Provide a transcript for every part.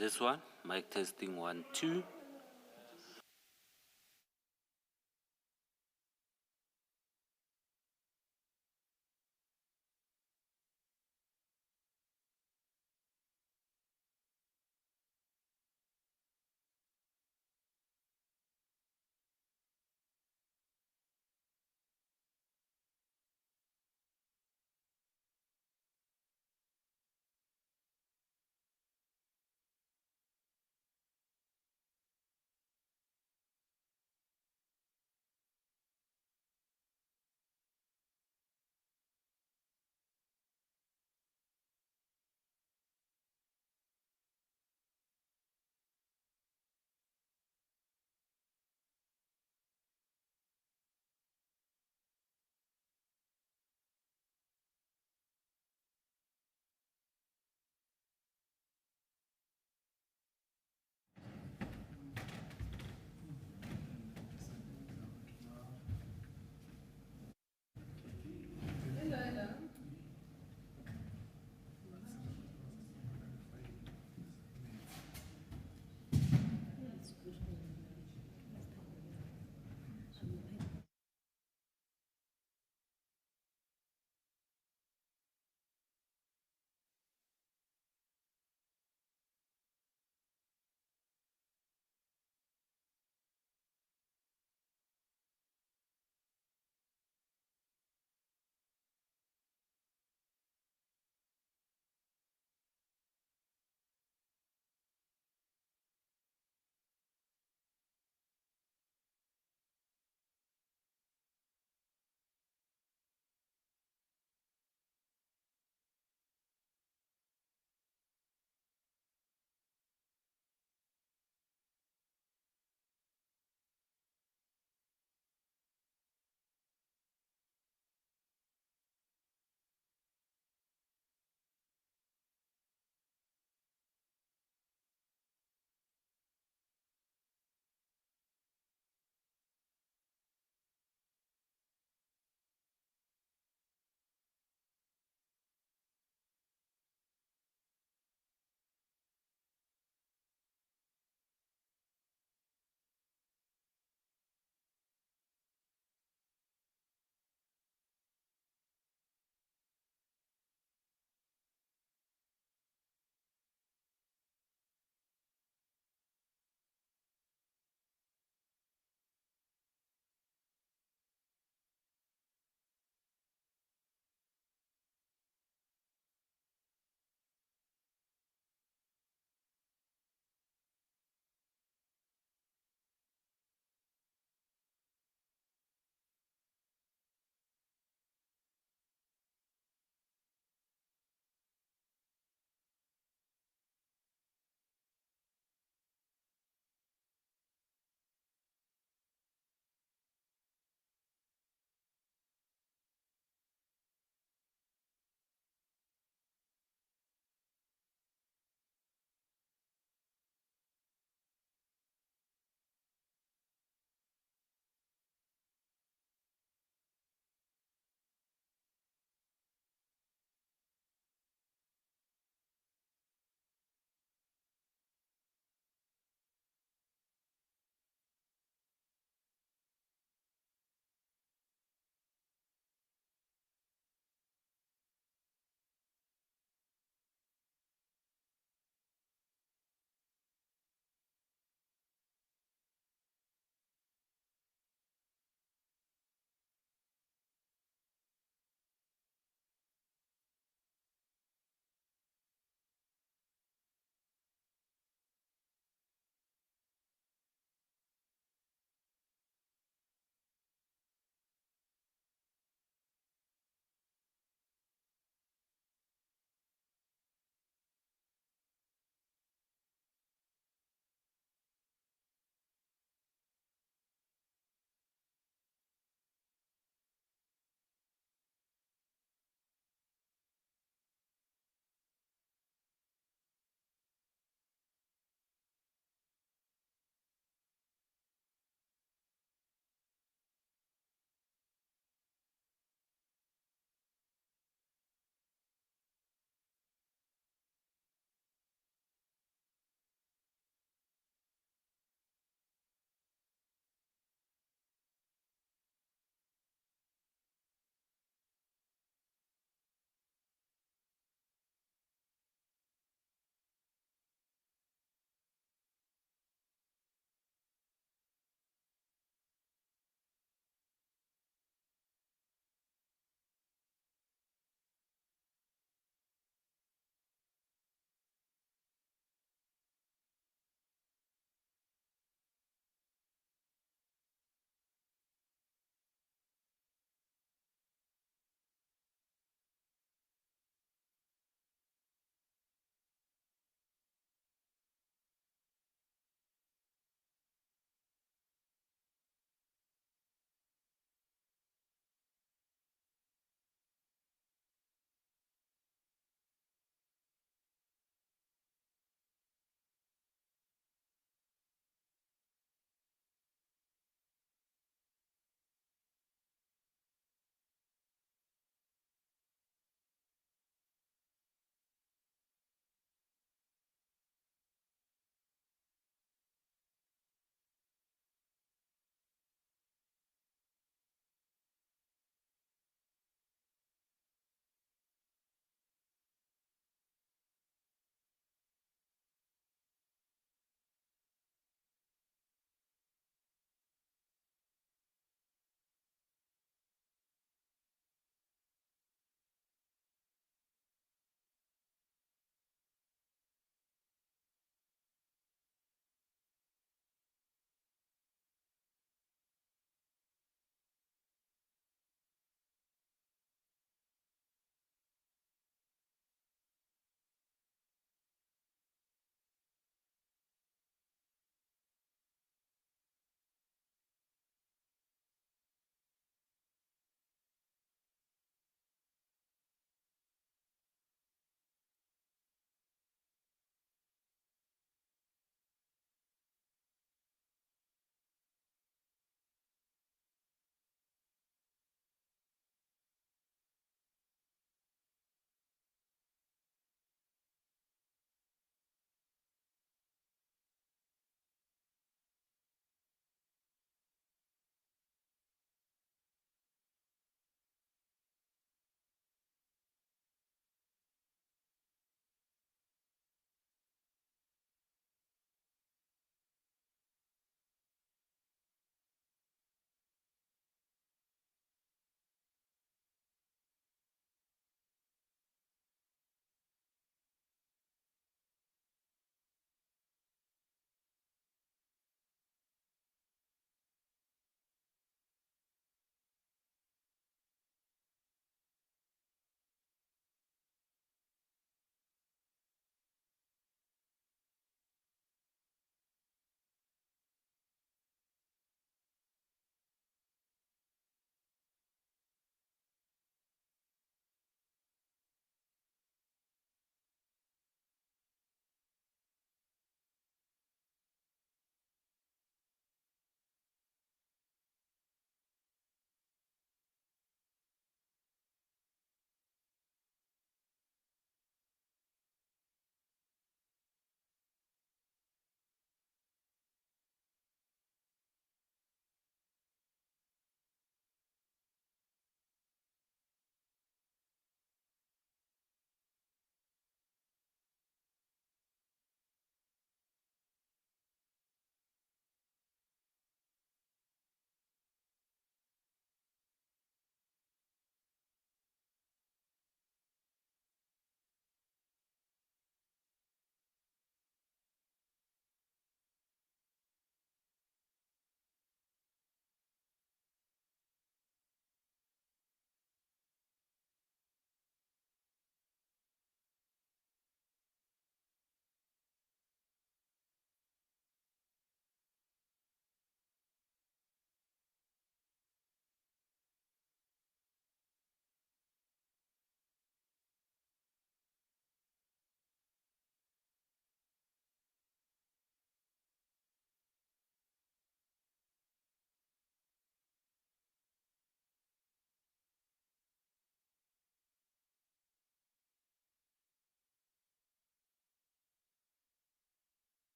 This one, mic testing 1 2.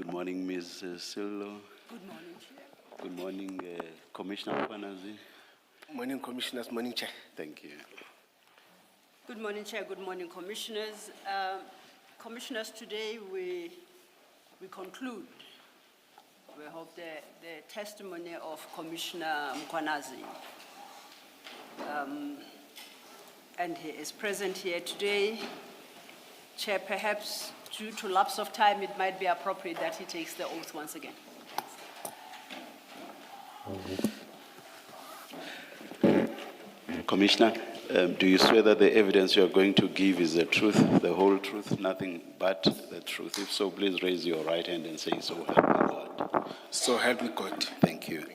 Good morning, Ms. Sillo. Good morning, Chair. Good morning, Commissioner Mkwanazi. Morning, Commissioners. Morning, Chair. Thank you. Good morning, Chair. Good morning, Commissioners. Commissioners, today we conclude. We hope the testimony of Commissioner Mkwanazi. And he is present here today. Chair, perhaps due to lapse of time, it might be appropriate that he takes the oath once again. Commissioner, do you swear that the evidence you are going to give is the truth, the whole truth, nothing but the truth? If so, please raise your right hand and say, so help me God. So help me God. Thank you.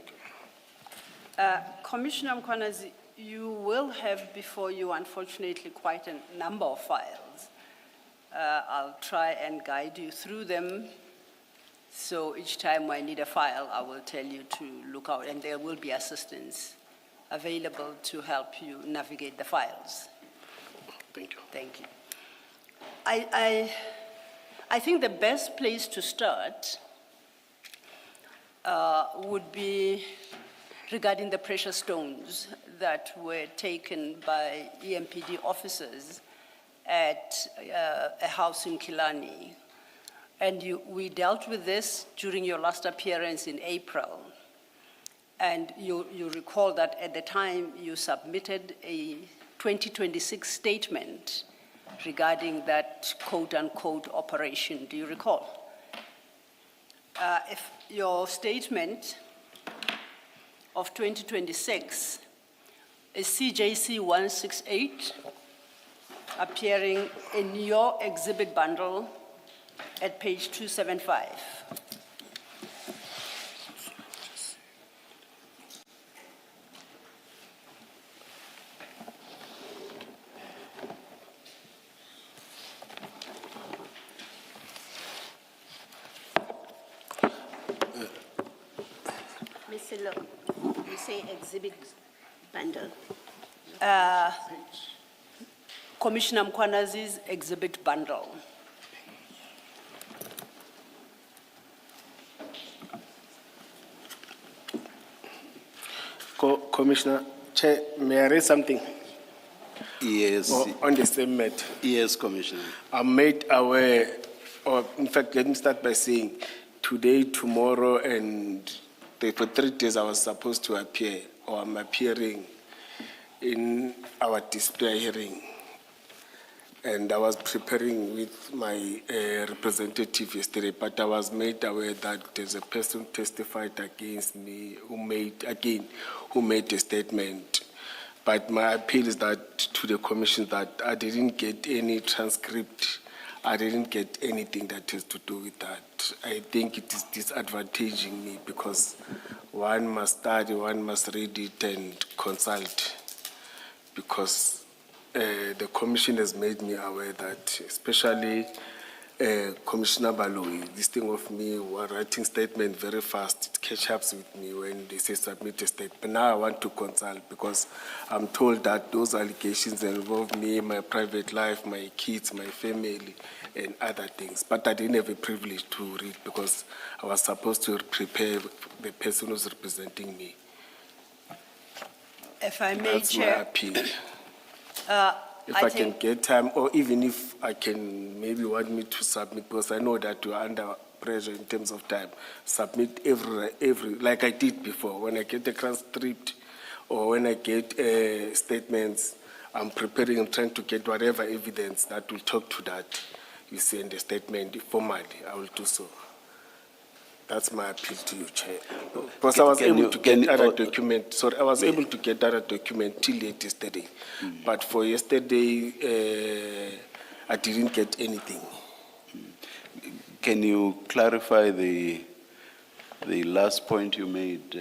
Commissioner Mkwanazi, you will have before you, unfortunately, quite a number of files. I'll try and guide you through them. So each time I need a file, I will tell you to look out, and there will be assistance available to help you navigate the files. Thank you. Thank you. I think the best place to start would be regarding the precious stones that were taken by EMPD officers at a house in Killarney. And we dealt with this during your last appearance in April. And you recall that at the time you submitted a 2026 statement regarding that quote-unquote operation. Do you recall? If your statement of 2026 is CJC 168, appearing in your exhibit bundle at page 275. Mr. Lo, you say exhibit bundle. Commissioner Mkwanazi's exhibit bundle. Commissioner, Chair, may I raise something? Yes. On the same matter. Yes, Commissioner. I'm made aware, or in fact, let me start by saying, today, tomorrow, and for 3 days I was supposed to appear, or I'm appearing in our display hearing. And I was preparing with my representative yesterday, but I was made aware that there's a person testified against me who made a statement. But my appeal is that to the commission that I didn't get any transcript. I didn't get anything that has to do with that. I think it is disadvantaging me because one must study, one must read it and consult, because the commission has made me aware that, especially Commissioner Baloyi, this thing of me writing statement very fast, it catches up with me when they say submit a statement. But now I want to consult because I'm told that those allegations involve me, my private life, my kids, my family, and other things. But I didn't have a privilege to read because I was supposed to prepare the person who's representing me. If I may, That's Chair. my appeal. If I can get time, or even if I can maybe want me to submit, because I know that you're under pressure in terms of time, submit every like I did before. When I get a transcript or when I get statements, I'm preparing, I'm trying to get whatever evidence that will talk to that. You see in the statement formally, I will do so. That's my appeal to you, Chair. Because I was able to get other document. Sorry, I was able to get other document till late yesterday. But for yesterday, I didn't get anything. Can you clarify the last point you made?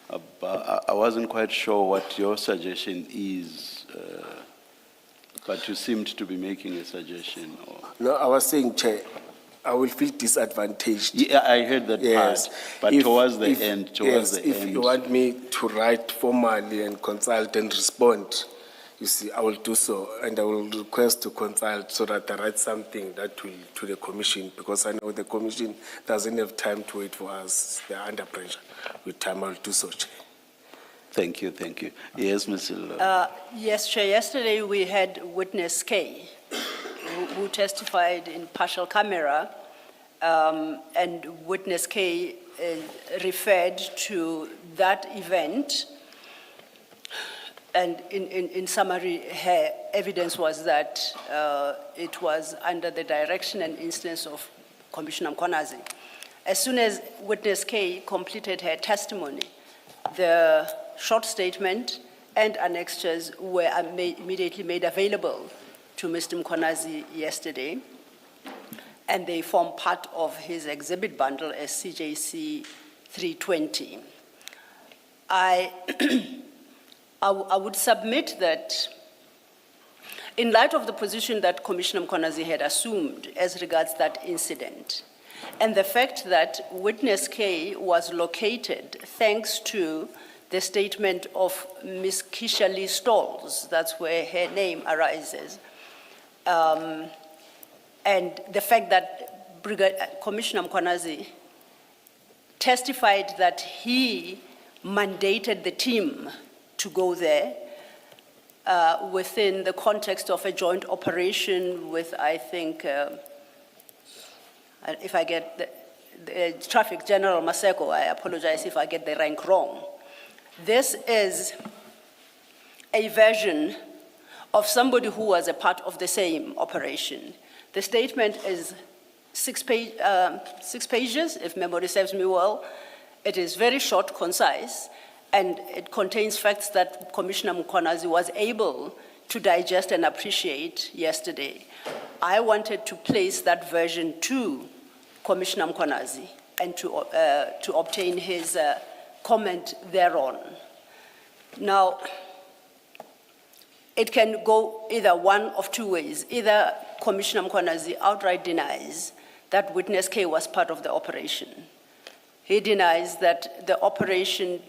I wasn't quite sure what your suggestion is, but you seemed to be making a suggestion. No, I was saying, Chair, I will feel disadvantaged. Yeah, I heard that Yes. part, but towards the end, if you want me to write formally and consult and respond, you see, I will do so, and I will request to consult so that I write something that will, to the commission, because I know the commission doesn't have time to wait for us. They're under pressure. With time, I will do so, Chair. Thank you, thank you. Yes, Ms. Silva. Yes, Chair, yesterday we had witness K, who testified in partial camera, and witness K referred to that event. And in summary, her evidence was that it was under the direction and instance of Commissioner Mkonazi. As soon as witness K completed her testimony, the short statement and annexures were immediately made available to Mr. Mkonazi yesterday, and they form part of his exhibit bundle as CJC 320. I would submit that in light of the position that Commissioner Mkonazi had assumed as regards that incident, and the fact that witness K was located thanks to the statement of Ms. Keisha Lee Stolz, that's where her name arises, and the fact that Commissioner Mkonazi testified that he mandated the team to go there within the context of a joint operation with, I think, if I get the Traffic General Maseko, I apologize if I get the rank wrong. This is a version of somebody who was a part of the same operation. The statement is 6 pages, if memory serves me well. It is very short, concise, and it contains facts that Commissioner Mkonazi was able to digest and appreciate yesterday. I wanted to place that version to Commissioner Mkonazi and to obtain his comment thereon. Now, it can go either one of two ways. Either Commissioner Mkonazi outright denies that witness K was part of the operation. He denies that the operation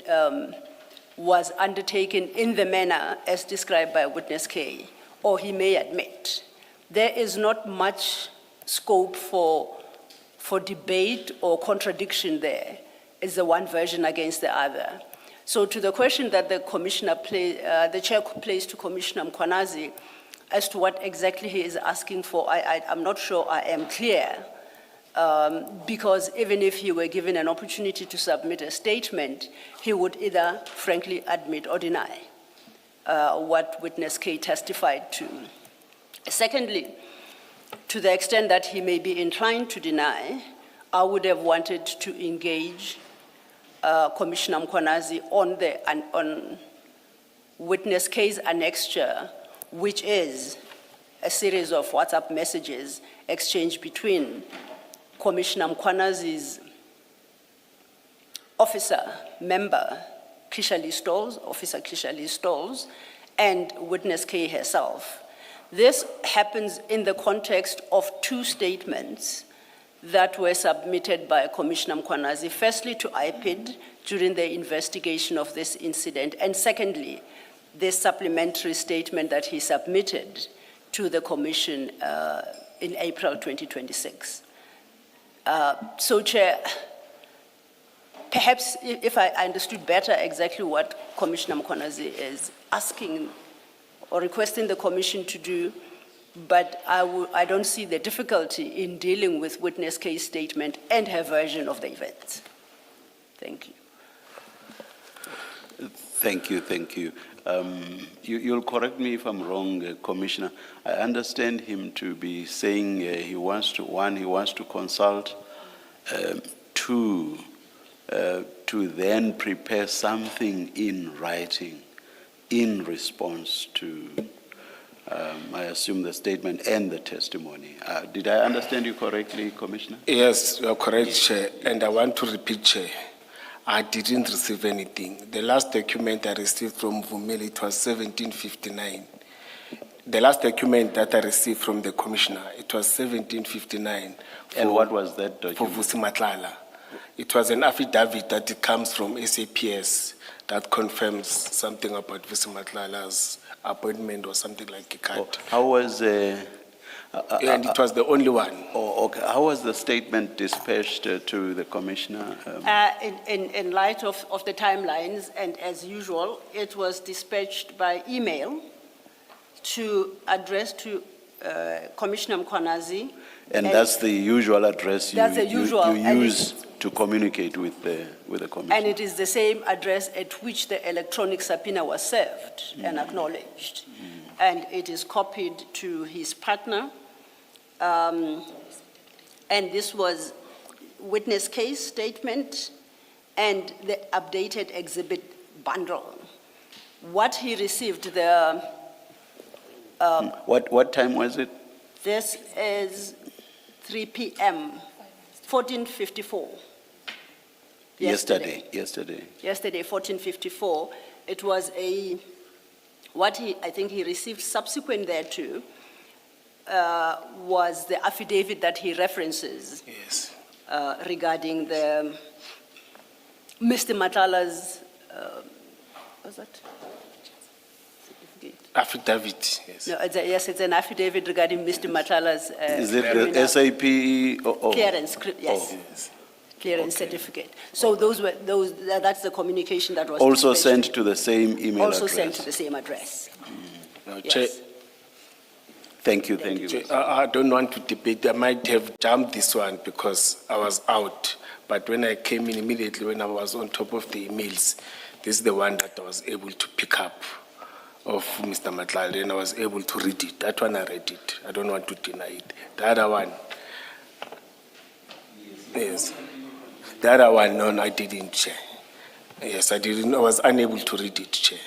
was undertaken in the manner as described by witness K, or he may admit. There is not much scope for debate or contradiction there. It's the one version against the other. So to the question that the chair placed to Commissioner Mkonazi as to what exactly he is asking for, I'm not sure I am clear. Because even if he were given an opportunity to submit a statement, he would either frankly admit or deny what witness K testified to. Secondly, to the extent that he may be inclined to deny, I would have wanted to engage Commissioner Mkonazi on witness K's annexure, which is a series of WhatsApp messages exchanged between Commissioner Mkonazi's member, Keisha Lee Stolz, Officer Keisha Lee Stolz, and witness K herself. This happens in the context of two statements that were submitted by Commissioner Mkonazi, firstly to IPID during the investigation of this incident, and secondly, this supplementary statement that he submitted to the Commission in April 2026. So, Chair, perhaps if I understood better exactly what Commissioner Mkonazi is asking or requesting the Commission to do, but I don't see the difficulty in dealing with witness K's statement and her version of the events. Thank you. Thank you, thank you. You'll correct me if I'm wrong, Commissioner. I understand him to be saying he wants to consult, to then prepare something in writing in response to, I assume, the statement and the testimony. Did I understand you correctly, Commissioner? Yes, you are correct, Chair, and I want to repeat, Chair. I didn't receive anything. The last document I received from Vumeli, it was 1759. The last document that I received from the Commissioner, it was 1759. And what was that document? For Vusi Matlala. It was an affidavit that comes from SAPS that confirms something about Vusi Matlala's appointment or something like a card. How was, And it was the only one. okay, how was the statement dispatched to the commissioner? In light of the timelines, and as usual, it was dispatched by email to address to Commissioner Mkwanazi. And that's the usual address That's the usual, you and use to communicate with the commissioner? And it is the same address at which the electronic subpoena was served and acknowledged. And it is copied to his partner. And this was witness case statement and the updated exhibit bundle. What he received, What time was it? this is 3 p.m., 14:54. Yesterday. Yesterday, 14:54. It was I think he received subsequent thereto, was the affidavit that he references Yes. regarding Mr. Matlala's, what's that? Certificate. Affidavit, yes. No, yes, it's an affidavit regarding Mr. Matlala's. Is it the criminal SAP? Clearance, yes. Yes. Clearance certificate. So that's the communication that was. Also dispatched sent to- to the same email address? Also sent to the same address. Now, Yes. Chair, Thank you, thank you. Chair, I don't want to debate. I might have jumped this one because I was out. But when I came in immediately, when I was on top of the emails, this is the one that I was able to pick up of Mr. Matlala, and I was able to read it. That one I read it. I don't want to deny it. The other one, yes. The other one, no, I didn't, Chair. Yes, I didn't. I was unable to read it, Chair.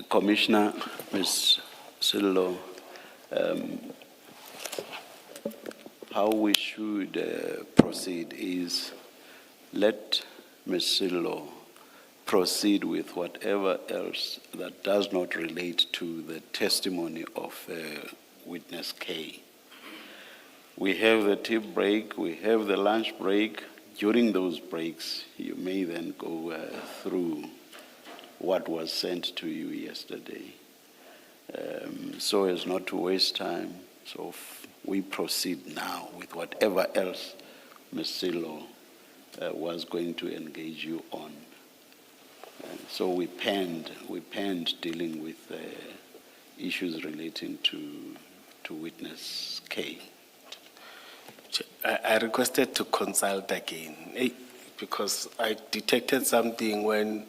Commissioner, Ms. Sillo, how we should proceed is let Ms. Sillo proceed with whatever else that does not relate to the testimony of witness K. We have the tea break, we have the lunch break. During those breaks, you may then go through what was sent to you yesterday, so as not to waste time. So we proceed now with whatever else Ms. Sillo was going to engage you on. So we penned dealing with issues relating to witness K. I requested to consult again because I detected something when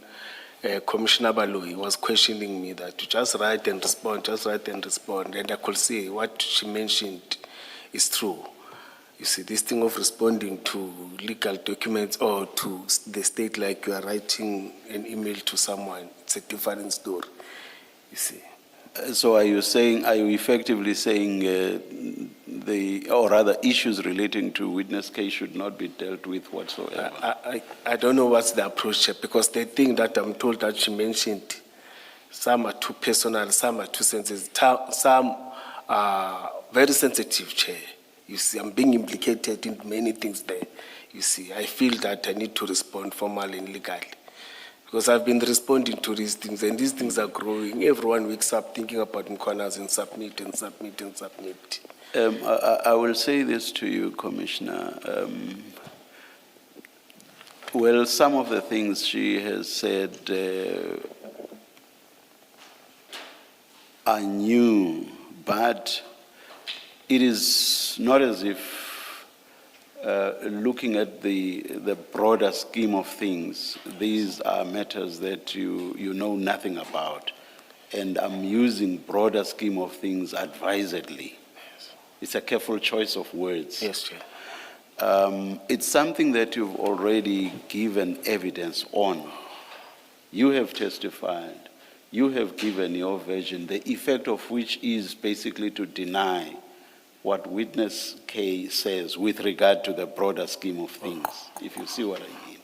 Commissioner Baloyi was questioning me that to just write and respond, and I could see what she mentioned is true. You see, this thing of responding to legal documents or to the state like you are writing an email to someone, it's a different story, you see. So are you effectively saying or rather issues relating to witness case should not be dealt with whatsoever? I don't know what's the approach here, because the thing that I'm told that she mentioned, some are too personal, some are too sensitive, some are very sensitive, Chair. You see, I'm being implicated in many things there. you see. I feel that I need to respond formally and legally. Because I've been responding to these things, and these things are growing. Everyone wakes up thinking about Mkonas and submit and submit and submit. I will say this to you, Commissioner. Well, some of the things she has said are new, but it is not as if looking at the broader scheme of things, these are matters that you know nothing about. And I'm using broader scheme of things advisedly. It's a careful choice of words. Yes, Chair. It's something that you've already given evidence on. You have testified. You have given your version, the effect of which is basically to deny what witness K says with regard to the broader scheme of things, if you see what I mean.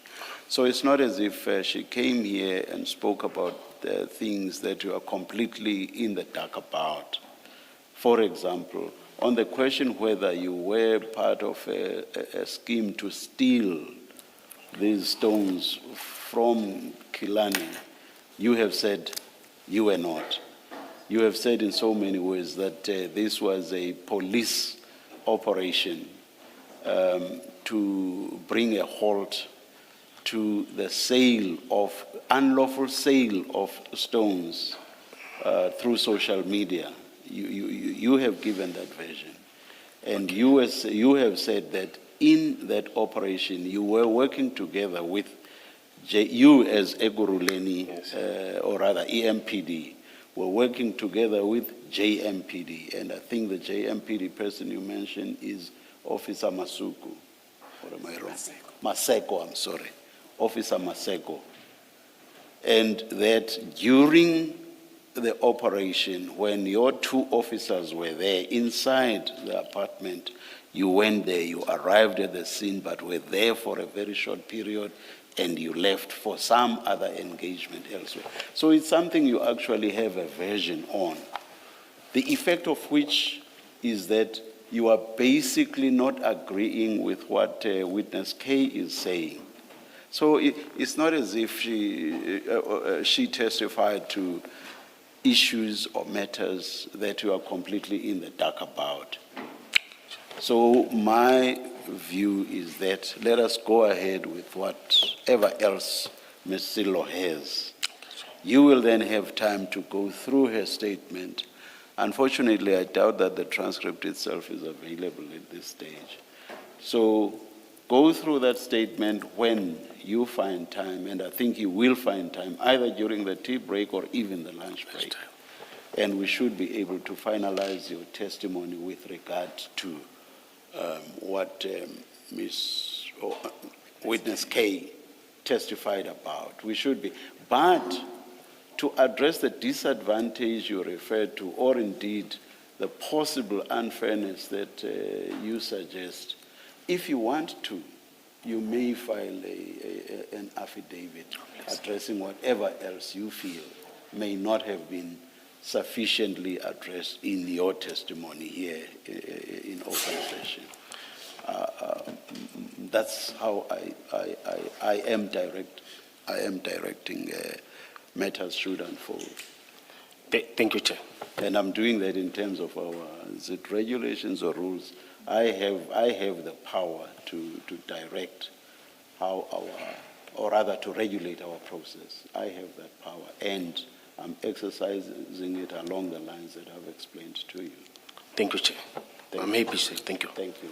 So it's not as if she came here and spoke about the things that you are completely in the dark about. For example, on the question whether you were part of a scheme to steal these stones from Kilani, you have said you were not. You have said in so many ways that this was a police operation to bring a halt to the unlawful sale of stones through social media. You have given that version. And you have said that in that operation, you were working together with you as Eguruleni, yes. Or rather EMPD, were working together with JMPD. And I think the JMPD person you mentioned is Officer Masuku. Or am I wrong? Maseko, I'm sorry. Officer Maseko. And that during the operation, when your two officers were there inside the apartment, you went there, you arrived at the scene, but were there for a very short period, and you left for some other engagement elsewhere. So it's something you actually have a version on. The effect of which is that you are basically not agreeing with what witness K is saying. So it's not as if she testified to issues or matters that you are completely in the dark about. So my view is that let us go ahead with whatever else Ms. Silo has. You will then have time to go through her statement. Unfortunately, I doubt that the transcript itself is available at this stage. So go through that statement when you find time, and I think you will find time, either during the tea break or even the lunch break. And we should be able to finalize your testimony with regard to what Witness K testified about. We should be. But to address the disadvantage you referred to, or indeed the possible unfairness that you suggest, if you want to, you may file an affidavit addressing whatever else you feel may not have been sufficiently addressed in your testimony here in open session. That's how I am directing matters should unfold. Thank you, Chair. And I'm doing that in terms of our, is it regulations or rules? I have the power to direct how or rather to regulate our process. I have that power, and I'm exercising it along the lines that I've explained to you. Thank you, Chair. I'm happy, Chair. Thank you. Thank you.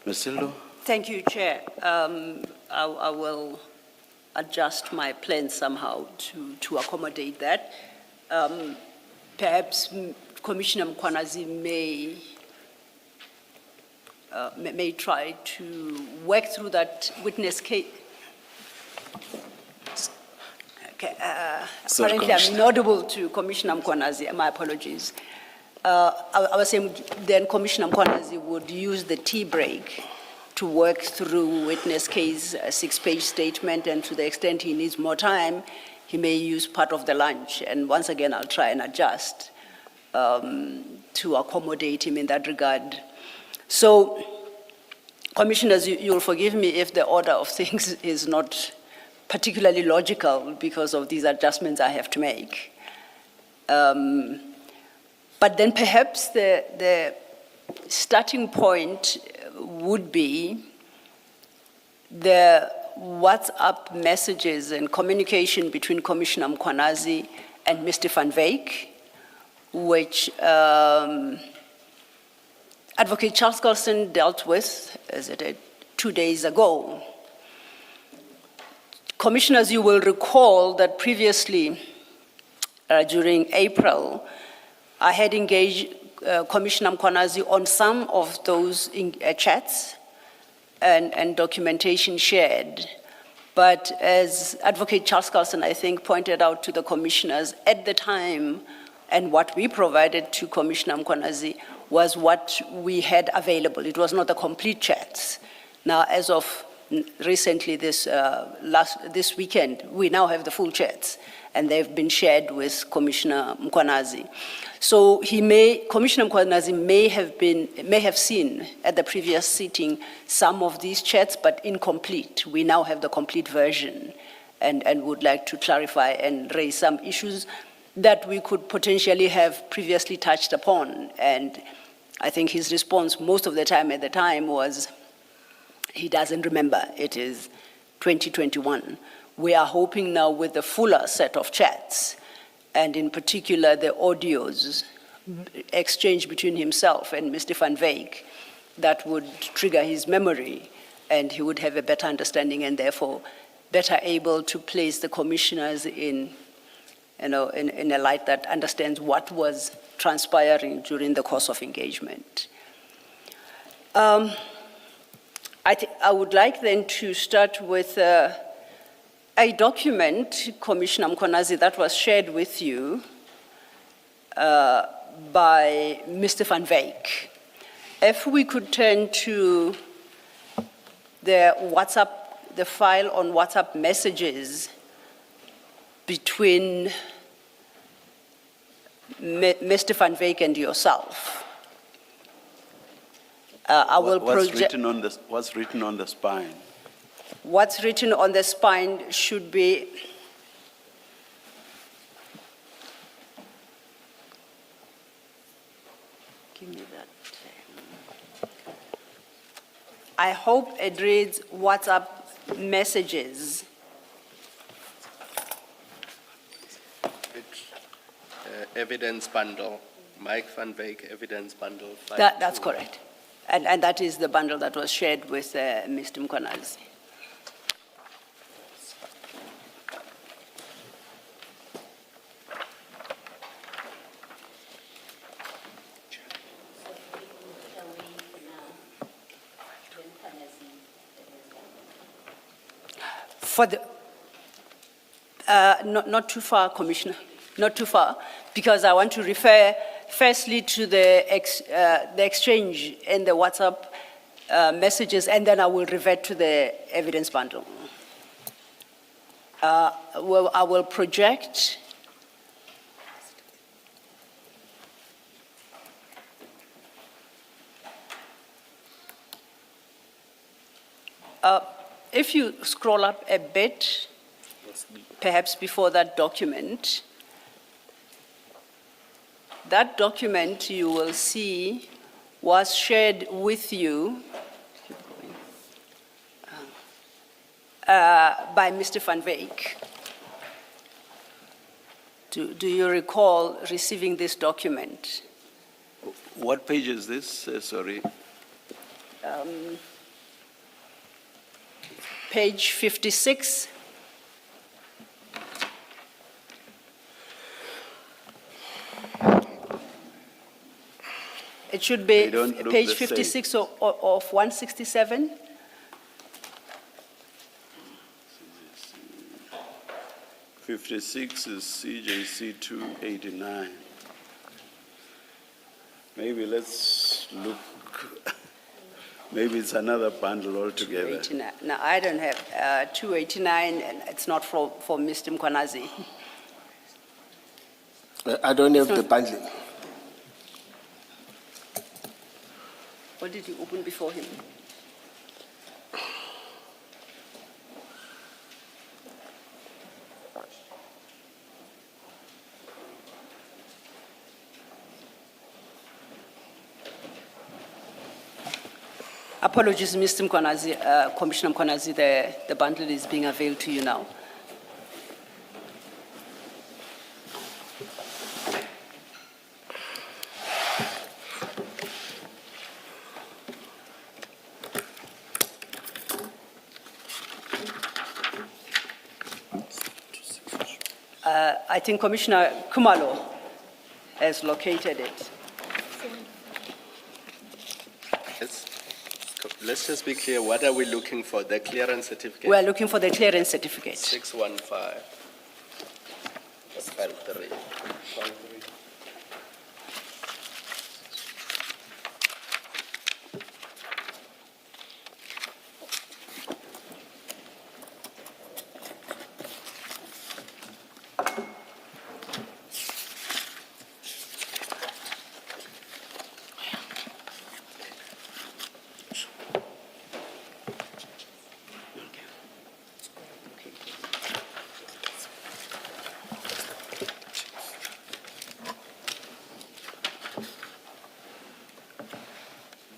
Ms. Sildo? Thank you, Chair. I will adjust my plan somehow to accommodate that. Perhaps Commissioner Mkwanazi may try to work through that witness case. Okay, apparently I'm inaudible to Commissioner Mkwanazi. My apologies. I was saying then Commissioner Mkwanazi would use the tea break to work through witness case 6-page statement, and to the extent he needs more time, he may use part of the lunch. And once again, I'll try and adjust to accommodate him in that regard. So, Commissioners, you'll forgive me if the order of things is not particularly logical because of these adjustments I have to make. But then perhaps the starting point would be the WhatsApp messages and communication between Commissioner Mkwanazi and Mr. Van Wyk, which Advocate Charles Colson dealt with, as it did 2 days ago. Commissioners, you will recall that previously, during April, I had engaged Commissioner Mkwanazi on some of those chats and documentation shared. But as Advocate Charles Colson, I think, pointed out to the commissioners at the time, and what we provided to Commissioner Mkwanazi was what we had available. It was not the complete chats. Now, as of recently, this weekend, we now have the full chats, and they've been shared with Commissioner Mkwanazi. So Commissioner Mkwanazi may have seen at the previous sitting some of these chats, but incomplete. We now have the complete version, and would like to clarify and raise some issues that we could potentially have previously touched upon. And I think his response most of the time at the time was, he doesn't remember, it is 2021. We are hoping now with the fuller set of chats, and in particular the audios exchange between himself and Mr. Van Wyk, that would trigger his memory, and he would have a better understanding and therefore better able to place the commissioners in a light that understands what was transpiring during the course of engagement. I would like then to start with a document, Commissioner Mkwanazi, that was shared with you by Mr. Van Wyk. If we could turn to the file on WhatsApp messages between Mr. Van Wyk and yourself. What's written on the spine? What's written on the spine should be give me that. I hope it reads WhatsApp messages. Evidence bundle, Mike Van Wyk evidence bundle. That's correct. And that is the bundle that was shared with Mr. Mkwanazi. For the, not too far, Commissioner, not too far, because I want to refer firstly to the exchange in the WhatsApp messages, and then I will revert to the evidence bundle. Well, I will project if you scroll up a bit, perhaps before that document you will see was shared with you by Mr. Van Wyk. Do you recall receiving this document? What page is this? Sorry. Page 56. It should be page 56 of 167. '56 is CJC 289. Maybe let's look. Maybe it's another bundle altogether. 289. No, I don't have 289, and it's not for Mr. Mkwanazi. I don't have It's the not- bundle. What did you open before him? Apologies, Mr. Mkwanazi, Commissioner Mkwanazi, the bundle is being availed to you now. I think Commissioner Kumalo has located it. Let's just be clear, what are we looking for? The clearance certificate? We are looking for the clearance certificate. 615. That's file 3.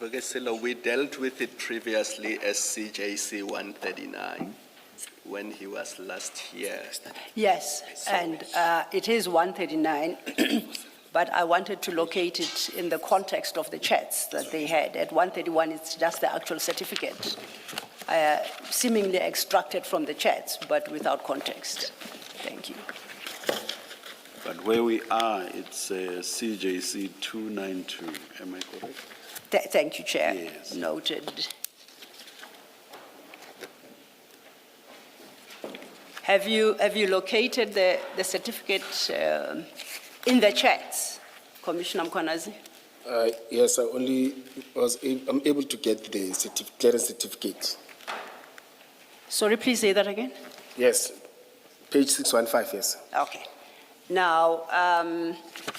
Bukeselo, we dealt with it previously as CJC 139 when he was last here. Yes, and it is 139, but I wanted to locate it in the context of the chats that they had. At 131, it's just the actual certificate, seemingly extracted from the chats, but without context. Thank you. But where we are, it's CJC 292, am I correct? Thank you, Chair. Yes. Noted. Have you located the certificate in the chats, Commissioner Mkwanazi? Yes, I'm able to get the clearance certificate. Sorry, please say that again. Yes, page 615, yes. Okay. Now,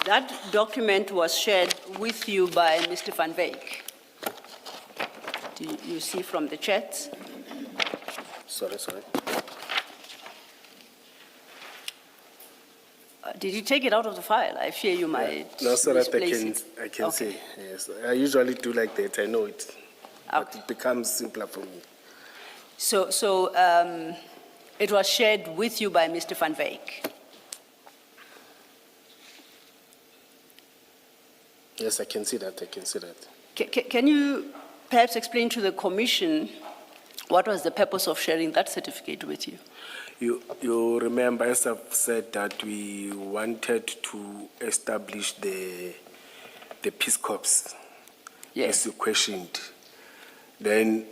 that document was shared with you by Mr. Van Wyk. Do you see from the chat? Sorry. Did you take it out of the file? I fear you might No, sir, that misplace I it. can Okay. say, yes. I usually do like that, I know it. But Okay. it becomes simpler for me. So it was shared with you by Mr. Van Wyk. Yes, I can see that. Can you perhaps explain to the Commission what was the purpose of sharing that certificate with you? You remember, as I've said, that we wanted to establish the Peace Corps, Yes. as you questioned. Then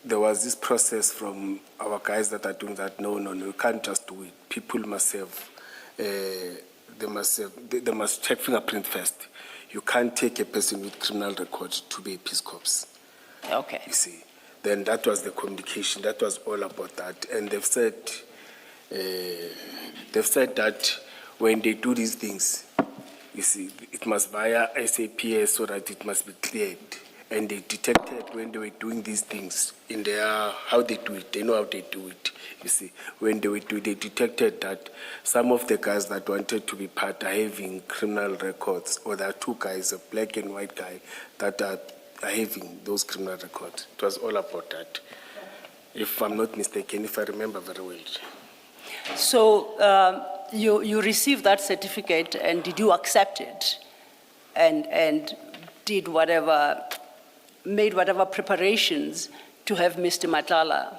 there was this process from our guys that are doing that. No, you can't just do it. People must have, they must check fingerprint first. You can't take a person with criminal record to be a Peace Corps. Okay. You see, then that was the communication. That was all about that. And they've said that when they do these things, you see, it must via SAPS so that it must be cleared. And they detected when they were doing these things in their, how they do it. They know how they do it. You see, when they detected that some of the guys that wanted to be part are having criminal records, or there are two guys, a black and white guy, that are having those criminal records. It was all about that. If I'm not mistaken, if I remember very well. So you received that certificate, and did you accept it? And did made whatever preparations to have Mr. Madlanga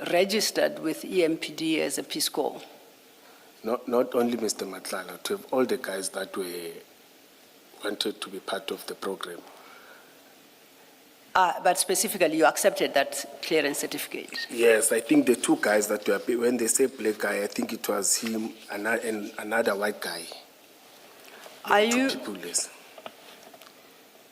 registered with EMPD as a Peace Corps? Not only Mr. Madlanga, to have all the guys that wanted to be part of the program. But specifically, you accepted that clearance certificate? Yes, I think the two guys that were, when they say black guy, I think it was him and another white guy. Are Two you, people, yes.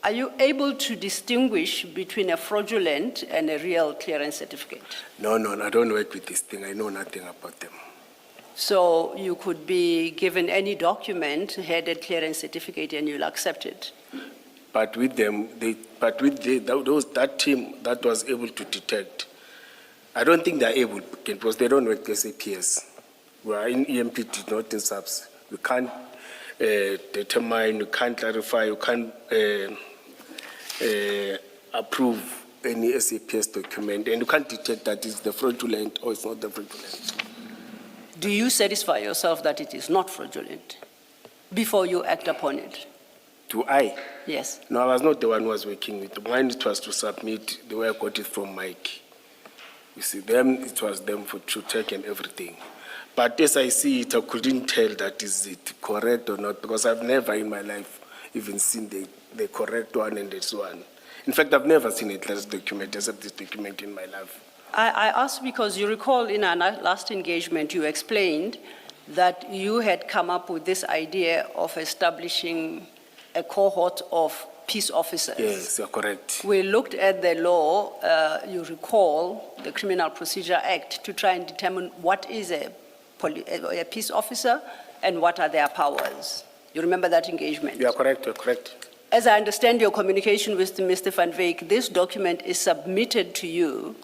Are you able to distinguish between a fraudulent and a real clearance certificate? No, I don't work with this thing. I know nothing about them. So you could be given any document headed clearance certificate and you'll accept it? But with them, that team that was able to detect, I don't think they're able, because they don't work SAPS. We are in EMPD, not in SAPS. We can't determine, we can't clarify, we can't approve any SAPS document, and you can't detect that it's the fraudulent or it's not the fraudulent. Do you satisfy yourself that it is not fraudulent before you act upon it? Do I? Yes. No, I was not the one who was working with them. Mine, it was to submit the way I got it from Mike. You see, it was them to check and everything. But as I see it, I couldn't tell that is it correct or not, because I've never in my life even seen the correct one and this one. In fact, I've never seen a clearance document except this document in my life. I asked because you recall in our last engagement, you explained that you had come up with this idea of establishing a cohort of peace officers. Yes, you're correct. We looked at the law, you recall, the Criminal Procedure Act, to try and determine what is a peace officer and what are their powers. You remember that engagement? You are correct, you're correct. As I understand your communication with Mr. Van Wyk, this document is submitted to you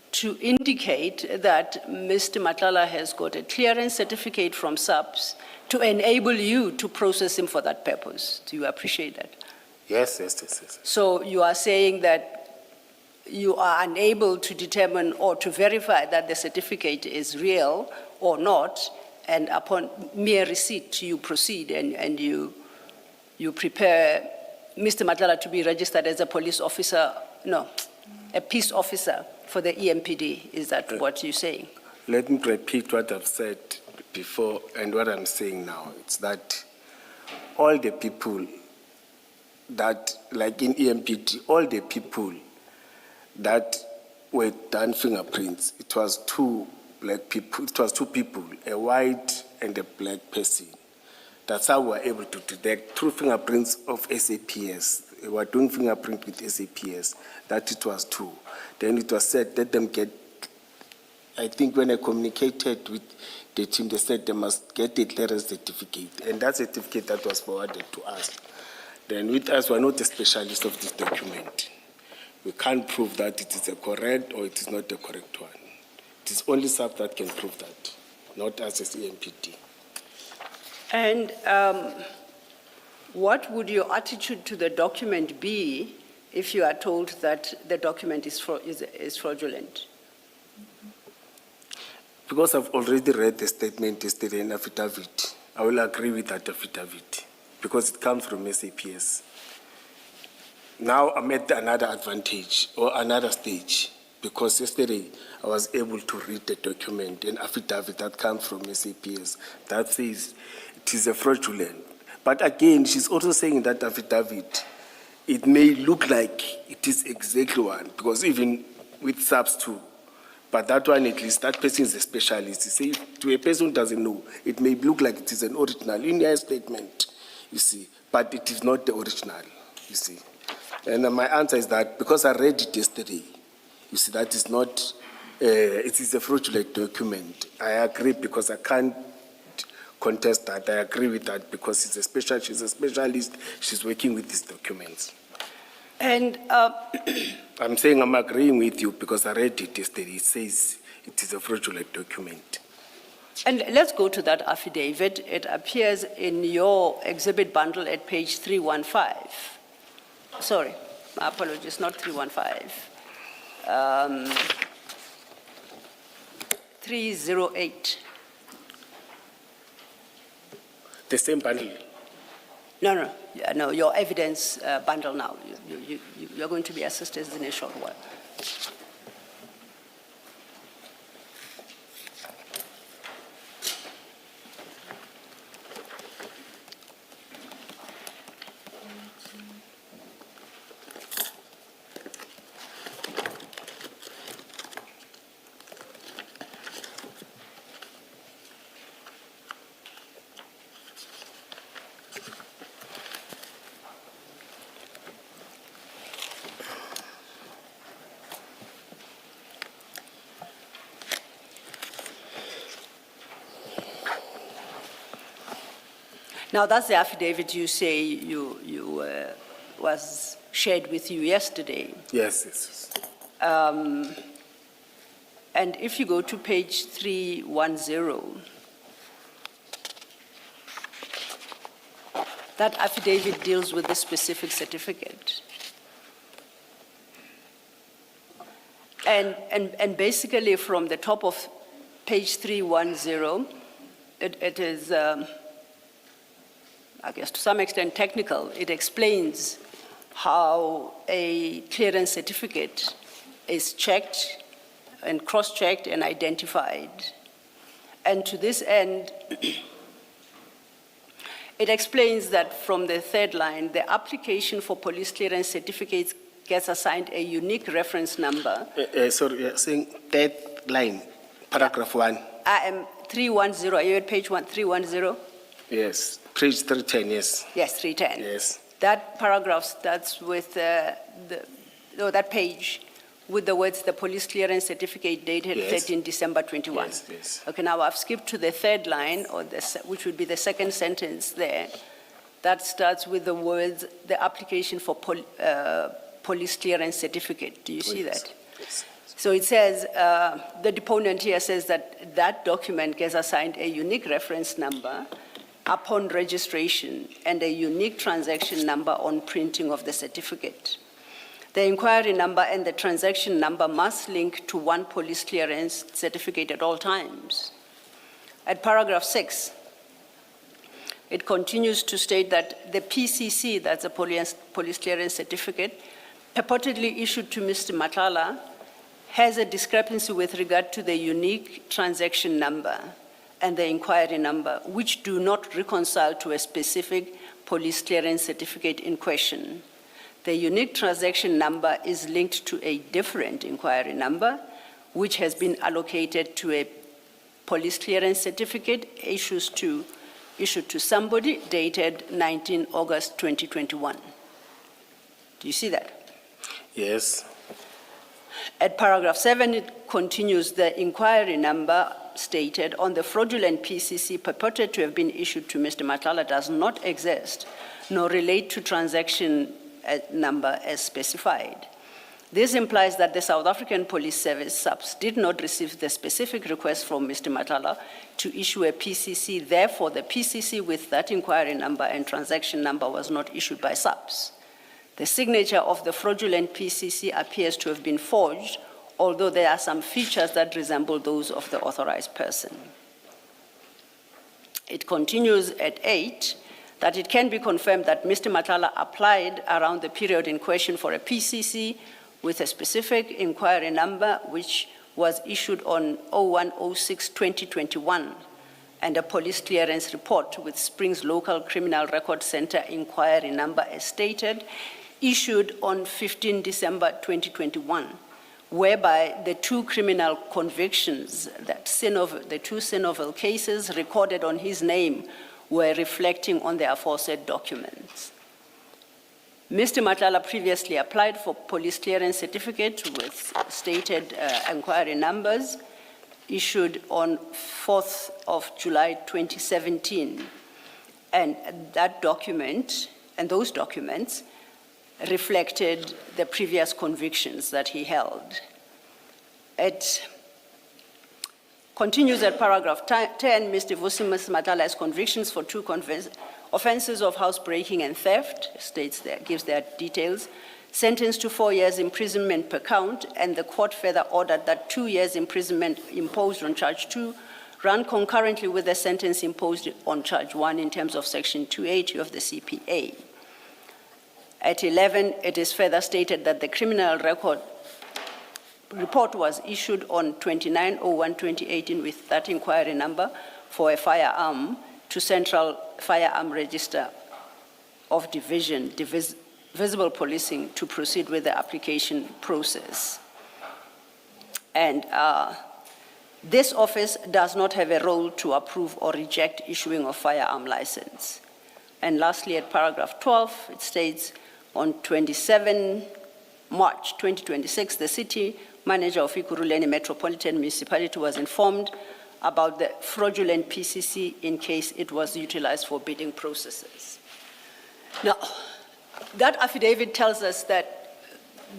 to indicate that Mr. Madlanga has got a clearance certificate from SAPS to enable you to process him for that purpose. Do you appreciate that? Yes. So you are saying that you are unable to determine or to verify that the certificate is real or not, and upon mere receipt you proceed and you prepare Mr. Madlanga to be registered as a police officer, no, a peace officer for the EMPD. Is that what you're saying? Let me repeat what I've said before and what I'm saying now. It's that all the people that, like in EMPD, all the people that were done fingerprints, it was two black people, it was two people, a white and a black person. That's how we were able to detect through fingerprints of SAPS. We were doing fingerprint with SAPS, that it was two. Then it was said, let them get, I think when I communicated with the team, they said they must get a clearance certificate. And that certificate that was forwarded to us. Then with us, we are not a specialist of this document. We can't prove that it is a correct or it is not the correct one. It is only SAP that can prove that, not us as EMPD. And what would your attitude to the document be if you are told that the document is fraudulent? Because I've already read the statement yesterday in affidavit, I will agree with that affidavit because it comes from SAPS. Now I'm at another advantage or another stage because yesterday I was able to read the document, an affidavit that comes from SAPS that says it is a fraudulent. But again, she's also saying in that affidavit, it may look like it is exactly one, because even with SAPS too, but that one at least, that person is a specialist. You see, to a person who doesn't know, it may look like it is an original in your statement, you see, but it is not the original, you see. And my answer is that because I read it yesterday, you see, that is not, it is a fraudulent document. I agree because I can't contest that. I agree with that because she's a specialist, she's working with these documents. And I'm saying I'm agreeing with you because I read it yesterday. It says it is a fraudulent document. And let's go to that affidavit. It appears in your exhibit bundle at page 315. Sorry, my apologies, not 315. 308. The same bundle? No, your evidence bundle now. You're going to be assisted in a short while. Now, that's the affidavit you say was shared with you yesterday. Yes, yes. And if you go to page 310, that affidavit deals with the specific certificate. And basically from the top of page 310, it is, I guess to some extent technical. It explains how a clearance certificate is checked and cross-checked and identified. And to this end, it explains that from the third line, the application for police clearance certificates gets assigned a unique reference number. Sorry, you're saying third line, paragraph 1. I am 310, are you at page 310? Yes, page 310, yes. Yes, 310. Yes. That paragraph starts with that page with the words, the police clearance certificate dated Yes. 13 December 21. Yes, yes. Okay, now I've skipped to the third line, which would be the second sentence there. That starts with the words, the application for police clearance certificate. Do you see Yes. that? Yes. So it says, the deponent here says that that document gets assigned a unique reference number upon registration and a unique transaction number on printing of the certificate. The inquiry number and the transaction number must link to one police clearance certificate at all times. At paragraph 6, it continues to state that the PCC, that's a police clearance certificate, purportedly issued to Mr. Madlanga, has a discrepancy with regard to the unique transaction number and the inquiry number, which do not reconcile to a specific police clearance certificate in question. The unique transaction number is linked to a different inquiry number, which has been allocated to a police clearance certificate issued to somebody dated 19 August 2021. Do you see that? Yes. At paragraph 7, it continues, the inquiry number stated on the fraudulent PCC purported to have been issued to Mr. Madlanga does not exist, nor relate to transaction number as specified. This implies that the South African Police Service SAPS did not receive the specific request from Mr. Madlanga to issue a PCC. Therefore, the PCC with that inquiry number and transaction number was not issued by SAPS. The signature of the fraudulent PCC appears to have been forged, although there are some features that resemble those of the authorized person. It continues at 8 that it can be confirmed that Mr. Madlanga applied around the period in question for a PCC with a specific inquiry number which was issued on 01/06/2021 and a police clearance report with Springs Local Criminal Record Center inquiry number as stated, issued on 15 December 2021, whereby the two criminal convictions, the two Sinovel cases recorded on his name were reflecting on the aforesaid documents. Mr. Madlanga previously applied for police clearance certificate with stated inquiry numbers issued on 4th of July 2017. And that document, and those documents, reflected the previous convictions that he held. It continues at paragraph 10, Mr. Vusimus Madlanga's convictions for two offenses of housebreaking and theft, states there, gives their details, sentenced to 4 years imprisonment per count, and the court further ordered that 2 years imprisonment imposed on charge 2 run concurrently with the sentence imposed on charge 1 in terms of section 280 of the CPA. At 11, it is further stated that the criminal record report was issued on 29/01/2018 with that inquiry number for a firearm to Central Firearm Register of Division, Visible Policing, to proceed with the application process. And this office does not have a role to approve or reject issuing of firearm license. And lastly, at paragraph 12, it states, on 27 March 2026, the city manager of Ekurhuleni Metropolitan Municipality was informed about the fraudulent PCC in case it was utilized for bidding processes. Now, that affidavit tells us that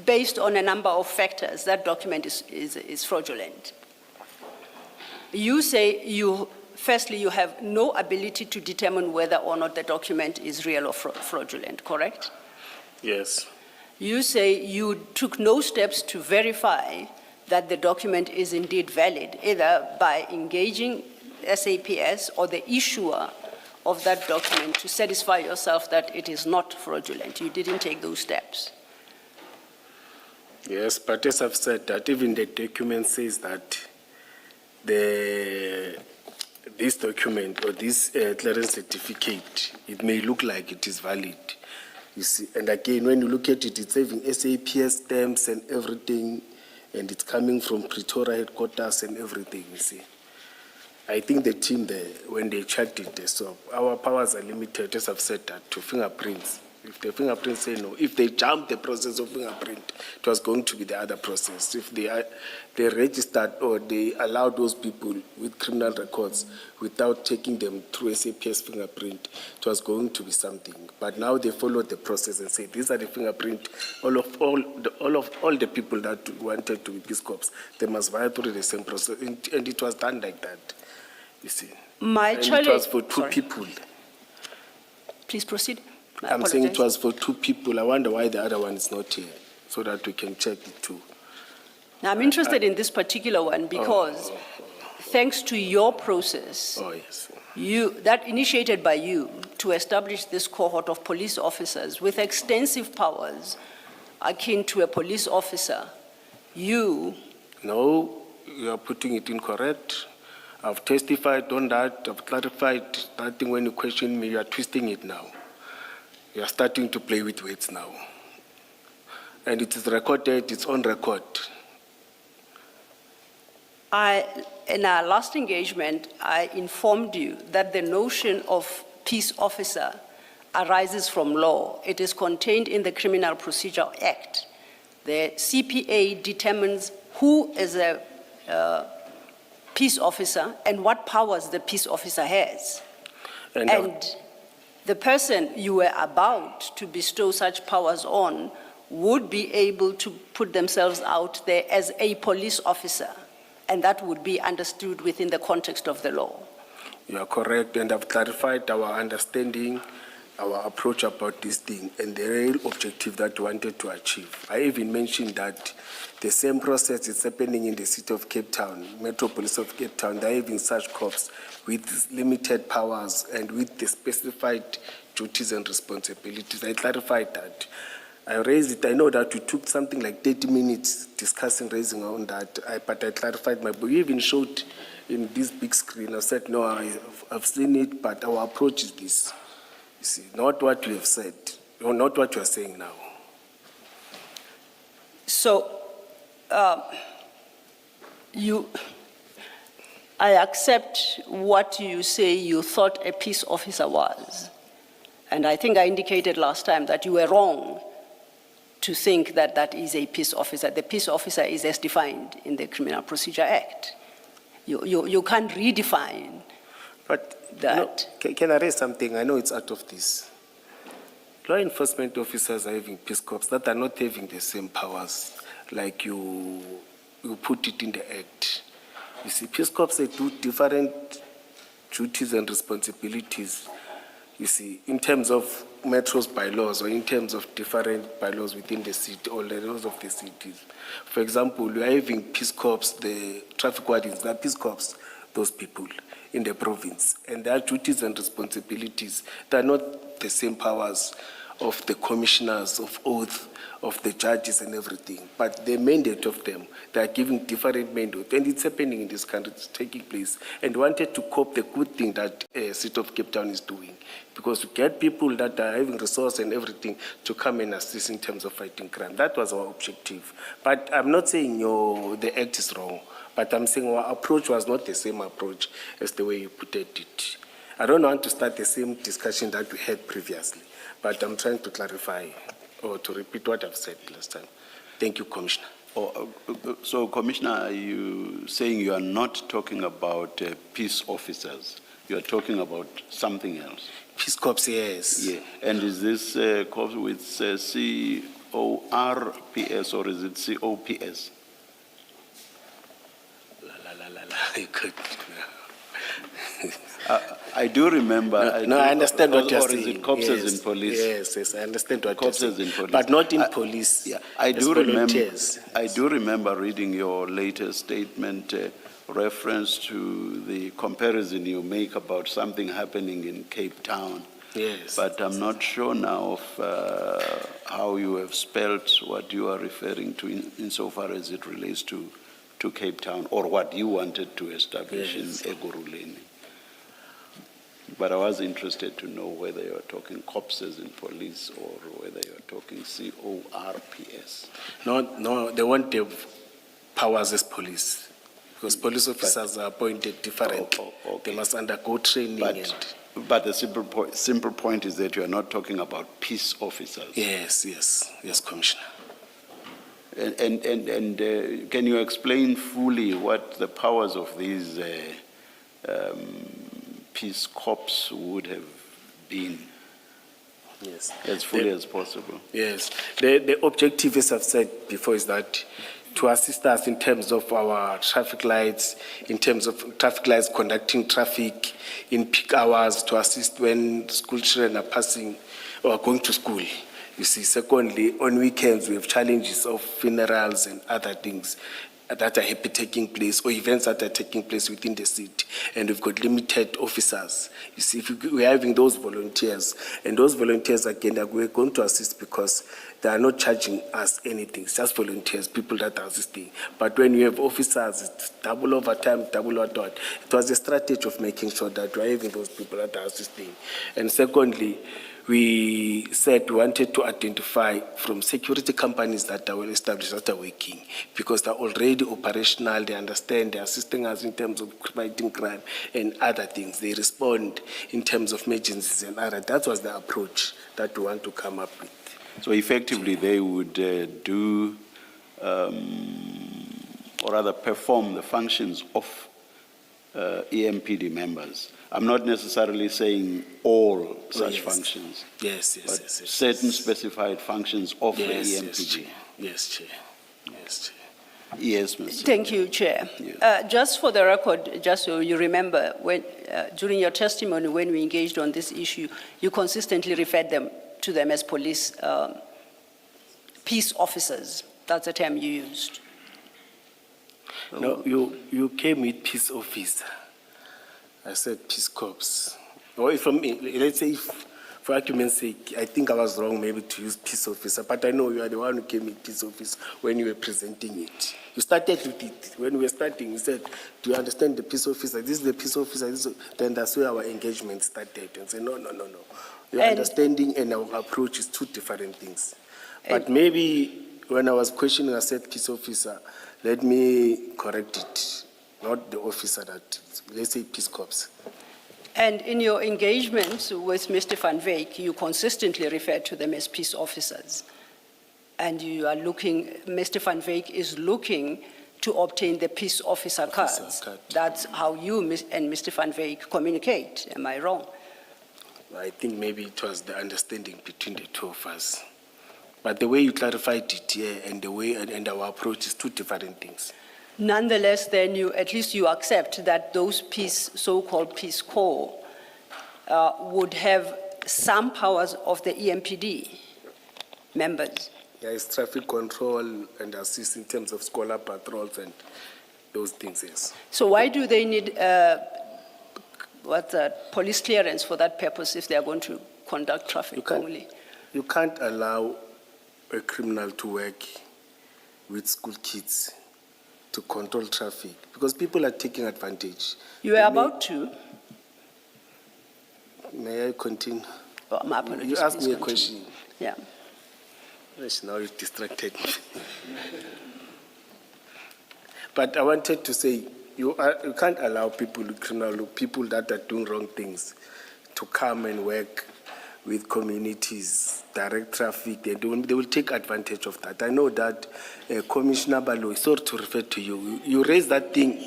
based on a number of factors, that document is fraudulent. You say firstly, you have no ability to determine whether or not the document is real or fraudulent, correct? Yes. You say you took no steps to verify that the document is indeed valid, either by engaging SAPS or the issuer of that document to satisfy yourself that it is not fraudulent. You didn't take those steps. Yes, but as I've said, that even the document says that this document or this clearance certificate, it may look like it is valid. You see, and again, when you look at it, it's having SAPS stamps and everything, and it's coming from Pretoria headquarters and everything, you see. I think the team there, when they checked it, they saw our powers are limited, as I've said, that to fingerprints. If the fingerprints say no, if they jump the process of fingerprint, it was going to be the other process. If they registered or they allowed those people with criminal records without taking them through SAPS fingerprint, it was going to be something. But now they followed the process and say these are the fingerprint. All the people that wanted to be Peace Corps, they must via through the same process, and it was done like that. You see, it was for two people. Please proceed. I'm saying it was for two people. I wonder why the other one is not here, so that we can check it too. Now, I'm interested in this particular one because thanks to your process, yes, that initiated by you to establish this cohort of police officers with extensive powers akin to a police officer, No, you are putting it incorrect. I've testified on that. I've clarified that thing. When you question me, you are twisting it now. You are starting to play with words now. And it is recorded, it's on record. In our last engagement, I informed you that the notion of peace officer arises from law. It is contained in the Criminal Procedure Act. The CPA determines who is a peace officer and what powers the peace officer has. And the person you were about to bestow such powers on would be able to put themselves out there as a police officer, and that would be understood within the context of the law. You are correct, and I've clarified our understanding, our approach about this thing, and the real objective that we wanted to achieve. I even mentioned that the same process is happening in the city of Cape Town, Metropolis of Cape Town. They're having such corps with limited powers and with the specified duties and responsibilities. I clarified that. I raised it. I know that we took something like 30 minutes discussing, raising on that, but I clarified my book. You even showed in this big screen. I said, no, I've seen it, but our approach is this. You see, not what you have said, or not what you are saying now. So, I accept what you say you thought a peace officer was. And I think I indicated last time that you were wrong to think that that is a peace officer. The peace officer is as defined in the Criminal Procedure Act. You can't redefine that. Can I raise something? I know it's out of this. Law enforcement officers are having peace corps that are not having the same powers like you put it in the Act. You see, peace corps, they do different duties and responsibilities, you see, in terms of Metro's bylaws or in terms of different bylaws within the city or the laws of the cities. For example, we are having peace corps, the traffic wardens, they are peace corps, those people in the province. And their duties and responsibilities, they are not the same powers of the commissioners of oath, of the judges and everything. But the mandate of them, they are giving different mandate. And it's happening in this country, it's taking place. And wanted to cope the good thing that City of Cape Town is doing. Because we get people that are having resource and everything to come and assist in terms of fighting crime. That was our objective. But I'm not saying the Act is wrong. But I'm saying our approach was not the same approach as the way you put it. I don't want to start the same discussion that we had previously. But I'm trying to clarify or to repeat what I've said last time. Thank you, Commissioner. So, Commissioner, are you saying you are not talking about peace officers? You are talking about something else? Peace Corps, yes. Yeah. And is this corps with CORPS or is it COPS? You could. I do remember. I understand what you're or saying. Or is it corpses yes, in police? Yes, I understand what Corpses you're saying. in police. But not in police. Yeah, I as do remember. volunteers. I do remember reading your latest statement, reference to the comparison you make about something happening in Cape Town. Yes. But I'm not sure now of how you have spelt what you are referring to insofar as it relates to Cape Town, or what you wanted to establish Yes. in Egoruleni. But I was interested to know whether you're talking corpses in police or whether you're talking CORPS. No, they won't have powers as police. Because police officers are appointed differently. Okay. They must undergo training. But the simple point is that you are not talking about peace officers. Yes, Commissioner. And can you explain fully what the powers of these peace corps would have been? Yes. As fully as possible. Yes. The objective, as I've said before, is that to assist us in terms of our traffic lights, in terms of traffic lights conducting traffic in peak hours, to assist when school children are passing or are going to school. You see, secondly, on weekends, we have challenges of funerals and other things that are happy taking place, or events that are taking place within the city, and we've got limited officers. You see, if we're having those volunteers, and those volunteers, again, we're going to assist because they are not charging us anything. It's just volunteers, people that are assisting. But when you have officers, it's double overtime, double overtime. It was a strategy of making sure that we're having those people that are assisting. And secondly, we said we wanted to identify from security companies that are well established, that are working, because they're already operational, they understand, they're assisting us in terms of fighting crime and other things. They respond in terms of emergencies and other. That was the approach that we want to come up with. So effectively, they would do, or rather perform the functions of EMPD members. I'm not necessarily saying all such functions. Yes. Certain specified functions of the EMPD. Yes, Chair. Yes, Mr. Thank you, Chair. Yes. Just for the record, just so you remember, when, during your testimony when we engaged on this issue, you consistently referred to them as police peace officers. That's the term you used. No, you came with peace officer. I said peace corps. Or if let's say, for argument's sake, I think I was wrong maybe to use peace officer, but I know you are the one who came with peace officer when you were presenting it. You started with it. When we were starting, you said, do you understand the peace officer? This is the peace officer. Then that's where our engagement started. And say, no. Your understanding and our approach is two different things. But maybe when I was questioning, I said peace officer, let me correct it. Not the officer that, let's say peace corps. And in your engagement with Mr. Van Wyk, you consistently referred to them as peace officers. And you are looking, Mr. Van Wyk is looking to obtain the peace officer cards. That's how you and Mr. Van Wyk communicate. Am I wrong? I think maybe it was the understanding between the two of us. But the way you clarified it here and the way and our approach is two different things. Nonetheless, then at least you accept that those so-called Peace Corps would have some powers of the EMPD members. Yeah, it's traffic control and assist in terms of scholar patrols and those things, yes. So why do they need police clearance for that purpose if they are going to conduct traffic only? You can't allow a criminal to work with school kids to control traffic because people are taking advantage. You are about to. May I continue? Oh, my apologies. You asked me a continue. question. Yeah. Yes, now you distracted me. But I wanted to say, you can't allow people that are doing wrong things to come and work with communities, direct traffic, they will take advantage of that. I know that Commissioner Balo, sorry to refer to you, you raised that thing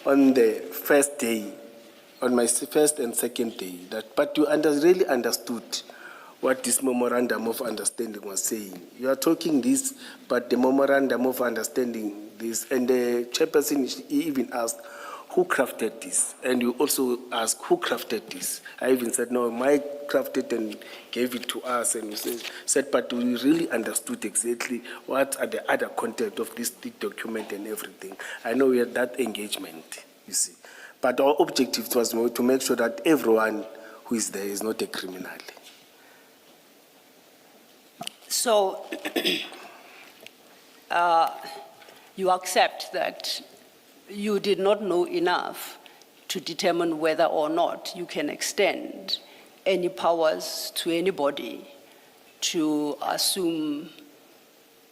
on the first day, on my first and second day, but you really understood what this memorandum of understanding was saying. You are talking this, but the memorandum of understanding this, and the chairperson even asked, who crafted this? And you also asked, who crafted this? I even said, no, Mike crafted and gave it to us, and you said, but we really understood exactly what are the other content of this document and everything. I know we had that engagement, you see. But our objective was to make sure that everyone who is there is not a criminal. So you accept that you did not know enough to determine whether or not you can extend any powers to anybody to assume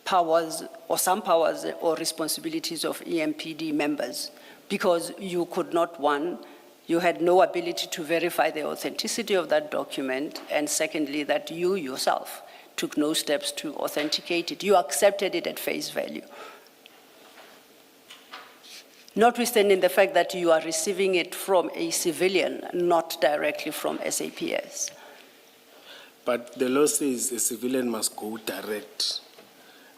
powers or some powers or responsibilities of EMPD members, because you could not, one, you had no ability to verify the authenticity of that document, and secondly, that you yourself took no steps to authenticate it. You accepted it at face value, notwithstanding the fact that you are receiving it from a civilian, not directly from SAPS. But the law says a civilian must go direct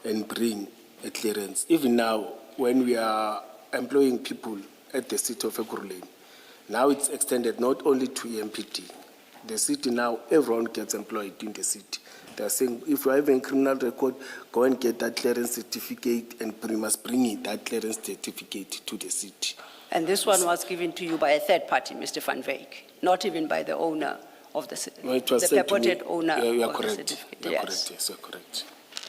and bring a clearance. Even now, when we are employing people at the city of Ekurhuleni, now it's extended not only to EMPD. The city now, everyone gets employed in the city. They're saying, if you have a criminal record, go and get that clearance certificate, and you must bring that clearance certificate to the city. And this one was given to you by a third party, Mr. Van Wyk, not even by the owner of the No, it was the sent to me. purported owner You are of the correct. certificate. You are Yes. correct. Yes, you are correct.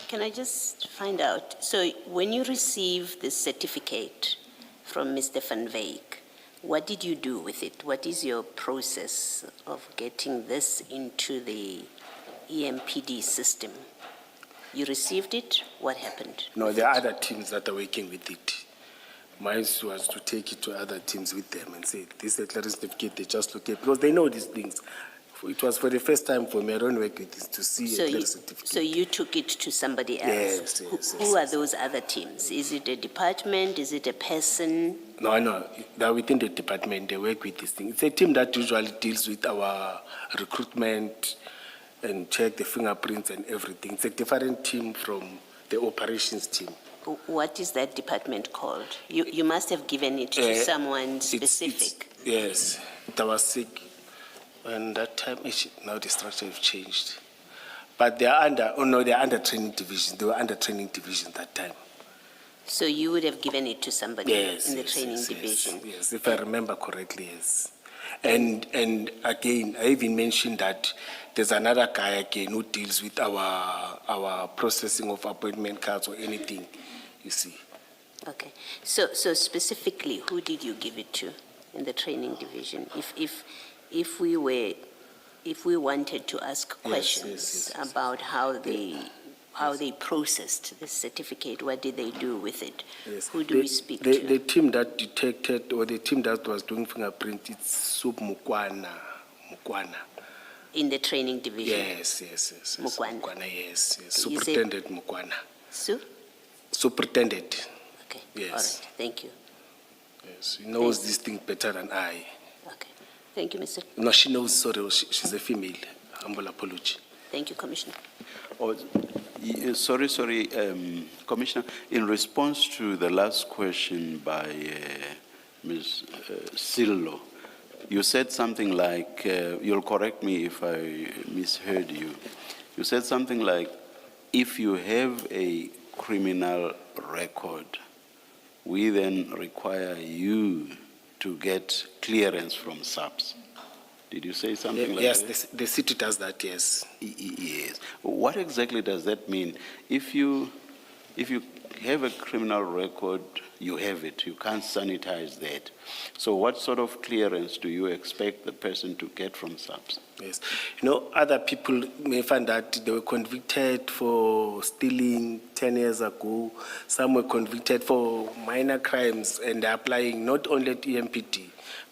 Can I just find out, so when you received the certificate from Mr. Van Wyk, what did you do with it? What is your process of getting this into the EMPD system? You received it, what happened? No, there are other teams that are working with it. Mine was to take it to other teams with them and say, this is a clearance certificate, they just look at, because they know these things. It was for the first time for me, I don't work with this, to see a clearance certificate. So you took it to somebody else? Yes, yes, Who are those other teams? Is it a department? Is it a person? No, they're within the department, they work with this thing. It's a team that usually deals with our recruitment and check the fingerprints and everything. It's a different team from the operations team. What is that department called? You must have given it to someone specific. Yes, that was sick. And that time, now the structure has changed. But they're under training division. They were under training division that time. So you would have given it to somebody in the training division? Yes, if I remember correctly, yes. And again, I even mentioned that there's another guy again who deals with our processing of appointment cards or anything, you see. Okay. So specifically, who did you give it to in the training division? If we wanted to ask questions yes. about how they processed the certificate, what did they do with it? Yes. Who do we speak to? The team that detected, or the team that was doing fingerprint, it's Sub Mukwana. In the training division? Yes. Mukwana. Yes. So you Superintendent Mukwana. Sue? Superintendent. Okay. Yes. All right. Thank you. Yes, he knows this thing better than I. Okay. Thank you, Mr. No, she knows, sorry, she's a female. Humble apology. Thank you, Commissioner. Sorry, Commissioner. In response to the last question by Ms. Sillo, you said something like, you'll correct me if I misheard you. You said something like, if you have a criminal record, we then require you to get clearance from SAPS. Did you say something like that? Yes, the city does that, yes. Yes. What exactly does that mean? If you have a criminal record, you have it. You can't sanitize that. So what sort of clearance do you expect the person to get from SAPS? Yes. You know, other people may find that they were convicted for stealing 10 years ago. Some were convicted for minor crimes and they're applying not only to EMPD,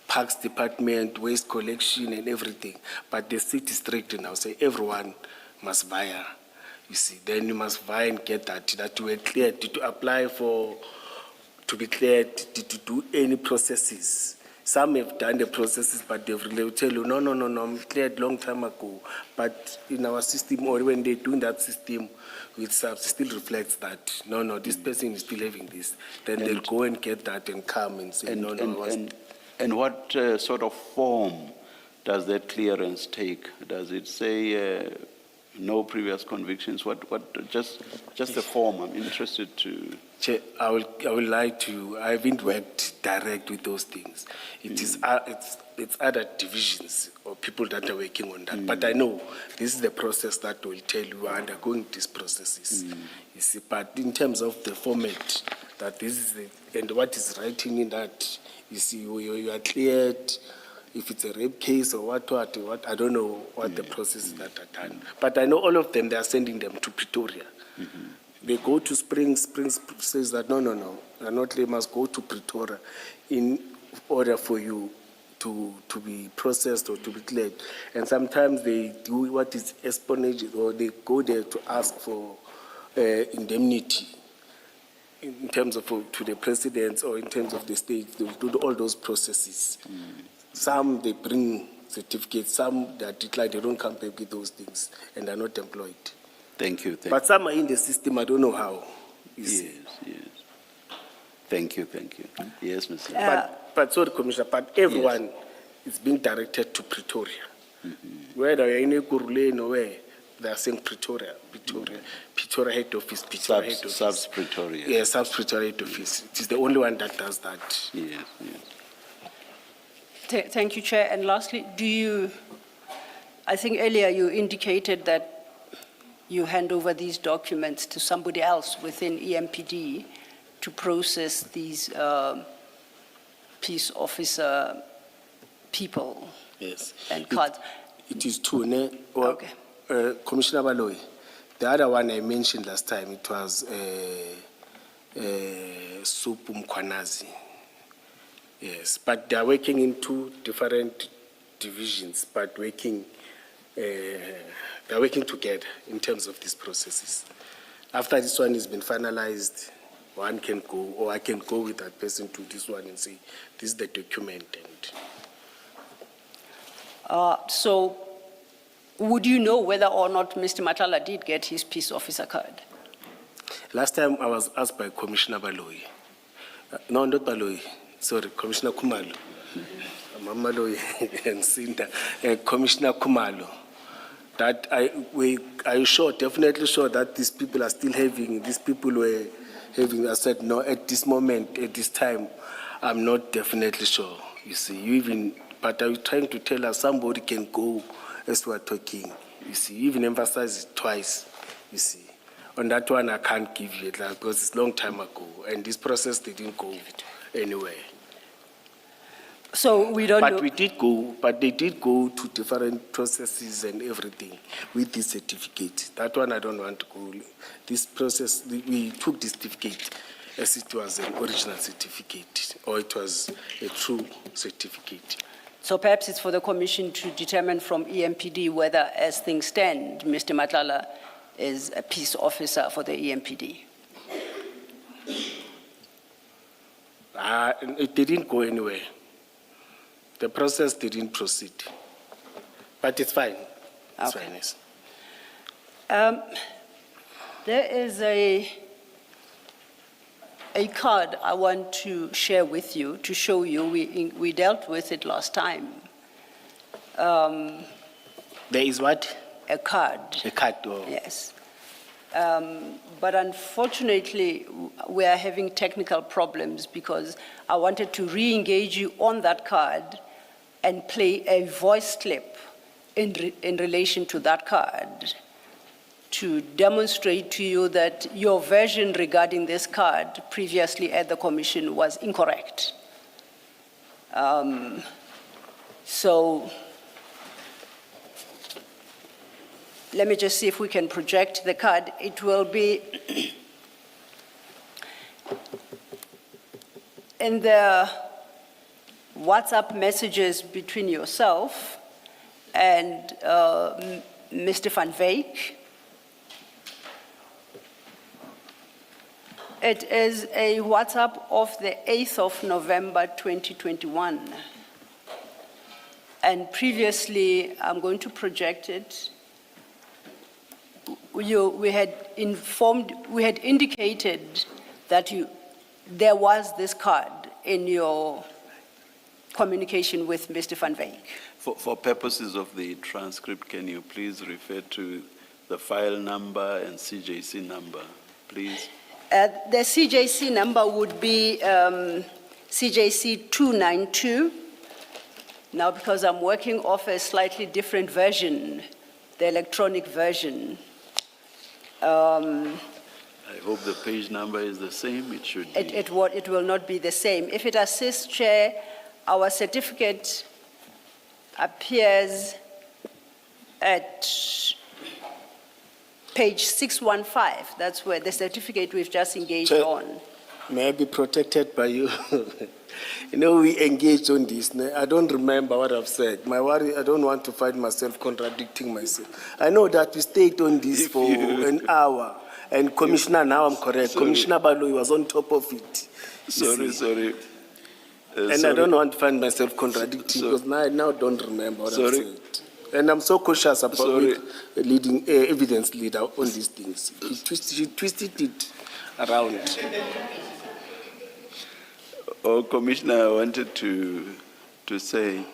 Parks Department, waste collection and everything, but the city strict now say everyone must via. You see, then you must vie and get that you were cleared to apply for, to be cleared to do any processes. Some have done the processes, but they'll tell you, no, I'm cleared long time ago. But in our system, or when they're doing that system with SAPS, it still reflects that, no, this person is still having this. Then they'll go and get that and come and say, And what sort of form does that clearance take? Does it say no previous convictions? Just the form? I'm interested to. Chair, I will lie to you. I haven't worked direct with those things. It's other divisions or people that are working on that. But I know this is the process that will tell you are undergoing these processes. You see, but in terms of the format, that this is and what is writing in that, you see, you are cleared. If it's a rape case or what, I don't know what the processes that are done. But I know all of them, they are sending them to Pretoria. They go to Springs says that, no, they must go to Pretoria in order for you to be processed or to be cleared. And sometimes they do what is espionage, or they go there to ask for indemnity in terms of to the presidents or in terms of the state. They do all those processes. Some they bring certificates, some they are declared, they don't come back with those things and are not employed. Thank you. But some are in the system, I don't know how. Yes. Thank you. Yes, Mr. But sorry, Commissioner, but everyone is being directed to Pretoria. Whether you're in Ekurhuleni or where, they are saying Pretoria head office, SAPS Pretoria. Yes, SAPS Pretoria head office. It is the only one that does that. Yes. Thank you, Chair. And lastly, I think earlier you indicated that you hand over these documents to somebody else within EMPD to process these peace officer people. Yes. And cards. It is true, ne? Well, Okay. Commissioner Baloyi, the other one I mentioned last time, it was Supu Mkwanazi. Yes, but they are working in two different divisions, but they're working together in terms of these processes. After this one has been finalized, one can go, or I can go with that person to this one and say, this is the document. So would you know whether or not Mr. Matala did get his peace officer card? Last time I was asked by Commissioner Baloyi, no, not Baloyi, sorry, Commissioner Kumalo, Baloyi and Sinta, Commissioner Kumalo, that are you sure, definitely sure that these people are still having, these people were having, I said, no, at this moment, at this time, I'm not definitely sure, you see, but are you trying to tell us somebody can go as we're talking, you see, you even emphasize it twice, you see. On that one, I can't give you it because it's a long time ago, and this process didn't go anywhere. So we don't know. But they did go to different processes and everything with this certificate. That one I don't want to go. This process, we took this certificate as it was an original certificate, or it was a true certificate. So perhaps it's for the Commission to determine from EMPD whether, as things stand, Mr. Matlala is a peace officer for the EMPD. It didn't go anywhere. The process didn't proceed. But it's fine. It's Okay. fine, yes. There is a card I want to share with you, to show you. We dealt with it last time. There is what? A card. A card. Oh. Yes. But unfortunately, we are having technical problems because I wanted to re-engage you on that card and play a voice clip in relation to that card. to demonstrate to you that your version regarding this card previously at the commission was incorrect. So let me just see if we can project the card. It will be in the WhatsApp messages between yourself and Mr. Van Wyk. It is a WhatsApp of the 8th of November 2021. And previously, I'm going to project it. We had indicated that there was this card in your communication with Mr. Van Wyk. For purposes of the transcript, can you please refer to the file number and CJC number, please? The CJC number would be CJC 292. Now, because I'm working off a slightly different version, the electronic version. I hope the page number is the same. It should be. It will not be the same. If it assists, Chair, our certificate appears at page 615. That's where the certificate we've just engaged Chair, on. May I be protected by you? You know, we engaged on this. I don't remember what I've said. My worry, I don't want to find myself contradicting myself. I know that we stayed on this for an hour. And Commissioner, now I'm correct. Sorry. Commissioner Baloyi was on top of it. Sorry. And I don't want to find myself contradicting because I now don't remember what I've said. And I'm so cautious about leading evidence leader on these things. She twisted it around. Oh, Commissioner, I wanted to say,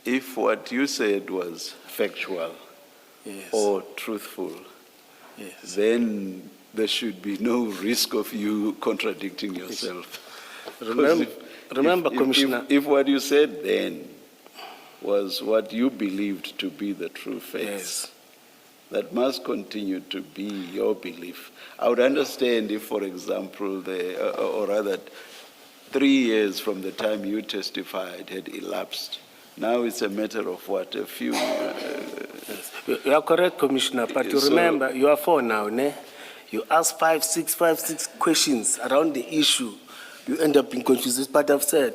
if what you said was factual or truthful, then there should be no risk of you contradicting yourself. Remember, Commissioner. If what you said then was what you believed to be the true facts, that must continue to be your belief. I would understand if, for example, or rather, 3 years from the time you testified had elapsed. Now it's a matter of what, a few... You are correct, Commissioner, but you remember, you are 4 now, ne? You ask 5, 6 questions around the issue. You end up being confused. But you've said,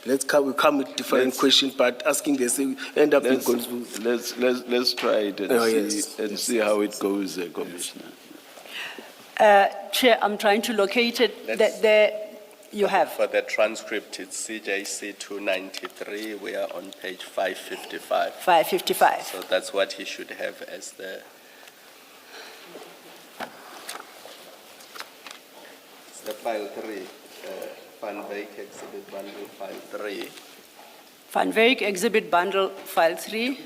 we come with different questions, but asking the same, end up being confused. Let's try it and see how it goes, Commissioner. Chair, I'm trying to locate it. You have. For the transcript, it's CJC 293. We are on page 555. 555. So that's what he should have as the... It's the file 3, Van Wyk Exhibit Bundle File 3. Van Wyk Exhibit Bundle File 3.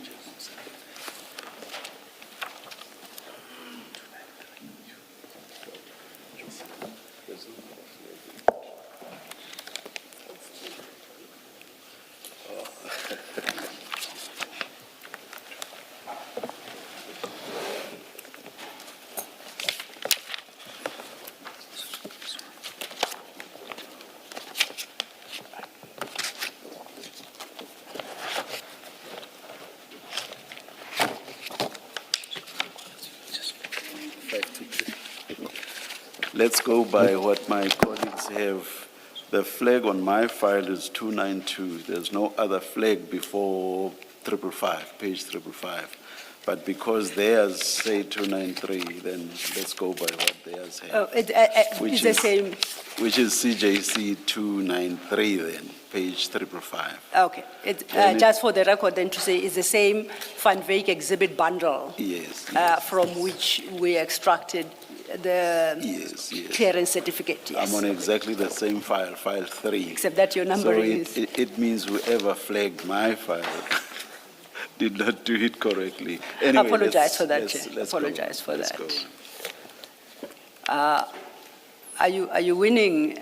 Let's go by what my colleagues have. The flag on my file is 292. There's no other flag before 555, page 555. But because theirs say 293, then let's go by what theirs have. It's the same. Which is CJC 293 then, page 555. Okay. Just for the record then to say it's the same Van Wyk Exhibit Bundle. Yes. From which we extracted the clearance certificate. Yes. I'm on exactly the same file, file 3. Except that your number is... It means whoever flagged my file did not do it correctly. Anyway, apologize for that, Chair. Let's apologize go. for Let's that. Go. Are you winning?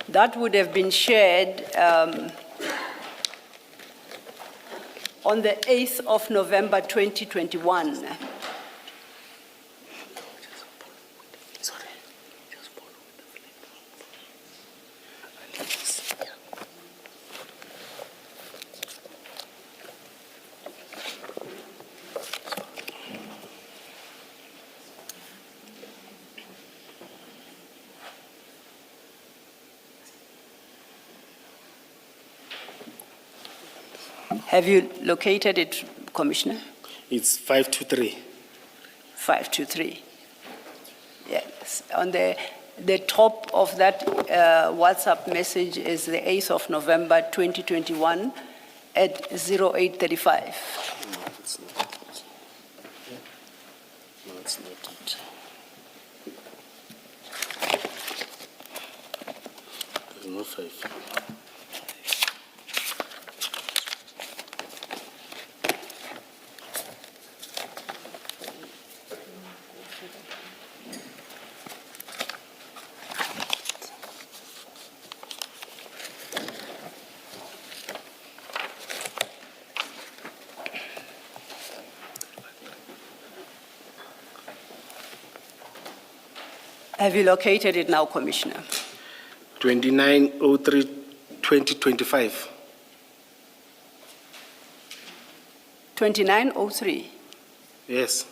That would have been shared on on the 8th of November 2021. Have you located it, Commissioner? It's 523. 523. Yes. On the top of that WhatsApp message is the 8th of November 2021 at 08:35. No, it's not it. No, it's not it. There's no 5. Have you located it now, Commissioner? 2903-2025. 2903, Yes,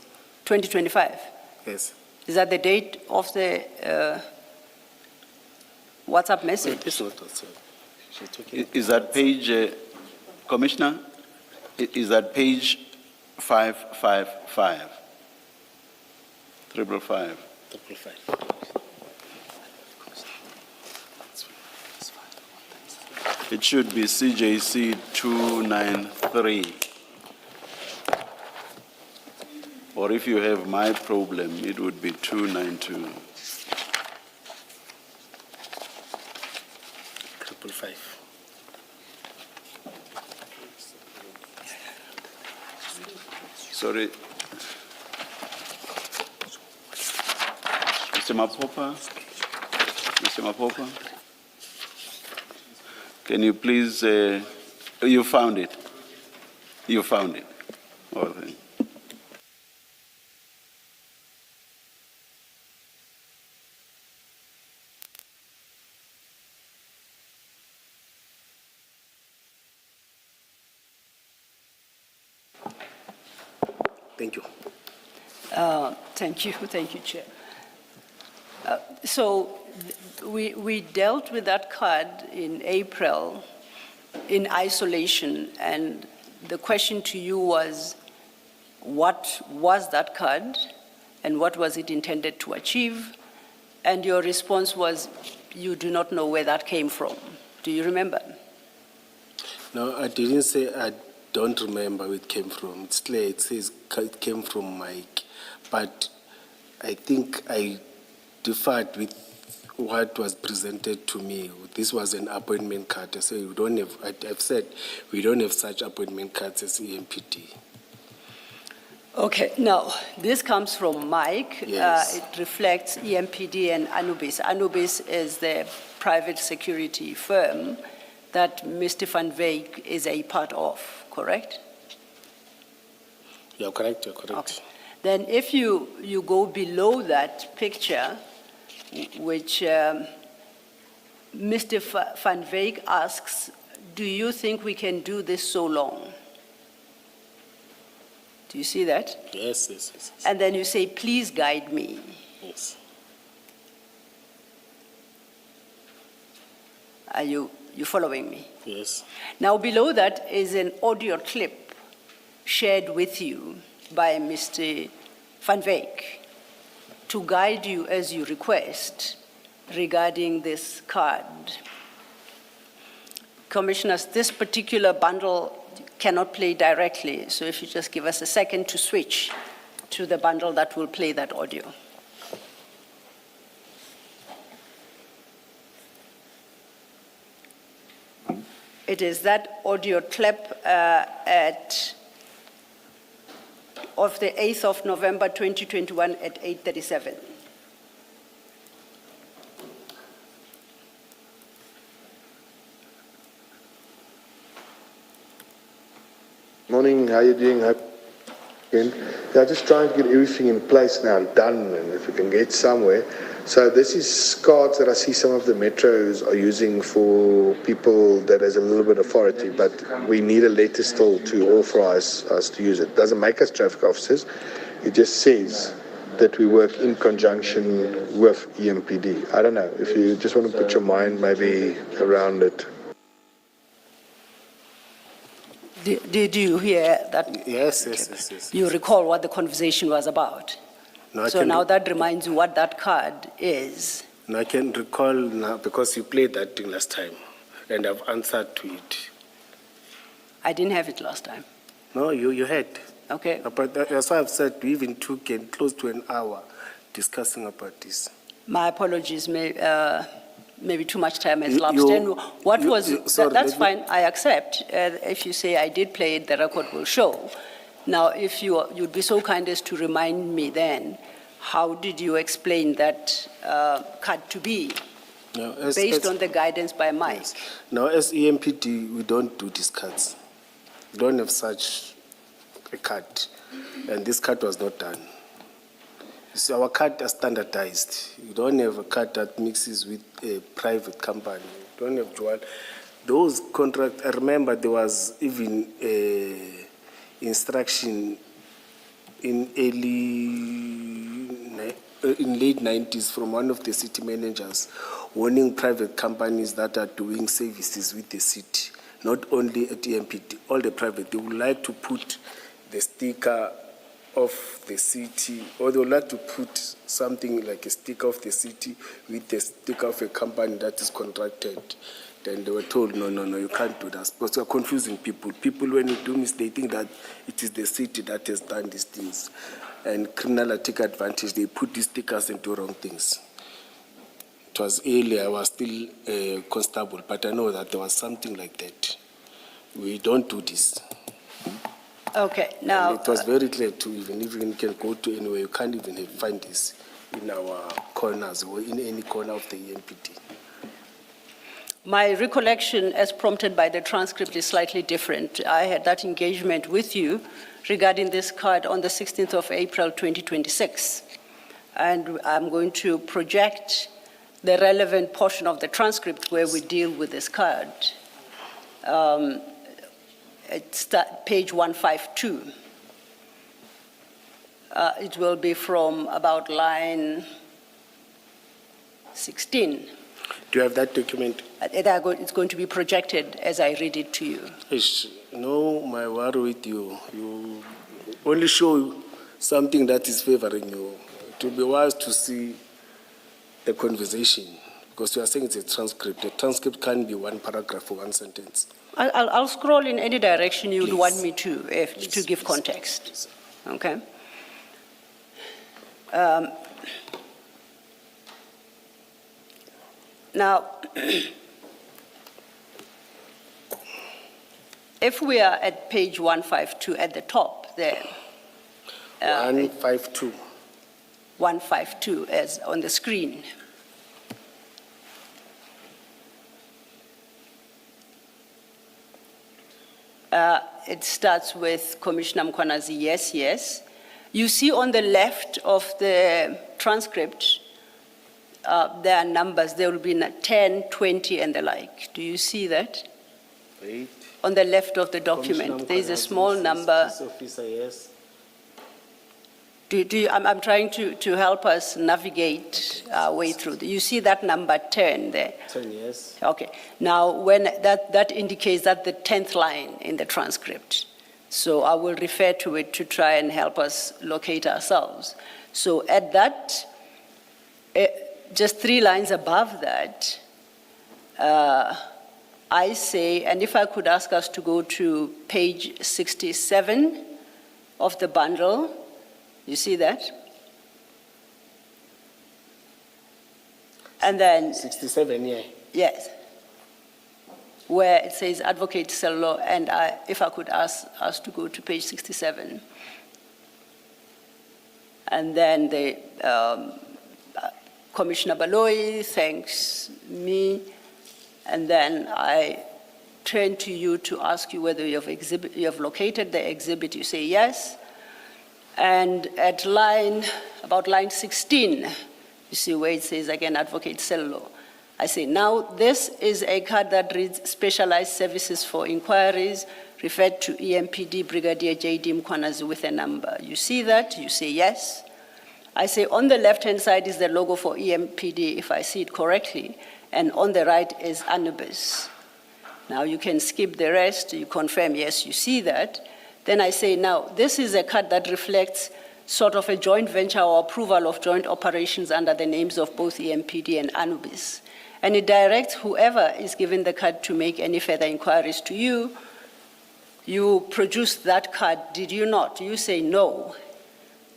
2025. yes. Is that the date of the WhatsApp message? It's not outside. She's talking. Is that page, Commissioner, is that page 555? 555. 555. It should be CJC 293. Or if you have my problem, it would be 292. 555. Sorry. Mr. Mapopa? Mr. Mapopa? Can you please, you found it? You found it? Oh, thank you. Thank you. Thank you, Chair. So we dealt with that card in April in isolation, and the question to you was, what was that card and what was it intended to achieve? And your response was, you do not know where that came from. Do you remember? No, I didn't say I don't remember where it came from. It's clear, it says it came from Mike. But I think I differed with what was presented to me. This was an appointment card. I said, I've said we don't have such appointment cards as EMPD. Okay, now, this comes from Mike. Yes. It reflects EMPD and Anubis. Anubis is the private security firm that Mr. Van Wyk is a part of, correct? You're correct, you're correct. Okay. Then if you go below that picture, which Mr. Van Wyk asks, do you think we can do this so long? Do you see that? Yes, yes, yes. Yes. And then you say, please guide me. Yes. Are you following me? Yes. Now, below that is an audio clip shared with you by Mr. Van Wyk to guide you as you request regarding this card. Commissioners, this particular bundle cannot play directly, so if you just give us a second to switch to the bundle that will play that audio. It is that audio clip of the 8th of November 2021 at 8:37. Morning, how you doing? Yeah, just trying to get everything in place now and done, and if we can get somewhere. So this is cards that I see some of the metros are using for people that has a little bit of authority, but we need a letter still to authorize us to use it. Doesn't make us traffic officers. It just says that we work in conjunction with EMPD. I don't know, if you just want to put your mind maybe around it. Did you hear that? Yes. You recall what the conversation was about? No, I So can- now that reminds you what that card is. No, I can recall now because you played that thing last time, and I've answered to it. I didn't have it last time. No, you had. Okay. But that's why I've said we even took close to an hour discussing about this. My apologies, maybe too much time has You- lapsed. you- And what you- was, you- sorry, that's let me- fine, I accept. If you say I did play it, the record will show. Now, if you'd be so kind as to remind me then, how did you explain that card to be, No, based on the guidance by Mike? Yes. Now, as EMPD, we don't do these cards. We don't have such a card, and this card was not done. So our card are standardized. You don't have a card that mixes with a private company. You don't have dual. Those contracts, I remember there was even a instruction in late 90s from one of the city managers warning private companies that are doing services with the city, not only at EMPD, all the private, they would like to put the sticker of the city, or they would like to put something like a sticker of the city with the sticker of a company that is contracted. Then they were told, no, you can't do that, because you are confusing people. People, when you do mistakes, they think that it is the city that has done these things. And criminal take advantage, they put these stickers and do wrong things. It was earlier, I was still a constable, but I know that there was something like that. We don't do this. Okay, now, And it was very clear too, even if you can go to anywhere, you can't even find this in our corners or in any corner of the EMPD. my recollection as prompted by the transcript is slightly different. I had that engagement with you regarding this card on the 16th of April, 2026. And I'm going to project the relevant portion of the transcript where we deal with this card. It's page 152. It will be from about line 16. Do you have that document? It's going to be projected as I read it to you. No, my worry with you. You only show something that is favoring you. It will be wise to see the conversation, because you are saying it's a transcript. A transcript can't be one paragraph or one sentence. I'll scroll in any direction you'd Please. want me to, to give Please. context. Okay? Now, if we are at page 152 at the top there, 152. 152 as on the screen. It starts with Commissioner Mkwanazi, yes. You see on the left of the transcript, there are numbers. There will be 10, 20, and the like. Do you see that? Wait. On the left of the document, there is a small number. Officer, yes. I'm trying to help us navigate our way through. You see that number 10 there? 10, yes. Okay. Now, when that indicates that the 10th line in the transcript. So I will refer to it to try and help us locate ourselves. So at that, just 3 lines above that, I say, and if I could ask us to go to page 67 of the bundle. You see that? And then, 67, yeah. yes, where it says Advocate Cello, and if I could ask us to go to page 67. And then Commissioner Baloyi thanks me, and then I turn to you to ask you whether you have located the exhibit. You say yes. And at about line 16, you see where it says again, Advocate Sello. I say, now this is a card that reads Specialized Services for Inquiries, referred to EMPD Brigadier J.D. Mkwanazi with a number. You see that? You say yes. I say, on the left-hand side is the logo for EMPD, if I see it correctly, and on the right is Anubis. Now you can skip the rest, you confirm, yes, you see that. Then I say, now, this is a card that reflects sort of a joint venture or approval of joint operations under the names of both EMPD and Anubis. And it directs whoever is given the card to make any further inquiries to you. You produce that card, did you not? You say no.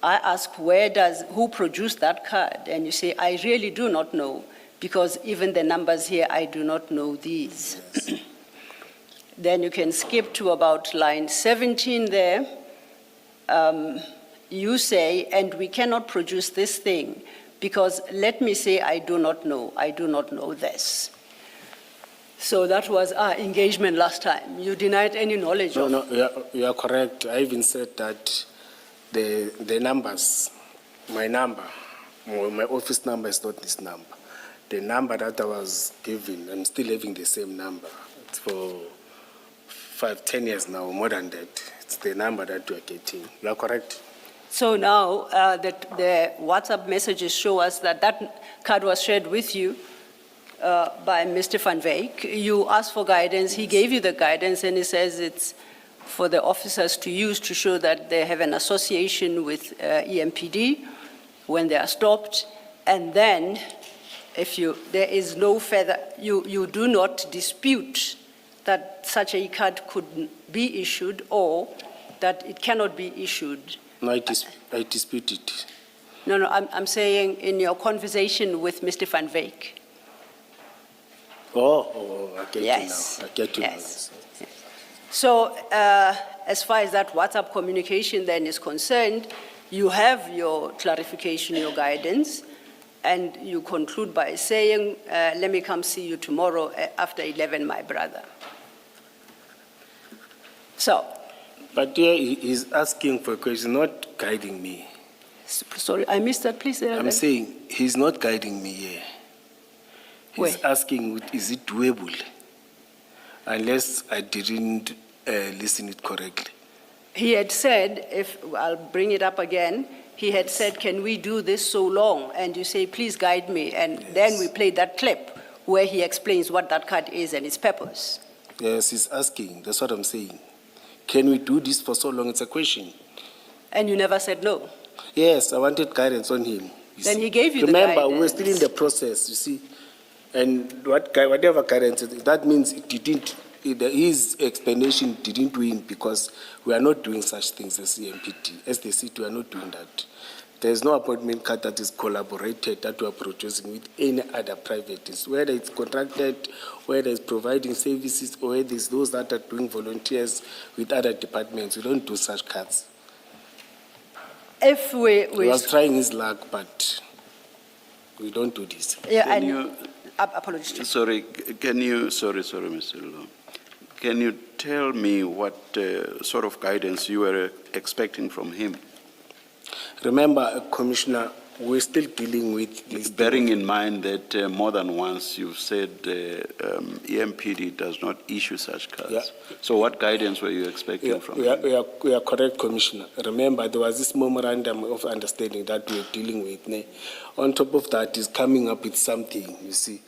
I ask, who produced that card? And you say, I really do not know, because even the numbers here, I do not know these. Yes. Then you can skip to about line 17 there. You say, and we cannot produce this thing, because let me say, I do not know this. So that was our engagement last time. You denied any knowledge of. No, you are correct. I even said that the numbers, my number, my office number is not this number. The number that I was given, I'm still having the same number. It's for 5-10 years now, more than that. It's the number that you are getting. You are correct. So now the WhatsApp messages show us that that card was shared with you by Mr. Van Wyk. You asked for guidance. He gave you the guidance, and he says it's for the officers to use to show that they have an association with EMPD when they are stopped. And then, there is no further, you do not dispute that such a card could be issued or that it cannot be issued. No, I dispute it. No, I'm saying in your conversation with Mr. Van Wyk. I get Yes. you now. I get you Yes. Now. So as far as that WhatsApp communication then is concerned, you have your clarification, your guidance, and you conclude by saying, let me come see you tomorrow after 11, my brother. So. But here he's asking for a question, not guiding me. Sorry, I missed that, please. I'm saying he's not guiding me here. He's asking, is it doable? Unless I didn't listen it correctly. He had said, I'll bring it up again, he had said, can we do this so long? And you say, please guide me. And yes. Then we played that clip where he explains what that card is and its purpose. Yes, he's asking, that's what I'm saying. Can we do this for so long? It's a question. And you never said no? Yes, I wanted guidance on him. Then he gave you the guidance. guidance. Remember, we're still in the process, you see. And whatever guidance, that means his explanation didn't win because we are not doing such things as EMPD. As the city, we are not doing that. There is no appointment card that is collaborated that we are producing with any other private, whether it's contracted, whether it's providing services, or whether it's those that are doing volunteers with other departments. We don't do such cards. If we was trying his luck, but we don't do this. Yeah, apologies. Sorry, Mr. Lo. Can you tell me what sort of guidance you were expecting from him? Remember, Commissioner, we're still dealing with this. Bearing in mind that more than once you've said EMPD does not issue such cards. Yeah. So what guidance were you expecting from him? We are correct, Commissioner. Remember, there was this memorandum of understanding that we're dealing with. On top of that, is coming up with something, you see.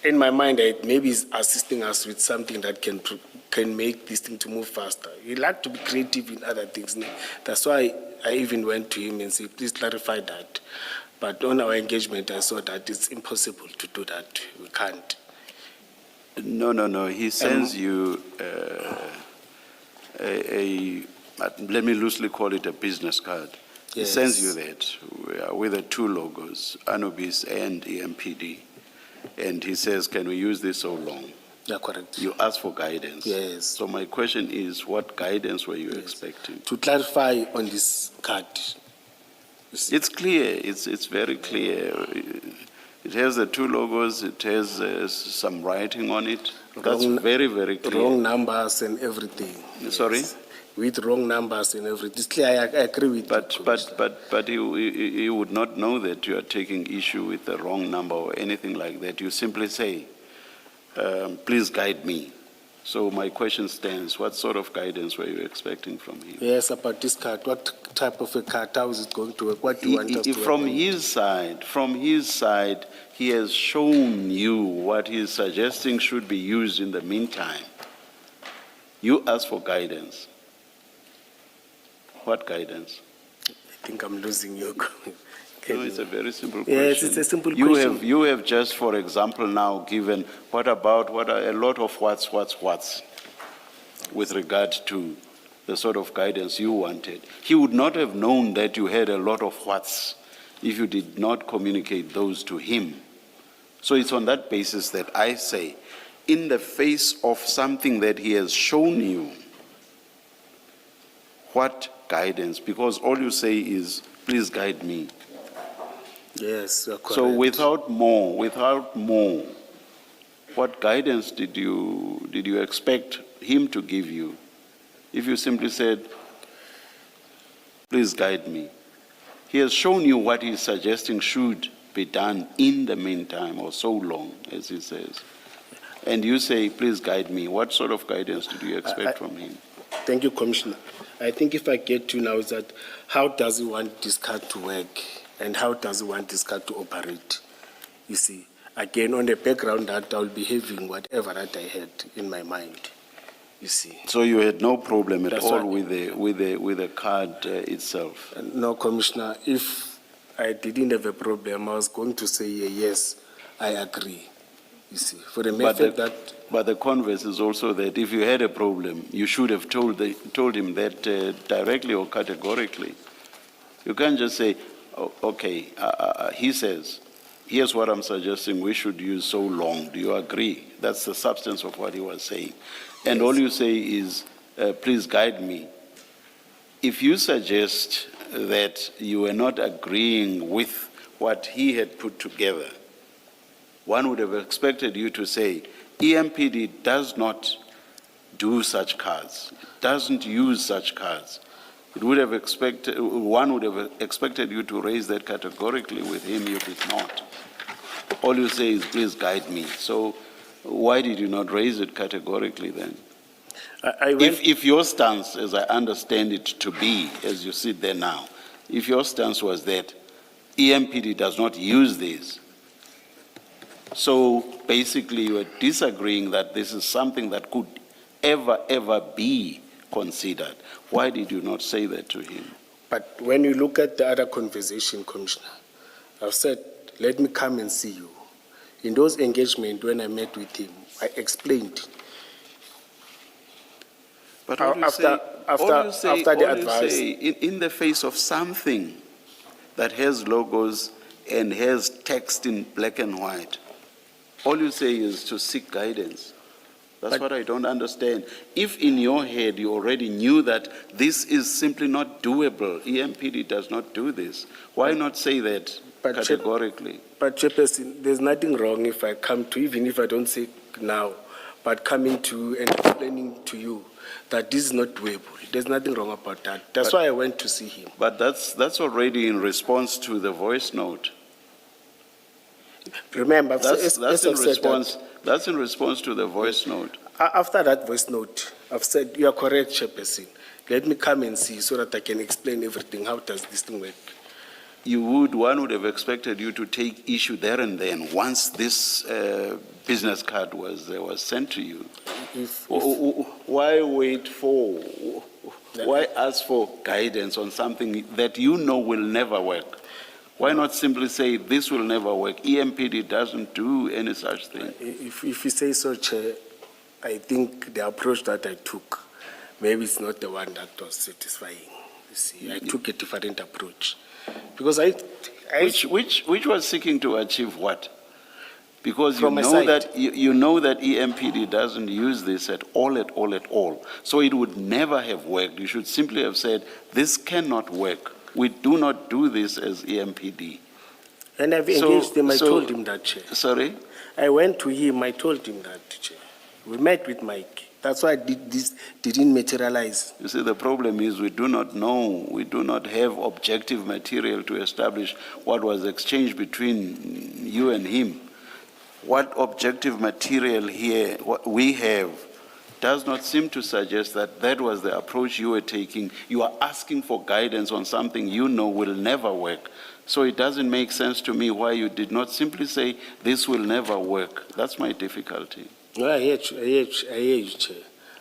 In my mind, maybe he's assisting us with something that can make this thing to move faster. He like to be creative in other things. That's why I even went to him and said, please clarify that. But on our engagement, I saw that it's impossible to do that. We can't. No. He sends you let me loosely call it a business card. Yes. He sends you that with the two logos, Anubis and EMPD. And he says, can we use this so long? Yeah, correct. You ask for guidance. Yes. So my question is, what guidance were you expecting? To clarify on this card. It's clear. It's very clear. It has the two logos, it has some writing on it. That's Wrong- very, very clear. Wrong numbers and everything. Sorry? With wrong numbers and everything. It's clear, I agree with you, Commissioner. But you would not know that you are taking issue with the wrong number or anything like that. You simply say, please guide me. So my question stands, what sort of guidance were you expecting from him? Yes, about this card, what type of a card, how is it going to work? What do you want us to work From on? his side, he has shown you what he is suggesting should be used in the meantime. You ask for guidance. What guidance? I think I'm losing you. No, it's a very simple question. Yes, it's a simple You question. You have just, for example, now given what are a lot of what's with regard to the sort of guidance you wanted. He would not have known that you had a lot of what's if you did not communicate those to him. So it's on that basis that I say, in the face of something that he has shown you, what guidance? Because all you say is, please guide me. Yes, you're correct. So without more, what guidance did you expect him to give you? If you simply said, please guide me. He has shown you what he's suggesting should be done in the meantime, or so long, as he says. And you say, please guide me. What sort of guidance did you expect from him? Thank you, Commissioner. I think if I get to now is that how does he want this card to work and how does he want this card to operate? You see, again, on the background that I'll be having whatever that I had in my mind, you see. So you had no problem at That's all right. with the card itself? No, Commissioner, if I didn't have a problem, I was going to say yes, I agree. You see, for the method But the converse is also that if you had a problem, you should have told him that directly or categorically. You can't just say, oh, okay, he says, here's what I'm suggesting we should use so long. Do you agree? That's the substance of what he was saying. And all you say is, please guide me. If you suggest that you were not agreeing with what he had put together, one would have expected you to say, EMPD does not do such cards, doesn't use such cards. One would have expected you to raise that categorically with him. You did not. All you say is, please guide me. So why did you not raise it categorically then? If your stance, as I understand it to be, as you sit there now, if your stance was that EMPD does not use these, so basically you are disagreeing that this is something that could ever be considered. Why did you not say that to him? But when you look at the other conversation, Commissioner, I've said, let me come and see you. In those engagements, when I met with him, I explained. But all you say, in the face of something that has logos and has text in black and white, all you say is to seek guidance. That's what I don't understand. If in your head you already knew that this is simply not doable, EMPD does not do this, why not say that categorically? But Chairperson, there's nothing wrong if I come to, even if I don't say now, but coming to and explaining to you that this is not doable. There's nothing wrong about that. That's why I went to see him. But that's already in response to the voice note. Remember, That's in response to the voice note. After that voice note, I've said, you are correct, Chairperson. Let me come and see so that I can explain everything. How does this thing work? One would have expected you to take issue there and then once this business card was sent to you. Why wait for, why ask for guidance on something that you know will never work? Why not simply say, this will never work? EMPD doesn't do any such thing. If you say so, Chair, I think the approach that I took, maybe it's not the one that was satisfying. You see, I took a different approach. Because Which was seeking to achieve what? Because From my side. you know that EMPD doesn't use this at all. So it would never have worked. You should simply have said, this cannot work. We do not do this as EMPD. And I've So- engaged him, I so- told him that, Chair. Sorry? I went to him, I told him that, Chair. We met with Mike. That's why this didn't materialize. You see, the problem is we do not know, we do not have objective material to establish what was exchanged between you and him. What objective material here what we have does not seem to suggest that that was the approach you were taking. You are asking for guidance on something you know will never work. So it doesn't make sense to me why you did not simply say, this will never work. That's my difficulty. No, I hear you, Chair.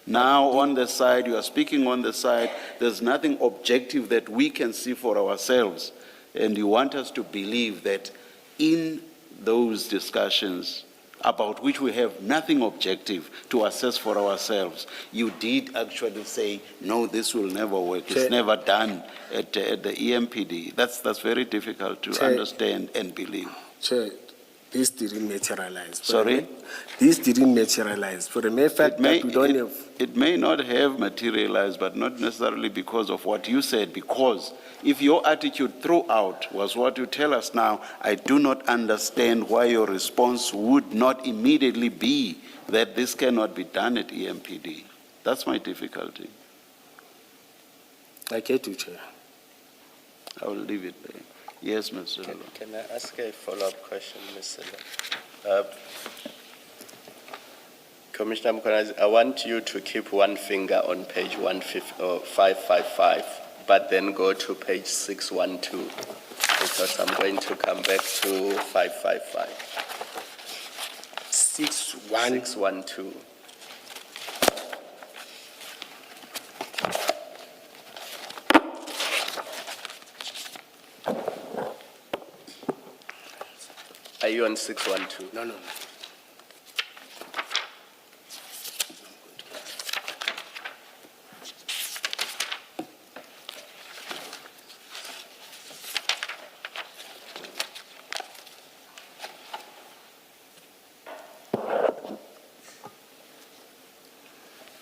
Now, on the side, you are speaking on the side, there's nothing objective that we can see for ourselves. And you want us to believe that in those discussions, about which we have nothing objective to assess for ourselves, you did actually say, no, this will never work. It's Chair. never done at the EMPD. That's very difficult to Chair. understand and believe. Chair, this didn't materialize. Sorry? This didn't materialize. For the mere fact that we don't have... It may not have materialized, but not necessarily because of what you said, because if your attitude throughout was what you tell us now, I do not understand why your response would not immediately be that this cannot be done at EMPD. That's my difficulty. I get you, Chair. I will leave it there. Yes, Mr. Lolo. Can I ask a follow-up question, Mr. Commissioner Mkhwanazi, I want you to keep one finger on page 555, but then go to page 612, because I'm going to come back to 555. 612. Are you on 612? No.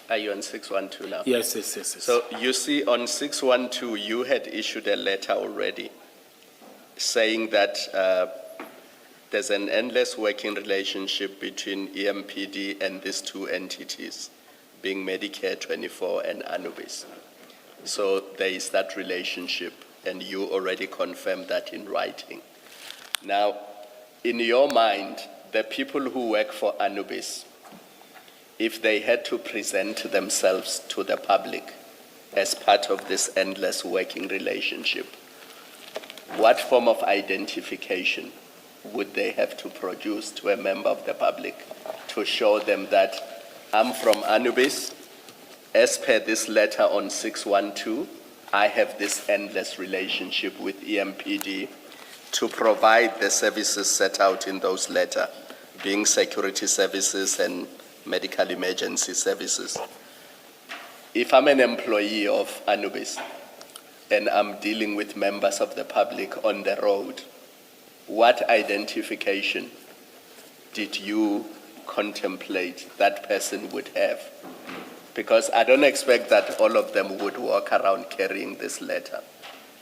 Are you on 612 now? Yes. So you see, on 612, you had issued a letter already saying that there's an endless working relationship between EMPD and these two entities, being Medicare 24 and Anubis. So there is that relationship, and you already confirmed that in writing. Now, in your mind, the people who work for Anubis, if they had to present themselves to the public as part of this endless working relationship, what form of identification would they have to produce to a member of the public to show them that I'm from Anubis, as per this letter on 612, I have this endless relationship with EMPD to provide the services set out in those letters, being security services and medical emergency services. If I'm an employee of Anubis and I'm dealing with members of the public on the road, what identification did you contemplate that person would have? Because I don't expect that all of them would walk around carrying this letter.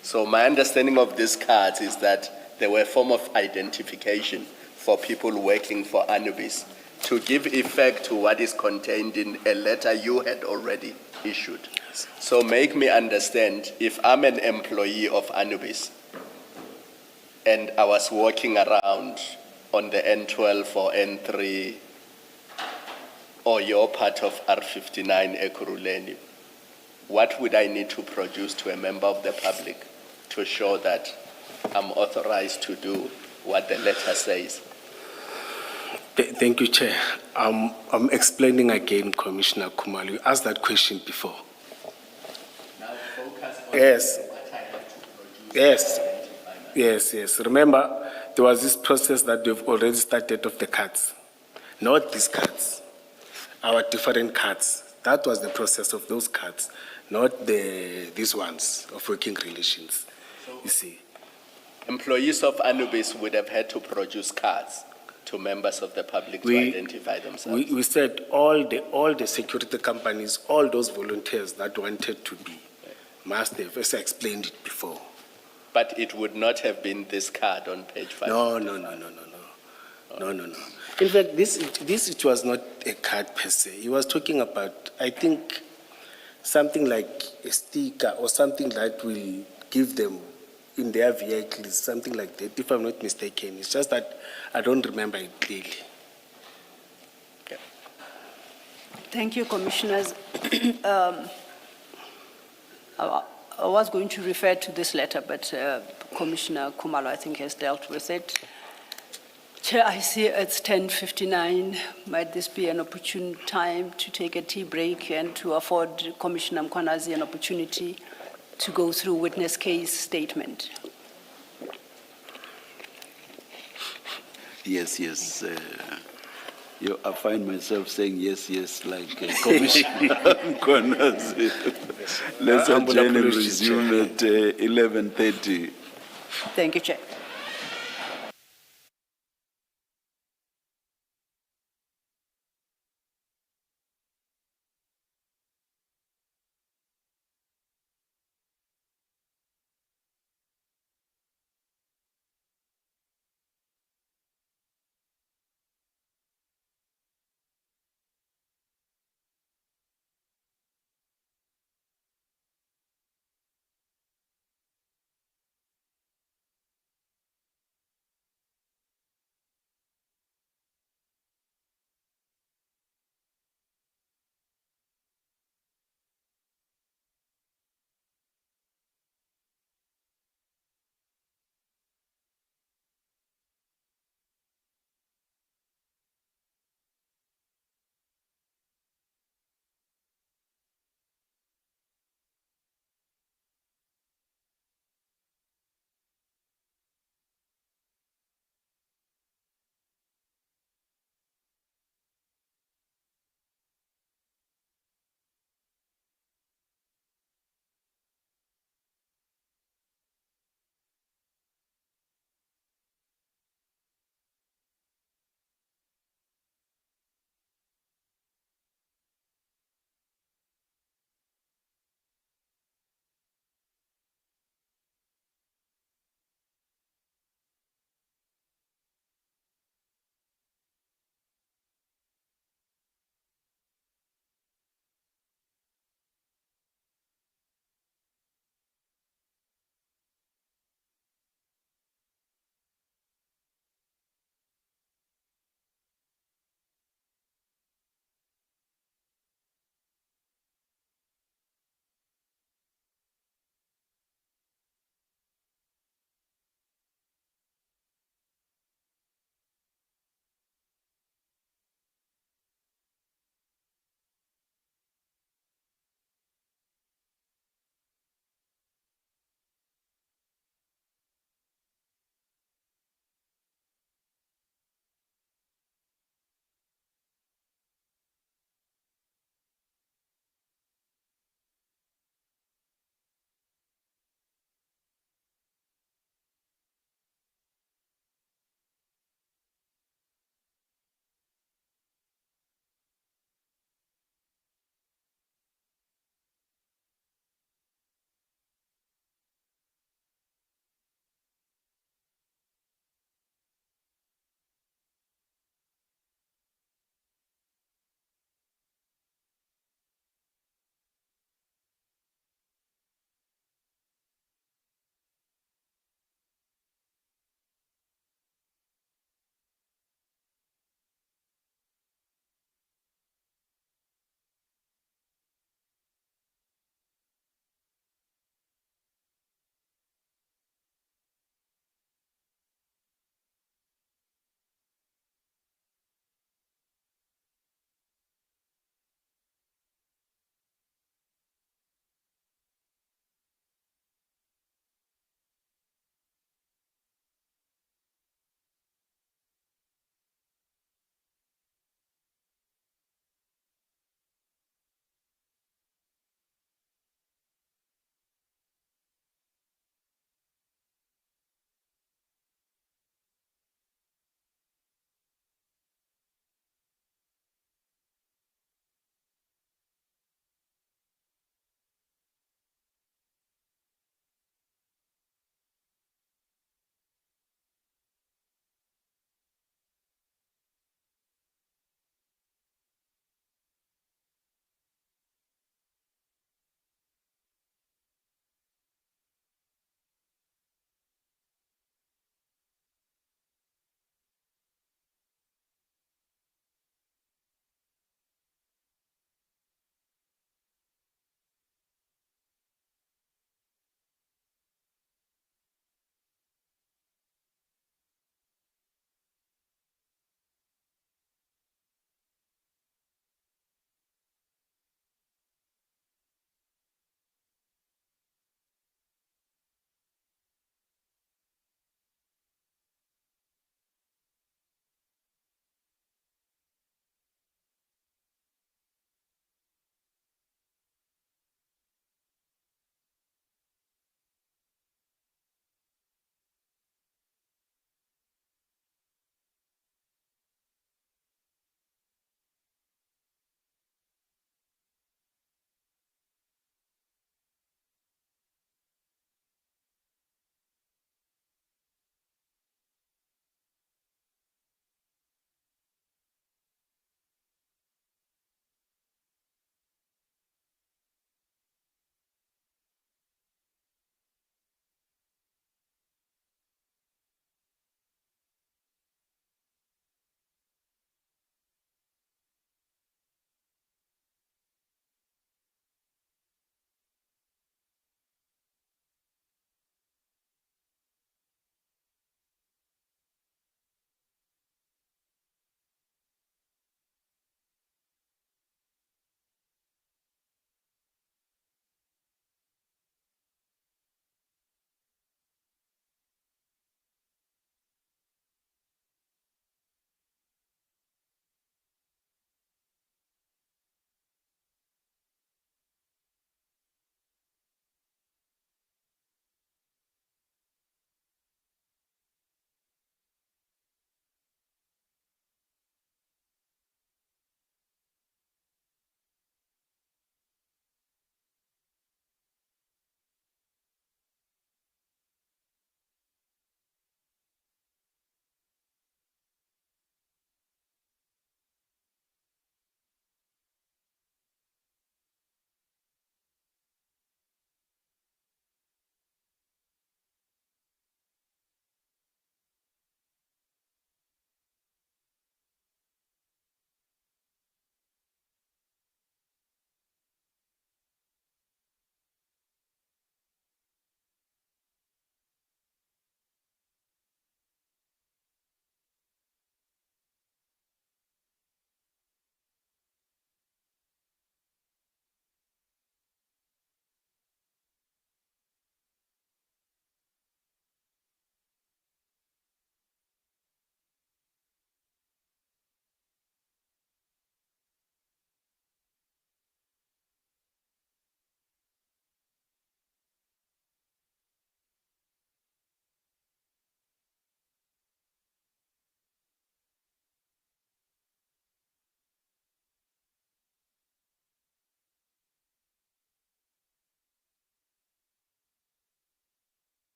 So my understanding of these cards is that they were a form of identification for people working for Anubis to give effect to what is contained in a letter you had already issued. So make me understand, if I'm an employee of Anubis and I was walking around on the N12 or N3, or you're part of R59 Ekurhuleni, what would I need to produce to a member of the public to show that I'm authorized to do what the letter says? Thank you, Chair. I'm explaining again, Commissioner Khumalo. You asked that question before. Now focus on Yes. what I have to produce. Yes. Remember, there was this process that we've already started of the cards. Not these cards, our different cards. That was the process of those cards, not these ones of working relations, you see. Employees of Anubis would have had to produce cards to members of the public to identify themselves. We said all the security companies, all those volunteers that wanted to be, must have, as I explained it before. But it would not have been this card on page 5. No. In fact, this it was not a card per se. He was talking about, I think, something like a sticker or something that will give them in their vehicles, something like that, if I'm not mistaken. It's just that I don't remember it clearly. Thank you, Commissioners. I was going to refer to this letter, but Commissioner Kumalo, I think, has dealt with it. Chair, I see it's 10:59. Might this be an opportune time to take a tea break and to afford Commissioner Mkwanazi an opportunity to go through witness case statement? Yes. I find myself saying yes, like Commissioner Mkwanazi. Let's Humble adjourn and apologies, resume at 11:30. Thank you, Chair.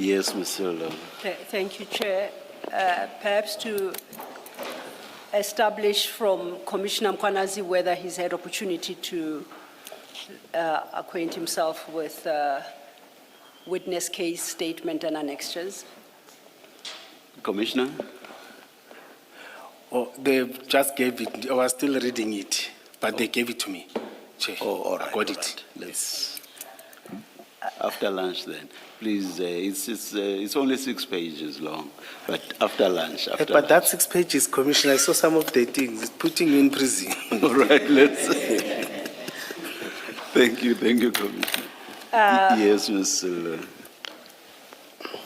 Yes, Ms. Silva. Thank you, Chair. Perhaps to establish from Commissioner Mkwanazi whether he's had opportunity to acquaint himself with witness case statement and annexures. Commissioner? Oh, they just gave it, I was still reading it, but they gave it to me. Chair. Oh, all right. I got all it. right. Let's, after lunch then. Please, it's only 6 pages long, but after lunch, after But lunch. that 6 pages, Commissioner, I saw some of the things, it's putting you in prison. All right, let's. Thank you, Commissioner. Yes, Ms. Silva.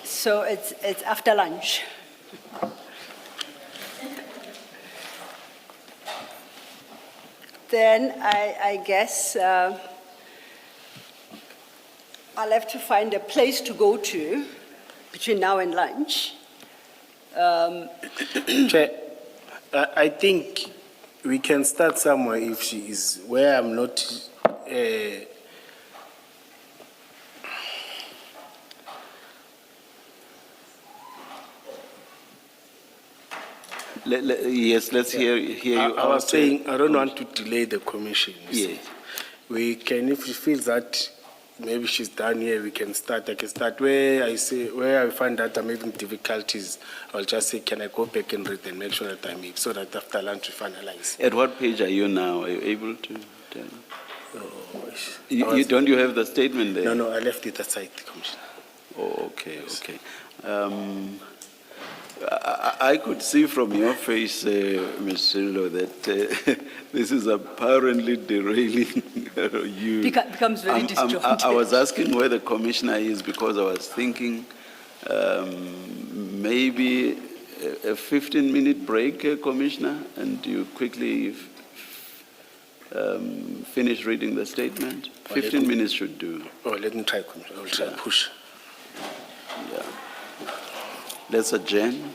So it's after lunch. Then I guess I'll have to find a place to go to between now and lunch. Chair, I think we can start somewhere if she is, where I'm not, Yes, let's hear you I was out, saying, I don't want to delay the commission. you see. Yes. We can, if she feels that maybe she's done here, we can start. I can start where I say, where I find that I'm having difficulties, I'll just say, can I go back and read and make sure that I'm able, so that after lunch we finalize. At what page are you now? Are you able to tell? I was- Don't you have the statement there? No, I left it aside, Commissioner. Oh, okay. I could see from your face, Ms. Silva, that this is apparently derailing you. Becomes very disjointed. I was asking where the commissioner is because I was thinking maybe a 15-minute break, Commissioner, and you quickly finish reading the statement. 15 minutes should do. Oh, let me try, Commissioner. I'll try Yeah. push. Yeah. Let's adjourn.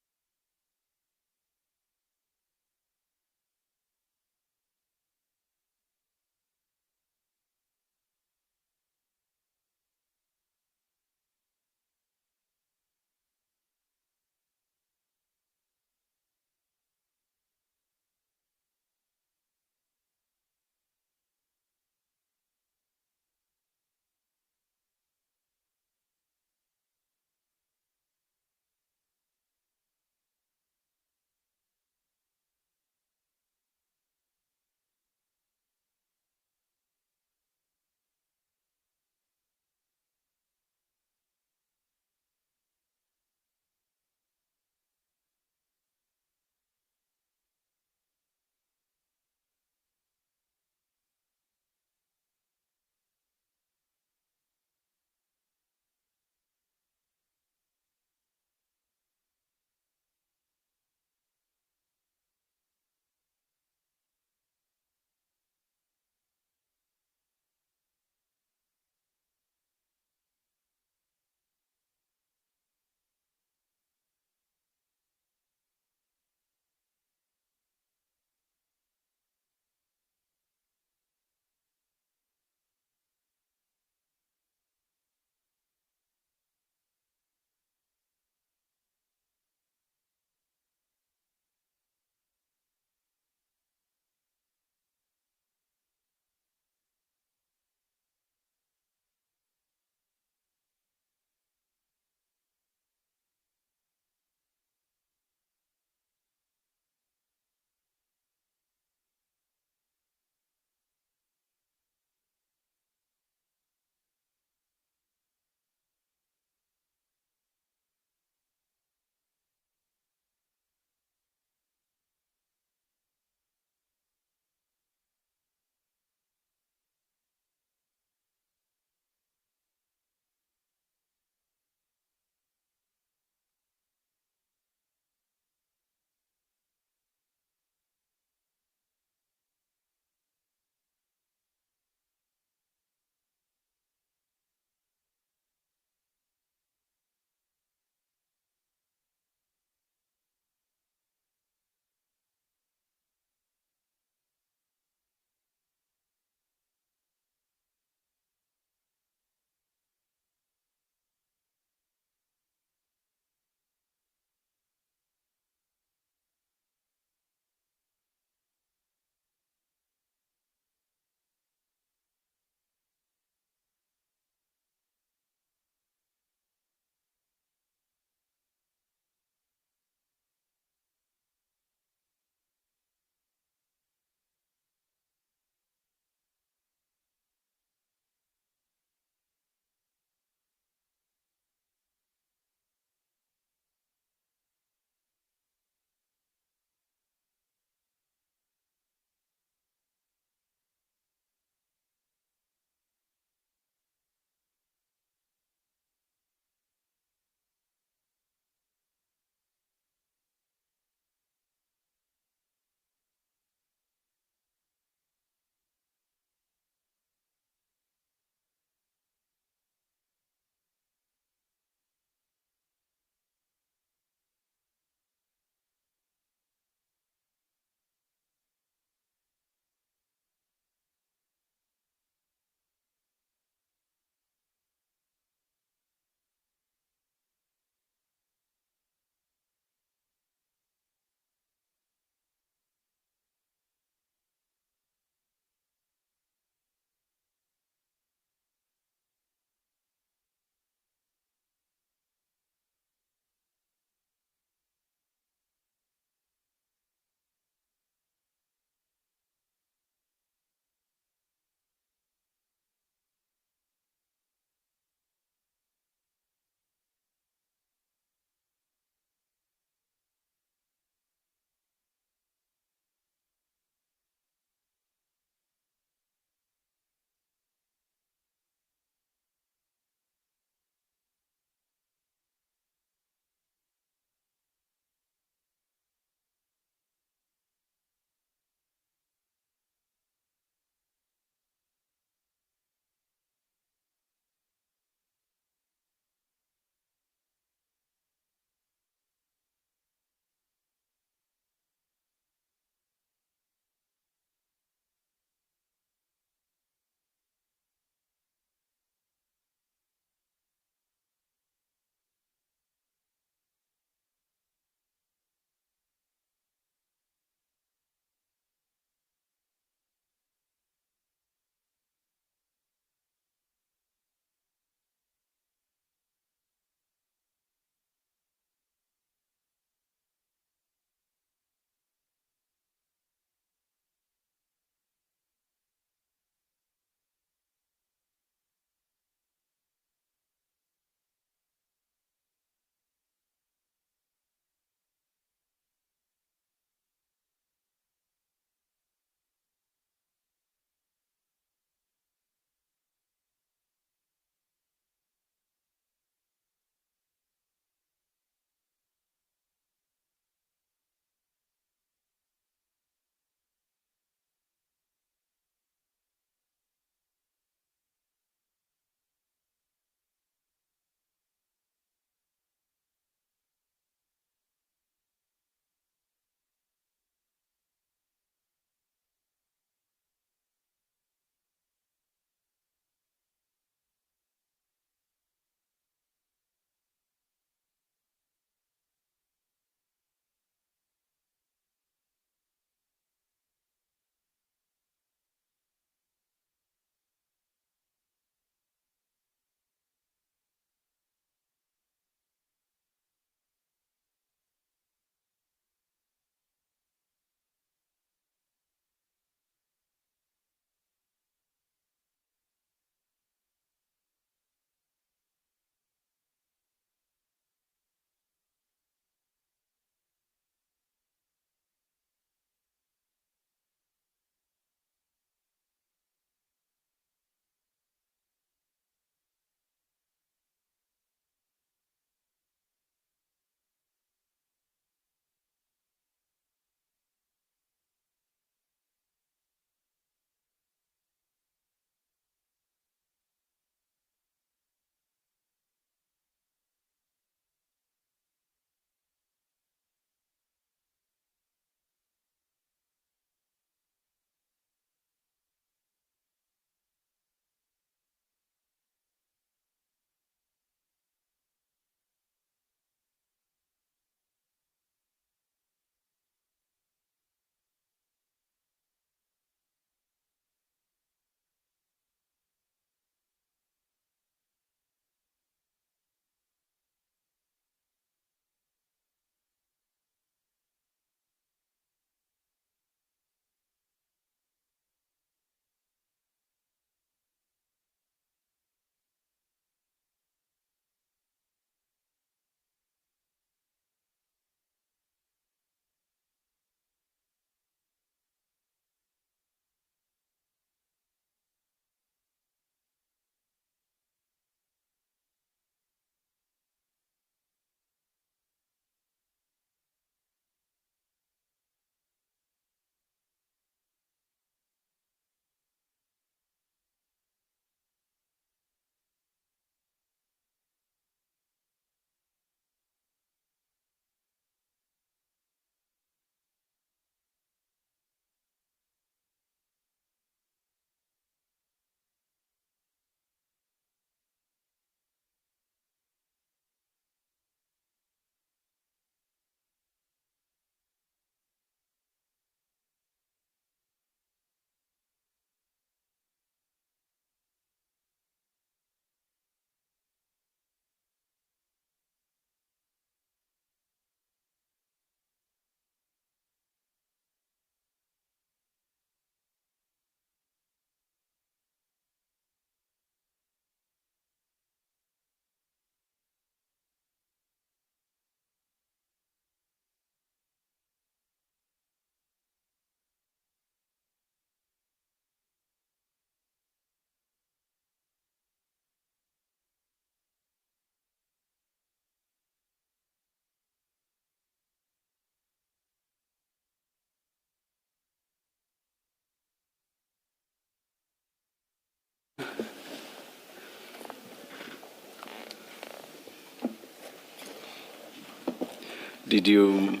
Did you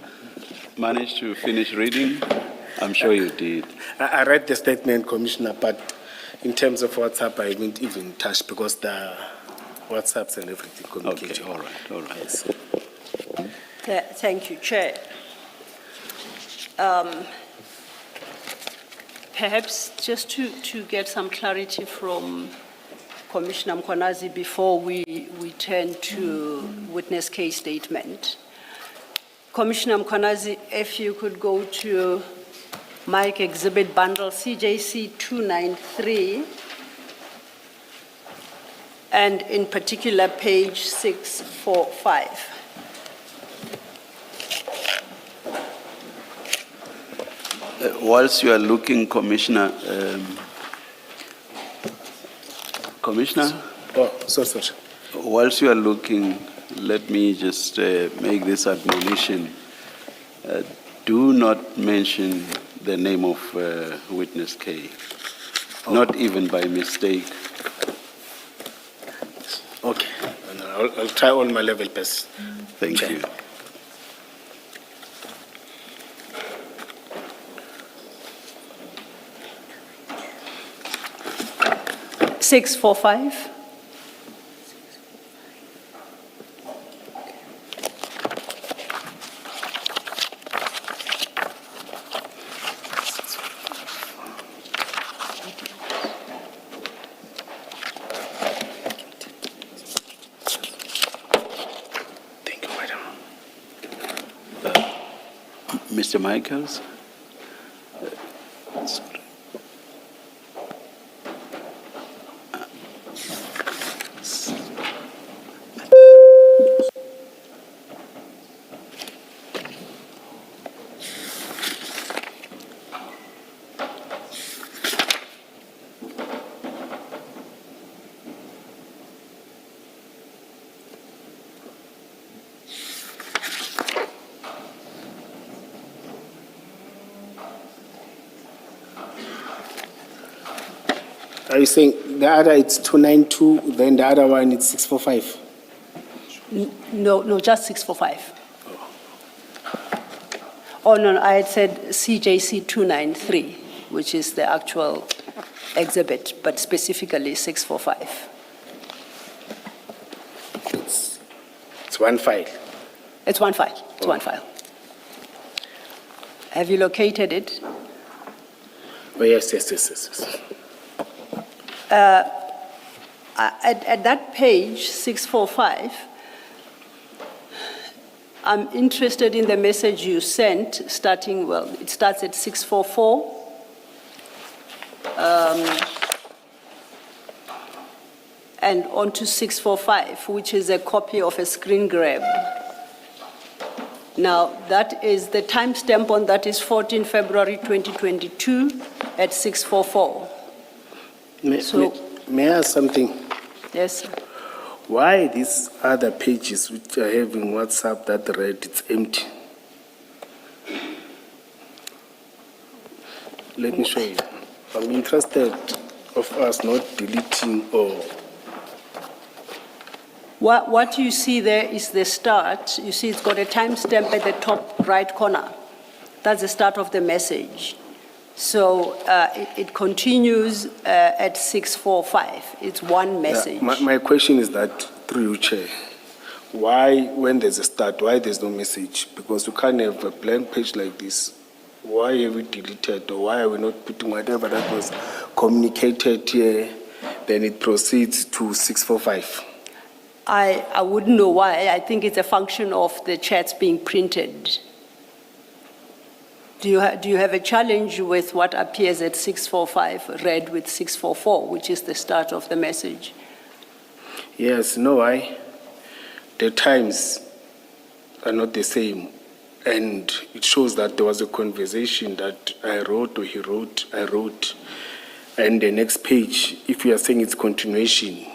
manage to finish reading? I'm sure you did. I read the statement, Commissioner, but in terms of WhatsApp, I didn't even touch because the WhatsApps and everything communicating. Okay, all right. Yes. Thank you, Chair. Perhaps just to get some clarity from Commissioner Mkwanazi before we turn to witness case statement. Commissioner Mkwanazi, if you could go to Mike Exhibit Bundle CJC 293, and in particular page 645. Whilst you are looking, Commissioner, Oh, sorry. whilst you are looking, let me just make this admonition. Do not mention the name of witness K, not even by mistake. Okay. I'll try all my level best. Thank Chair. you. Six, 4, 5. Thank you, madam. Mr. Michaels? Sorry. Are you saying the other it's 292, then the other one it's 645? No, just 645. Oh, no, I had said CJC 293, which is the actual exhibit, but specifically 645. It's one file. It's one file, it's one file. Have you located it? Oh, yes. At that page, 645, I'm interested in the message you sent, starting, well, it starts at 644. And on to 645, which is a copy of a screen grab. Now, that is, the timestamp on that is 14 February 2022 at 644. May I ask something? Yes, sir. Why these other pages which are having WhatsApp that read it's empty? Let me show you. I'm interested of us not deleting or What you see there is the start. You see it's got a timestamp at the top right corner. That's the start of the message. So it continues at 645. It's one message. My question is that, through you, Chair, why, when there's a start, why there's no message? Because we can't have a blank page like this. Why have we deleted, or why are we not putting whatever that was communicated here, then it proceeds to 645? I wouldn't know why. I think it's a function of the chats being printed. Do you have a challenge with what appears at 645 read with 644, which is the start of the message? Yes, no, why? The times are not the same. And it shows that there was a conversation that I wrote or he wrote, I wrote. And the next page, if you are saying it's continuation,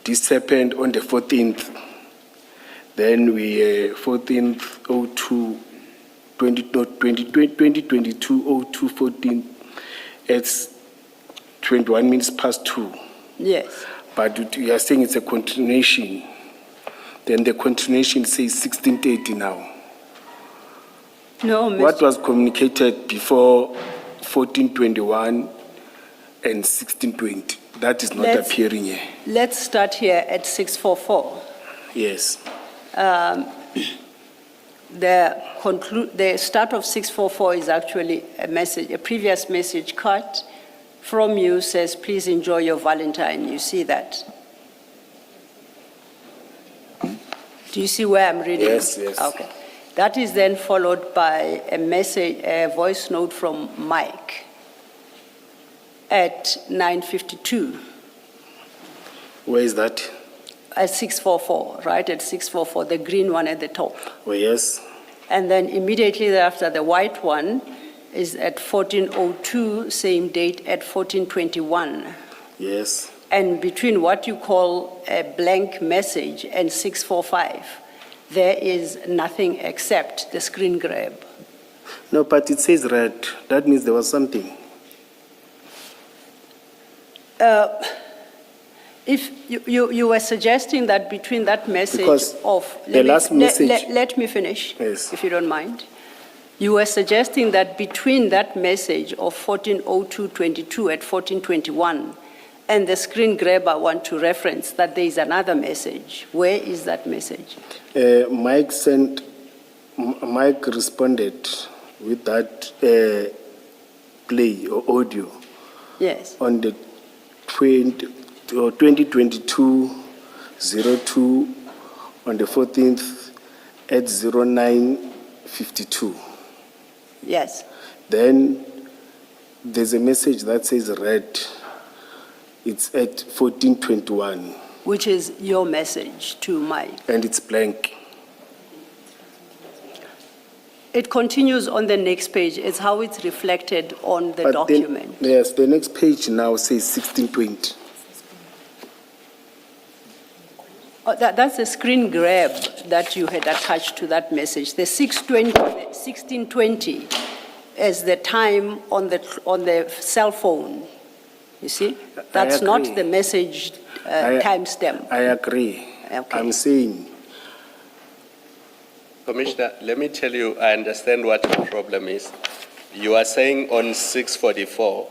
this happened on the 14th. Then we, 14th, 02, 2022, 02, 14, it's 21 minutes past 2. Yes. But you are saying it's a continuation. Then the continuation says 1630 now. No, What Mr. was communicated before 1421 and 1620? That is not Let's- appearing here. Let's start here at 644. Yes. The start of 644 is actually a previous message cut from you says, please enjoy your Valentine. You see that? Do you see where I'm reading? Yes, yes. Okay. That is then followed by a voice note from Mike at 9:52. Where is that? At 644, right at 644, the green one at the top. Oh, yes. And then immediately thereafter, the white one is at 1402, same date at 1421. Yes. And between what you call a blank message and 645, there is nothing except the screen grab. No, but it says red. That means there was something. If you were suggesting that between that message Because of... the last message- Let me finish, Yes. if you don't mind. You were suggesting that between that message of 140222 at 1421 and the screen grab I want to reference, that there is another message. Where is that message? Mike responded with that play or audio Yes. on the 2022-02 on the 14th at 09:52. Yes. Then there's a message that says red. It's at 14:21 Which is your message to Mike. and it's blank. It continues on the next page. It's how it's reflected on the But then- document. Yes, the next page now says 1620. Oh, that's a screen grab that you had attached to that message. The 1620 is the time on the cell phone. You see? That's not agree. the message timestamp. I agree. Okay. I'm saying, Commissioner, let me tell you, I understand what your problem is. You are saying on 644,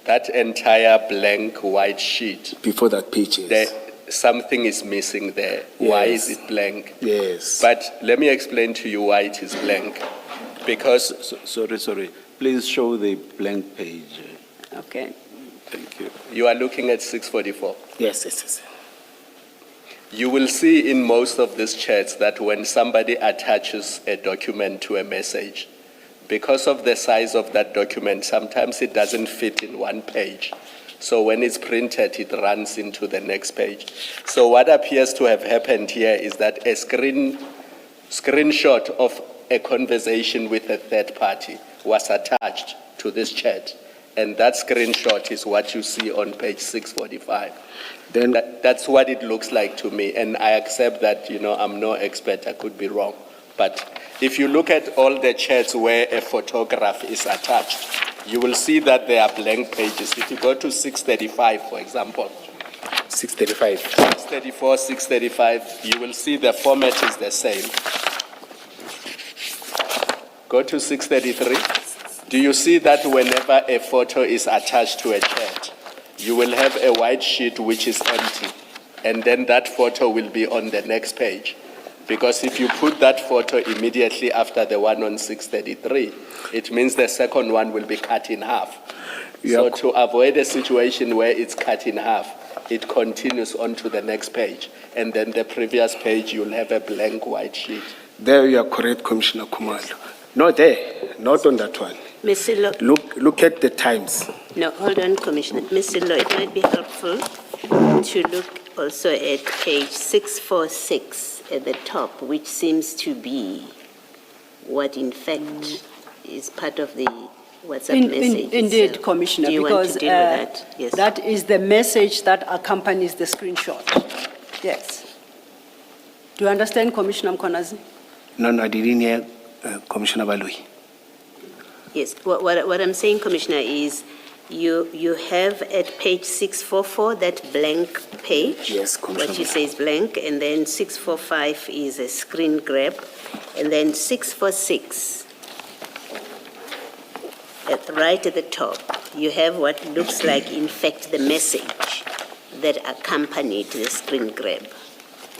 that entire blank white sheet, before that page is. something is missing there. Why is Yes. it blank? Yes. But let me explain to you why it is blank. Because Sorry. Please show the blank page. Okay. Thank you. you are looking at 644. Yes. You will see in most of these chats that when somebody attaches a document to a message, because of the size of that document, sometimes it doesn't fit in one page. So when it's printed, it runs into the next page. So what appears to have happened here is that a screenshot of a conversation with a third party was attached to this chat. And that screenshot is what you see on page 645. Then That's what it looks like to me, and I accept that, I'm no expert, I could be wrong. But if you look at all the chats where a photograph is attached, you will see that there are blank pages. If you go to 635, for example, 635. 634, 635, you will see the format is the same. Go to 633. Do you see that whenever a photo is attached to a chat, you will have a white sheet which is empty, and then that photo will be on the next page? Because if you put that photo immediately after the one on 633, it means the second one will be cut in half. So Yep. to avoid a situation where it's cut in half, it continues on to the next page, and then the previous page you'll have a blank white sheet. There you are correct, Commissioner Kumalo. Not there, not on that one. Mr. Lo, Look at the times. no, hold on, Commissioner. Mr. Lo, it might be helpful to look also at page 646 at the top, which seems to be what in fact is part of the WhatsApp message. Indeed, itself. Commissioner, Do you because want to deal with that? Yes. that is the message that accompanies the screenshot. Yes. Do you understand, Commissioner Mkonazi? No, I didn't hear Commissioner Balui. Yes, what I'm saying, Commissioner, is You have at page 644 that blank page. Yes, Commissioner. What you say is blank, and then 645 is a screen grab, and then 646, right at the top, you have what looks like, in fact, the message that accompanied the screen grab,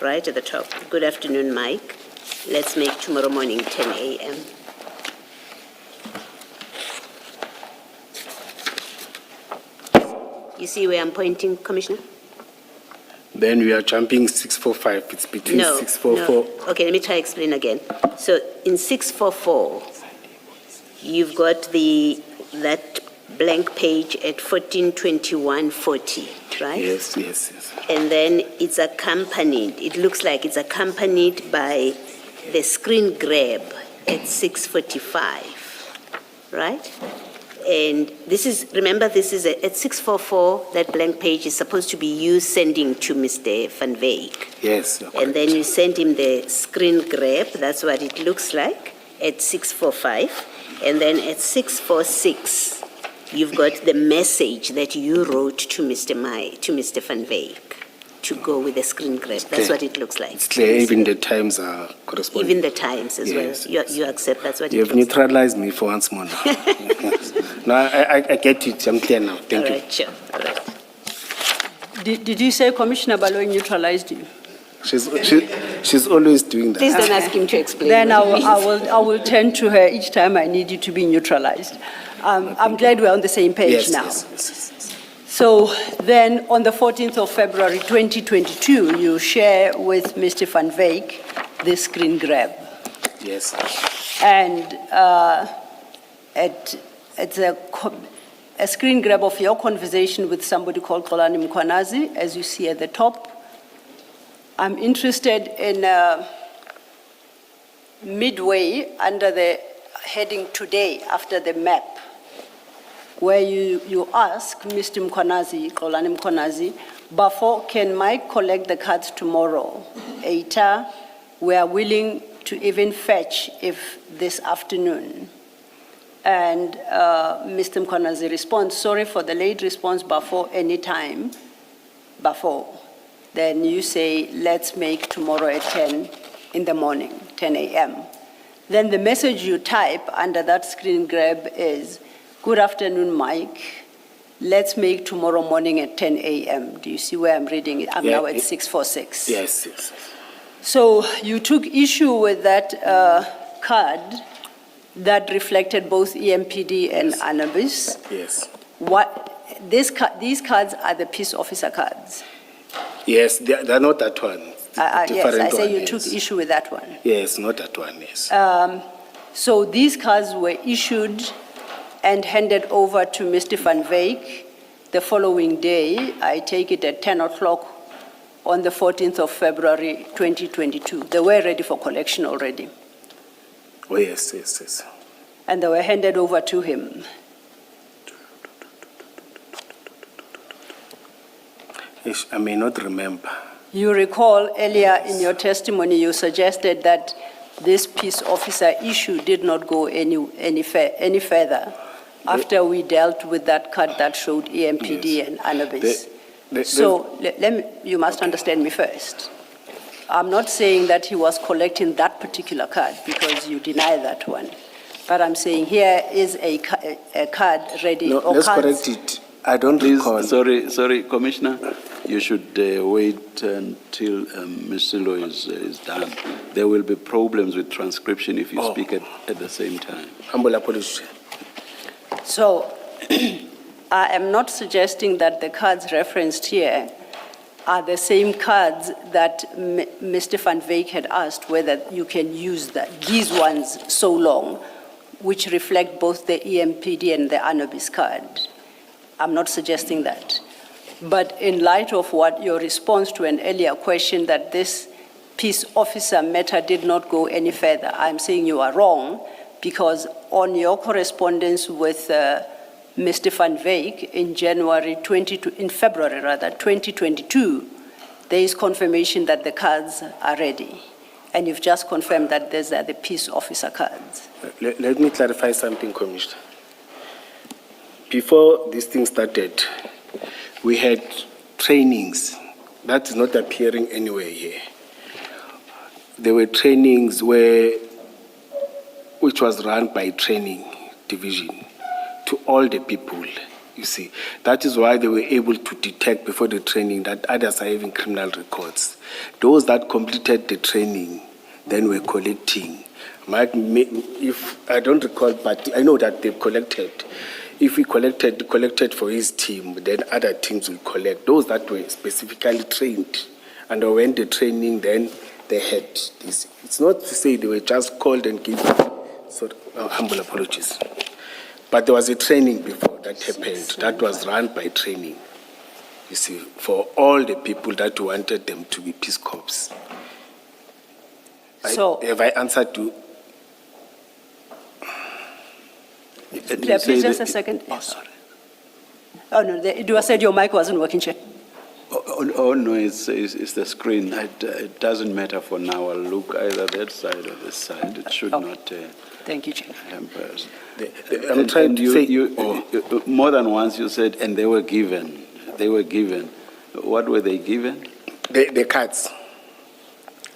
right at the top. Good afternoon, Mike. Let's make tomorrow morning 10 a.m. You see where I'm pointing, Commissioner? Then we are jumping 645. It's between No, 644. no. Okay, let me try to explain again. So in 644, you've got that blank page at 142140, right? Yes, yes, yes. And then it's accompanied, it looks like it's accompanied by the screen grab at 645, right? And this is, remember, this is at 644, that blank page is supposed to be you sending to Mr. Van Wyk. Yes. you're And then correct. you send him the screen grab, that's what it looks like, at 645. And then at 646, you've got the message that you wrote to Mr. Van Wyk to go with the screen grab. That's clear. what it looks like. It's clear, even the times are corresponding. Even the times as Yes, well. You accept that's what You it have looks like. neutralized me for once more now. Yes. No, I get it. I'm clear now. Thank All you. right, sure. All right. Did you say Commissioner Baloyi neutralized you? She's always doing that. Please don't ask him to explain. Then what it means. I will turn to her each time I need you to be neutralized. I'm glad we're on the same page Yes, now. yes, yes, yes. So then, on the 14th of February 2022, you share with Mr. Van Wyk this screen grab. Yes. And it's a screen grab of your conversation with somebody called Xolani Mkhwanazi, as you see at the top. I'm interested in midway under the heading today, after the map, where you ask Mr. Mkhwanazi, Xolani Mkhwanazi, before can Mike collect the cards tomorrow? Eta, we are willing to even fetch if this afternoon. And Mr. Mkhwanazi responds, sorry for the late response, before any time, before. Then you say, let's make tomorrow at 10 in the morning, 10 a.m. Then the message you type under that screen grab is, good afternoon, Mike. Let's make tomorrow morning at 10 a.m. Do you see where I'm reading it? I'm Yeah, now at 646. Yes, yes. So you took issue with that card that reflected both EMPD and Anubis. Yes. These cards are the peace officer cards. Yes, they're not that one. Yes, I say you one, took yes. issue with that one. Yes, not that one, yes. So these cards were issued and handed over to Mr. Van Wyk the following day, I take it at 10 o'clock on the 14th of February 2022. They were ready for collection already. Oh, yes, yes, yes. And they were handed over to him. I may not remember. You recall earlier in your testimony, you suggested that this peace officer issue did not go any further after we dealt with that card that showed EMPD Yes. and Anubis. The- So you must understand me first. I'm not saying that he was collecting that particular card because you deny that one. But I'm saying here is a card ready. No, or let's cards- correct it. I don't Please, recall. sorry, Commissioner, you should wait until Mr. Law is done. There will be problems with transcription if you speak at the same time. Humble apology. So I am not suggesting that the cards referenced here are the same cards that Mr. Van Wyk had asked whether you can use these ones so long, which reflect both the EMPD and the Anubis card. I'm not suggesting that. But in light of what your response to an earlier question that this peace officer matter did not go any further, I'm saying you are wrong because on your correspondence with Mr. Van Wyk in February 2022, there is confirmation that the cards are ready. And you've just confirmed that these are the peace officer cards. Let me clarify something, Commissioner. before this thing started, we had trainings. That is not appearing anywhere here. There were trainings which was run by training division to all the people, you see. That is why they were able to detect before the training that others are having criminal records. Those that completed the training then were collecting. If I don't recall, but I know that they've collected. If we collected for his team, then other teams will collect. Those that were specifically trained, and when the training, then they had this. It's not to say they were just called and given. So, humble apologies. But there was a training before that happened. That was run by training, you see, for all the people that wanted them to be Peace Corps. So- have I answered to? Chair, please just a second. Oh, sorry. Oh, no, you said your mic wasn't working, Chair. Oh, no, it's the screen. It doesn't matter for now. I'll look either that side or this side. It should Okay. not Thank you, Chair. hamper us. I'm trying to say. You, more than once you said, and they were given. They were given. What were they given? The cards.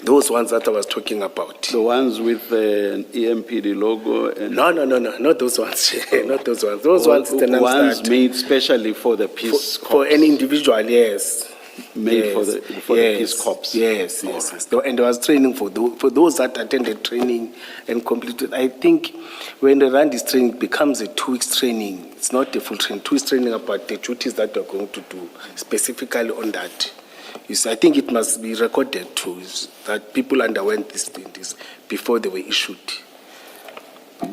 Those ones that I was talking about. The ones with the EMPD logo and No, not those ones. Not those ones. Those ones, the ones made specially for the Peace Corps. for an individual, yes. Made Yes, for the Peace Corps. Yes. And there was training for those that attended training and completed. I think when they run this training, it becomes a 2 weeks training. It's not a full training. 2 weeks training about the duties that we're going to do specifically on that. You see, I think it must be recorded too, that people underwent this before they were issued.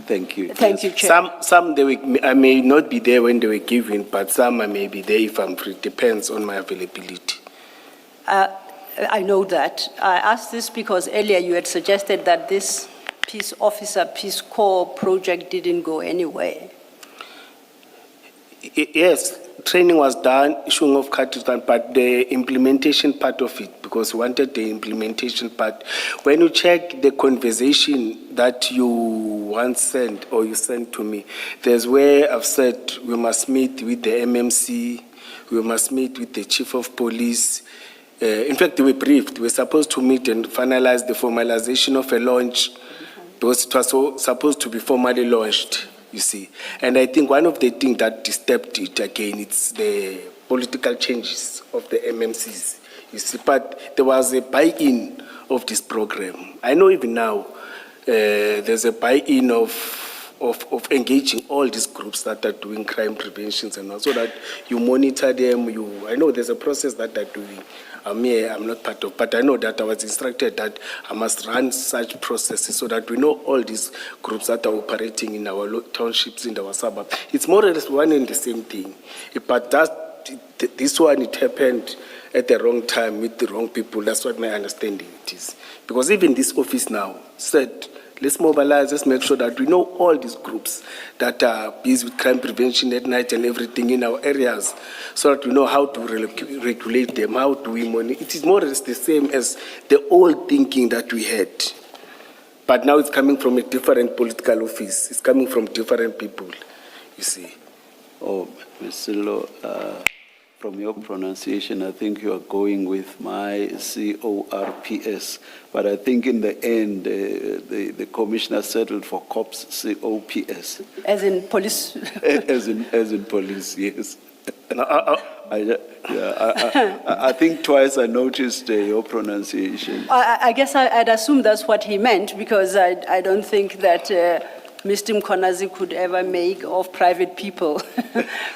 Thank you. Thank you, Chair. Some I may not be there when they were given, but some I may be there if I'm free. Depends on my availability. I know that. I asked this because earlier you had suggested that this Peace Officer, Peace Corps project didn't go anywhere. Yes, training was done, issuing of cards was done, but the implementation part of it, because we wanted the implementation part. When you check the conversation that you once sent or you sent to me, there's where I've said we must meet with the MMC, we must meet with the Chief of Police. In fact, they were briefed. We were supposed to meet and finalize the formalization of a launch because it was supposed to be formally launched. You see, and I think one of the things that disturbed it again, it's the political changes of the MMCs. You see, but there was a buy-in of this program. I know even now there's a buy-in of engaging all these groups that are doing crime preventions and all, so that you monitor them. I know there's a process that they're doing. I'm not part of, but I know that I was instructed that I must run such processes so that we know all these groups that are operating in our townships, in our suburbs. It's more or less one and the same thing. But this one, it happened at the wrong time with the wrong people. That's what my understanding it is. Because even this office now said, let's mobilize, let's make sure that we know all these groups that are busy with crime prevention at night and everything in our areas, so that we know how to regulate them, how do we monitor. It is more or less the same as the old thinking that we had. But now it's coming from a different political office. It's coming from different people, you see. Oh, Mr. Lo, from your pronunciation, I think you are going with my CORPS, but I think in the end, the commissioner settled for COPS, COPS. As in police? as in police, yes. I think twice I noticed your pronunciation. I guess I'd assume that's what he meant, because I don't think that Mr. Mkonazi could ever make of private people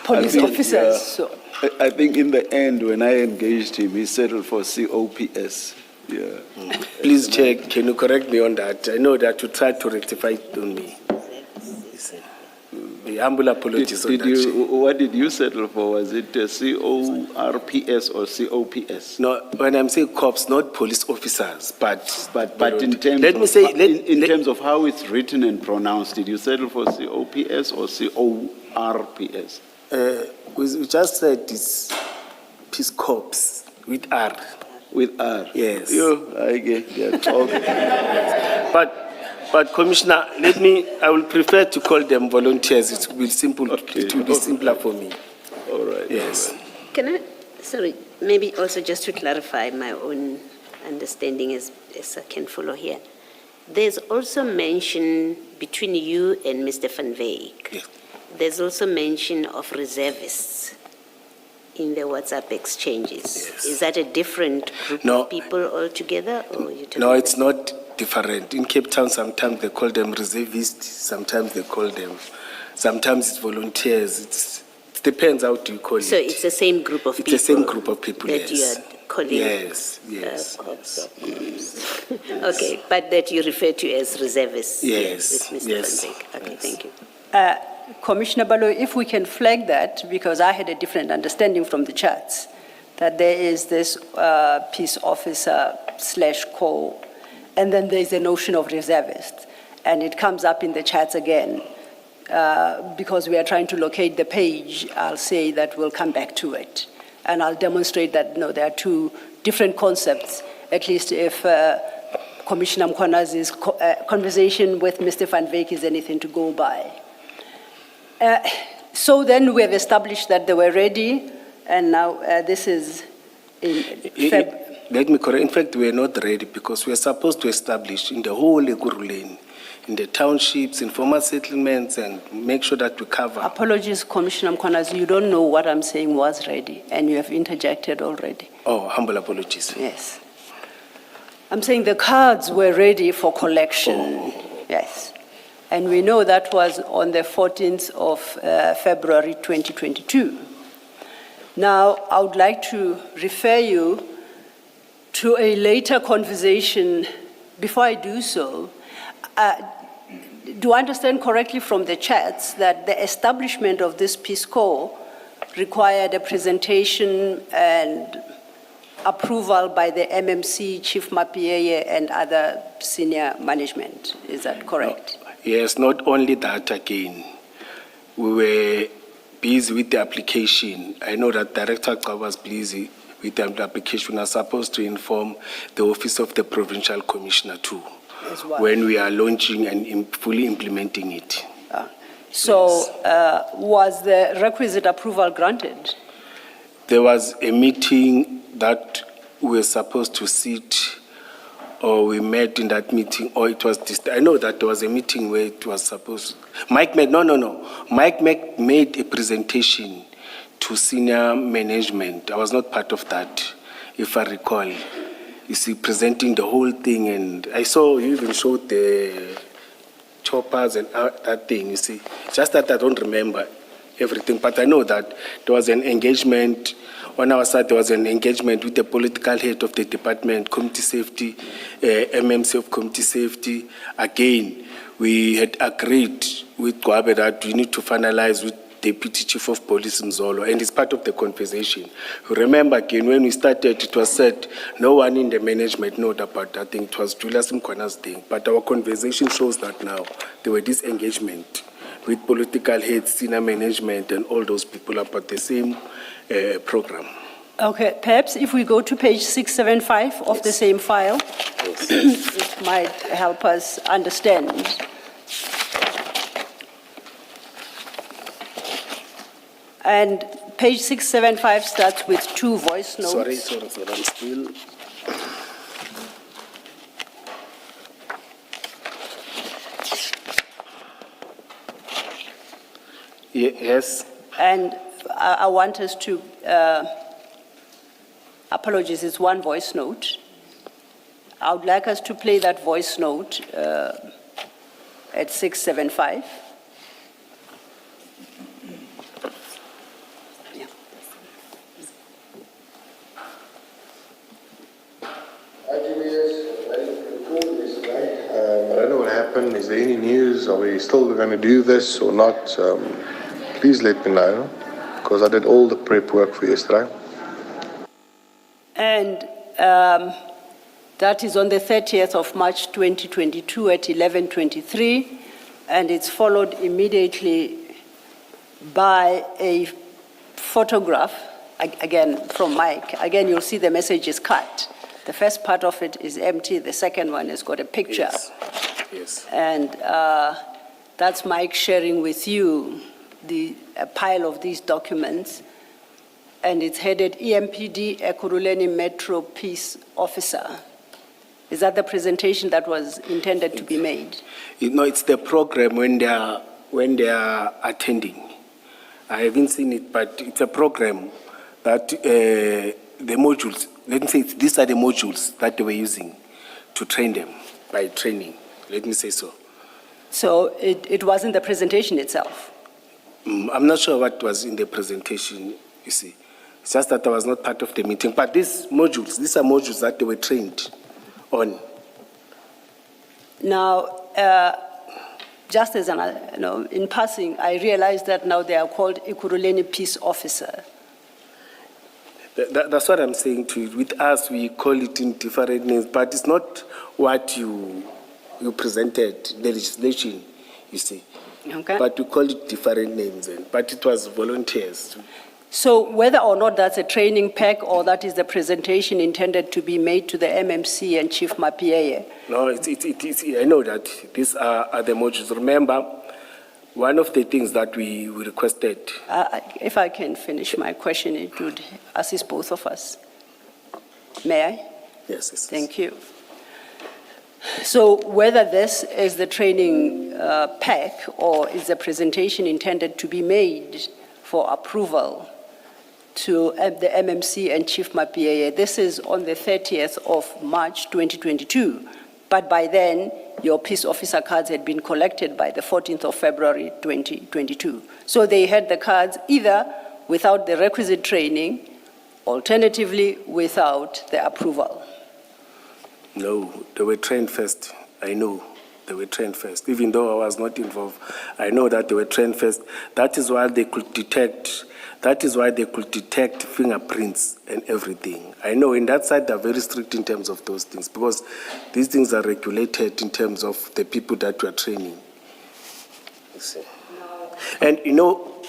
police officers. Yeah. So. I think in the end, when I engaged him, he settled for COPS. Yeah. Please, Chair, can you correct me on that? I know that you tried to rectify it on me. The humble apologies on that, Chair. What did you settle for? Was it CORPS or COPS? No, when I'm saying cops, not police officers, but in terms let me say, in terms of how it's written and pronounced, did you settle for COPS or CORPS? We just said it's Peace Corps with R. With R. Yes. I get that. Okay. But Commissioner, I will prefer to call them volunteers. It will be simple, it will be simpler for me. All right. Yes. Can I, sorry, maybe also just to clarify my own understanding as I can follow here. There's also mention between you and Mr. Van Wyk. Yes. There's also mention of reservists in the WhatsApp exchanges. Yes. Is that a different group No. of people altogether? Or you talking No, about- it's not different. In Cape Town, sometimes they call them reservists, sometimes they call them, sometimes it's volunteers. It depends how do you call it. So it's the same group of It's people? the same group of people, that yes. you are calling? Yes, yes, corps of groups. Okay, but that you refer to as reservists? Yes, With Mr. yes, Van Wyk. Okay, yes. thank you. Commissioner Balo, if we can flag that, because I had a different understanding from the charts, that there is this peace officer / co, and then there's a notion of reservist, and it comes up in the charts again. Because we are trying to locate the page, I'll say that we'll come back to it. And I'll demonstrate that, no, there are two different concepts, at least if Commissioner Mkwanazi's conversation with Mr. Van Wyk is anything to go by. So then we have established that they were ready, and now this is in Feb. Let me correct. In fact, we are not ready because we are supposed to establish in the whole Eguruleni, in the townships, in former settlements, and make sure that we cover. Apologies, Commissioner Mkwanazi, you don't know what I'm saying was ready, and you have interjected already. Oh, humble apologies. Yes. I'm saying the cards were ready for collection. Yes. And we know that was on the 14th of February 2022. Now, I would like to refer you to a later conversation. Before I do so, do I understand correctly from the chats that the establishment of this Peace Corps required a presentation and approval by the MMC, Chief Mapieye, and other senior management? Is that correct? Yes, not only that again. We were busy with the application. I know that Director Ka was busy with the application. We are supposed to inform the Office of the Provincial Commissioner too, As well. when we are launching and fully implementing it. So was the requisite approval granted? There was a meeting that we were supposed to sit, or we met in that meeting, or it was I know that there was a meeting where it was supposed. Mike made made a presentation to senior management. I was not part of that, if I recall. You see, presenting the whole thing, and I saw you even showed the choppers and that thing, you see. Just that I don't remember everything, but I know that there was an engagement. On our side, there was an engagement with the political head of the department, community safety, MMC of community safety. Again, we had agreed with Kwabe that we need to finalize with Deputy Chief of Police Mzolo, and it's part of the conversation. Remember again, when we started, it was said no one in the management knew about that thing. It was Julius Mkwana's thing, but our conversation shows that now there were this engagement with political heads, senior management, and all those people about the same program. Okay, perhaps if we go to page 675 of the same file, it might help us understand. And page 675 starts with 2 voice notes. Sorry, I'm still. Yes. And I want us to, apologies, it's 1 voice note. I would like us to play that voice note at 675. Yeah. I don't know what happened. Is there any news? Are we still going to do this or not? Please let me know, because I did all the prep work for yesterday. And that is on the 30th of March 2022 at 11:23, and it's followed immediately by a photograph, again from Mike. Again, you'll see the message is cut. The first part of it is empty, the second one has got a picture. Yes. Yes. And that's Mike sharing with you a pile of these documents, and it's headed EMPD Ekurhuleni Metro Peace Officer. Is that the presentation that was intended to be made? You know, it's the program when they are attending. I haven't seen it, but it's a program that the modules, let me say, these are the modules that they were using to train them by training. Let me say so. So it wasn't the presentation itself? I'm not sure what was in the presentation, you see. It's just that I was not part of the meeting. But these are modules that they were trained on. Now, just as in passing, I realized that now they are called Ekurhuleni Peace Officer. That's what I'm saying to you. With us, we call it in different names, but it's not what you presented, the legislation, you see. Okay. But we call it different names, but it was volunteers. So whether or not that's a training pack or that is the presentation intended to be made to the MMC and Chief Mapieye? No, I know that these are the modules. Remember, one of the things that we requested. If I can finish my question, it would assist both of us. May I? Yes. Thank you. So whether this is the training pack or is the presentation intended to be made for approval to the MMC and Chief Mapieye, this is on the 30th of March 2022. But by then, your peace officer cards had been collected by the 14th of February 2022. So they had the cards either without the requisite training, alternatively without the approval. No, they were trained first. I know they were trained first. Even though I was not involved, I know that they were trained first. That is why they could detect. That is why they could detect fingerprints and everything. I know in that side they're very strict in terms of those things because these things are regulated in terms of the people that we are training. You see. And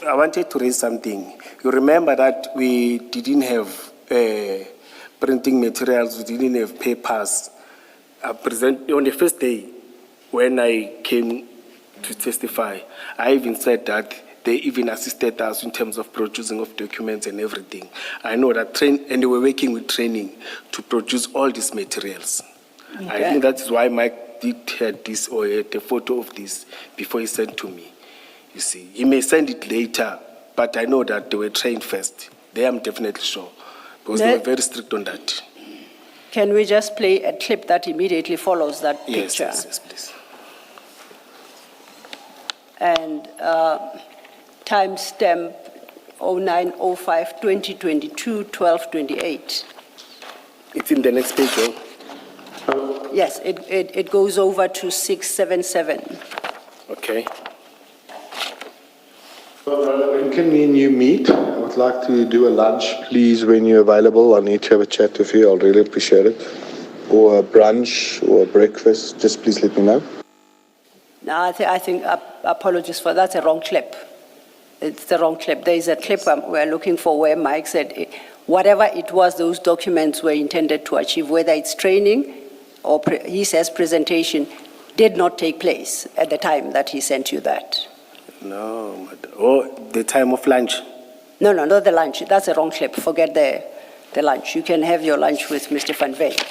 I wanted to raise something. You remember that we didn't have printing materials, we didn't have papers. On the first day when I came to testify, I even said that they even assisted us in terms of producing of documents and everything. I know that and they were working with training to produce all these materials. Okay. I think that is why Mike did have this or had a photo of this before he sent to me. You see, he may send it later, but I know that they were trained first. They am definitely sure, because they were very strict on that. Can we just play a clip that immediately follows that picture? Yes, please. And timestamp 09/05/2022, 12:28. It's in the next page, right? Yes, it goes over to 677. Okay. Well, brother, when can me and you meet? I would like to do a lunch, please, when you're available. I need to have a chat with you. I'll really appreciate it. Or a brunch or a breakfast. Just please let me know. No, I think apologies for that's a wrong clip. It's the wrong clip. There is a clip we're looking for where Mike said whatever it was those documents were intended to achieve, whether it's training or he says presentation, did not take place at the time that he sent you that. No, the time of lunch. No, not the lunch. That's a wrong clip. Forget the lunch. You can have your lunch with Mr. Van Wyk.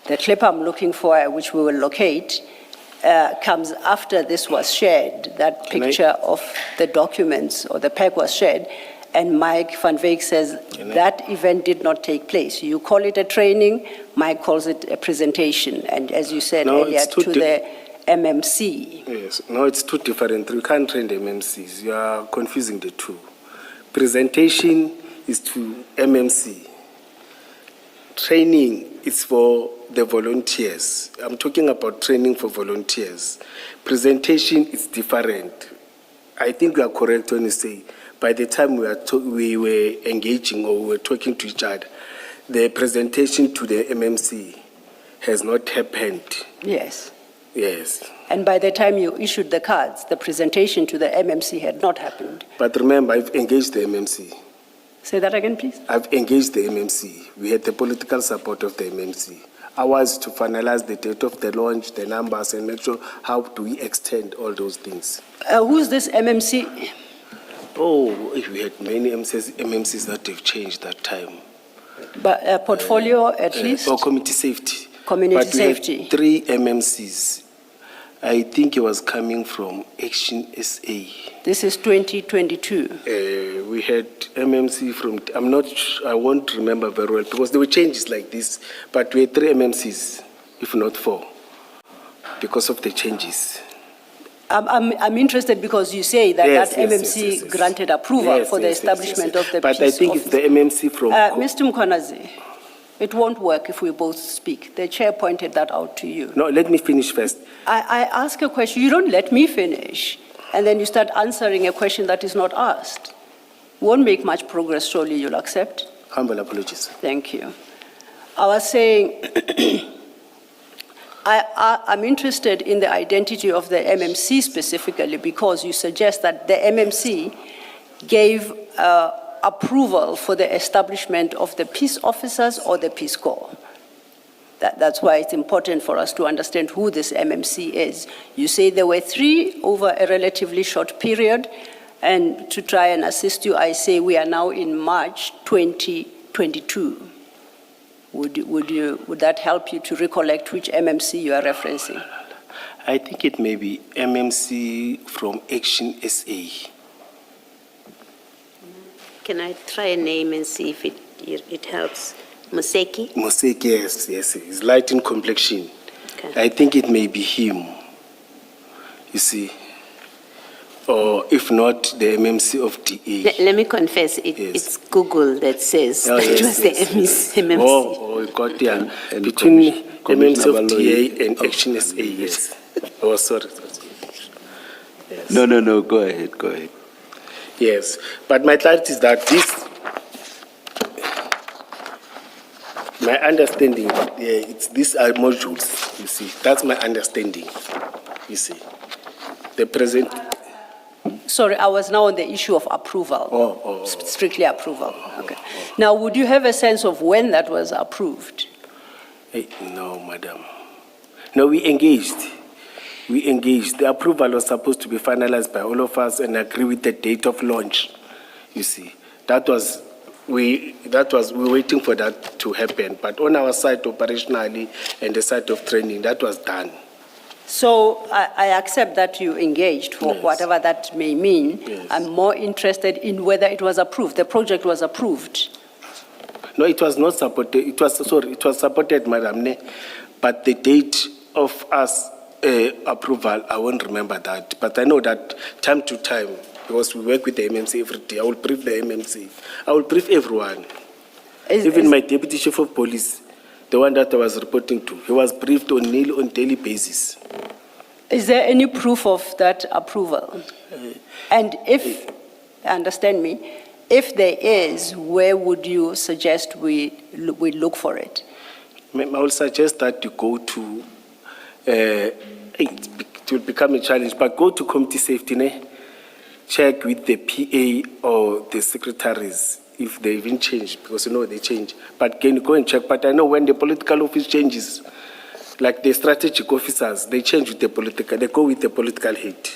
The clip I'm looking for, which we will locate, comes after this was shared. That picture of the documents or the pack was shared, and Mike Van Wyk says that event did not take place. You call it a training, Mike calls it a presentation, and as you said earlier, to the MMC. Yes, no, it's two different. You can't train the MMCs. You are confusing the two. Presentation is to MMC. Training is for the volunteers. I'm talking about training for volunteers. Presentation is different. I think you are correct when you say by the time we were engaging or we were talking to each other, the presentation to the MMC has not happened. Yes. Yes. And by the time you issued the cards, the presentation to the MMC had not happened. But remember, I've engaged the MMC. Say that again, please. I've engaged the MMC. We had the political support of the MMC. hours to finalize the date of the launch, the numbers, and make sure how do we extend all those things. Who's this MMC? Oh, we had many MMCs that have changed that time. But portfolio at least? Or community safety. Community But we had safety. 3 MMCs. I think it was coming from Action SA. This is 2022. We had MMC from, I won't remember very well because there were changes like this, but we had 3 MMCs, if not 4, because of the changes. I'm interested because you say that Yes, that yes, MMC yes, yes. granted approval Yes, for the yes, yes, establishment yes, yes. of the But peace I think office. it's the MMC from. Mr. Mkhwanazi, it won't work if we both speak. The chair pointed that out to you. No, let me finish first. I ask a question, you don't let me finish, and then you start answering a question that is not asked. Won't make much progress, surely you'll accept? Humble apologies. Thank you. I was saying, I'm interested in the identity of the MMC specifically because you suggest that the MMC gave approval for the establishment of the peace officers or the Peace Corps. That's why it's important for us to understand who this MMC is. You say there were 3 over a relatively short period, and to try and assist you, I say we are now in March 2022. Would that help you to recollect which MMC you are referencing? I think it may be MMC from Action SA. Can I try a name and see if it helps? Museki? Moseki, yes, he's light in complexion. Okay. I think it may be him, you see. Or if not, the MMC of DA. Let me confess, Yes. it's Google that says Oh, that yes, was yes, the MMC. Oh, got yeah. And Between Commissioner MMC of Baloyi- DA and Action SA, yes. Oh, sorry. Yes. No, go ahead. Yes, but my clarity is that my understanding, it's these are modules, you see. That's my understanding, you see. The present, Sorry, I was now on the issue of approval. Strictly approval. Okay. Now, would you have a sense of when that was approved? no, madam. No, we engaged. The approval was supposed to be finalized by all of us and agree with the date of launch, you see. We were waiting for that to happen. But on our side operationally and the side of training, that was done. So I accept that you engaged for Yes. whatever that may mean. Yes. I'm more interested in whether it was approved. The project was approved. No, it was not supported. It was supported, Madam Ne, but the date of us approval, I won't remember that. But I know that time to time, because we work with the MMC every day, I will brief the MMC. I will brief everyone. Even my deputy chief of police, the one that I was reporting to, he was briefed on daily basis. Is there any proof of that approval? And if, understand me, if there is, where would you suggest we look for it? I will suggest that you go to, it will become a challenge, but go to community safety, ne? Check with the PA or the secretaries if they even change, because you know they change. But can you go and check? But I know when the political office changes, like the strategic officers, they change with the political, they go with the political head.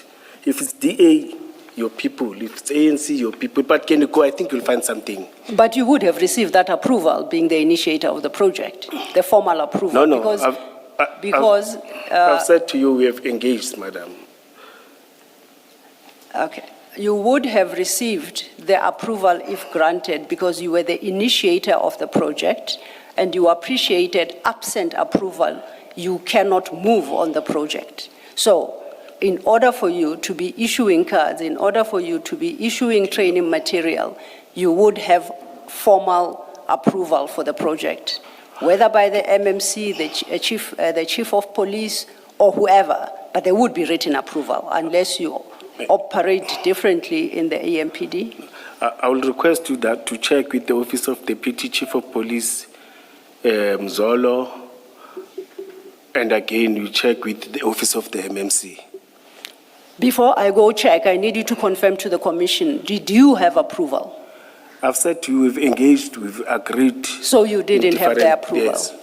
If it's DA, your people. If it's ANC, your people. But can you go? I think you'll find something. But you would have received that approval, being the initiator of the project, the formal approval. No. Because I've said to you, we have engaged, madam. okay, you would have received the approval if granted because you were the initiator of the project and you appreciated absent approval, you cannot move on the project. So in order for you to be issuing cards, in order for you to be issuing training material, you would have formal approval for the project, whether by the MMC, the chief of police, or whoever, but there would be written approval unless you operate differently in the AMPD. I will request you that to check with the Office of Deputy Chief of Police, Mzolo, and again you check with the Office of the MMC. Before I go check, I need you to confirm to the commission, did you have approval? I've said to you, we've engaged, we've agreed. So you didn't have the approval? Yes.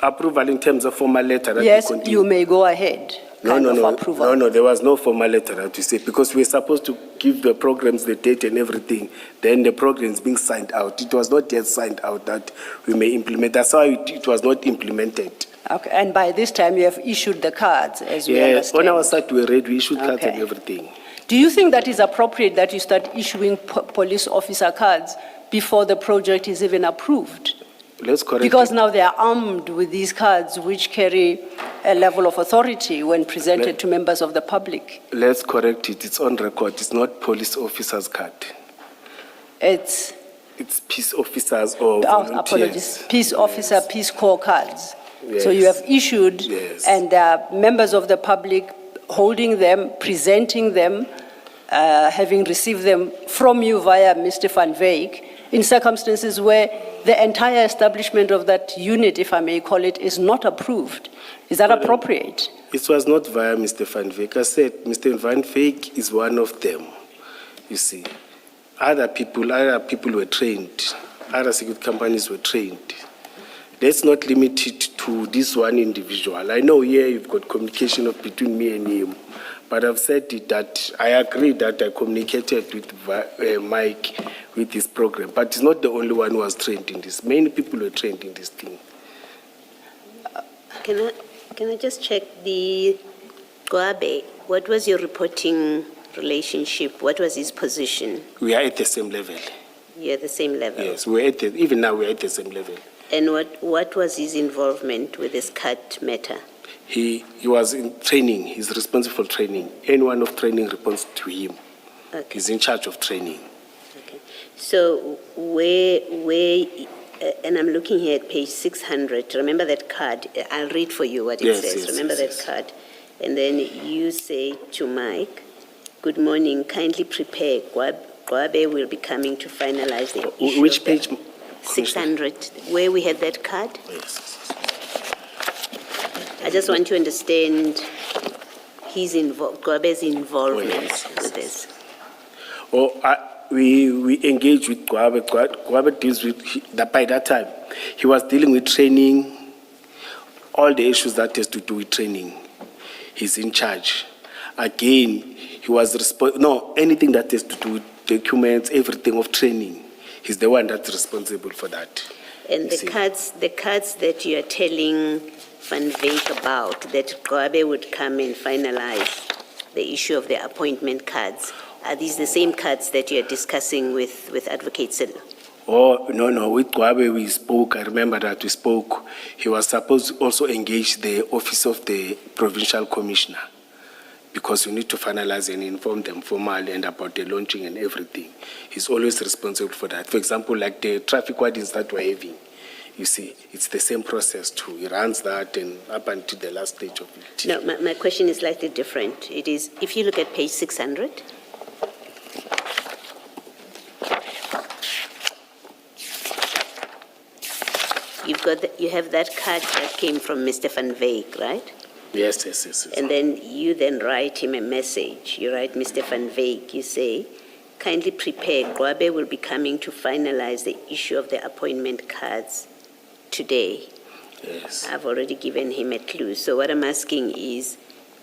Approval in terms of formal letter that Yes, we continue. you may go ahead. Kind of approval. No, there was no formal letter that we say, because we're supposed to give the programs the date and everything, then the programs being signed out. It was not yet signed out that we may implement. That's why it was not implemented. Okay, and by this time you have issued the cards, as we Yes, understand. on our side we read, we issued cards and Okay. everything. Do you think that is appropriate that you start issuing police officer cards before the project is even approved? Let's correct Because it. now they are armed with these cards which carry a level of authority when presented to members of the public. Let's correct it. It's on record. It's not police officers' card. It's, It's peace officers or apologies, volunteers. peace officer, peace corps cards. So you Yes. have issued, Yes. and members of the public holding them, presenting them, having received them from you via Mr. Van Veek, in circumstances where the entire establishment of that unit, if I may call it, is not approved. Is that appropriate? It was not via Mr. Van Veek. I said Mr. Van Veek is one of them, you see. Other people were trained. Other security companies were trained. Let's not limit it to this one individual. I know here you've got communication between me and him, but I've said it that I agree that I communicated with Mike with this program, but he's not the only one who was trained in this. Many people were trained in this thing. Can I just check the Gwabe? What was your reporting relationship? What was his position? We are at the same level. You're at the same level? Yes, even now we're at the same level. And what was his involvement with this cut matter? He was in training. He's responsible for training. Anyone of training reports to him. Okay. He's in charge of training. Okay. So and I'm looking here at page 600. Remember that card? I'll read for you what it Yes, says. yes, Remember yes, that yes. card? And then you say to Mike, "Good morning, kindly prepare. Gwabe will be coming to finalize the issue." Which of page, the- Commissioner? 600, where we had that card. Yes. I just want to understand Gwabe's involvement yes, yes, with this. We engage with Gwabe. Gwabe deals with, by that time, he was dealing with training, all the issues that has to do with training. He's in charge. Again, he was anything that has to do with documents, everything of training. He's the one that's responsible for that. And You the see. cards that you are telling Van Veek about, that Gwabe would come and finalize the issue of the appointment cards, are these the same cards that you are discussing with Advocate Sil? Oh, no, with Gwabe we spoke. I remember that we spoke. He was supposed to also engage the office of the provincial commissioner, because we need to finalize and inform them formally and about the launching and everything. He's always responsible for that. For example, like the traffic wardens that we're having, you see, it's the same process too. He runs that and up until the last stage of it. No, my question is slightly different. It is, if you look at page 600, you have that card that came from Mr. Van Veek, right? Yes. And then you write him a message. You write Mr. Van Veek, you say, kindly prepare. Gwabe will be coming to finalize the issue of the appointment cards today. Yes. I've already given him a clue. So what I'm asking is,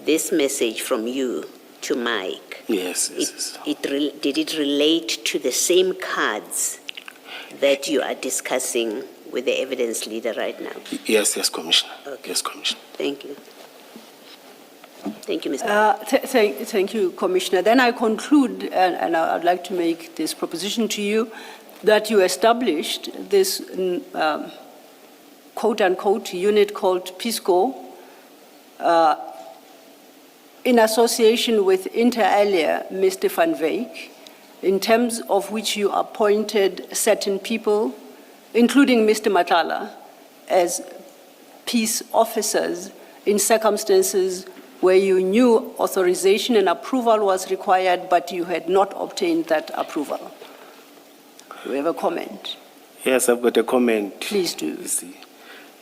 this message from you to Mike, Yes. did it relate to the same cards that you are discussing with the evidence leader right now? Yes, Commissioner. Okay. Yes, Commissioner. Thank you. Thank you, Mr. Thank you, Commissioner. Then I conclude, and I'd like to make this proposition to you, that you established this quote-unquote unit called PISCO in association with inter alia Mr. Van Veek, in terms of which you appointed certain people, including Mr. Madlanga, as peace officers in circumstances where you knew authorization and approval was required, but you had not obtained that approval. Do you have a comment? Yes, I've got a comment. Please do. You see,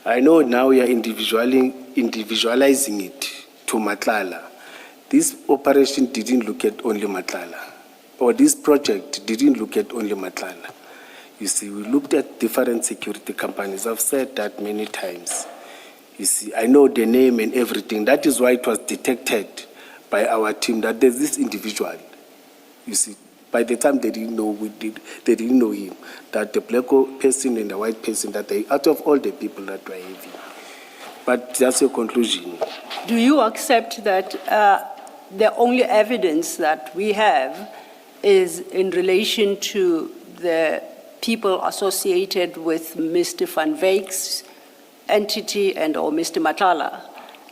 I know now we are individualizing it to Madlanga. This operation didn't look at only Madlanga, or this project didn't look at only Madlanga. You see, we looked at different security companies. I've said that many times. You see, I know the name and everything. That is why it was detected by our team that there's this individual. You see, by the time they didn't know they didn't know him, that the black person and the white person, that they, out of all the people that were having. But that's your conclusion. Do you accept that the only evidence that we have is in relation to the people associated with Mr. Van Wyck's entity and or Mr. Matlala,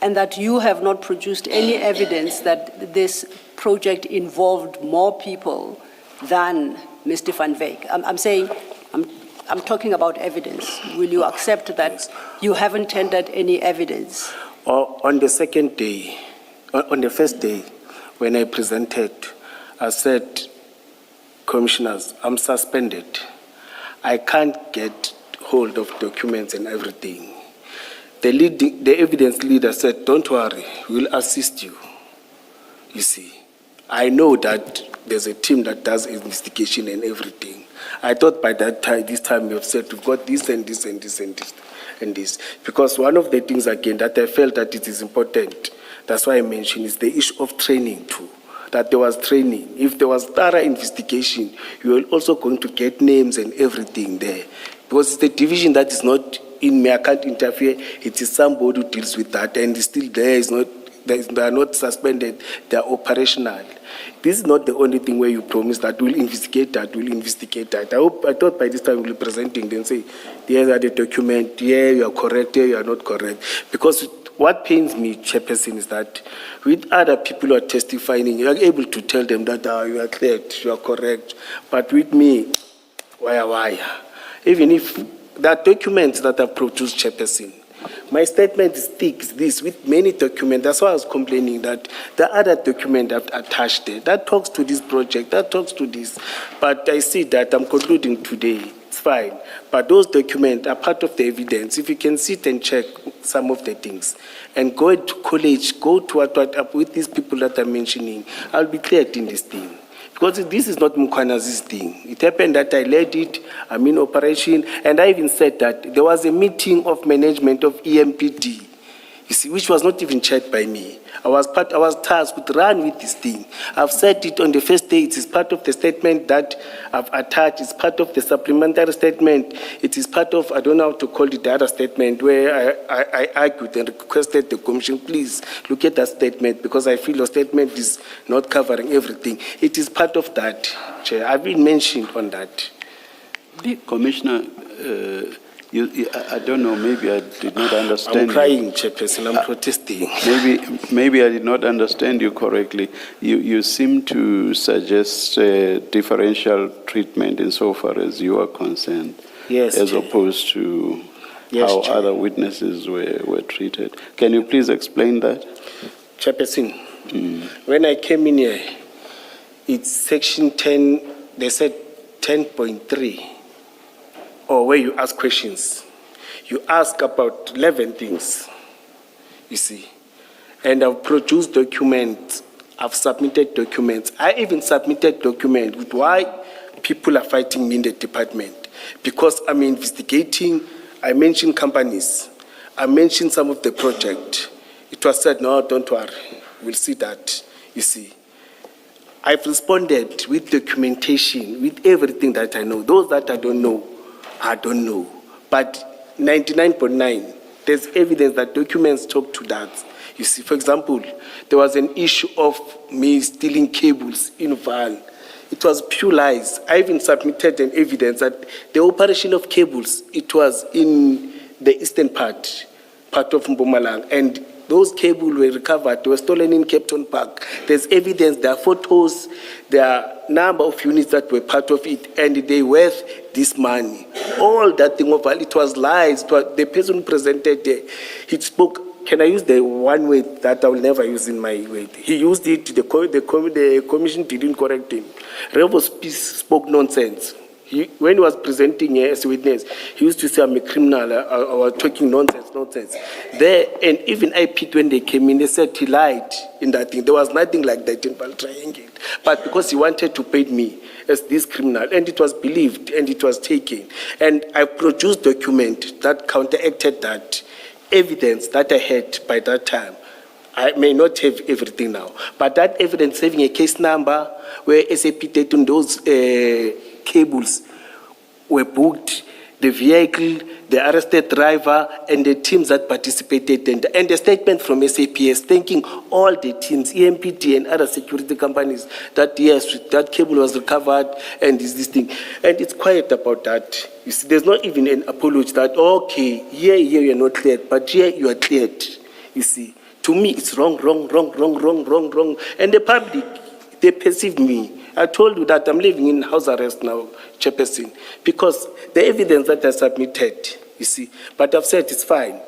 and that you have not produced any evidence that this project involved more people than Mr. Van Wyck? I'm saying, I'm talking about evidence. Will you accept that you haven't tendered any evidence? On the second day, on the first day, when I presented, I said, Commissioners, I'm suspended. I can't get hold of documents and everything. The evidence leader said, don't worry, we'll assist you. You see, I know that there's a team that does investigation and everything. I thought by that time, this time you have said, we've got this and this and this and this and this. Because one of the things, again, that I felt that it is important, that's why I mentioned, is the issue of training too. That there was training. If there was thorough investigation, you are also going to get names and everything there. Because it's the division that is not in me, I can't interfere. It is somebody who deals with that, and it's still there. They are not suspended. They are operational. This is not the only thing where you promise that we'll investigate that, we'll investigate that. I thought by this time we'll be presenting, then say, here's the document, yeah, you are correct, yeah, you are not correct. Because what pains me, Chairperson, is that with other people who are testifying, you are able to tell them that you are cleared, you are correct. But with me, why? Even if there are documents that are produced, Chairperson, my statement is thick, this, with many documents. That's why I was complaining that the other document I've attached there, that talks to this project, that talks to this. But I see that I'm concluding today, it's fine. But those documents are part of the evidence. If you can sit and check some of the things and go to college, go to what with these people that I'm mentioning, I'll be cleared in this thing. Because this is not Mukwana's thing. It happened that I led it, I'm in operation, and I even said that there was a meeting of management of EMPD, you see, which was not even chaired by me. I was tasked to run with this thing. I've said it on the first day. It is part of the statement that I've attached. It's part of the supplementary statement. It is part of, I don't know how to call it, the other statement where I argued and requested the commission, please look at that statement because I feel your statement is not covering everything. It is part of that, Chair. I've been mentioned on that. Commissioner, I don't know, maybe I did not understand. I'm crying, Chairperson, I'm protesting. Maybe I did not understand you correctly. You seem to suggest differential treatment insofar as you are concerned, yes, as Chair. Opposed to Yes, how Chair. other witnesses were treated. Can you please explain that? Chairperson, when I came in here, it's section 10, they said 10.3. Or where you ask questions. You ask about 11 things, you see. And I've produced documents, I've submitted documents. I even submitted documents with why people are fighting me in the department. Because I'm investigating, I mentioned companies, I mentioned some of the project. It was said, no, don't worry, we'll see that, you see. I've responded with documentation, with everything that I know. Those that I don't know, but 99.9, there's evidence that documents talk to that. You see, for example, there was an issue of me stealing cables in Val. It was pure lies. I even submitted an evidence that the operation of cables, it was in the eastern part of Mpumalanga, and those cables were recovered. They were stolen in Cape Town Park. There's evidence, there are photos, there are number of units that were part of it, and they worth this money. All that thing of it was lies. But the person who presented there, he spoke. Can I use the one word that I will never use in my word? He used it. The commission didn't correct him. Revo spoke nonsense. When he was presenting as a witness, he used to say, I'm a criminal, I was talking nonsense. There, and even I picked when they came in, they said he lied in that thing. There was nothing like that in Val Triangle. But because he wanted to paint me as this criminal, and it was believed, and it was taken. And I produced document that counteracted that. evidence that I had by that time. I may not have everything now, but that evidence having a case number where SAP data on those cables were booked, the vehicle, the arrested driver, and the teams that participated, and the statement from SAPS thanking all the teams, EMPD and other security companies, that yes, that cable was recovered and this thing. And it's quiet about that. You see, there's not even an apology that, okay, here you're not cleared, but here you are cleared, you see. To me, it's wrong. And the public, they perceive me. I told you that I'm living in house arrest now, Chairperson, because the evidence that I submitted, you see, but I've said it's fine.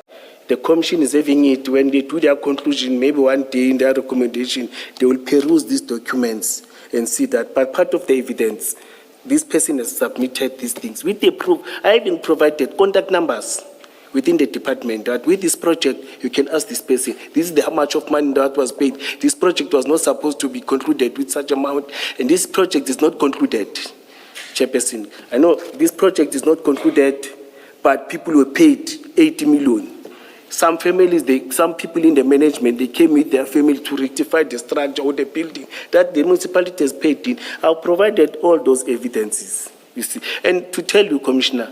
The commission is having it. When they do their conclusion, maybe one day in their recommendation, they will peruse these documents and see that. But part of the evidence, this person has submitted these things. With the proof, I even provided contact numbers within the department that with this project, you can ask this person, this is how much of money that was paid. This project was not supposed to be concluded with such amount, and this project is not concluded, Chairperson. I know this project is not concluded, but people were paid 80 million. Some families, some people in the management, they came with their family to rectify the structure or the building that the municipality has paid in. I've provided all those evidences, you see. And to tell you, Commissioner,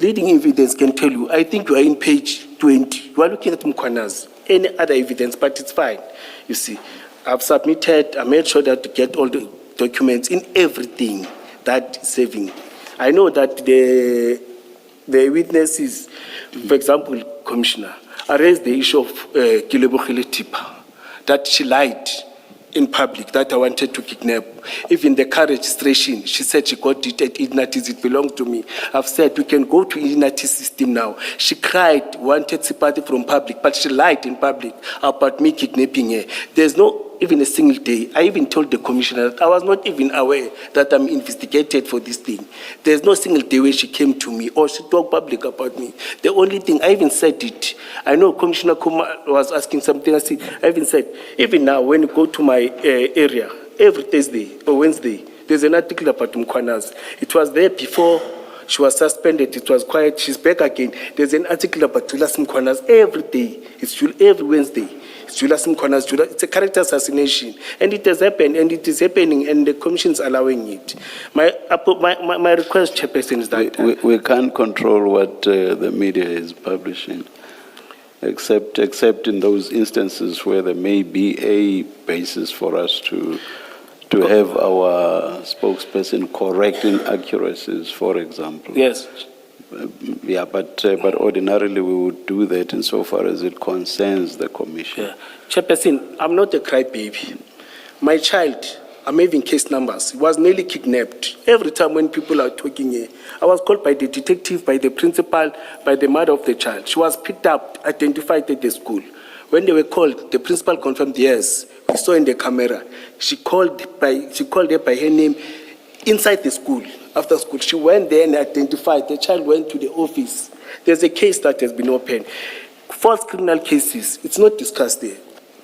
leading evidence can tell you, I think you are in page 20. You are looking at Mkwana's, any other evidence, but it's fine. You see, I've submitted, I made sure that to get all the documents in everything that is saving. I know that the witnesses, for example, Commissioner, I raised the issue of Kilebohile Tipa, that she lied in public that I wanted to kidnap. Even the car registration, she said she got it at Ignatis, it belonged to me. I've said we can go to Ignatis system now. She cried, wanted sympathy from public, but she lied in public about me kidnapping her. There's no even a single day. I even told the commissioner that I was not even aware that I'm investigated for this thing. There's no single day where she came to me or she talked public about me. The only thing, I even said it. I know Commissioner Kumar was asking something. I even said, even now when you go to my area, every Thursday or Wednesday, there's an article about Mkwana's. It was there before she was suspended. It was quiet. She's back again. There's an article about Julius Mkwana's every day. It's every Wednesday. It's Julius Mkwana's. It's a character assassination. And it has happened, and it is happening, and the commission's allowing it. My request, Chairperson, is that... We can't control what the media is publishing, except in those instances where there may be a basis for us to have our spokesperson correct inaccuracies, for example. Yes. Yeah, but ordinarily we would do that insofar as it concerns the commission. Yeah. Chairperson, I'm not a crybaby. My child, I'm having case numbers. He was nearly kidnapped. Every time when people are talking here, I was called by the detective, by the principal, by the mother of the child. She was picked up, identified at the school. When they were called, the principal confirmed, yes, we saw in the camera. She called her by her name inside the school. After school, she went there and identified. The child went to the office. There's a case that has been opened. False criminal cases, it's not discussed there.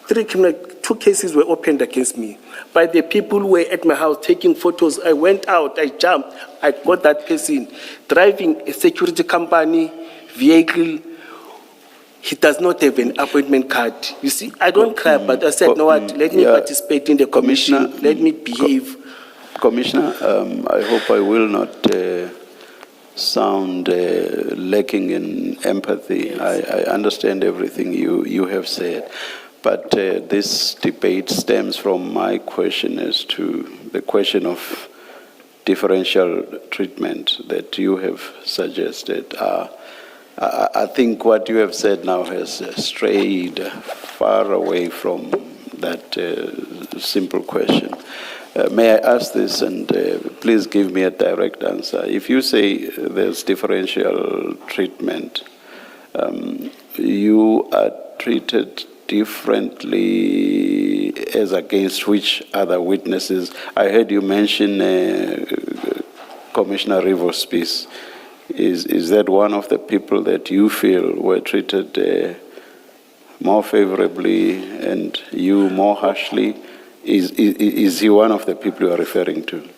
2 cases were opened against me by the people who were at my house taking photos. I went out, I jumped, I got that person driving a security company vehicle. He does not have an appointment card. You see, I don't cry, but I said, no, what? Let me participate in the commission. Let me behave. Commissioner, I hope I will not sound lacking in empathy. Yes. I understand everything you have said, but this debate stems from my question as to the question of differential treatment that you have suggested. I think what you have said now has strayed far away from that simple question. May I ask this, and please give me a direct answer. If you say there's differential treatment, you are treated differently as against which other witnesses? I heard you mention Commissioner Rivo's piece. Is that one of the people that you feel were treated more favorably and you more harshly? Is he one of the people you are referring to?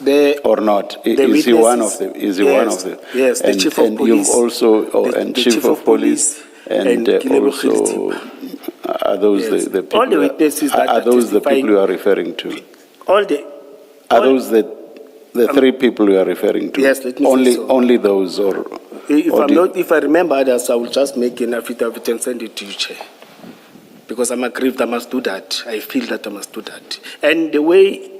The, or not? The Is he one of witnesses. them? Is he one of Yes, them? yes, the chief of And police. you've also, The chief of police, and Kilebo also, are those Yes. the people? All the witnesses that are are those the testifying- people you are referring to? All the. Are all- those the three people you are referring to? Yes, let me say only, so. Only those, or? If I remember others, I will just make an affidavit and send it to you, Chair. Because I'm aggrieved, I must do that. I feel that I must do that. And the way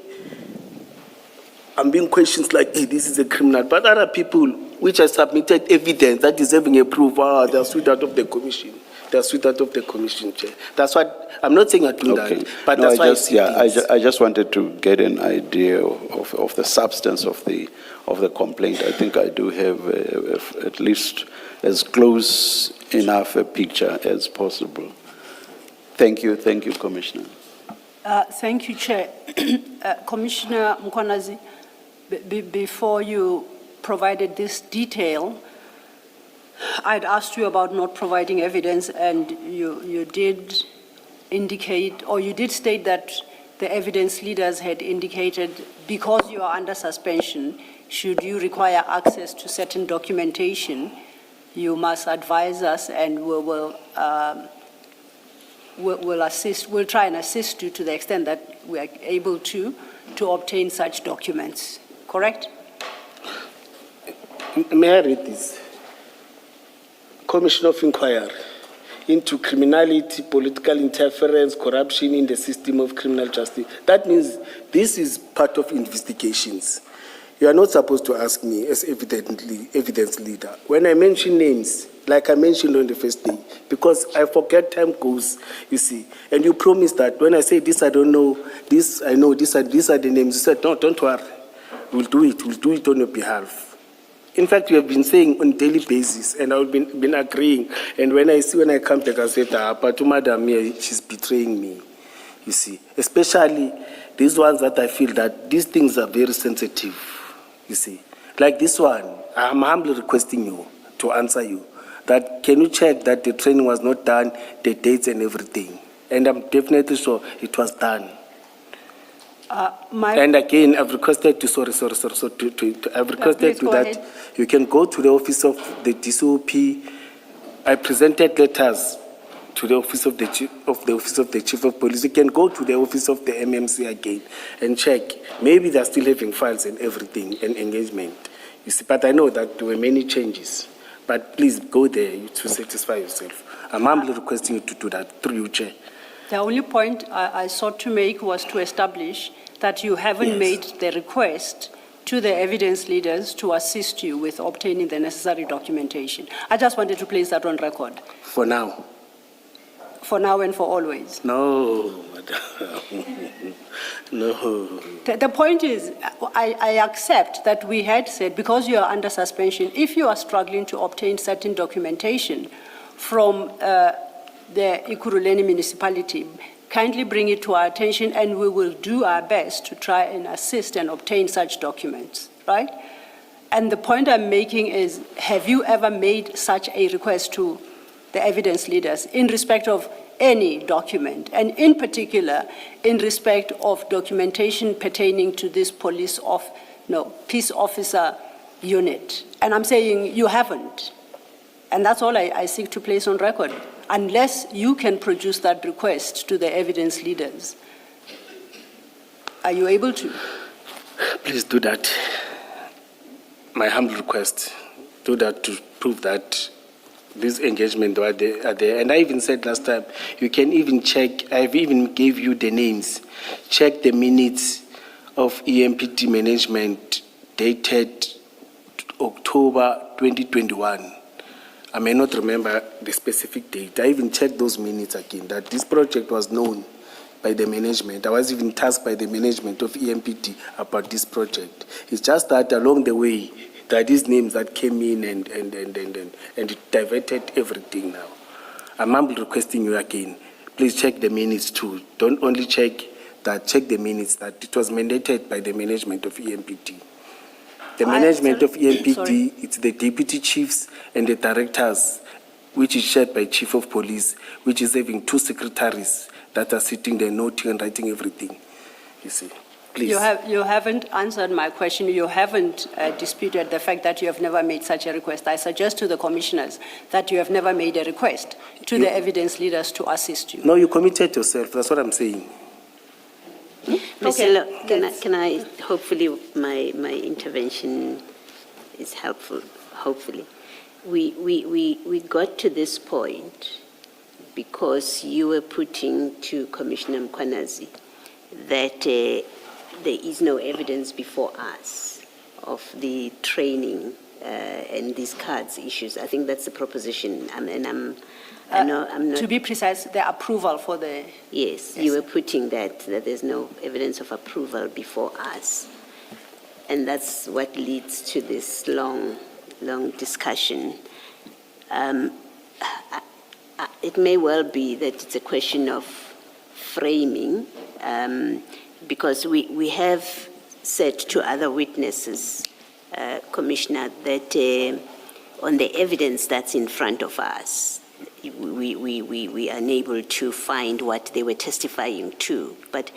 I'm being questioned like, hey, this is a criminal, but other people which have submitted evidence that is having a proof, they are sweet out of the commission. They are sweet out of the commission, Chair. That's what, I'm not saying I do that, but that's why I see things. I just wanted to get an idea of the substance of the complaint. I think I do have at least as close enough a picture as possible. Thank you, Commissioner. Thank you, Chair. Commissioner Mkwanazi, before you provided this detail, I'd asked you about not providing evidence, and you did indicate, or you did state that the evidence leaders had indicated because you are under suspension, should you require access to certain documentation, you must advise us, and we'll assist. We'll try and assist you to the extent that we are able to obtain such documents. Correct? May I read this? Commission of Inquiry into criminality, political interference, corruption in the system of criminal justice. That means this is part of investigations. You are not supposed to ask me as evidence leader. When I mention names, like I mentioned on the first day, because I forget, time goes, you see. And you promised that when I say this, I don't know, this, I know, these are the names. You said, no, don't worry. We'll do it on your behalf. In fact, you have been saying on a daily basis, and I've been agreeing. And when I come back, I said, but Madam, she's betraying me, you see. Especially these ones that I feel that these things are very sensitive, you see. Like this one, I'm humbly requesting you to answer you, that can you check that the training was not done, the dates and everything? And I'm definitely sure it was done. And again, I've requested I've requested please to go that ahead. you can go to the office of the DCOP. I presented letters to the office of the chief of police. You can go to the office of the MMC again and check. Maybe they're still having files and everything and engagement. You see, but I know that there were many changes. But please go there to satisfy yourself. I'm humbly requesting you to do that through you, Chair. The only point I sought to make was to establish that you haven't made the request to the evidence leaders to assist you with obtaining the necessary documentation. I just wanted to place that on record. For now. For now and for always. No, madam. No. The point is, I accept that we had said, because you are under suspension, if you are struggling to obtain certain documentation from the Ikuruleni municipality, kindly bring it to our attention, and we will do our best to try and assist and obtain such documents, right? And the point I'm making is, have you ever made such a request to the evidence leaders in respect of any document, and in particular, in respect of documentation pertaining to this peace officer unit? And I'm saying you haven't. And that's all I seek to place on record, unless you can produce that request to the evidence leaders. Are you able to? Please do that. My humble request, do that to prove that this engagement are there. And I even said last time, you can even check, I've even gave you the names, check the minutes of EMPT management dated October 2021. I may not remember the specific date. I even checked those minutes again, that this project was known by the management. I was even tasked by the management of EMPT about this project. It's just that along the way, there are these names that came in and it diverted everything now. I'm humbly requesting you again, please check the minutes too. Don't only check that, check the minutes that it was mandated by the management of EMPT. The management of EMPT, it's the deputy chiefs and the directors, which is shared by chief of police, which is having 2 secretaries that are sitting there noting and writing everything, you see. please. You haven't answered my question. You haven't disputed the fact that you have never made such a request. I suggest to the commissioners that you have never made a request to the evidence leaders to assist you. No, you committed yourself. That's what I'm saying. Ms. Okay, Lo, can I, hopefully my intervention is helpful, hopefully. We got to this point because you were putting to Commissioner Mkwanazi that there is no evidence before us of the training and these cards issues. I think that's the proposition, I know I'm not. To be precise, the approval for the... Yes, you were putting that there's no evidence of approval before us. And that's what leads to this long discussion. It may well be that it's a question of framing, because we have said to other witnesses, Commissioner, that on the evidence that's in front of us, we are unable to find what they were testifying to, but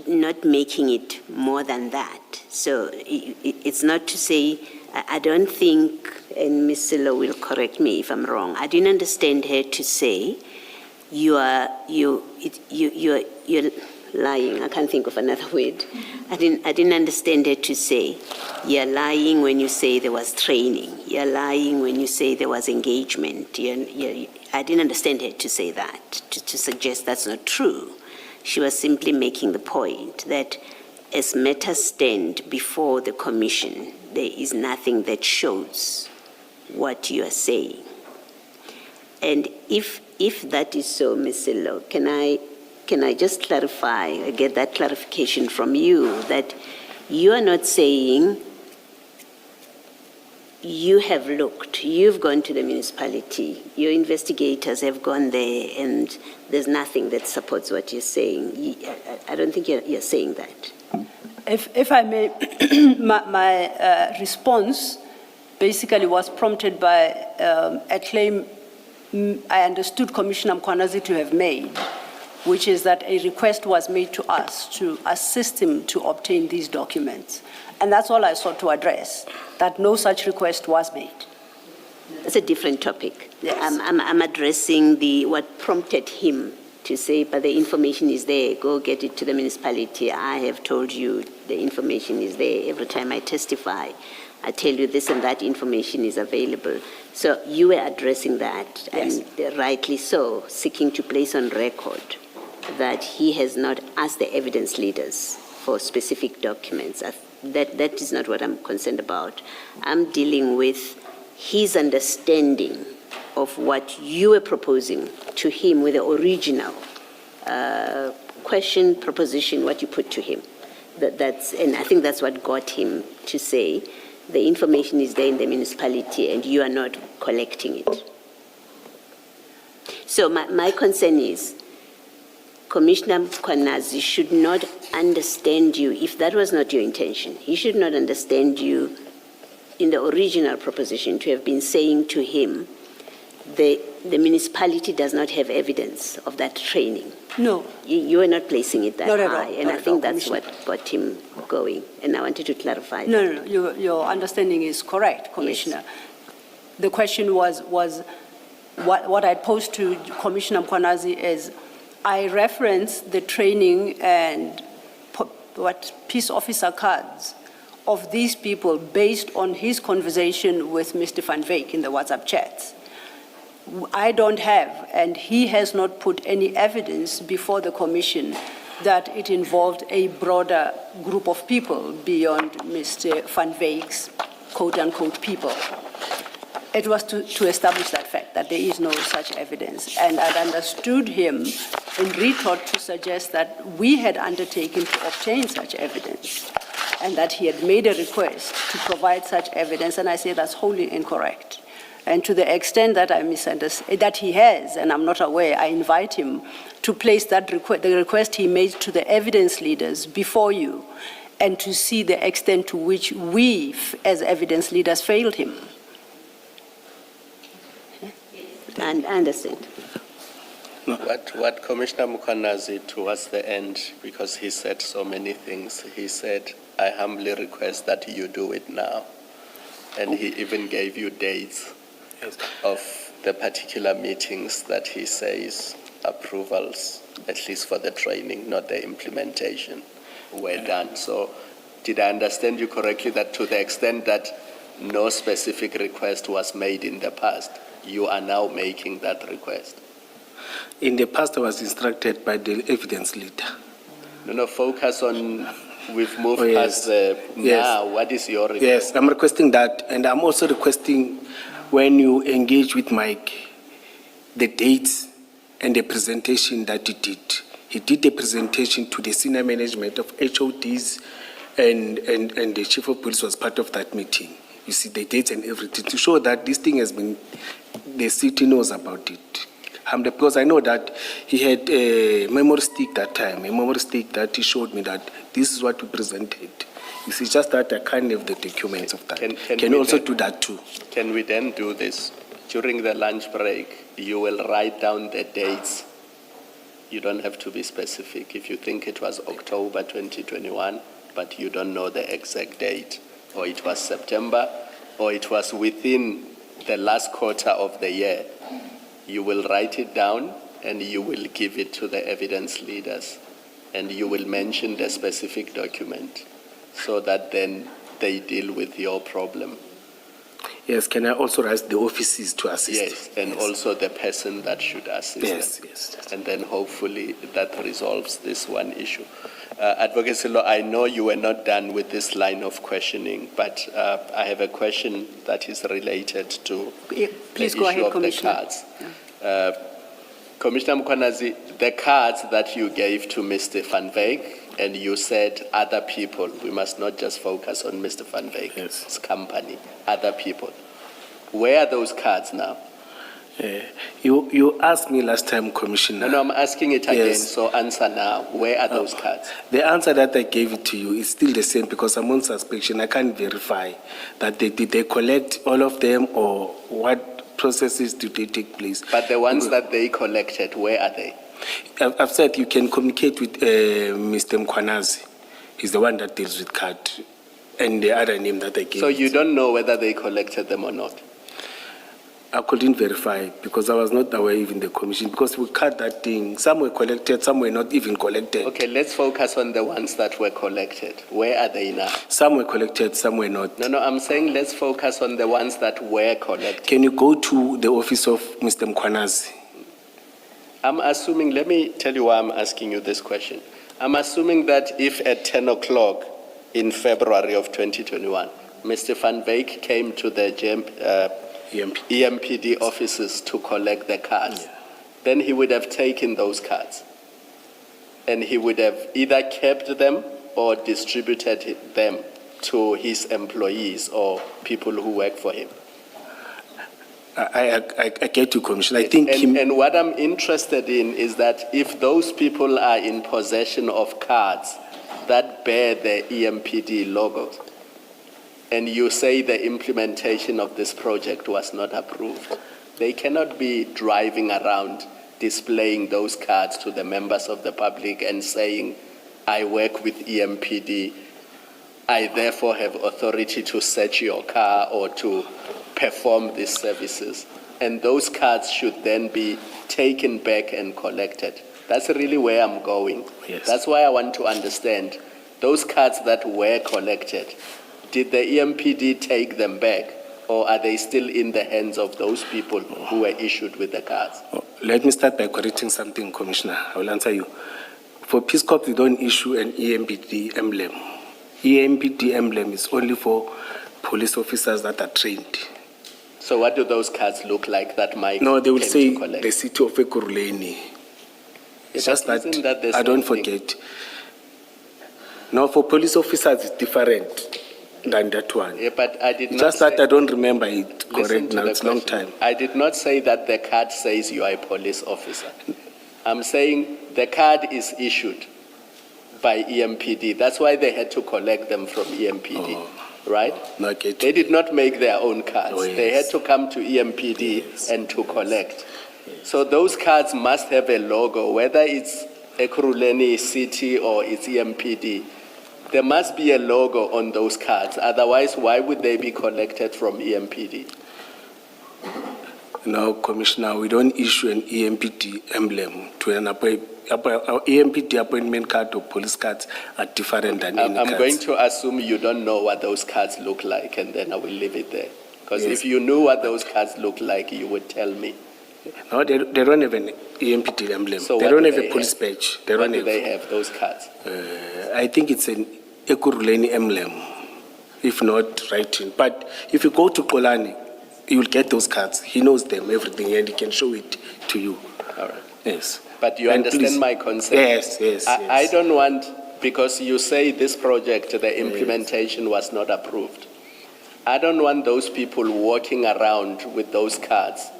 not making it more than that. So it's not to say, I don't think, and Ms. Silo will correct me if I'm wrong, I didn't understand her to say you're lying. I can't think of another word. I didn't understand her to say you're lying when you say there was training. You're lying when you say there was engagement. I didn't understand her to say that, to suggest that's not true. She was simply making the point that as matters stand before the commission, there is nothing that shows what you are saying. And if that is so, Ms. Silo, can I just clarify, get that clarification from you, that you are not saying you have looked, you've gone to the municipality, your investigators have gone there, and there's nothing that supports what you're saying. I don't think you're saying that. If I may, my response basically was prompted by a claim I understood Commissioner Mkwanazi to have made, which is that a request was made to us to assist him to obtain these documents. And that's all I sought to address, that no such request was made. It's a different topic. Yes. I'm addressing what prompted him to say, but the information is there, go get it to the municipality. I have told you the information is there. Every time I testify, I tell you this and that information is available. So you were addressing that, Yes. and rightly so, seeking to place on record that he has not asked the evidence leaders for specific documents. That is not what I'm concerned about. I'm dealing with his understanding of what you were proposing to him with the original question, proposition, what you put to him. And I think that's what got him to say, the information is there in the municipality and you are not collecting it. So my concern is, Commissioner Mkwanazi should not understand you, if that was not your intention, he should not understand you in the original proposition to have been saying to him, the municipality does not have evidence of that training. No. You are not placing it that Not at high, all. and Not I at think all, that's what got him going. And I wanted to clarify that. No, your understanding is correct, Commissioner. Yes. The question was what I posed to Commissioner Mkwanazi is, I referenced the training and peace officer cards of these people based on his conversation with Mr. Van Wyk in the WhatsApp chats. I don't have, and he has not put any evidence before the commission that it involved a broader group of people beyond Mr. Van Wyk's quote-unquote people. It was to establish that fact, that there is no such evidence. And I'd understood him in retort to suggest that we had undertaken to obtain such evidence and that he had made a request to provide such evidence, and I say that's wholly incorrect. And to the extent that I misunderstand, that he has, and I'm not aware, I invite him to place that the request he made to the evidence leaders before you, and to see the extent to which we, as evidence leaders, failed him. And I understand. What Commissioner Mukwanazi towards the end, because he said so many things, he said, I humbly request that you do it now. And he even gave you dates Yes. of the particular meetings that he says approvals, at least for the training, not the implementation, were done. So did I understand you correctly that to the extent that no specific request was made in the past, you are now making that request? In the past, I was instructed by the evidence leader. No, focus on, we've moved Oh, yes. past the Yes. now. What is your request? Yes, I'm requesting that, and I'm also requesting when you engage with Mike, the dates and the presentation that he did. He did a presentation to the senior management of HODs, and the chief of police was part of that meeting. You see the dates and everything to show that this thing has been, the city knows about it. Because I know that he had a memory stick that time, a memory stick that he showed me that this is what we presented. You see, just that I can't have the documents of that. Can we you also then- do that too? Can we then do this? During the lunch break, you will write down the dates. You don't have to be specific. If you think it was October 2021, but you don't know the exact date, or it was September, or it was within the last quarter of the year, you will write it down and you will give it to the evidence leaders, and you will mention the specific document so that then they deal with your problem. Yes, can I also ask the offices to assist? Yes, and also the person that should assist Yes, them. yes. And then hopefully that resolves this one issue. Advocate Silo, I know you were not done with this line of questioning, but I have a question that is related to Please the go issue ahead, of Commissioner. the cards. Commissioner Mukwanazi, the cards that you gave to Mr. Van Wyk, and you said other people, we must not just focus on Mr. Van Wyk's Yes. company, other people. Where are those cards now? You asked me last time, Commissioner. No, I'm asking it again, Yes. so answer now. Where are those cards? The answer that I gave it to you is still the same because I'm on suspicion. I can't verify that did they collect all of them or what processes did they take place. But the ones that they collected, where are they? I've said you can communicate with Mr. Mukwanazi. He's the one that deals with card and the other name that I gave. So you don't know whether they collected them or not? I couldn't verify because I was not aware even the commission because we cut that thing. Some were collected, some were not even collected. Okay, let's focus on the ones that were collected. Where are they now? Some were collected, some were not. No, I'm saying let's focus on the ones that were collected. Can you go to the office of Mr. Mukwanazi? I'm assuming, let me tell you why I'm asking you this question. I'm assuming that if at 10 o'clock in February of 2021, Mr. Van Wyk came to the EMPD offices to collect the cards, then he would have taken those cards. And he would have either kept them or distributed them to his employees or people who work for him. I get you, Commissioner. I think And what I'm interested in is that if those people are in possession of cards that bear the EMPD logos, and you say the implementation of this project was not approved, they cannot be driving around displaying those cards to the members of the public and saying, I work with EMPD, I therefore have authority to search your car or to perform these services. And those cards should then be taken back and collected. That's really where I'm going. Yes. That's why I want to understand those cards that were collected. Did the EMPD take them back, or are they still in the hands of those people who were issued with the cards? Let me start by correcting something, Commissioner. I will answer you. For Peace Corps, they don't issue an EMPD emblem. EMPD emblem is only for police officers that are trained. So what do those cards look like that Mike No, they will came say to collect? the city of Ekurhuleni. It's just but isn't that the I don't same thing? forget. No, for police officers, it's different than that one. Yeah, but I did not Just say, that I don't remember it listen correct to now. the It's a long question. time. I did not say that the card says you are a police officer. I'm saying the card is issued by EMPD. That's why they had to collect them from EMPD, right? No, I get They you. did not make their own cards. Oh, They yes. had to come to EMPD and to collect. So those cards must have a logo, whether it's Ekurhuleni City or it's EMPD. There must be a logo on those cards. Otherwise, why would they be collected from EMPD? No, Commissioner, we don't issue an EMPD emblem to an our EMPD appointment card or police cards are different than any I'm cards. going to assume you don't know what those cards look like, and then I will leave it there. Because Yes. if you knew what those cards look like, you would tell me. No, they don't have an EMPD emblem. So they what don't do have they a police have? badge. They What don't do have. they have, those cards? I think it's an Ekurhuleni emblem, if not writing. But if you go to Kolani, you will get those cards. He knows them, everything, and he can show it to you. All right. Yes. But you And understand please- my concern? Yes, yes, yes. I don't want, because you say this project, the implementation was not approved. I don't want those people walking around with those cards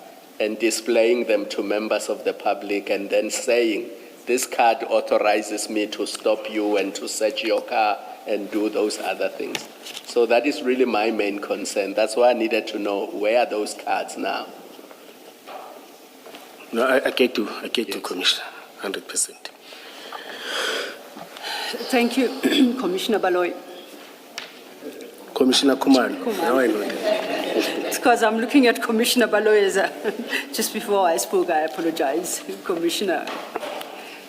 and displaying them to members of the public and then saying, this card authorizes me to stop you and to search your car and do those other things. So that is really my main concern. That's why I needed to know, where are those cards now? No, I get you, Yes. Commissioner, 100%. Thank you, Commissioner Baloyi. Commissioner Kumalo, now I know that. It's because I'm looking at Commissioner Baloyi just before I spoke. I apologize, Commissioner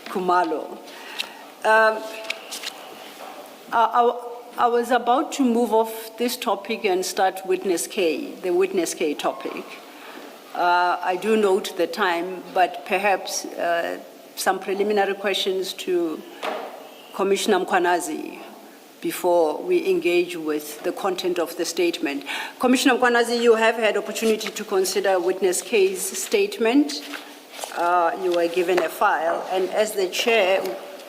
Kumalo. I was about to move off this topic and start witness K, the witness K topic. I do note the time, but perhaps some preliminary questions to Commissioner Mkwanazi before we engage with the content of the statement. Commissioner Mkwanazi, you have had opportunity to consider witness K's statement. You were given a file, and as the chair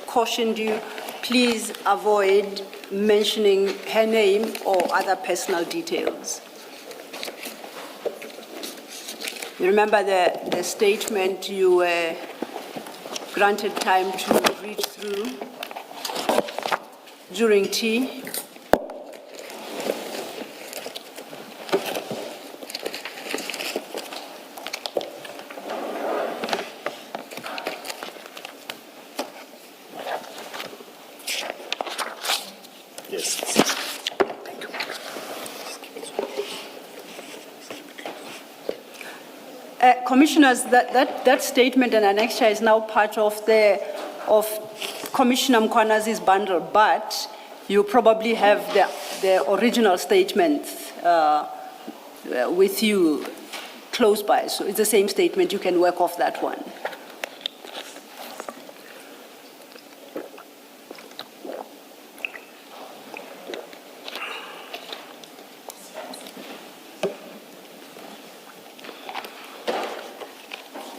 cautioned you, please avoid mentioning her name or other personal details. You remember the statement you were granted time to read through during tea? Yes. Thank you. Commissioners, that statement and annexure is now part of Commissioner Mkwanazi's bundle, but you probably have the original statement with you close by. So it's the same statement. You can work off that one.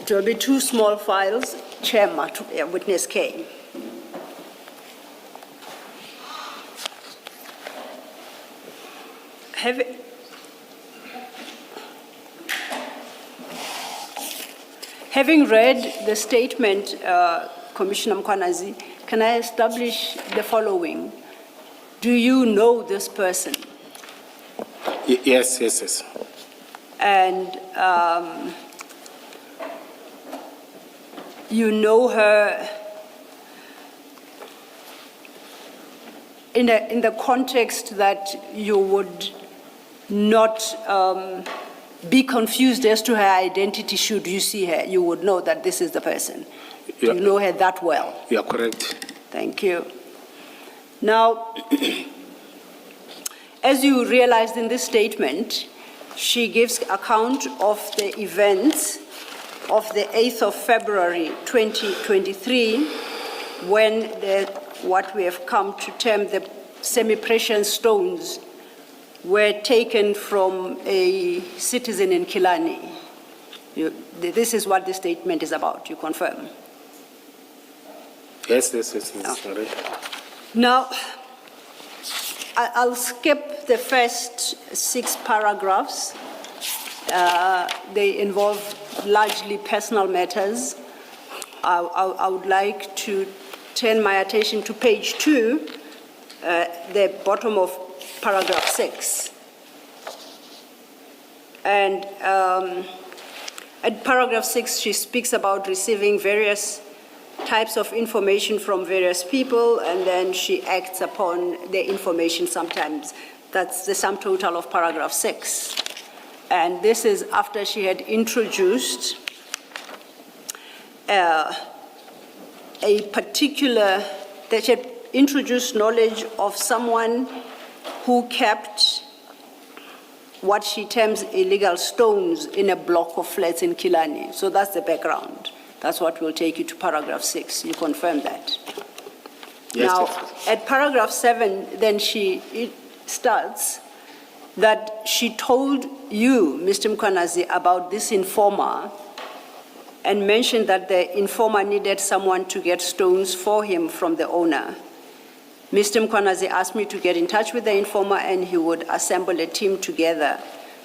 It will be two small files, Chairman, witness K. Having read the statement, Commissioner Mkwanazi, can I establish the following? Do you know this person? Yes. And you know her in the context that you would not be confused as to her identity should you see her. You would know that this is the person. Yeah. You know her that well. You are correct. Thank you. Now, as you realized in this statement, she gives account of the events of the 8th of February 2023, when what we have come to term the semi-precious stones were taken from a citizen in Kilani. This is what the statement is about. You confirm? Yes. All right. Now, I'll skip the first 6 paragraphs. They involve largely personal matters. I would like to turn my attention to page 2, the bottom of paragraph 6. And At paragraph 6, she speaks about receiving various types of information from various people, and then she acts upon the information sometimes. That's the sum total of paragraph 6. And this is after she had introduced that she had introduced knowledge of someone who kept what she terms illegal stones in a block of flats in Kilani. So that's the background. That's what will take you to paragraph 6. You confirm that? Yes, Now, yes. at paragraph 7, then it starts that she told you, Mr. Mkwanazi, about this informer and mentioned that the informer needed someone to get stones for him from the owner. Mr. Mkwanazi asked me to get in touch with the informer and he would assemble a team together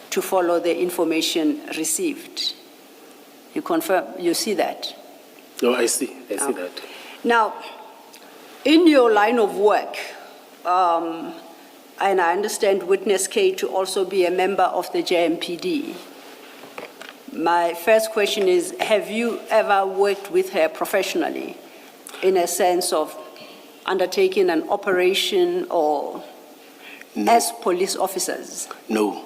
to follow the information received. You confirm, you see that? No, I see that. Now, in your line of work, and I understand witness K to also be a member of the JMPD, my first question is, have you ever worked with her professionally in a sense of undertaking an operation or as police officers? No.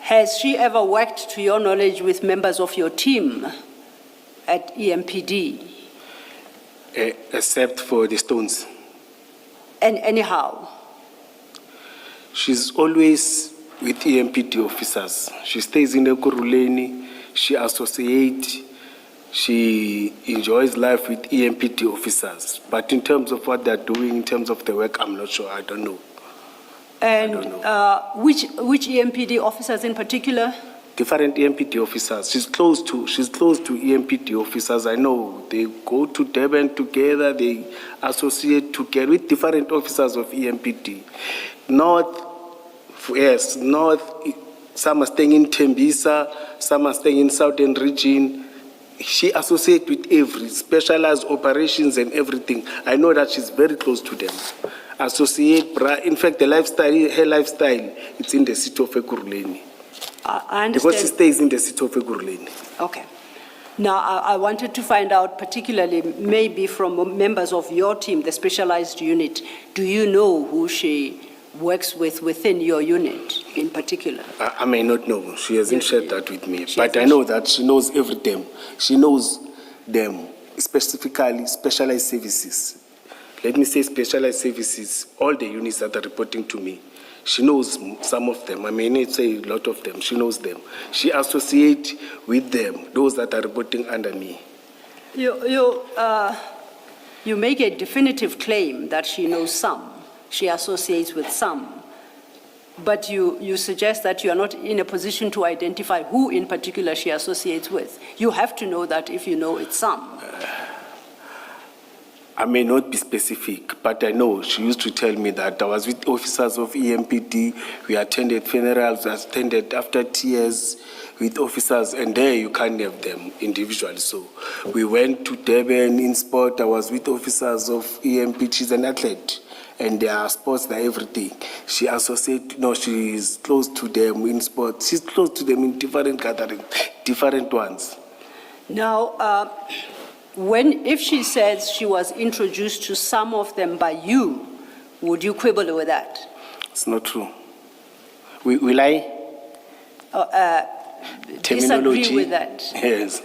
Has she ever worked, to your knowledge, with members of your team at EMPD? Except for the stones. And anyhow? She's always with EMPD officers. She stays in Ekurhuleni, she associates, she enjoys life with EMPD officers. But in terms of what they're doing, in terms of the work, I'm not sure, I don't know. And I don't know. which EMPD officers in particular? Different EMPD officers. She's close to EMPD officers. I know they go to Durban together, they associate together with different officers of EMPD. North, some are staying in Tembisa, some are staying in Southern Region. She associates with every specialized operations and everything. I know that she's very close to them. In fact, her lifestyle, it's in the city of Ekurhuleni. I understand. Because she stays in the city of Ekurhuleni. Okay. Now, I wanted to find out particularly maybe from members of your team, the specialized unit, do you know who she works with within your unit in particular? I may not know. She hasn't shared that with me. But I hasn't know that she knows everything. She knows them, specifically specialized services. Let me say specialized services, all the units that are reporting to me. She knows some of them. I may not say a lot of them. She knows them. She associates with them, those that are reporting under me. You make a definitive claim that she knows some. She associates with some. But you suggest that you are not in a position to identify who in particular she associates with. You have to know that if you know it's some. I may not be specific, but I know she used to tell me that I was with officers of EMPD, we attended funerals, we attended after tears with officers, and there you can't have them individually. So we went to Durban in sport, I was with officers of EMPD, she's an athlete, and they are sports, they're everything. She is close to them in sport, she's close to them in different gatherings, different ones. Now, if she says she was introduced to some of them by you, would you quibble with that? It's not true. Will I? Disagree with that? Yes.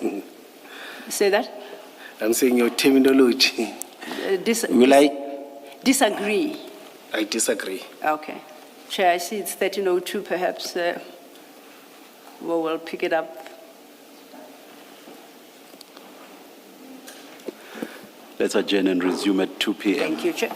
Say that? I'm saying your terminology. Will I? Disagree. I disagree. Okay. Chair, I see it's 13:02, perhaps we'll pick it up. Let's adjourn and resume at 2 p.m. Thank you, Chair.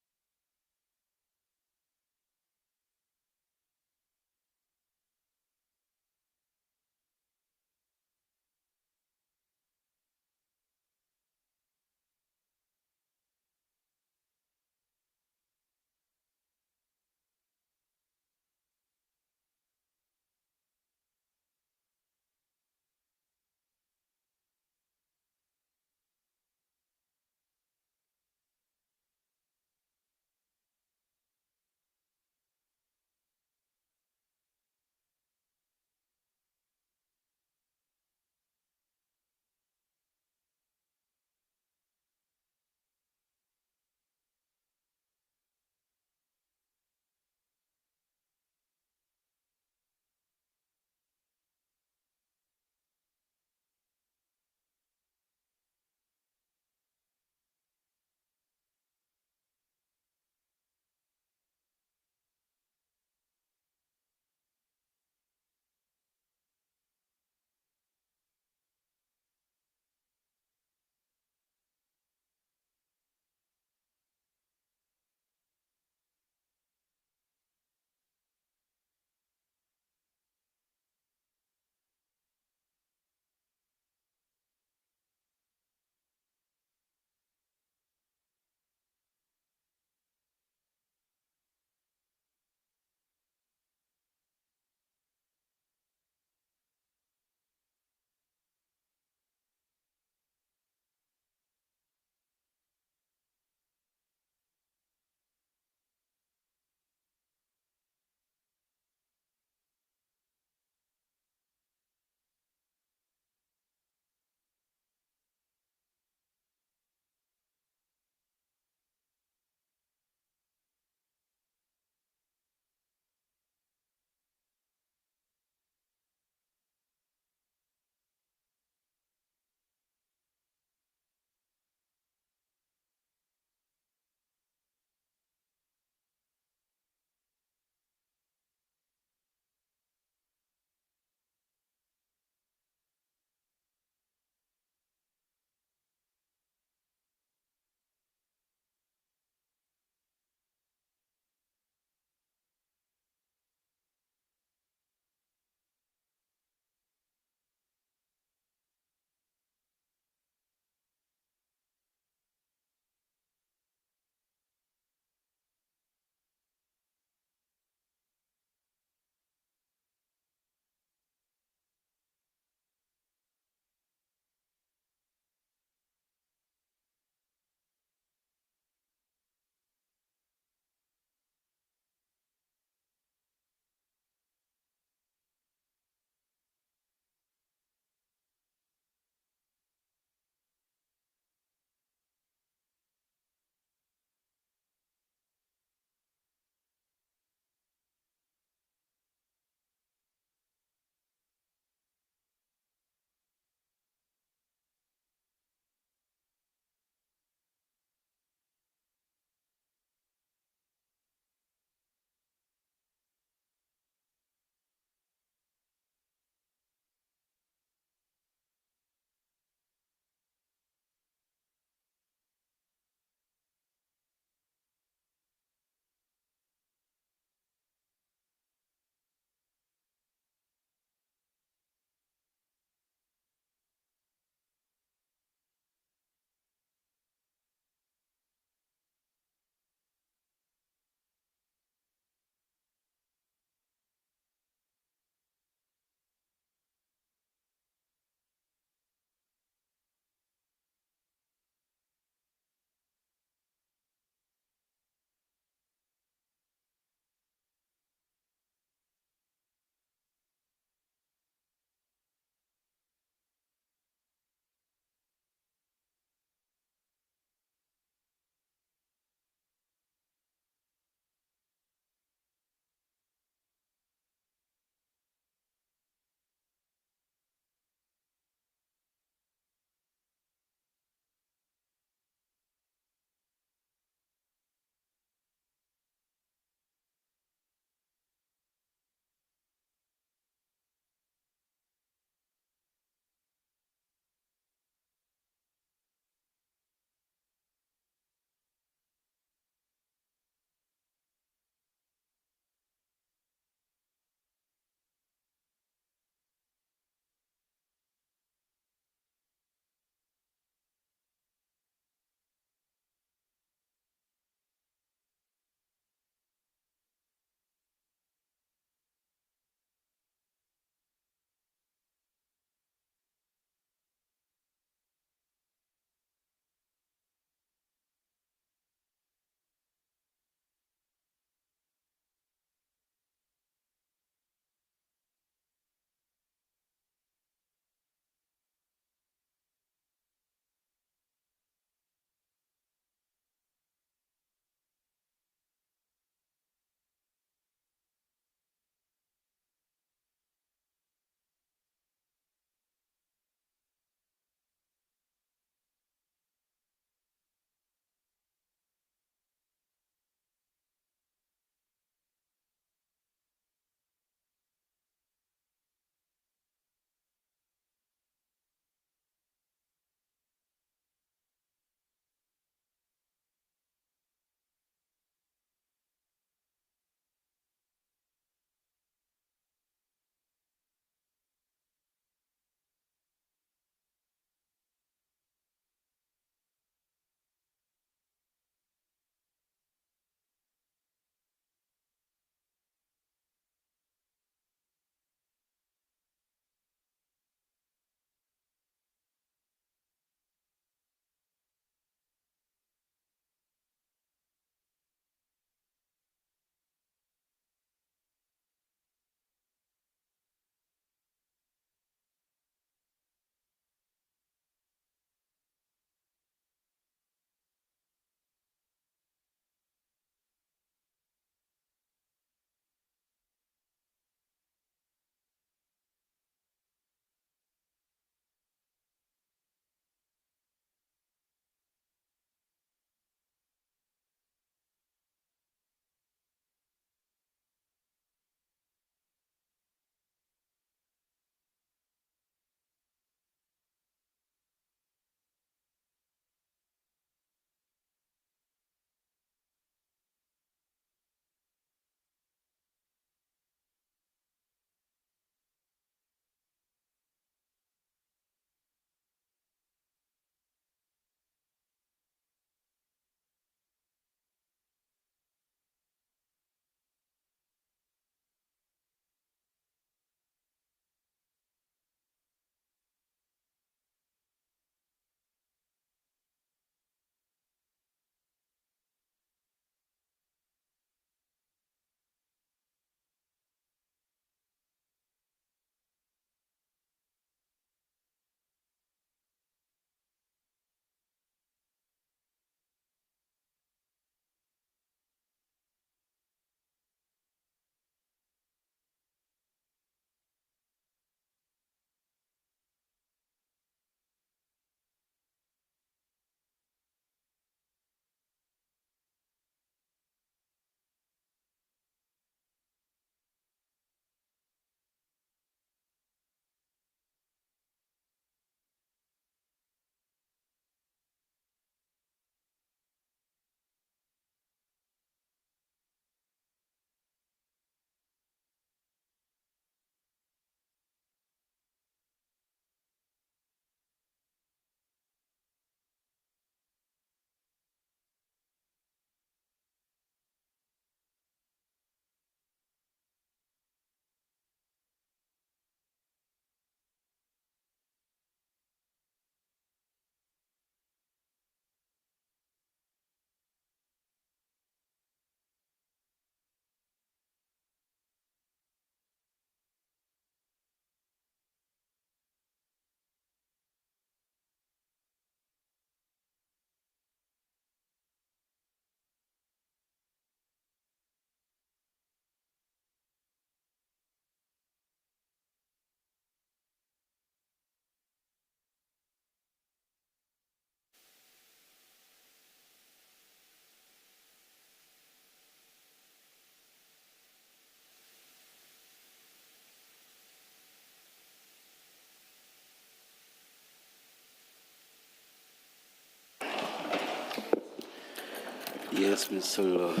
Yes, Ms. Silva.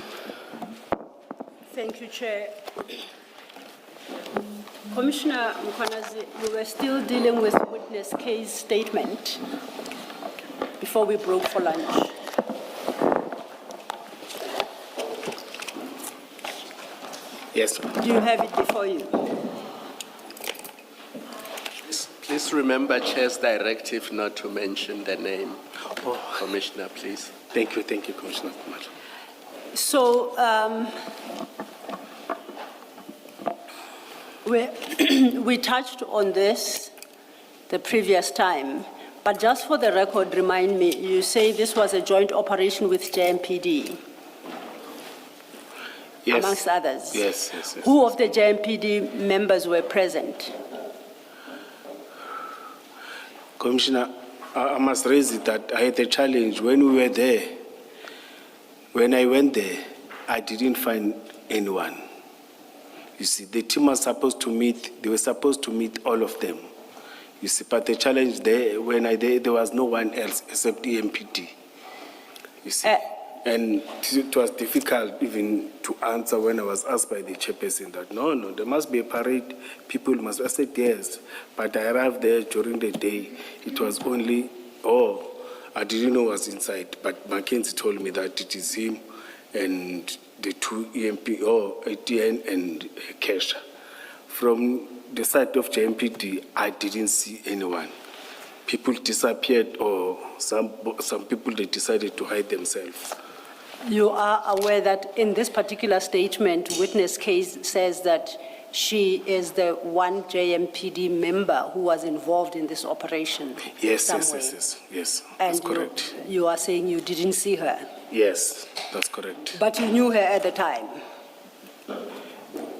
Thank you, Chair. Commissioner Mkwanazi, we were still dealing with witness case statement before we broke for lunch. Yes. Do you have it before you? Please remember Chair's directive not to mention the name. Oh, Commissioner, please. thank you, Commissioner Kumar. So we touched on this the previous time, but just for the record, remind me, you say this was a joint operation with JMPD, Yes. amongst others? Yes, yes, yes. Who of the JMPD members were present? Commissioner, I must raise it that I had a challenge when we were there. When I went there, I didn't find anyone. You see, the team was supposed to meet, they were supposed to meet all of them. You see, but the challenge there, when there was no one else except EMPD. You see, and it was difficult even to answer when I was asked by the chairperson that, no, there must be a parade, people must, I said yes, but I arrived there during the day, it was only, I didn't know what was inside, but Mackenzie told me that it is him and the two EMP, ATN and Kesha. From the side of JMPD, I didn't see anyone. People disappeared or some people, they decided to hide themselves. You are aware that in this particular statement, witness case says that she is the one JMPD member who was involved in this operation. Yes, some yes, way. yes, And that's correct. you are saying you didn't see her, Yes, that's correct. but you knew her at the time.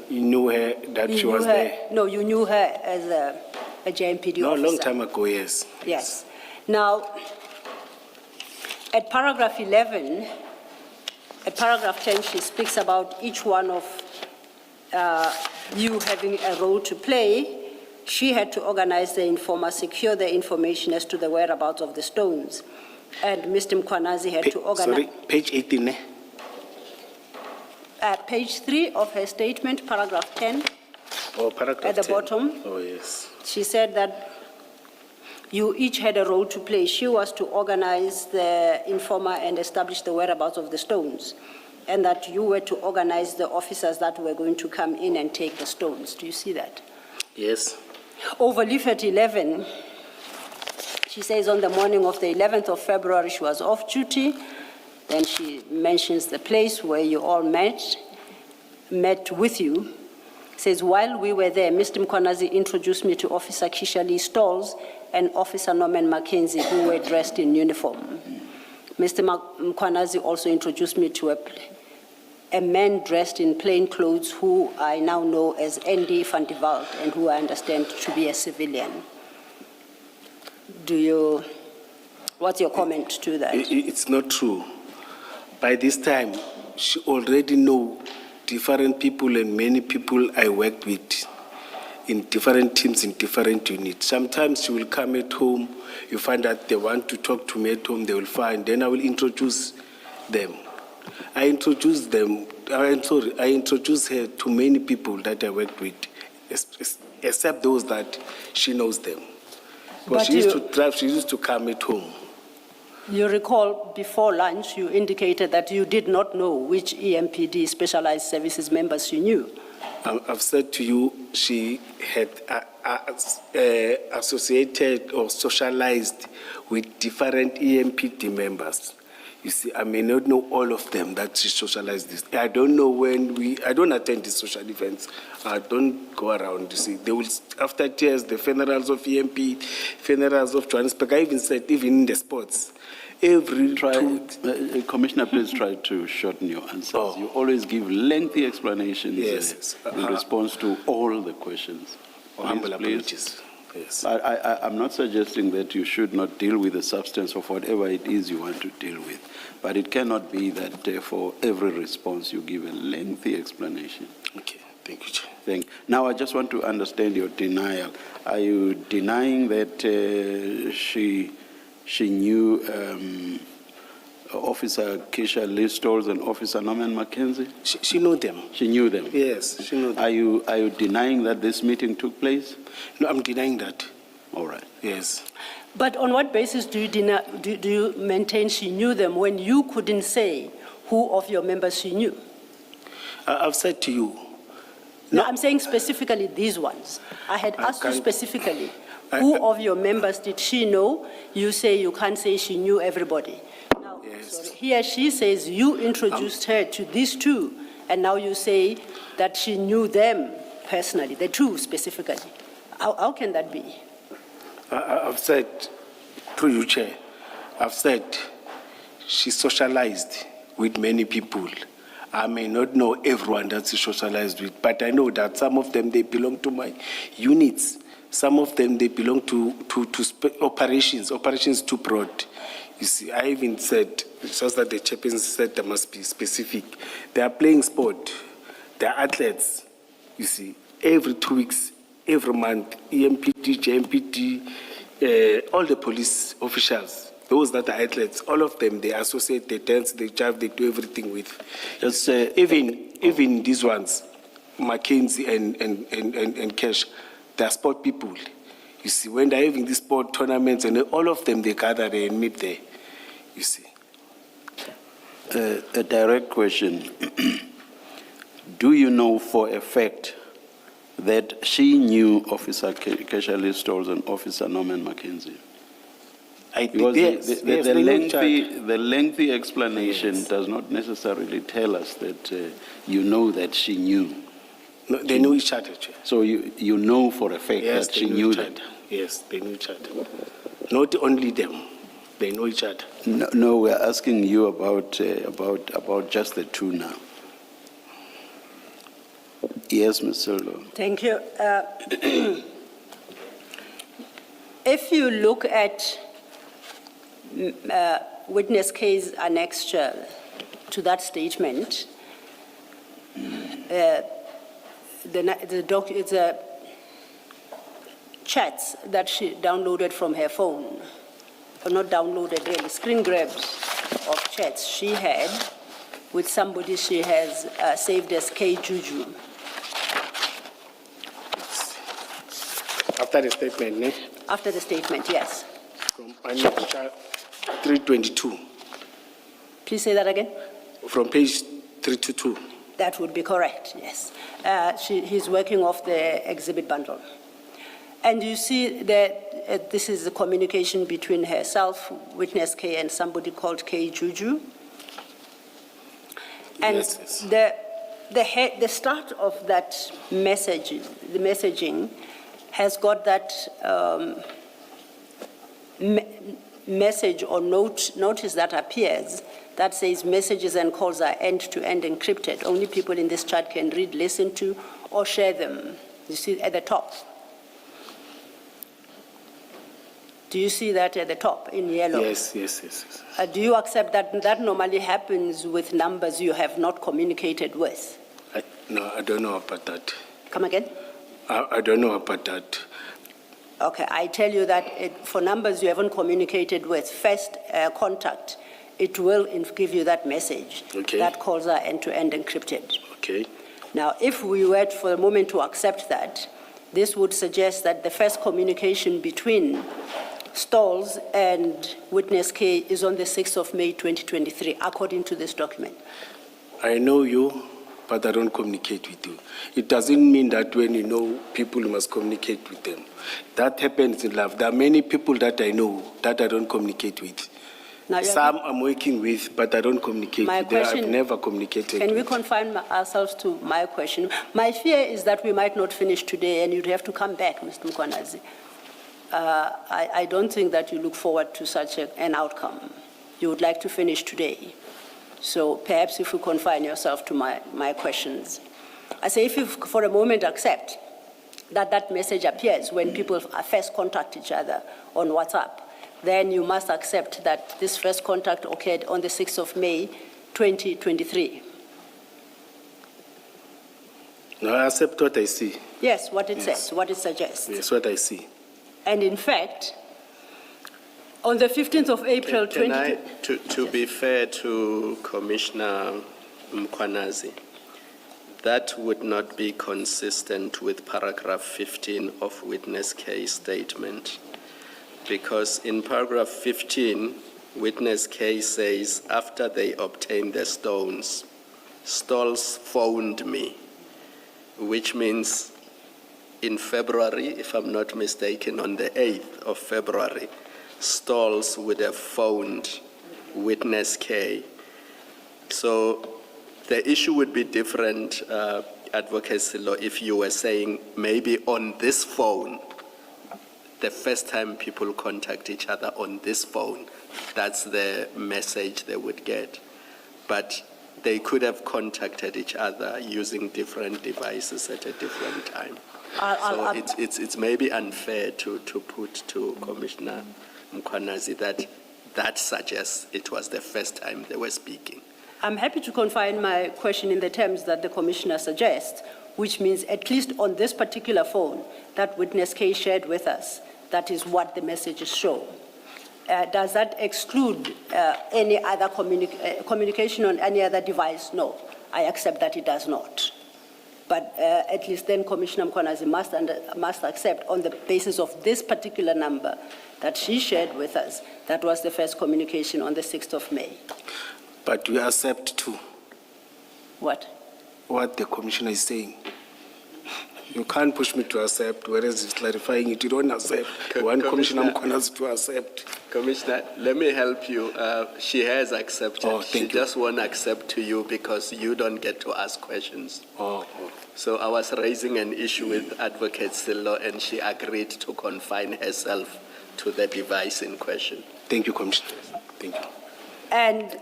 You knew her, that You she knew was her, there? No, you knew her as a JMPD No, a officer. long time ago, yes. Yes. Now, at paragraph 11, at paragraph 10, she speaks about each one of you having a role to play. She had to organize the informer, secure the information as to the whereabouts of the stones. And Mr. Mkwanazi had to organize. Sorry, page 18, eh? Page 3 of her statement, paragraph 10, Oh, paragraph at the 10. bottom. Oh, yes. She said that you each had a role to play. She was to organize the informer and establish the whereabouts of the stones, and that you were to organize the officers that were going to come in and take the stones. Do you see that? Yes. Over leaflet 11, she says on the morning of the 11th of February, she was off duty. Then she mentions the place where you all met with you. Says, while we were there, Mr. Mkwanazi introduced me to Officer Kisha Lee Stalls and Officer Norman Mackenzie, who were dressed in uniform. Mr. Mkwanazi also introduced me to a man dressed in plain clothes who I now know as Andy van de Walt and who I understand to be a civilian. What's your comment to that? It's not true. By this time, she already know different people and many people I worked with in different teams, in different units. Sometimes she will come at home, you find that they want to talk to me at home, they will find, then I will introduce them. I introduce her to many people that I worked with, except those that she knows them. But she used to drive, she used to come at home. You recall before lunch, you indicated that you did not know which EMPD specialized services members you knew. I've said to you, she had associated or socialized with different EMPD members. You see, I may not know all of them that she socialized this. I don't know I don't attend these social events. I don't go around, you see. They will, after tears, the funerals of EMP, funerals of Johannesburg, I even said, even in the sports, Commissioner, please try to shorten your answers. Oh. You always give lengthy explanations Yes. in response to all the questions. Humble Please. apologies. Yes. I'm not suggesting that you should not deal with the substance of whatever it is you want to deal with, but it cannot be that for every response you give a lengthy explanation. Okay, thank you, Chair. Now, I just want to understand your denial. Are you denying that she knew Officer Keisha Listols and Officer Norman Mackenzie? She knew them. She knew them? Yes, she knew them. Are you denying that this meeting took place? No, I'm denying that. All right. Yes. But on what basis do you maintain she knew them when you couldn't say who of your members she knew? I've said to you. No, I'm saying specifically these ones. I had asked you can't- specifically, who of your members did she know? You say you can't say she knew everybody. Now, Yes. sorry, here she says you introduced her to these two, and now you say that she knew them personally, the two specifically. How can that be? I've said, through you, Chair, I've said she socialized with many people. I may not know everyone that she socialized with, but I know that some of them, they belong to my units. Some of them, they belong to operations too broad. You see, I even said, just that the chairperson said there must be specific. They are playing sport. They are athletes. You see, every 2 weeks, every month, EMPT, JMPT, all the police officials, those that are athletes, all of them, they associate, they dance, they jive, they do everything with. Just, even these ones, Mackenzie and Cash, they are sport people. You see, when they're having these sport tournaments, and all of them, they gather there and meet there. You see. A direct question. Do you know for a fact that she knew Officer Keisha Listols and Officer Norman Mackenzie? Because the lengthy explanation does not necessarily tell us that you know that she knew. No, they knew each other, Chair. So you know for a fact Yes, that they she knew knew each that. other. Yes, they knew each other. Not only them, they know each other. No, we're asking you about just the two now. Yes, Ms. Silva. Thank you. If you look at witness case annexure to that statement, it's a chats that she downloaded from her phone, or not downloaded really, screen grabs of chats she had with somebody she has saved as K. Juju. After the statement, ne? After the statement, yes. From annexure 322. Please say that again. From page 322. That would be correct, yes. He's working off the exhibit bundle. And you see that this is the communication between herself, witness K, and somebody called K. Juju. And Yes. the start of that message, the messaging, has got that message or notice that appears that says messages and calls are end-to-end encrypted. Only people in this chat can read, listen to, or share them. You see at the top. Do you see that at the top in yellow? Yes. Do you accept that that normally happens with numbers you have not communicated with? No, I don't know about that. Come again? I don't know about that. Okay, I tell you that for numbers you haven't communicated with, first contact, it will give you that message. Okay. That calls are end-to-end encrypted. Okay. Now, if we were for a moment to accept that, this would suggest that the first communication between Stalls and witness K is on the 6th of May, 2023, according to this document. I know you, but I don't communicate with you. It doesn't mean that when you know people, you must communicate with them. That happens in life. There are many people that I know that I don't communicate with. Now, Some I'm working with, but I don't communicate My with them. I've question- never communicated Can we with. confine ourselves to my question? My fear is that we might not finish today and you'd have to come back, Mr. Mkwanazi. I don't think that you look forward to such an outcome. You would like to finish today. So perhaps if you confine yourself to my questions. I say if you for a moment accept that that message appears when people first contact each other on WhatsApp, then you must accept that this first contact occurred on the 6th of May, 2023. No, I accept what I see. Yes, what it says, what it suggests. Yes, what I see. And in fact, On the 15th of April, Can I, to be fair to Commissioner Mkwanazi, that would not be consistent with paragraph 15 of witness K statement. Because in paragraph 15, witness K says, after they obtained the stones, Stolz phoned me, which means in February, if I'm not mistaken, on the 8th of February, Stolz would have phoned witness K. So the issue would be different, Advocate Silo, if you were saying maybe on this phone, the first time people contact each other on this phone, that's the message they would get. But they could have contacted each other using different devices at a different time. So it's maybe unfair to put to Commissioner Mkwanazi that suggests it was the first time they were speaking. I'm happy to confine my question in the terms that the Commissioner suggests, which means at least on this particular phone that witness K shared with us, that is what the messages show. Does that exclude any other communication on any other device? No, I accept that it does not. But at least then Commissioner Mkwanazi must accept on the basis of this particular number that she shared with us, that was the first communication on the 6th of May. But we accept too What? what the Commissioner is saying. You can't push me to accept, whereas he's clarifying it. You don't accept. One Commissioner Mkwanazi to accept. Commissioner, let me help you. She has accepted. Oh, she thank you. just won't accept to you because you don't get to ask questions. Oh, So I was raising an issue with Advocate Silo, and she agreed to confine herself to the device in question. thank you, Commissioner. Thank you. And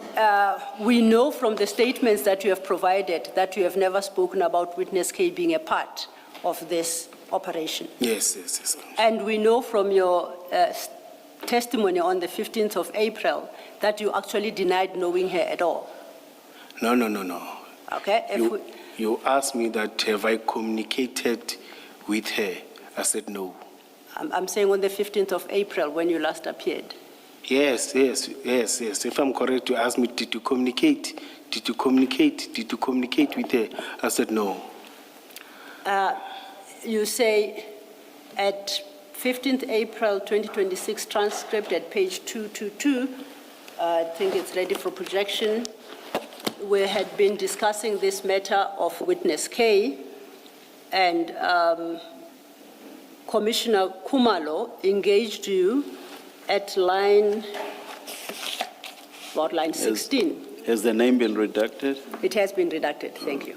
we know from the statements that you have provided that you have never spoken about witness K being a part of this operation. Yes, yes, yes. And we know from your testimony on the 15th of April that you actually denied knowing her at all. No. Okay? You asked me that have I communicated with her. I said no. I'm saying on the 15th of April when you last appeared. Yes. If I'm correct, you asked me, did you communicate? Did you communicate with her? I said no. You say at 15th April 2026 transcript at page 222, I think it's ready for projection, we had been discussing this matter of witness K, and Commissioner Kumalo engaged you at about line 16. Has the name been redacted? It has been redacted, thank you.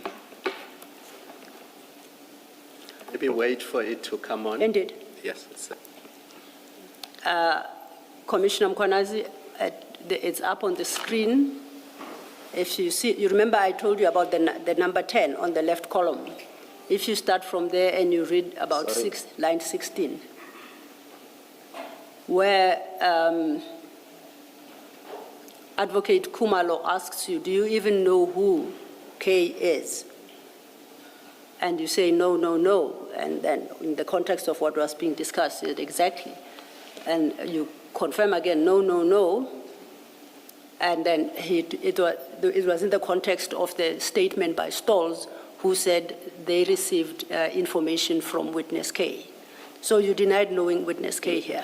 Maybe wait for it to come on. Indeed. Yes, sir. Commissioner Mkwanazi, it's up on the screen. If you see, you remember I told you about the number 10 on the left column. If you start from there and you read about line 16, where Advocate Kumalo asks you, do you even know who K is? And you say, no. And then in the context of what was being discussed, it exactly. And you confirm again, no. And then it was in the context of the statement by Stolz, who said they received information from witness K. So you denied knowing witness K here.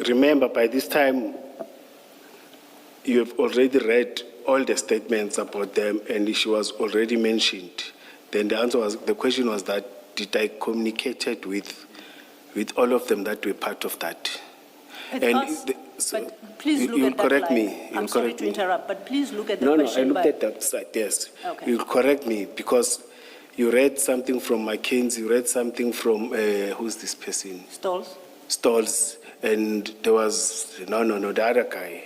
Remember, by this time, you have already read all the statements about them, and she was already mentioned. Then the question was that, did I communicate with all of them that were part of that? But please look at that correct line. me. I'm sorry to interrupt, but please look at the No, question. I looked at that side, yes. Okay. You'll correct me because you read something from McKinsey, you read something from, who's this person? Stolz, and there was, no, the other guy.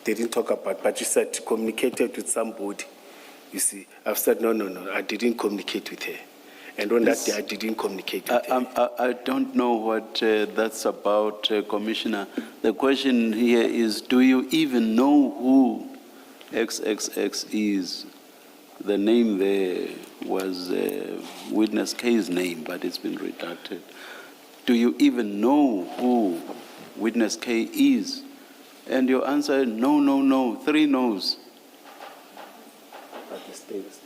They didn't talk about, but you said communicated with somebody. You see, I've said, no, I didn't communicate with her. And on that day, I didn't communicate with her. I don't know what that's about, Commissioner. The question here is, do you even know who XXX is? The name there was witness K's name, but it's been redacted. Do you even know who witness K is? And your answer is no, no, no, 3 no's.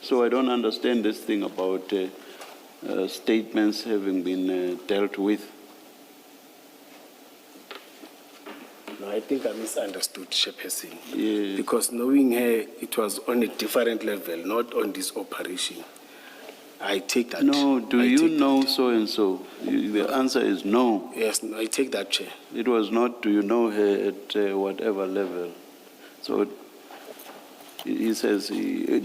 So I don't understand this thing about statements having been dealt with. No, I think I misunderstood Chairperson. Yes. Because knowing her, it was on a different level, not on this operation. I take that. No, do I you take know that. so and so? The answer is no. Yes, no, I take that, Chair. It was not, do you know her at whatever level? So he says, he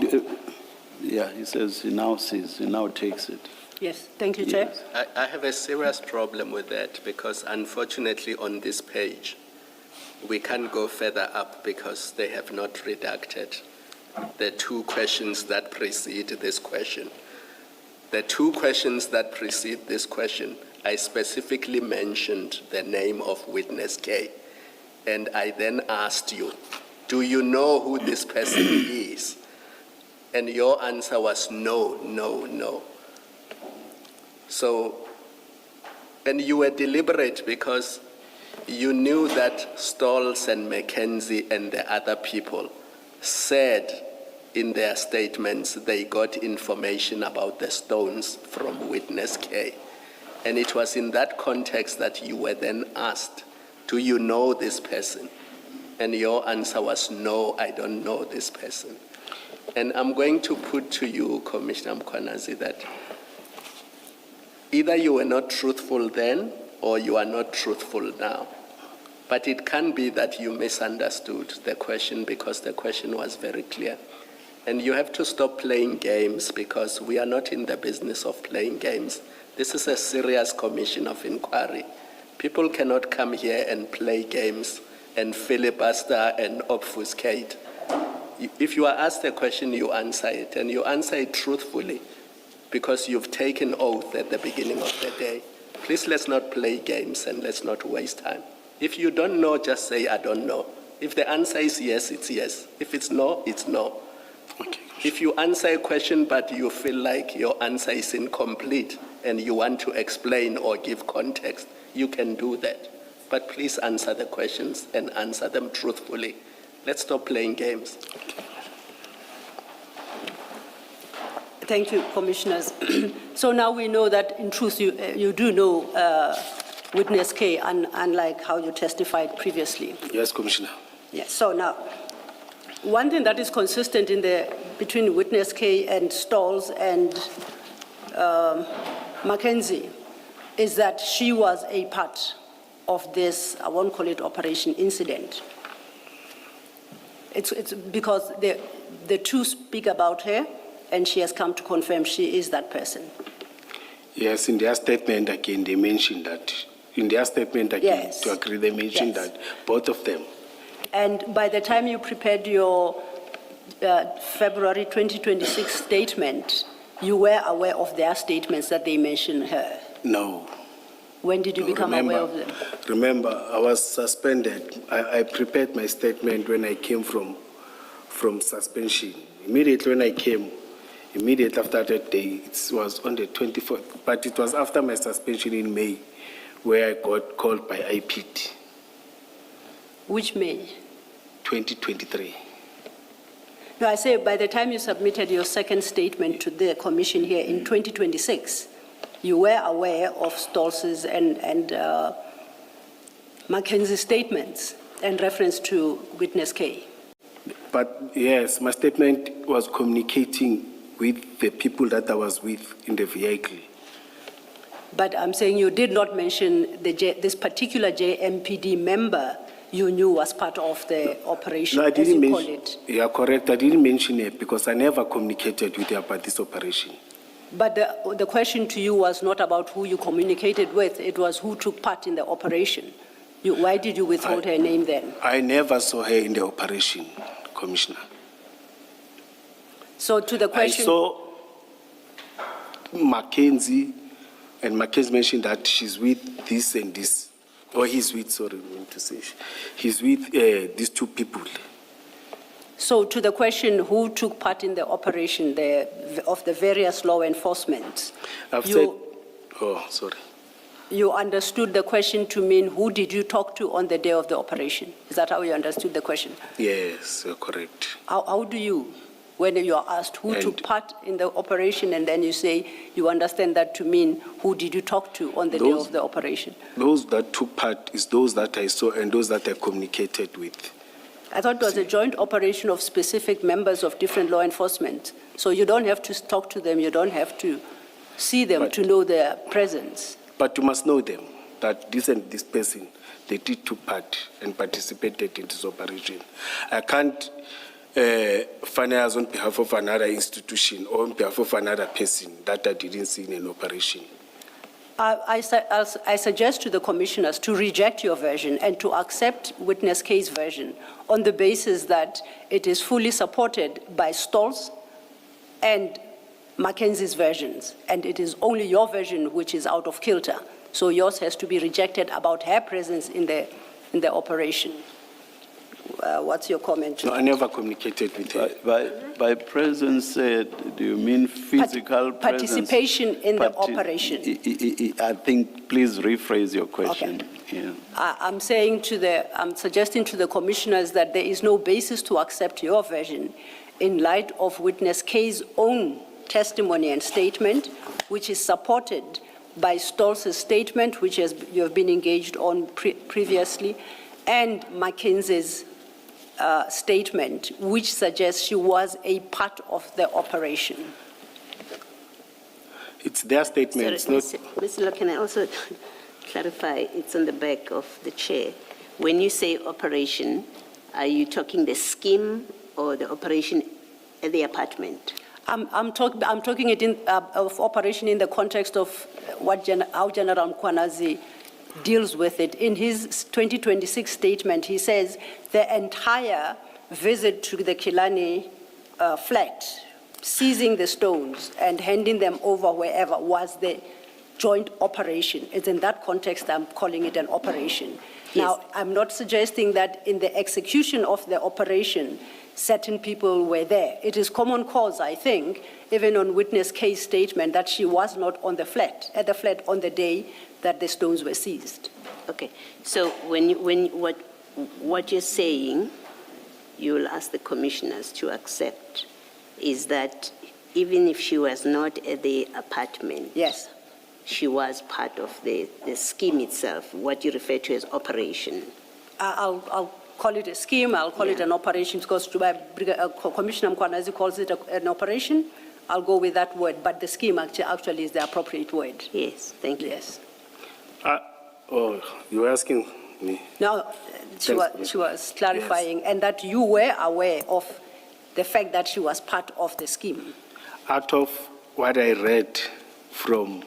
says he now sees, he now takes it. Yes, thank you, Chair. Yes. I have a serious problem with that because unfortunately on this page, we can't go further up because they have not redacted the 2 questions that precede this question. The 2 questions that precede this question, I specifically mentioned the name of witness K. And I then asked you, do you know who this person is? And your answer was no, no, no. So, and you were deliberate because you knew that Stolz and Mackenzie and the other people said in their statements they got information about the stones from witness K. And it was in that context that you were then asked, do you know this person? And your answer was no, I don't know this person. And I'm going to put to you, Commissioner Mkhwanazi, that either you were not truthful then or you are not truthful now. But it can be that you misunderstood the question because the question was very clear. And you have to stop playing games because we are not in the business of playing games. This is a serious commission of inquiry. People cannot come here and play games and filibuster and obfuscate. If you are asked a question, you answer it, and you answer it truthfully because you've taken oath at the beginning of the day. Please let's not play games and let's not waste time. If you don't know, just say, I don't know. If the answer is yes, it's yes. If it's no, it's no. Okay. If you answer a question but you feel like your answer is incomplete and you want to explain or give context, you can do that. But please answer the questions and answer them truthfully. Let's stop playing games. Thank you, Commissioners. So now we know that in truth you do know witness K, unlike how you testified previously. Yes, Commissioner. Yes, so now, one thing that is consistent between witness K and Stolz and Mackenzie is that she was a part of this, I won't call it operation incident. It's because the 2 speak about her and she has come to confirm she is that person. Yes, in their statement again, they mentioned that. In their statement again, Yes. to agree, they mentioned Yes. that, both of them. And by the time you prepared your February 2026 statement, you were aware of their statements that they mentioned her. No. When did you No, become aware of them? Remember, I was suspended. I prepared my statement when I came from suspension. Immediately when I came, immediately after that day, it was on the 24th, but it was after my suspension in May where I got called by IPT, Which May? 2023. No, I say by the time you submitted your second statement to the commission here in 2026, you were aware of Stolz's and Mackenzie's statements and reference to witness K. But yes, my statement was communicating with the people that I was with in the vehicle. But I'm saying you did not mention this particular JMPD member you knew was part of the operation, No, I as didn't you call mention. it. You are correct. I didn't mention it because I never communicated with her about this operation. But the question to you was not about who you communicated with, it was who took part in the operation. Why did you withhold her name then? I never saw her in the operation, Commissioner. So to the question. I saw Mackenzie, and Mackenzie mentioned that she's with this and this. Or he's with, sorry, I want to say. He's with these 2 people. So to the question who took part in the operation of the various law enforcement. I've said, oh, sorry. You understood the question to mean who did you talk to on the day of the operation? Is that how you understood the question? Yes, you're correct. How do you, when you are asked who took And- part in the operation, and then you say you understand that to mean who did you talk to on the day Those- of the operation? Those that took part is those that I saw and those that I communicated with. I thought it was a joint operation of specific members of different law enforcement. So you don't have to talk to them, you don't have to see them But- to know their presence. But you must know them, that this and this person, they did took part and participated in this operation. I can't finance on behalf of another institution or on behalf of another person that I didn't see in an operation. I suggest to the commissioners to reject your version and to accept witness K's version on the basis that it is fully supported by Stoll's and Mackenzie's versions, and it is only your version which is out of kilter. So yours has to be rejected about her presence in the operation. What's your comment to No, I that? never communicated with her. By presence, do you mean physical presence? Participation in the operation. I think, please rephrase your question. Yeah. I'm suggesting to the commissioners that there is no basis to accept your version in light of witness K's own testimony and statement, which is supported by Stoll's statement, which you have been engaged on previously, and Mackenzie's statement, which suggests she was a part of the operation. It's their statement, it's Sorry, not. Mr. Law, can I also clarify, it's on the back of the chair. When you say operation, are you talking the scheme or the operation at the apartment? I'm talking of operation in the context of how General Mkwanazi deals with it. In his 2026 statement, he says the entire visit to the Kilani flat, seizing the stones and handing them over wherever, was the joint operation. It's in that context I'm calling it an operation. Yes. Now, I'm not suggesting that in the execution of the operation, certain people were there. It is common cause, I think, even on witness K's statement, that she was not on the flat, at the flat on the day that the stones were seized. Okay, so what you're saying, you will ask the commissioners to accept, is that even if she was not at the apartment, Yes. she was part of the scheme itself, what you refer to as operation. I'll call it a scheme, I'll call it an operation, because Commissioner Mkwanazi calls it an operation. I'll go with that word, but the scheme actually is the appropriate word. Yes, thank you. Yes. Oh, you were asking me? Now, she was clarifying, and that you were aware of the fact that she was part of the scheme. Out of what I read from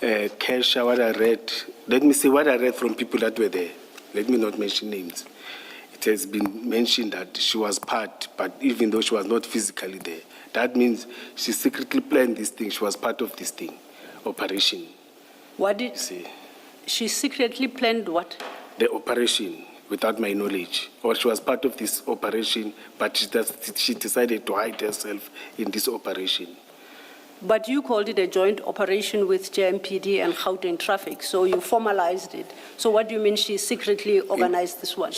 Kesha, what I read, let me see what I read from people that were there. Let me not mention names. It has been mentioned that she was part, but even though she was not physically there, that means she secretly planned this thing. She was part of this thing, operation. What did See, she secretly planned? What? the operation without my knowledge, or she was part of this operation, but she decided to hide herself in this operation. But you called it a joint operation with JMPD and Gauteng Traffic, so you formalized it. So what do you mean she secretly organized this one?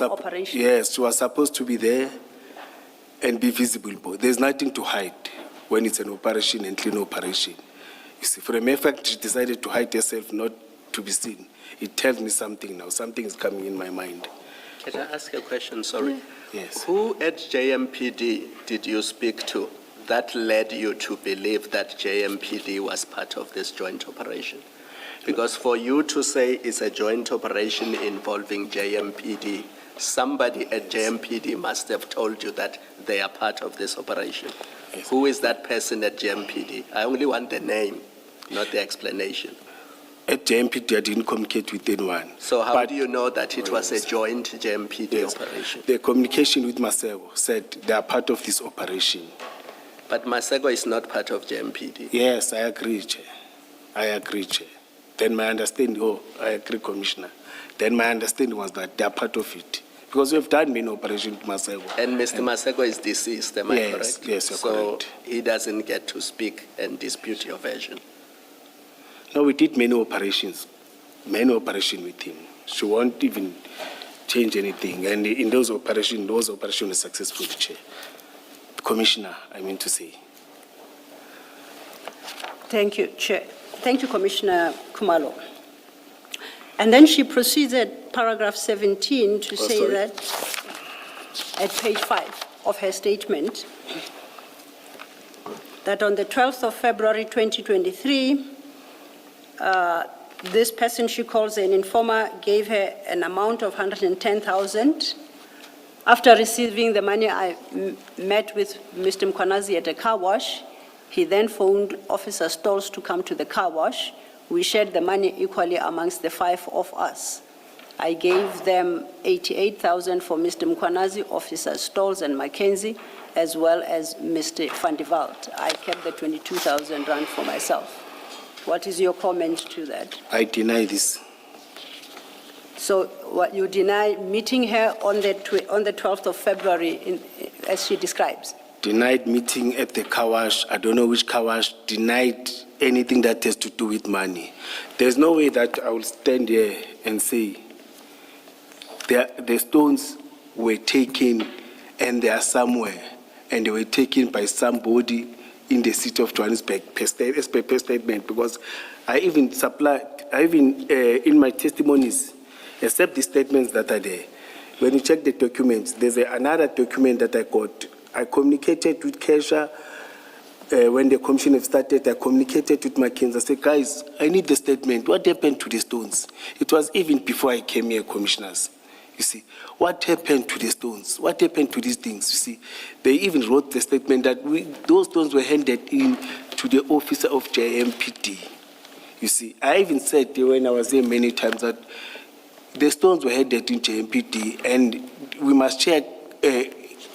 Operation? Yes, she was supposed to be there and be visible, but there's nothing to hide when it's an operation and clean operation. You see, for a matter of fact, she decided to hide herself, not to be seen. It tells me something now. Something is coming in my mind. Can I ask a question? Sorry. Yes. Who at JMPD did you speak to that led you to believe that JMPD was part of this joint operation? Because for you to say it's a joint operation involving JMPD, somebody at JMPD must have told you that they are part of this operation. Yes. Who is that person at JMPD? I only want the name, not the explanation. At JMPD, I didn't communicate with anyone. So how But- do you know that it was a joint JMPD Yes. operation? The communication with Masego said they are part of this operation. But Masego is not part of JMPD. Yes, I agree, Chair. I agree, Chair. Then my understanding, I agree, Commissioner. Then my understanding was that they are part of it. Because we've done many operations with Masego. And Mr. Masego is deceased, am I Yes, correct? yes, you're so correct. he doesn't get to speak and dispute your version. No, we did many operations with him. She won't even change anything. And in those operations were successful, Chair. Commissioner, I mean to say. Thank you, Chair. Thank you, Commissioner Kumalo. And then she proceeds at paragraph 17 to say sorry. that at page 5 of her statement, that on the 12th of February 2023, this person she calls an informer gave her an amount of 110,000. After receiving the money, I met with Mr. Mkwanazi at a car wash. He then phoned Officer Stolz to come to the car wash. We shared the money equally amongst the 5 of us. I gave them 88,000 for Mr. Mkwanazi, Officer Stolz and Mackenzie, as well as Mr. Van de Walt. I kept the 22,000 rand for myself. What is your comment to that? I deny this. So what, you deny meeting her on the 12th of February, as she describes? Denied meeting at the car wash. I don't know which car wash. Denied anything that has to do with money. There's no way that I will stand here and say the stones were taken and they are somewhere, and they were taken by somebody in the city of Johannesburg, per statement, because I even in my testimonies, except the statements that are there, when you check the documents, there's another document that I got. I communicated with Kesha when the commission have started. I communicated with Mackenzie. I said, guys, I need the statement. What happened to the stones? It was even before I came here, commissioners. You see, what happened to the stones? What happened to these things? You see, they even wrote the statement that those stones were handed in to the officer of JMPD. You see, I even said when I was there many times that the stones were handed in JMPD, and we must check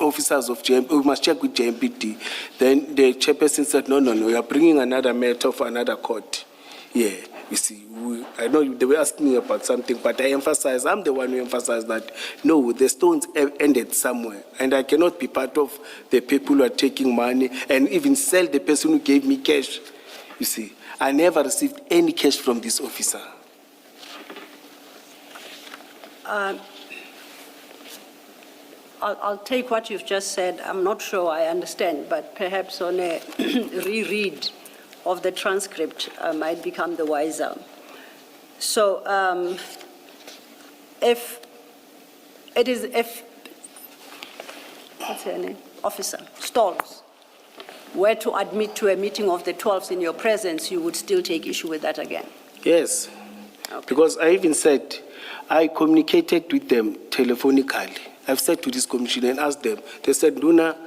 officers of JMPD, we must check with JMPD. Then the chairperson said, no, we are bringing another matter for another court. Yeah. You see, I know they were asking me about something, but I'm the one who emphasized that, no, the stones ended somewhere, and I cannot be part of the people who are taking money and even sell the person who gave me cash. You see, I never received any cash from this officer. I'll take what you've just said. I'm not sure I understand, but perhaps on a reread of the transcript, I might become the wiser. So what's her name? Officer Stolz were to admit to a meeting of the 12th in your presence, you would still take issue with that again? Yes, Okay. because I even said, I communicated with them telephonically. I've said to this commission and asked them, they said, Luna,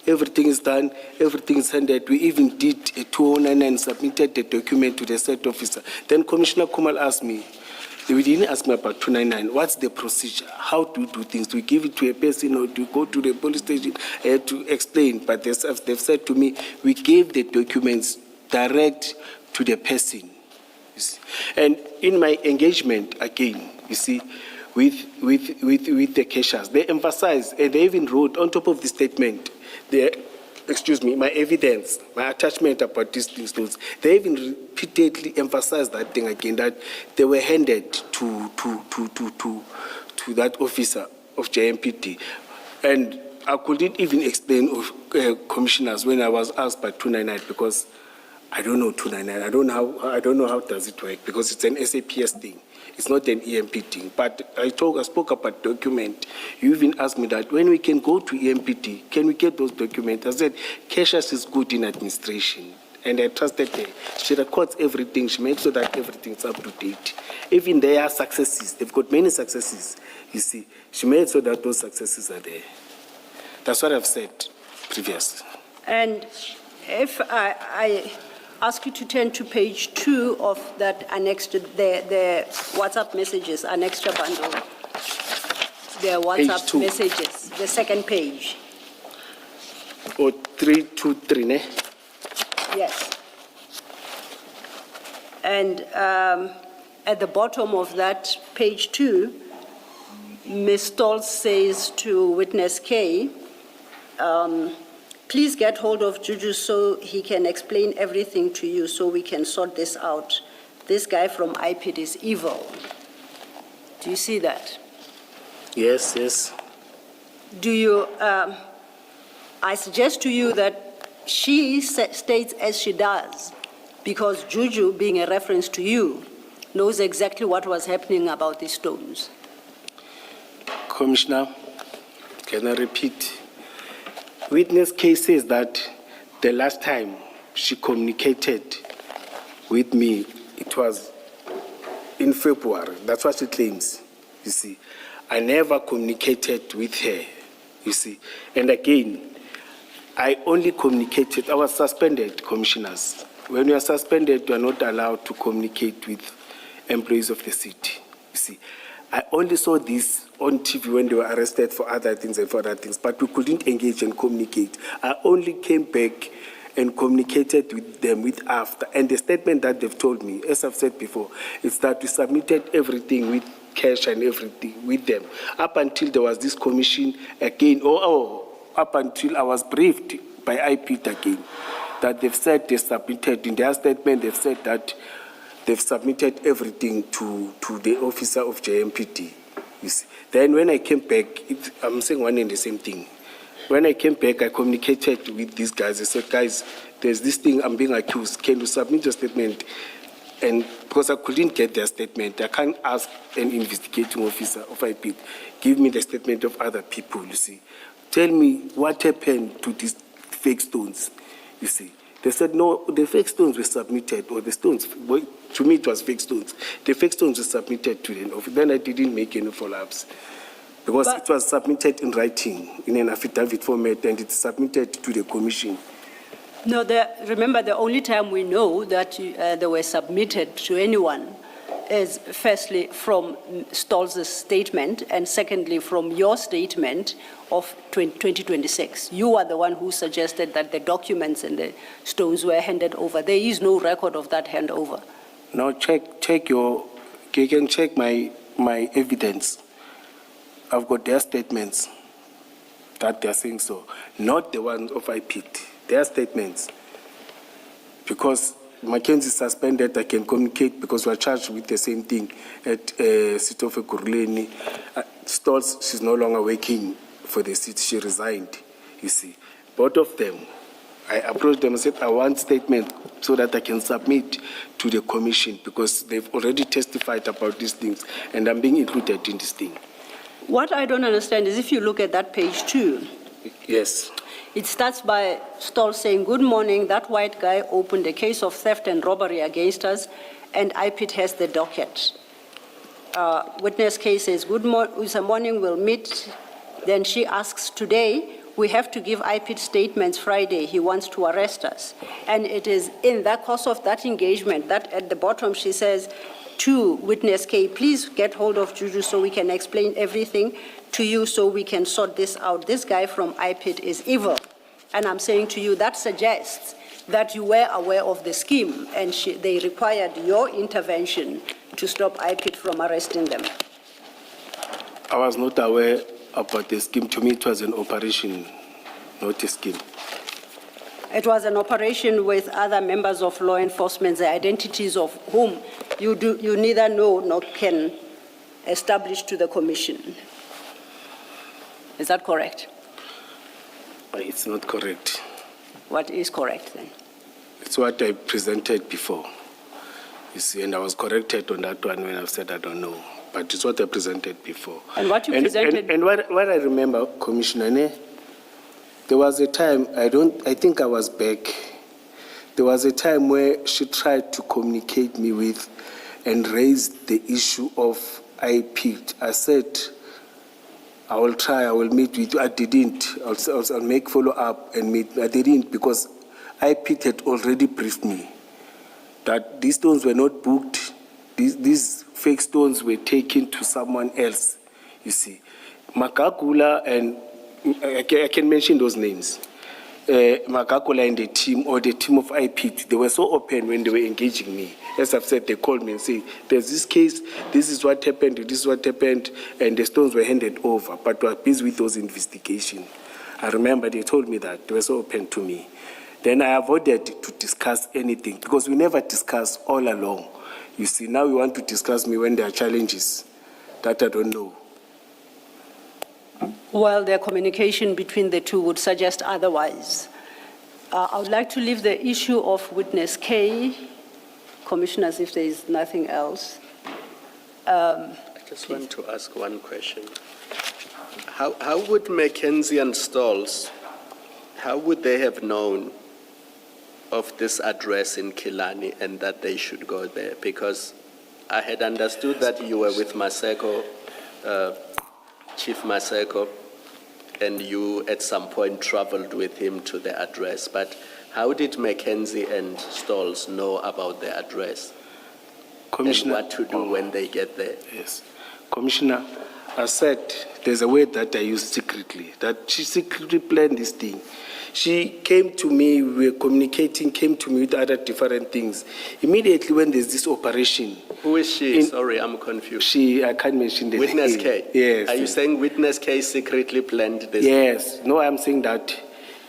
everything is done, everything is handed. We even did a 209 and submitted the document to the site officer. Then Commissioner Kumal asked me, they didn't ask me about 299, what's the procedure? How do you do things? Do we give it to a person or do you go to the police station to explain? But they've said to me, we gave the documents direct to the person. And in my engagement, again, you see, with the cashers, they emphasized, and they even wrote on top of the statement, my evidence, my attachment about these things. They even repeatedly emphasized that thing again, that they were handed to that officer of JMPD. And I couldn't even explain commissioners when I was asked by 299 because I don't know 299. I don't know how does it work because it's an SAPS thing. It's not an EMP thing. But I spoke about document. You even asked me that when we can go to EMPD, can we get those documents? I said, Cassius is good in administration. And I trusted her. She records everything. She makes sure that everything's up to date. Even their successes, they've got many successes. You see, she made sure that those successes are there. That's what I've said previously. And if I ask you to turn to page 2 of that annexed, the WhatsApp messages, annexed bundle. The WhatsApp messages, the second page. Or 323, ne? Yes. And at the bottom of that page 2, Ms. Stolz says to witness K, please get hold of Juju so he can explain everything to you so we can sort this out. this guy from IPID is evil. Do you see that? Yes, yes. Do you, I suggest to you that she states as she does, because Juju, being a reference to you, knows exactly what was happening about these stones. Commissioner, can I repeat? Witness case says that the last time she communicated with me, it was in February. That's what she claims, you see. I never communicated with her, you see. And again, I only communicated, I was suspended, commissioners. When you are suspended, you are not allowed to communicate with employees of the city, you see. I only saw this on TV when they were arrested for other things and for other things, but we couldn't engage and communicate. I only came back and communicated with them with after. And the statement that they've told me, as I've said before, is that we submitted everything with cash and everything with them. Up until there was this commission again, up until I was briefed by IPIT again, that they've said they submitted, in their statement, they've said that they've submitted everything to the officer of JMPT. You see. Then when I came back, I'm saying one and the same thing. When I came back, I communicated with these guys. I said, guys, there's this thing I'm being accused. Can you submit your statement? And because I couldn't get their statement, I can't ask an investigating officer of IPIT, give me the statement of other people, you see. Tell me what happened to these fake stones, you see. They said, no, the fake stones were submitted, or the stones, well, to me it was fake stones. The fake stones were submitted to the office. Then I didn't make any follow-ups. Because it was submitted in writing, in an affidavit format, and it's submitted to the commission. No, remember, the only time we know that they were submitted to anyone is firstly from Stoll's statement, and secondly from your statement of 2026. You are the one who suggested that the documents and the stones were handed over. There is no record of that handover. Now you can check my evidence. I've got their statements that they're saying so, not the ones of IPIT, their statements. Because Mackenzie suspended, I can communicate because we're charged with the same thing at Sitofe Kurleni. Stolz, she's no longer working for the city, she resigned, you see. Both of them, I approached them and said, I want statement so that I can submit to the commission because they've already testified about these things and I'm being included in this thing. What I don't understand is if you look at that page 2. Yes. It starts by Stoll saying, good morning, that white guy opened a case of theft and robbery against us, and IPIT has the docket. Witness case says, good morning, we'll meet. Then she asks, today, we have to give IPIT statements Friday. He wants to arrest us. And it is in that course of that engagement that at the bottom she says, to witness K, please get hold of Juju so we can explain everything to you so we can sort this out. This guy from IPIT is evil. And I'm saying to you, that suggests that you were aware of the scheme and they required your intervention to stop IPIT from arresting them. I was not aware about the scheme. To me, it was an operation, not a scheme. It was an operation with other members of law enforcement, the identities of whom you neither know nor can establish to the commission. Is that correct? It's not correct. What is correct then? It's what I presented before. You see, and I was corrected on that one when I said I don't know. But it's what I presented before. And what you presented... And what I remember, Commissioner, there was a time, I think I was back. There was a time where she tried to communicate me with and raised the issue of IPIT. I said, I will try, I will meet with you. I didn't. I'll make follow-up and meet. I didn't because IPIT had already briefed me that these stones were not booked. These fake stones were taken to someone else, you see. Makakula and I can mention those names. Makakula and the team, or the team of IPIT, they were so open when they were engaging me. As I've said, they called me and say, there's this case, this is what happened, this is what happened, and the stones were handed over, but we are busy with those investigations. I remember they told me that, they were so open to me. Then I avoided to discuss anything because we never discuss all along. You see, now you want to discuss me when there are challenges that I don't know. Well, their communication between the two would suggest otherwise. I would like to leave the issue of witness K, commissioners, if there is nothing else. I just want to ask one question. How would Mackenzie and Stolz, how would they have known of this address in Killarney and that they should go there? Because I had understood that you were with Maseko, Chief Maseko, and you at some point traveled with him to the address. But how did Mackenzie and Stolz know about the address? Commissioner, And what to do when they get there? Yes. Commissioner, I said there's a word that I use secretly, that she secretly planned this thing. She came to me, we were communicating, came to me with other different things. Immediately when there's this operation. Who is she? Sorry, I'm confused. I can't mention the Witness name. K? Yes. Are you saying Witness K secretly planned this? Yes. No, I'm saying that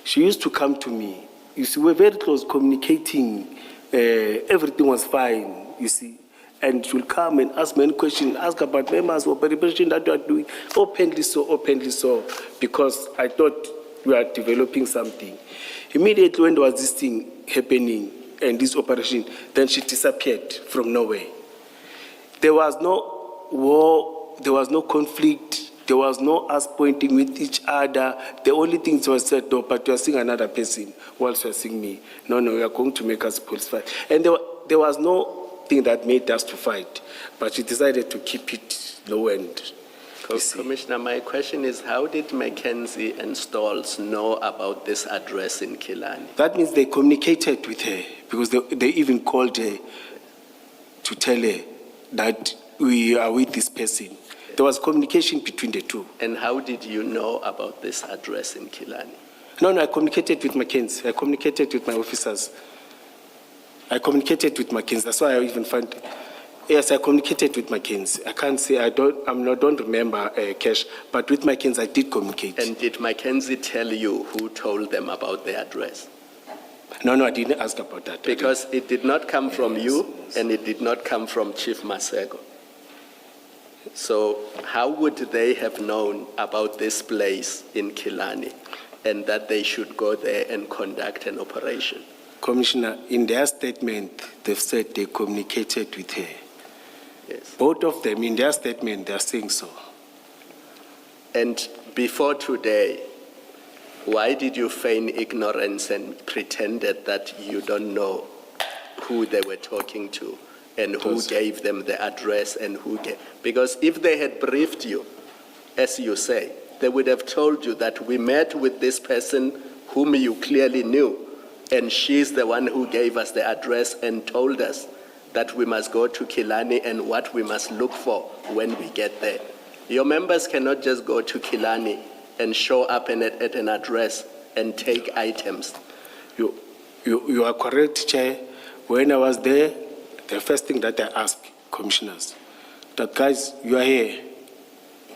she used to come to me. You see, we're very close communicating. Everything was fine, you see. And she'll come and ask me any question, ask about members or preparation that you are doing, openly so, because I thought we are developing something. Immediately when there was this thing happening and this operation, then she disappeared from nowhere. There was no war, there was no conflict, there was no us pointing with each other. The only thing was said, no, but you are seeing another person whilst you are seeing me. No, we are going to make us police fight. And there was no thing that made us to fight, but she decided to keep it low end. Commissioner, my question is, how did Mackenzie and Stolz know about this address in Killarney? That means they communicated with her, because they even called her to tell her that we are with this person. There was communication between the two. And how did you know about this address in Killarney? No, I communicated with Mackenzie. I communicated with my officers. I communicated with Mackenzie. That's why I even find. Yes, I communicated with Mackenzie. I can't say I don't remember Cash, but with Mackenzie I did communicate. And did Mackenzie tell you who told them about the address? No, I didn't ask about that. Because it did not come from you, and it did not come from Chief Maseko. So how would they have known about this place in Killarney and that they should go there and conduct an operation? Commissioner, in their statement, they've said they communicated with her. Yes. Both of them, in their statement, they're saying so. And before today, why did you feign ignorance and pretended that you don't know who they were talking to and who gave them the address and who gave? Because if they had briefed you, as you say, they would have told you that we met with this person whom you clearly knew, and she's the one who gave us the address and told us that we must go to Killarney and what we must look for when we get there. Your members cannot just go to Killarney and show up at an address and take items. You are correct, Chair. When I was there, the first thing that I asked commissioners, that guys, you are here.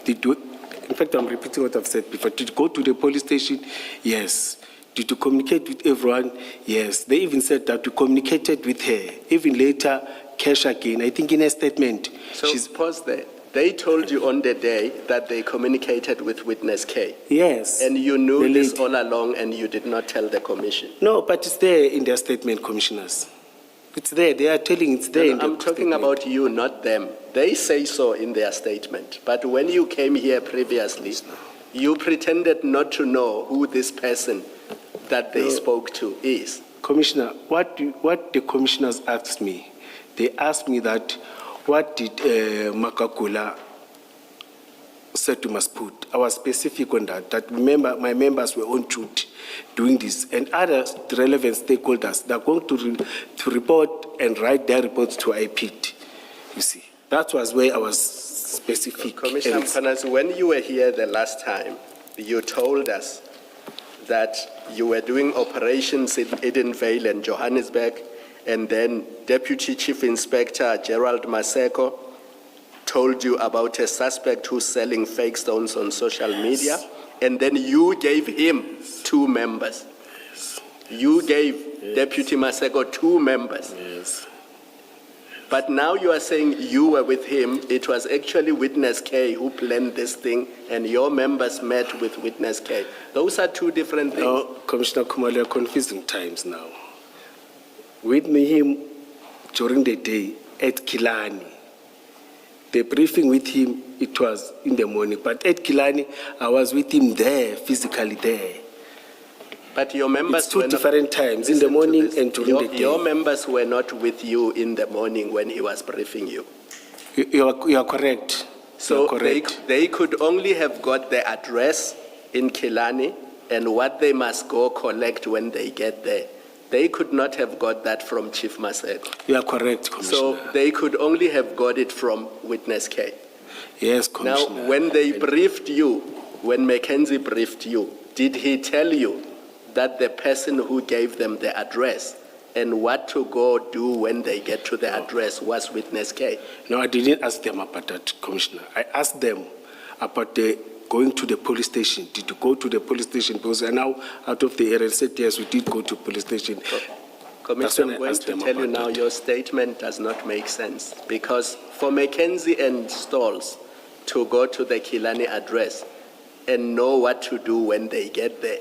In fact, I'm repeating what I've said before. Did you go to the police station? Yes. Did you communicate with everyone? Yes. They even said that we communicated with her. Even later, Cash again, I think in a statement. So pause there. They told you on the day that they communicated with Witness K. Yes. And you knew this all along and you did not tell the commission. No, but it's there in their statement, commissioners. It's there. They are telling it's there. I'm talking about you, not them. They say so in their statement. But when you came here previously, you pretended not to know who this person that they spoke to is. Commissioner, what the commissioners asked me, they asked me that what did Makakula say to Masput? I was specific on that remember my members were on duty doing this, and other relevant stakeholders, they're going to report and write their reports to IPT. You see, that was where I was specific. Commissioner Mkhwanazi, when you were here the last time, you told us that you were doing operations in Edenvale and Johannesburg, and then Deputy Chief Inspector Gerald Maseko told you about a suspect who's selling fake stones on social media, and then you gave him 2 members. You gave Deputy Maseko 2 members. Yes. But now you are saying you were with him. It was actually Witness K who planned this thing, and your members met with Witness K. Those are 2 different things. No, Commissioner Kumalo, you're confusing times now. With me, him during the day at Kilani. The briefing with him, it was in the morning. But at Kilani, I was with him there, physically there. But your members It's 2 were not- different times, in Listen the to morning this. and during the day. Your members were not with you in the morning when he was briefing you. You are correct. So You are correct. they could only have got the address in Kilani and what they must go collect when they get there. They could not have got that from Chief Maseko. You are correct, Commissioner. So they could only have got it from Witness K. Yes, Commissioner. Now, when they briefed you, when Mackenzie briefed you, did he tell you that the person who gave them the address and what to go do when they get to the address was Witness K? No, I didn't ask them about that, Commissioner. I asked them about going to the police station. Did you go to the police station? Because I now, out of the area, said yes, we did go to police station. Commissioner, when I I'm going asked to them tell you about now, that. your statement does not make sense, because for Mackenzie and Stalls to go to the Kilani address and know what to do when they get there,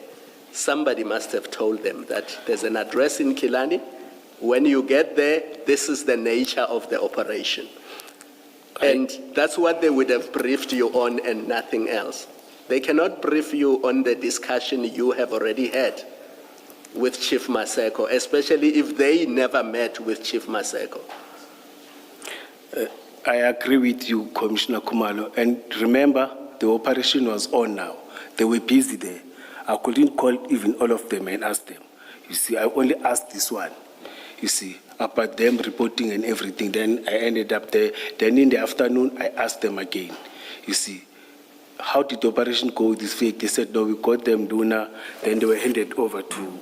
somebody must have told them that there's an address in Kilani. When you get there, this is the nature of the operation. And that's what they would have briefed you on and nothing else. They cannot brief you on the discussion you have already had with Chief Maseko, especially if they never met with Chief Maseko. I agree with you, Commissioner Kumalo. And remember, the operation was on now. They were busy there. I couldn't call even all of them and ask them. You see, I only asked this one, you see, about them reporting and everything. Then I ended up there. Then in the afternoon, I asked them again. You see, how did the operation go this week? They said, no, we got them Duna. Then they were handed over to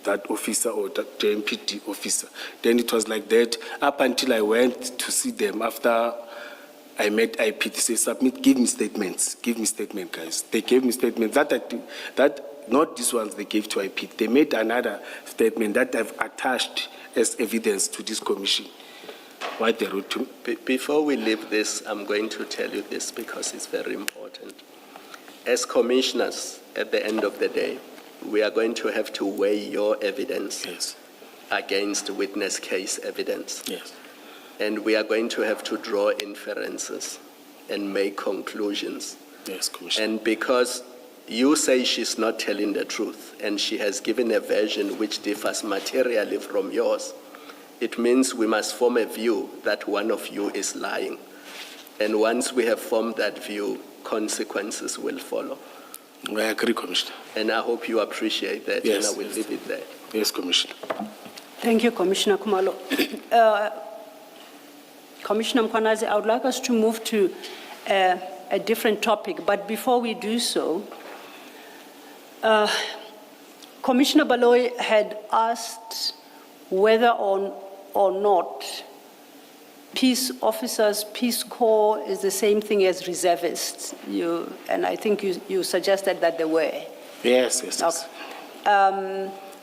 that officer or that JMPT officer. Then it was like that up until I went to see them after I met IPT. They said, give me statements, guys. They gave me statements. That not these ones they gave to IPT. They made another statement that I've attached as evidence to this commission. What they wrote to me. Before we leave this, I'm going to tell you this because it's very important. As commissioners, at the end of the day, we are going to have to weigh your evidence Yes. against witness case evidence. Yes. And we are going to have to draw inferences and make conclusions. Yes, Commissioner. And because you say she's not telling the truth and she has given a version which differs materially from yours, it means we must form a view that one of you is lying. And once we have formed that view, consequences will follow. I agree, Commissioner. And I hope you appreciate that, Yes, and I will yes. leave it there. Yes, Commissioner. Thank you, Commissioner Kumalo. Commissioner Mkwanazi, I would like us to move to a different topic, but before we do so, Commissioner Baloyi had asked whether or not peace officers, Peace Corps is the same thing as reservists. And I think you suggested that they were. Yes, yes, yes.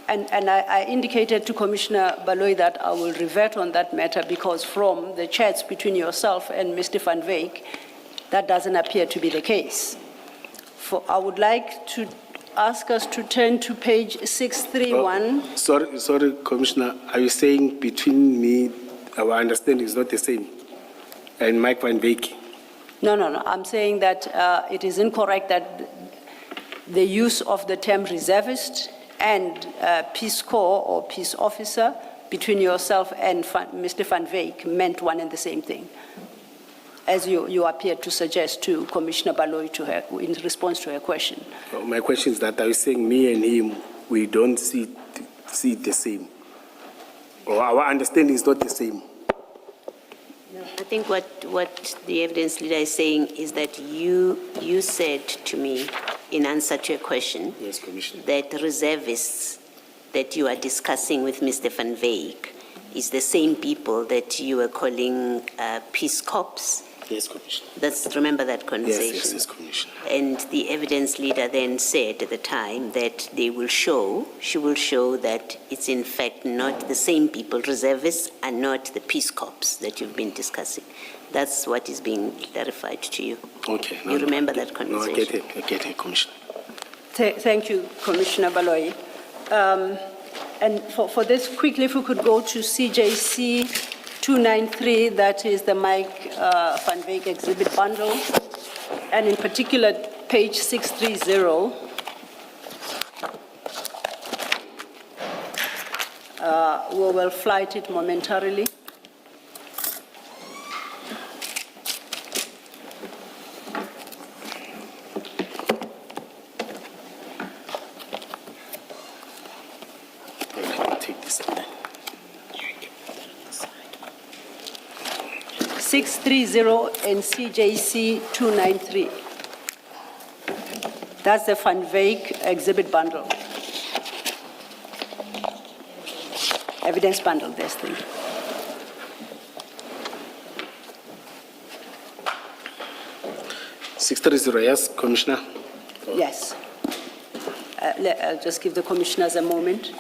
And I indicated to Commissioner Baloyi that I will revert on that matter because from the chats between yourself and Mr. Van Wyk, that doesn't appear to be the case. I would like to ask us to turn to page 631. Sorry, Commissioner. Are you saying between me, our understanding is not the same, and Mike Van Wyk? No. I'm saying that it is incorrect that the use of the term reservist and Peace Corps or peace officer between yourself and Mr. Van Wyk meant one and the same thing, as you appeared to suggest to Commissioner Baloyi in response to her question. My question is that are you saying me and him, we don't see it the same? Or our understanding is not the same? No, I think what the evidence leader is saying is that you said to me, in answer to a question, Yes, Commissioner. that reservists that you are discussing with Mr. Van Wyk is the same people that you were calling Peace Corps Yes, Commissioner. Remember that Yes, conversation? yes, yes, Commissioner. And the evidence leader then said at the time that she will show that it's in fact not the same people, reservists are not the Peace Corps that you've been discussing. That's what is being clarified to you. Okay. You remember that No, conversation? I get it, Commissioner. Thank you, Commissioner Baloyi. And for this, quickly, if we could go to CJC 293, that is the Mike Van Wyk exhibit bundle, and in particular, page 630. We will flight it momentarily. Take this up then. 630 and CJC 293. That's the Van Wyk exhibit bundle. Evidence bundle, this thing. Yes, Commissioner. Yes. I'll just give the commissioners a moment.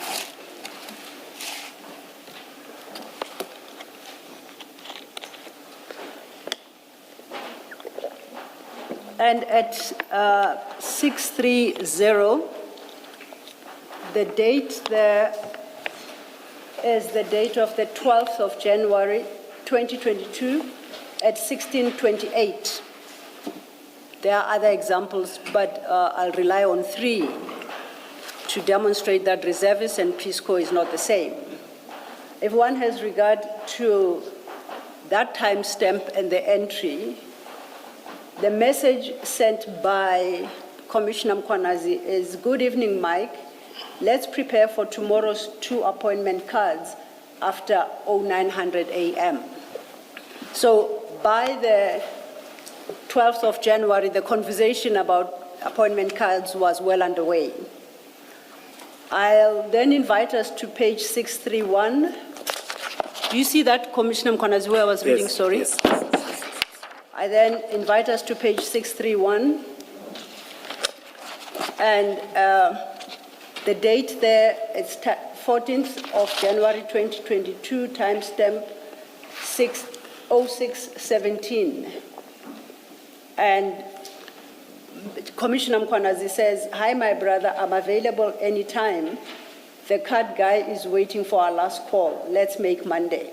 And at 630, the date there is the date of the 12th of January 2022 at 1628. There are other examples, but I'll rely on 3 to demonstrate that reservists and Peace Corps is not the same. If one has regard to that timestamp and the entry, the message sent by Commissioner Mkwanazi is, "Good evening, Mike. Let's prepare for tomorrow's 2 appointment cards after 0900 a.m. So by the 12th of January, the conversation about appointment cards was well underway. I'll then invite us to page 631. Do you see that, Commissioner Mkwanazi, where I was reading? Sorry. Yes. I then invite us to page 631. And the date there is 14th of January 2022, timestamp 0617. And Commissioner Mkwanazi says, "Hi, my brother, I'm available anytime. The card guy is waiting for our last call. Let's make Monday."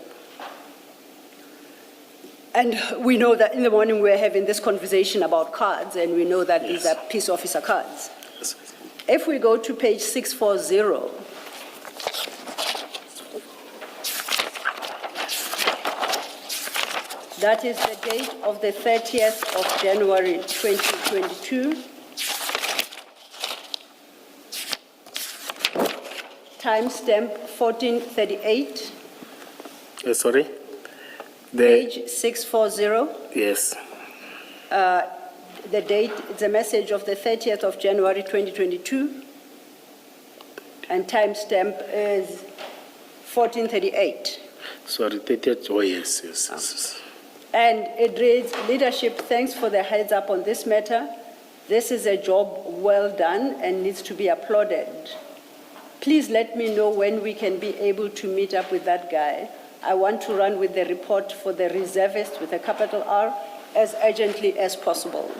And we know that in the morning we're having this conversation about cards, and we know that these are peace officer cards. Yes. If we go to page 640, that is the date of the 30th of January 2022. Timestamp 1438, Sorry? page 640. Yes. The date, it's a message of the 30th of January 2022, and timestamp is 1438. Sorry, 30th. Oh, yes. And it reads, "Leadership, thanks for the heads up on this matter. This is a job well done and needs to be applauded. Please let me know when we can be able to meet up with that guy. I want to run with the report for the reservist with a capital R as urgently as possible."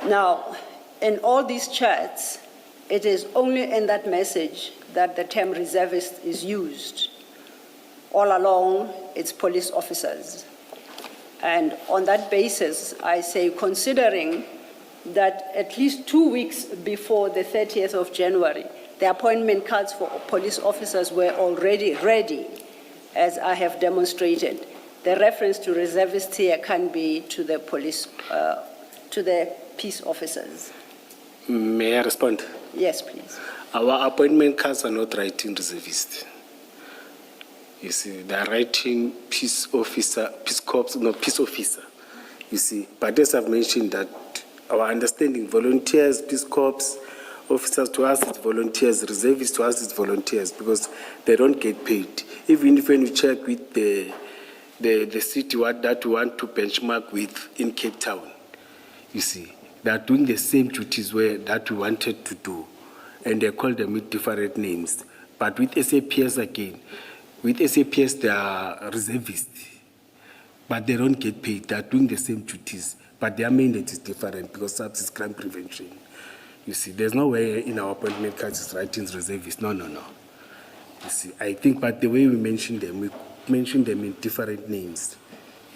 Now, in all these chats, it is only in that message that the term reservist is used. All along, it's police officers. And on that basis, I say, considering that at least 2 weeks before the 30th of January, the appointment cards for police officers were already ready, as I have demonstrated, the reference to reservists here can be to the police, to the peace officers. May I respond? Yes, please. Our appointment cards are not writing reservist. You see, they're writing peace officer, peace corps, no, peace officer. You see, but as I've mentioned that our understanding, volunteers, peace corps, officers to us it's volunteers, reservists to us it's volunteers because they don't get paid. Even if when you check with the the city that we want to benchmark with in Cape Town. You see, they are doing the same duties that we wanted to do, and they call them with different names. But with SAPS again, with SAPS they are reservists, but they don't get paid. They are doing the same duties, but their mandate is different because SAPS is crime prevention. You see, there's no way in our appointment cards is writing reservists. No. You see, I think, but the way we mention them in different names.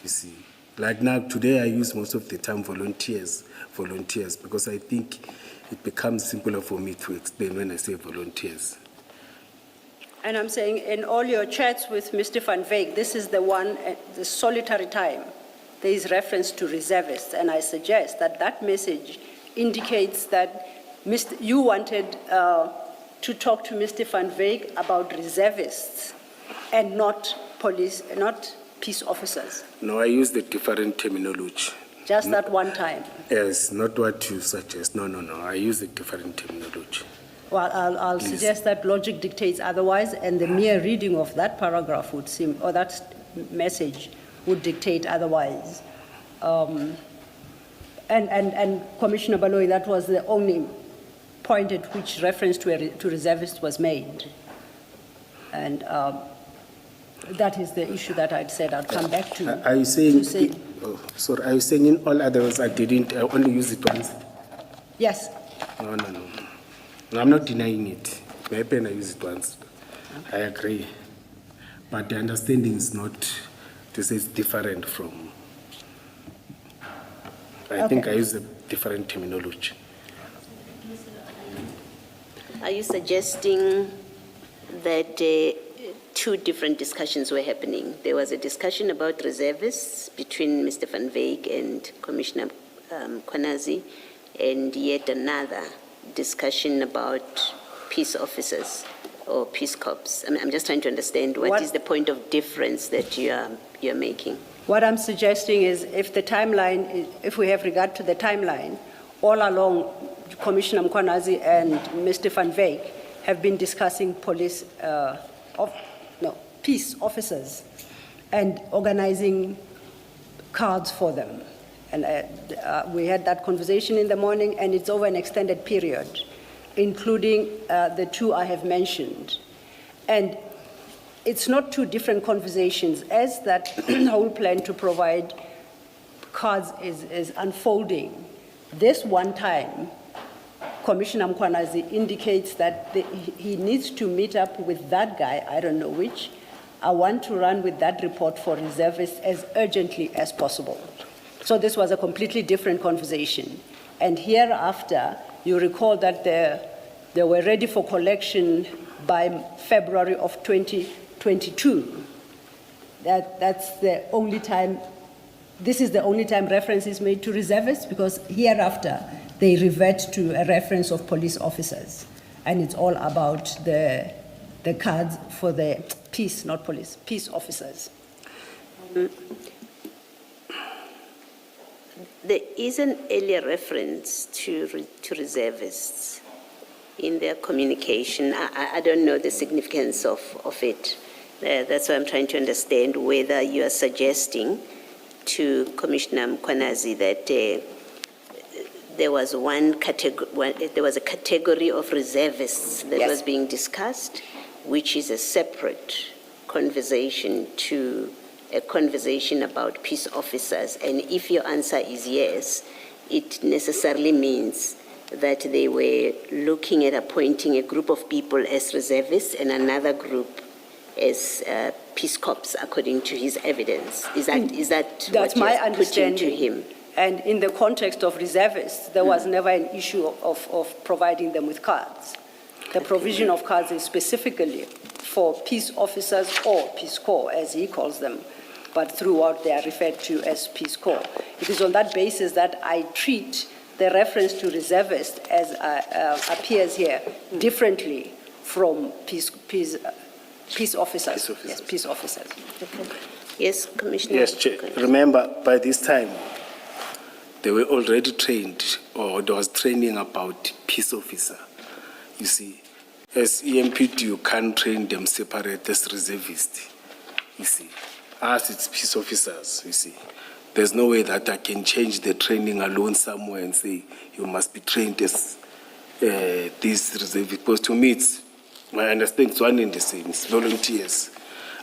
You see, like now, today I use most of the time volunteers, because I think it becomes simpler for me to explain when I say volunteers. And I'm saying in all your chats with Mr. Van Veek, this is the one, the solitary time, there is reference to reservists, and I suggest that that message indicates that you wanted to talk to Mr. Van Veek about reservists and not police, not peace officers. No, I use the different terminology. Just that one time. Yes, not what you suggest. No. I use a different terminology. Well, I'll suggest that logic dictates otherwise, and the mere reading of that paragraph would seem, or that message would dictate otherwise. And Commissioner Baloyi, that was the only point at which reference to reservists was made. And that is the issue that I'd said I'd come back to. Are you saying, are you saying in all others I only use it once? Yes. No. I'm not denying it. Maybe I use it once. I agree. But the understanding is not to say it's different from. I think I use a different terminology. Are you suggesting that two different discussions were happening? There was a discussion about reservists between Mr. Van Veek and Commissioner Kwanazi, and yet another discussion about peace officers or peace corps. I'm just trying to understand what is the point of difference that you're making? What I'm suggesting is if we have regard to the timeline, all along Commissioner Mkwanazi and Mr. Van Veek have been discussing peace officers and organizing cards for them. And we had that conversation in the morning, and it's over an extended period, including the two I have mentioned. And it's not two different conversations. As that whole plan to provide cards is unfolding, this one time, Commissioner Mkwanazi indicates that he needs to meet up with that guy, I don't know which. I want to run with that report for reservists as urgently as possible. So this was a completely different conversation. And hereafter, you recall that they were ready for collection by February of 2022. That's the only time, this is the only time reference is made to reservists, because hereafter, they revert to a reference of police officers. And it's all about the cards for the peace, not police, peace officers. There is an earlier reference to reservists in their communication. I don't know the significance of it. That's why I'm trying to understand whether you are suggesting to Commissioner Mkwanazi that there was a category of reservists that was being discussed, which is a separate conversation to a conversation about peace officers. And if your answer is yes, it necessarily means that they were looking at appointing a group of people as reservists and another group as peace corps, according to his evidence. Is that that's what my you're understanding putting to him? And in the context of reservists, there was never an issue of providing them with cards. The provision of cards is specifically for peace officers or Peace Corps, as he calls them, but throughout they are referred to as Peace Corps. It is on that basis that I treat the reference to reservists as appears here differently from peace officers. Yes, peace officers. Okay. Yes, Commissioner. Yes, Chair. Remember, by this time, they were already trained, or there was training about peace officer. You see, as EMPD, you can't train them separate as reservists. You see, Us, it's peace officers, you see. There's no way that I can change the training alone somewhere and say, you must be trained as this reserve. Because to me, it's, my understanding, it's one and the same, it's volunteers.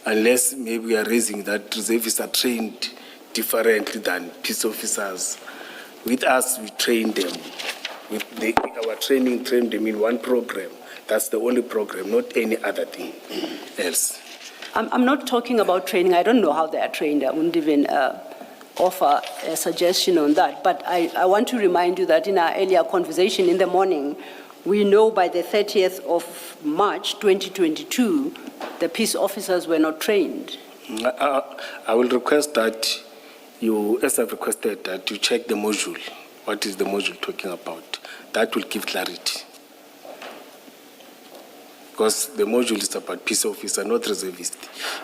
Unless maybe we are raising that reservists are trained differently than peace officers. With us, we train them. Our training trained them in one program. That's the only program, not any other thing else. I'm not talking about training. I don't know how they are trained. I wouldn't even offer a suggestion on that. But I want to remind you that in our earlier conversation in the morning, we know by the 30th of March 2022, the peace officers were not trained. I will request that you, as I've requested, that you check the module. What is the module talking about? That will give clarity. Because the module is about peace officer, not reservist.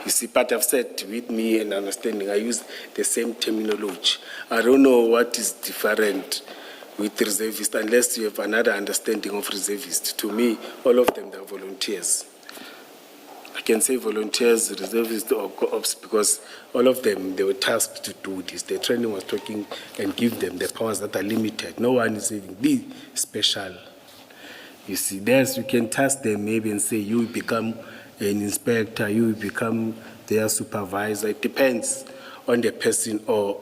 You see, but I've said with me and understanding, I use the same terminology. I don't know what is different with reservist unless you have another understanding of reservist. To me, all of them, they are volunteers. I can say volunteers, reservists, or co-ops because all of them, they were tasked to do this. The training was talking and give them the powers that are limited. No one is saying, be special. You see, there's, you can task them maybe and say, you become an inspector, you become their supervisor. It depends on the person or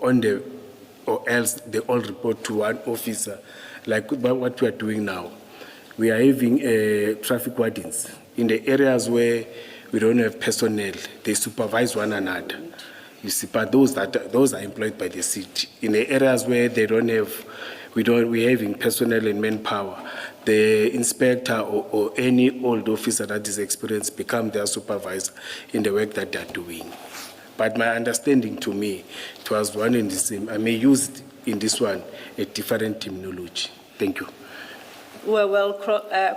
else they all report to one officer. Like what we are doing now. We are having traffic wardens in the areas where we don't have personnel. They supervise one another. You see, but those are employed by the city. In the areas where they don't have, we're having personnel and manpower. The inspector or any old officer that is experienced become their supervisor in the work that they're doing. But my understanding to me, it was one and the same. I may use in this one a different terminology. Thank you. Well,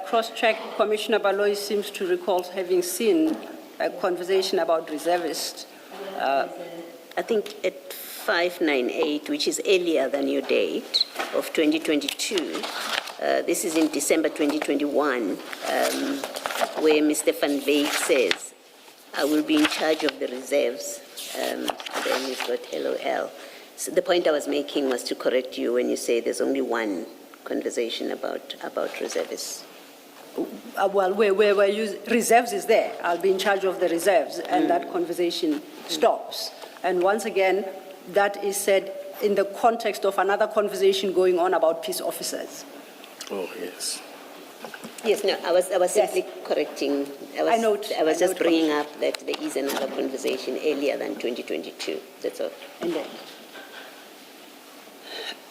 cross-check, Commissioner Baloyi seems to recall having seen a conversation about reservists. I think at 598, which is earlier than your date of 2022, this is in December 2021, where Mr. Van Veek says, I will be in charge of the reserves. And then he's got LOL. So the point I was making was to correct you when you say there's only one conversation about reservists. Well, where reserves is there. I'll be in charge of the reserves, and that conversation stops. And once again, that is said in the context of another conversation going on about peace officers. Oh, yes. Yes, no, I was simply correcting. I was just bringing up that there is another conversation earlier than 2022. That's all. And then,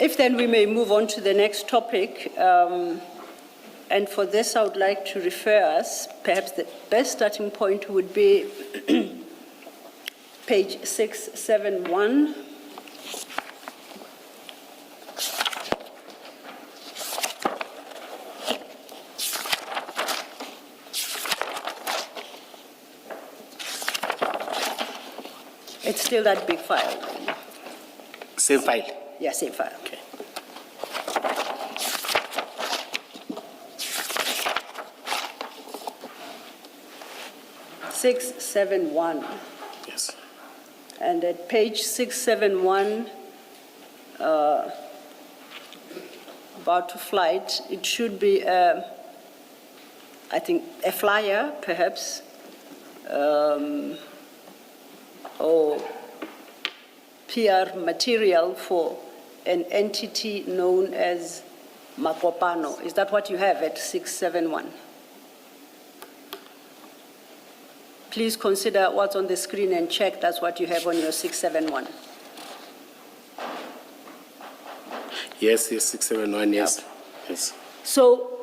if then we may move on to the next topic, and for this I would like to refer us, perhaps the best starting point would be page 671. It's still that big file. Same file? Yeah, same file. Okay. (671). Yes. And at page 671, about to flight, it should be, I think, a flyer, perhaps, or PR material for an entity known as Makopano. Is that what you have at 671? Please consider what's on the screen and check that's what you have on your 671. Yes, 671, yes. Yes. So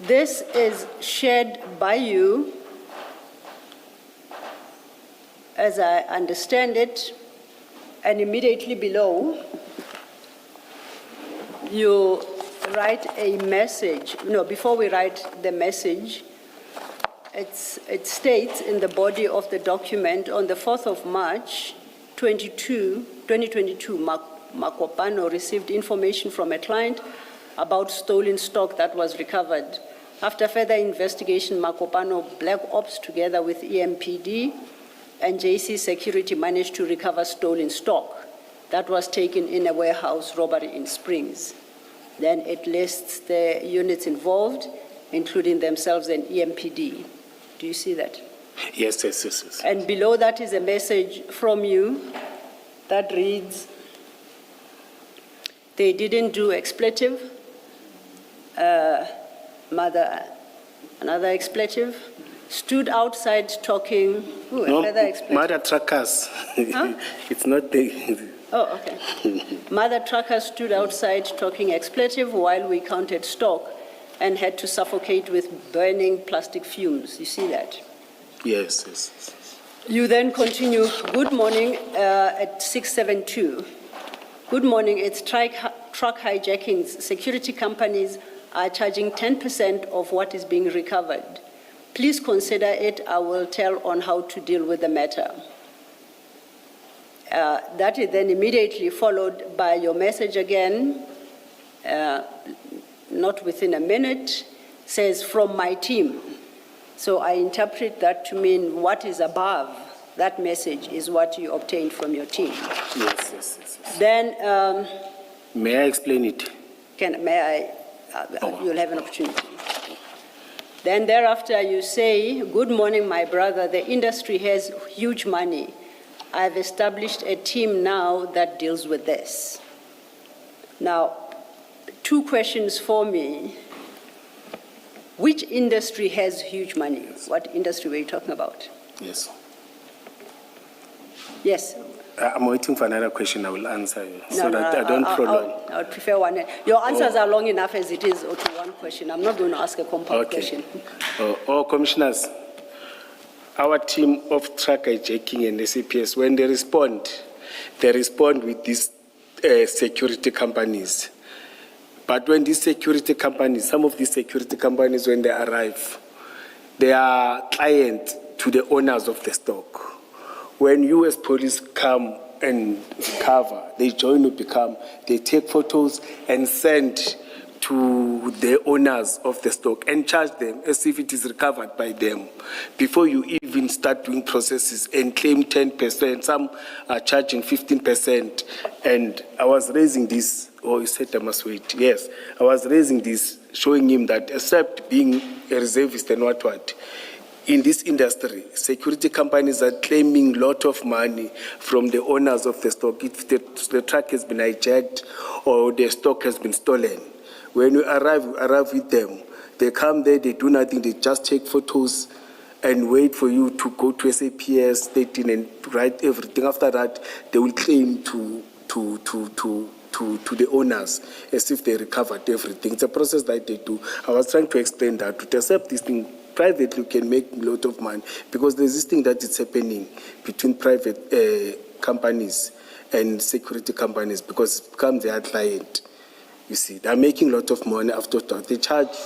this is shared by you, as I understand it, and immediately below, you write a message. No, before we write the message, it states in the body of the document, on the 4th of March, 2022, Makopano received information from a client about stolen stock that was recovered. After further investigation, Makopano Black Ops, together with EMPD, and JC Security managed to recover stolen stock that was taken in a warehouse robbery in Springs. Then it lists the units involved, including themselves and EMPD. Do you see that? Yes, yes, yes, yes. And below that is a message from you that reads, they didn't do expletive, another expletive, stood outside talking, another expletive. Mother truckers. Huh? It's not the. Oh, okay. Mother truckers stood outside talking expletive while we counted stock and had to suffocate with burning plastic fumes. You see that? Yes, yes, yes. You then continue, good morning at 672. Good morning, it's truck hijackings. Security companies are charging 10% of what is being recovered. Please consider it. I will tell on how to deal with the matter. That is then immediately followed by your message again, not within a minute, says from my team. So I interpret that to mean what is above that message is what you obtained from your team. Yes, yes, yes, yes. Then, May I explain it? you'll have an opportunity. Then thereafter you say, good morning, my brother, the industry has huge money. I've established a team now that deals with this. Now, two questions for me. Which industry has huge money? What industry were you talking about? Yes. Yes. I'm waiting for another question. I will answer you so that I don't prolong. I would prefer one. Your answers are long enough as it is, or to one question. I'm not going to ask a compound question. Commissioners, our team of truck hijacking and SAPS, when they respond with these security companies. But when these security companies, some of these security companies, when they arrive, they are client to the owners of the stock. When you as police come and cover, they join UPICAM, they take photos and send to the owners of the stock and charge them as if it is recovered by them before you even start doing processes and claim 10%. Some are charging 15%. And I was raising this, you said I must wait. Yes, I was raising this, showing him that except being a reservist and what, in this industry, security companies are claiming a lot of money from the owners of the stock. If the truck has been hijacked or the stock has been stolen, when you arrive with them. They come there, they do nothing, they just take photos and wait for you to go to SAPS, state in and write everything. After that, they will claim to the owners as if they recovered everything. It's a process that they do. I was trying to explain that to accept this thing privately, you can make a lot of money because there's this thing that is happening between private companies and security companies because it becomes their client. You see, they're making a lot of money after that. They charge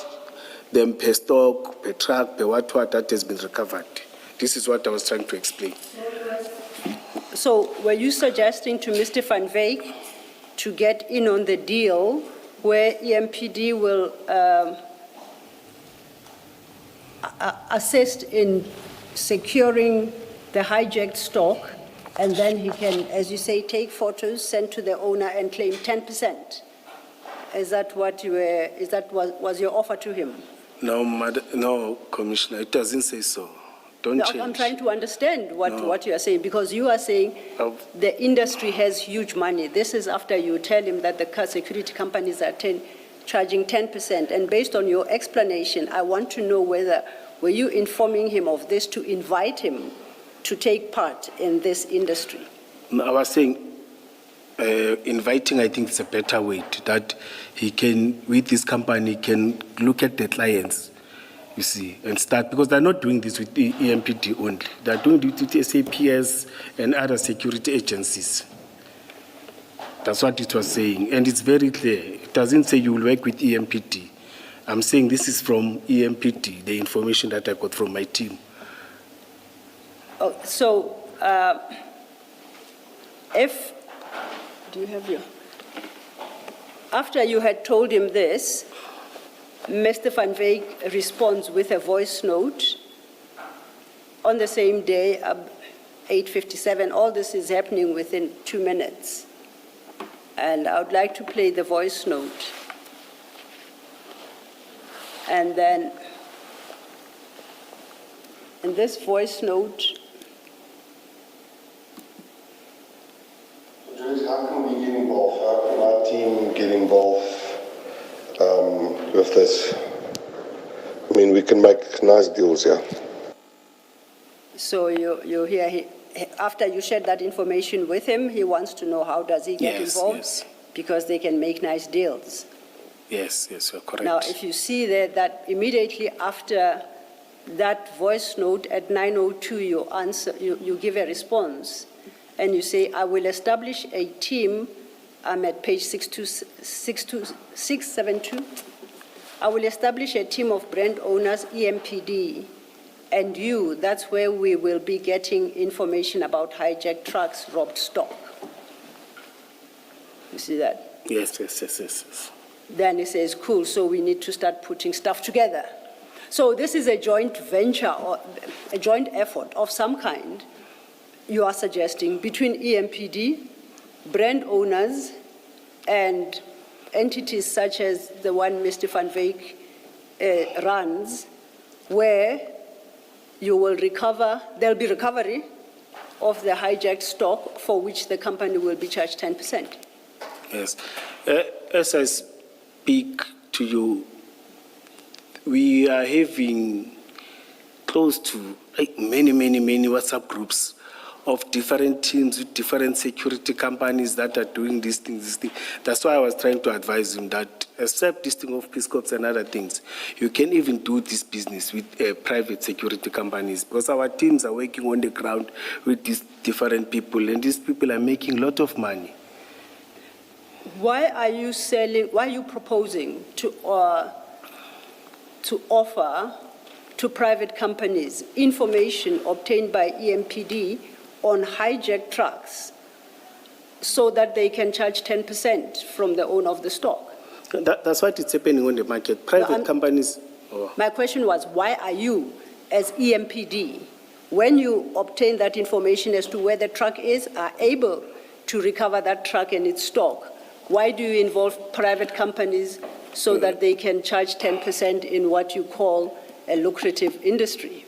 them per stock, per truck, per what that has been recovered. This is what I was trying to explain. So were you suggesting to Mr. Van Wyk to get in on the deal where EMPD will assist in securing the hijacked stock, and then he can, as you say, take photos, send to the owner and claim 10%? Is that what you were, was your offer to him? No, Commissioner, it doesn't say so. Don't change. I'm trying to understand what you are saying, because you are saying the industry has huge money. This is after you tell him that the security companies are charging 10%. And based on your explanation, I want to know were you informing him of this to invite him to take part in this industry? I was saying, inviting, I think, is a better way that he can, with this company, can look at the clients, you see, and start, because they're not doing this with the EMPD only. They're doing it with SAPS and other security agencies. That's what it was saying, and it's very clear. It doesn't say you will work with EMPD. I'm saying this is from EMPD, the information that I got from my team. Oh, so do you have your? After you had told him this, Mr. Van Wyk responds with a voice note on the same day. 8:57. All this is happening within 2 minutes. And I would like to play the voice note. And then, in this voice note, Judge, how can we get involved? How can our team get involved with this? I mean, we can make nice deals, yeah. so you hear, after you shared that information with him, he wants to know how does he get Yes, involved? yes. Because they can make nice deals. Yes, you're correct. Now, if you see there that immediately after that voice note at 9:02, you answer, you give a response, and you say, I will establish a team, I'm at page 672. I will establish a team of brand owners, EMPD, and you, that's where we will be getting information about hijacked trucks, robbed stock. You see that? Yes. Then he says, cool, so we need to start putting stuff together. So this is a joint venture or a joint effort of some kind, you are suggesting, between EMPD, brand owners, and entities such as the one Mr. Van Wyk runs, where you will recover, there'll be recovery of the hijacked stock for which the company will be charged 10%. Yes. As I speak to you, we are having close to many WhatsApp groups of different teams with different security companies that are doing these things. That's why I was trying to advise him that, except this thing of Peace Corps and other things, you can even do this business with private security companies, because our teams are working on the ground with these different people, and these people are making a lot of money. Why are you proposing to offer to private companies information obtained by EMPD on hijacked trucks so that they can charge 10% from the owner of the stock? That's what is happening on the market. Private companies. My question was, why are you, as EMPD, when you obtain that information as to where the truck is, are able to recover that truck and its stock? Why do you involve private companies so that they can charge 10% in what you call a lucrative industry?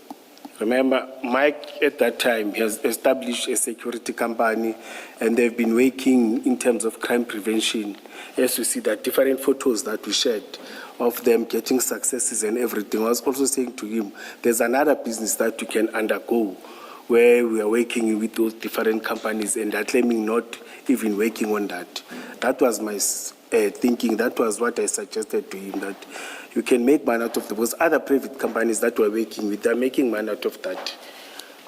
Remember, Mike at that time has established a security company, and they've been working in terms of crime prevention. As you see, that different photos that we shared of them getting successes and everything. I was also saying to him, there's another business that you can undergo where we are working with those different companies, and they're claiming not even working on that. That was my thinking. That was what I suggested to him, that you can make money out of those other private companies that we're working with. They're making money out of that.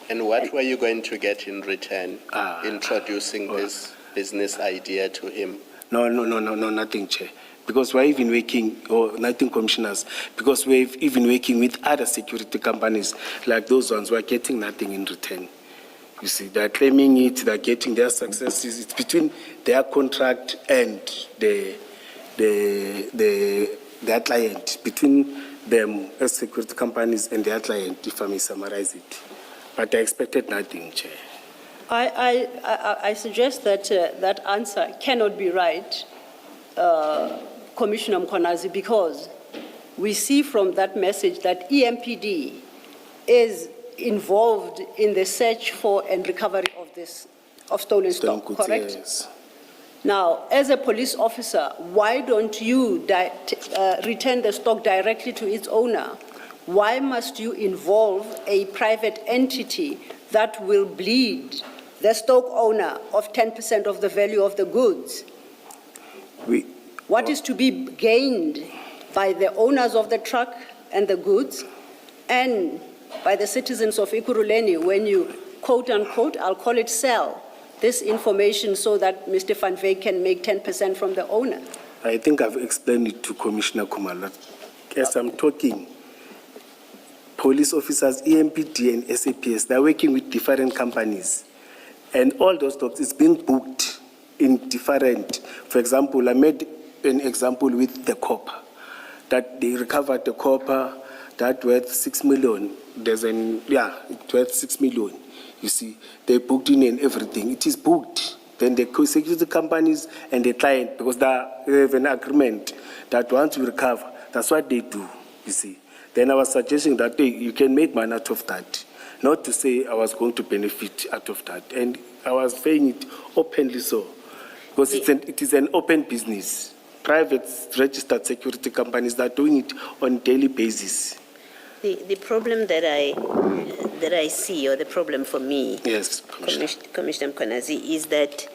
And what were you going to get in return, introducing this business idea to him? No, nothing, Chair. Because we're even working, or nothing, Commissioners, because we're even working with other security companies like those ones. We're getting nothing in return. You see, they're claiming it, they're getting their successes. It's between their contract and their client, between them as security companies and their client, if I may summarize it. But I expected nothing, Chair. I suggest that that answer cannot be right, Commissioner Mkhwanazi, because we see from that message that EMPD is involved in the search for and recovery of stolen stock, correct? Yes. Now, as a police officer, why don't you return the stock directly to its owner? Why must you involve a private entity that will bleed the stock owner of 10% of the value of the goods? What is to be gained by the owners of the truck and the goods and by the citizens of Ekurhuleni when you, quote unquote, I'll call it sell this information so that Mr. Van Wyk can make 10% from the owner? I think I've explained it to Commissioner Kumala. As I'm talking, police officers, EMPD and SAPS, they're working with different companies. And all those stocks, it's being booked in different, for example, I made an example with the copper, that they recovered the copper, that worth 6 million. It's worth 6 million. You see, they booked in and everything. It is booked. Then the security companies and the client, because they have an agreement that once you recover, that's what they do, you see. Then I was suggesting that you can make money out of that. Not to say I was going to benefit out of that. And I was saying it openly so. Because it is an open business. Private registered security companies that are doing it on a daily basis. The problem that I see, or the problem for me, Yes, Commissioner Mkonazi, is that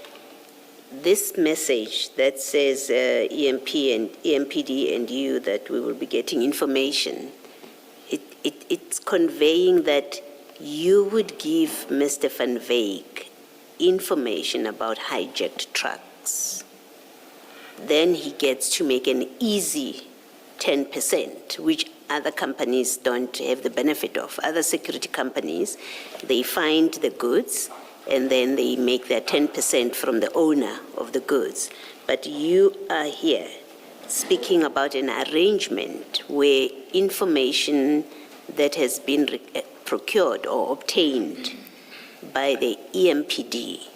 this message that says EMPD and you, that we will be getting information, it's conveying that you would give Mr. Van Wyk information about hijacked trucks. Then he gets to make an easy 10%, which other companies don't have the benefit of. Other security companies, they find the goods and then they make their 10% from the owner of the goods. But you are here speaking about an arrangement where information that has been procured or obtained by the EMPD,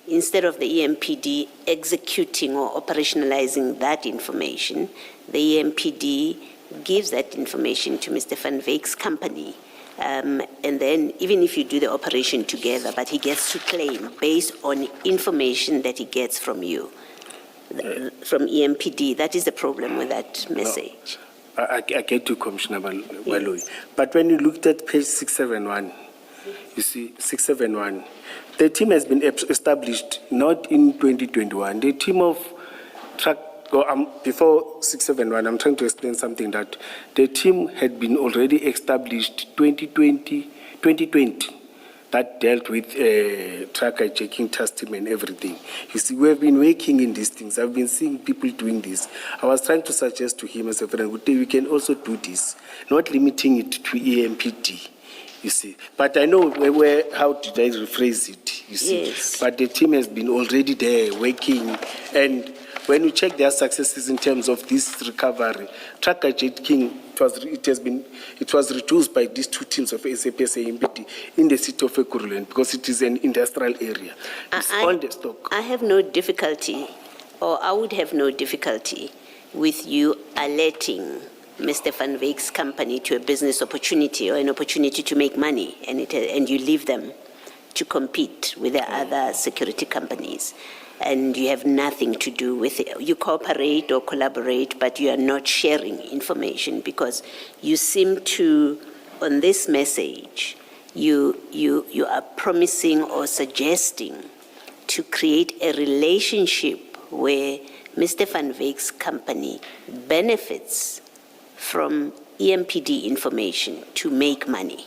instead of the EMPD executing or operationalizing that information, the EMPD gives that information to Mr. Van Wyk's company. And then even if you do the operation together, but he gets to claim based on information that he gets from you, from EMPD. That is the problem with that message. No, I get to Commissioner Malloy. Yes. But when you looked at page 671, you see, 671, the team has been established not in 2021. The team of before 671, I'm trying to explain something that the team had been already established 2020, that dealt with truck hijacking, testing and everything. You see, we have been working in these things. I've been seeing people doing this. I was trying to suggest to him as a friend, we can also do this, not limiting it to EMPD. You see, but I know how did I rephrase it, you see. Yes. But the team has been already there working, and when you check their successes in terms of this recovery, truck hijacking, it was reduced by these two teams of SAPS and EMPD in the city of Ekurhuleni because it is an industrial area. It's on the stock. I have no difficulty, or I would have no difficulty with you alerting Mr. Van Wyk's company to a business opportunity or an opportunity to make money, and you leave them to compete with the other security companies, and you have nothing to do with it. You cooperate or collaborate, but you are not sharing information because you seem to, on this message, you are promising or suggesting to create a relationship where Mr. Van Wyk's company benefits from EMPD information to make money.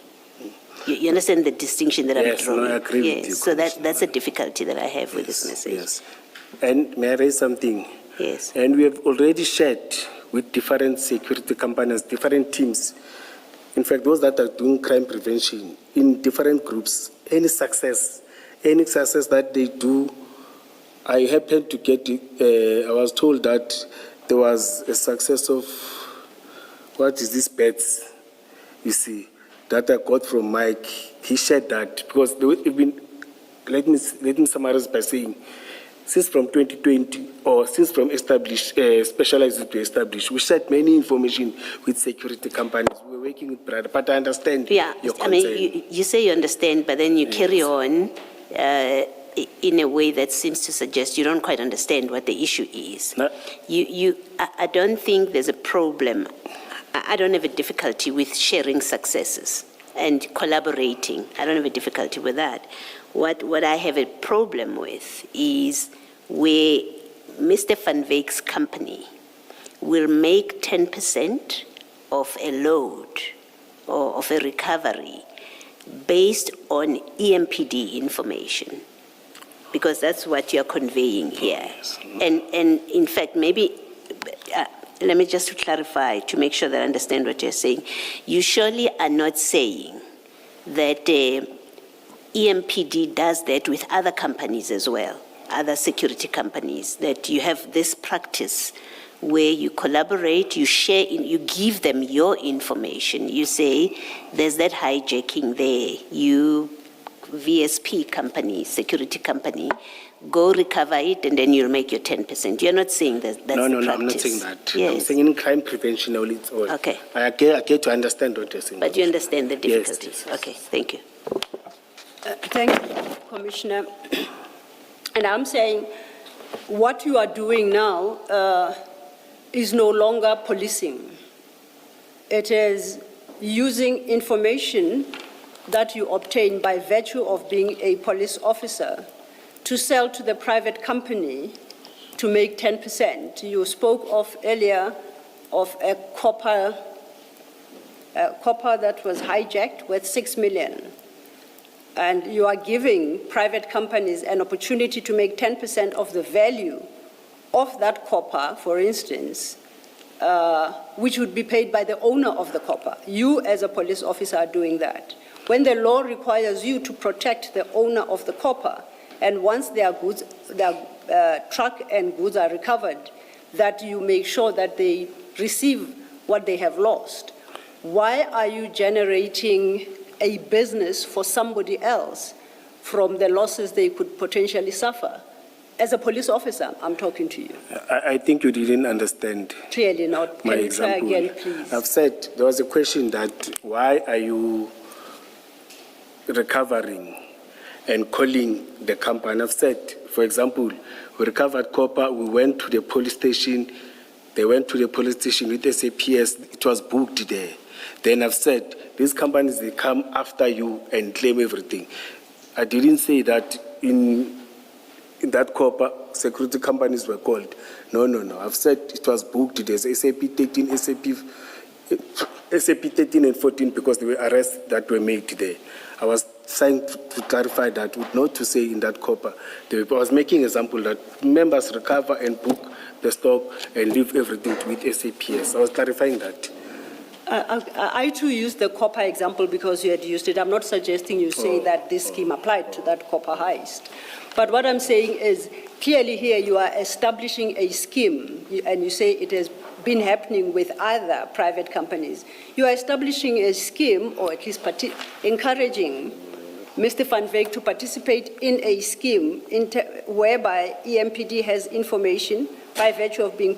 You understand the distinction that I'm drawing? Yes, I agree with you. So that's a difficulty that I have with this message. Yes. And may I raise something? Yes. And we have already shared with different security companies, different teams. In fact, those that are doing crime prevention in different groups, any success that they do, I happened to get, I was told that there was a success of, what is this bets, you see, that I got from Mike. He shared that because let me summarize by saying, since from 2020, or since from specialized to established, we shared many information with security companies. We're working with private, but I understand your concern. I mean, you say you understand, but then you carry on in a way that seems to suggest you don't quite understand what the issue is. No. I don't think there's a problem. I don't have a difficulty with sharing successes and collaborating. I don't have a difficulty with that. What I have a problem with is where Mr. Van Wyk's company will make 10% of a load or of a recovery based on EMPD information, because that's what you're conveying here. And in fact, maybe, let me just clarify to make sure that I understand what you're saying. You surely are not saying that EMPD does that with other companies as well, other security companies, that you have this practice where you collaborate, you share, you give them your information. You say, there's that hijacking there. You, VSP company, security company, go recover it and then you'll make your 10%. You're not saying that that's No, the I'm not practice. saying that. Yes. I'm saying in crime prevention only. It's all. Okay. I get to understand what you're saying. But you understand the Yes, difficulties? yes. Okay, thank you. Thank you, Commissioner. And I'm saying what you are doing now is no longer policing. It is using information that you obtain by virtue of being a police officer to sell to the private company to make 10%. You spoke of earlier of a copper that was hijacked worth 6 million. And you are giving private companies an opportunity to make 10% of the value of that copper, for instance, which would be paid by the owner of the copper. You, as a police officer, are doing that. When the law requires you to protect the owner of the copper, and once their goods, their truck and goods are recovered, that you make sure that they receive what they have lost. Why are you generating a business for somebody else from the losses they could potentially suffer? As a police officer, I'm talking to you. I think you didn't understand Clearly not. my Can you try example. again, please? I've said there was a question that why are you recovering and calling the company? I've said, for example, we recovered copper, we went to the police station, they went to the police station with SAPS, it was booked there. Then I've said, these companies, they come after you and claim everything. I didn't say that in that copper, security companies were called. No. I've said it was booked. There's SAP 13, SAP 13 and 14 because there were arrests that were made there. I was trying to clarify that, not to say in that copper. I was making an example that members recover and book the stock and leave everything with SAPS. I was clarifying that. I too used the copper example because you had used it. I'm not suggesting you say that this scheme applied to that copper heist. But what I'm saying is, clearly here you are establishing a scheme, and you say it has been happening with other private companies. You are establishing a scheme, or at least encouraging Mr. Van Wyk to participate in a scheme whereby EMPD has information by virtue of being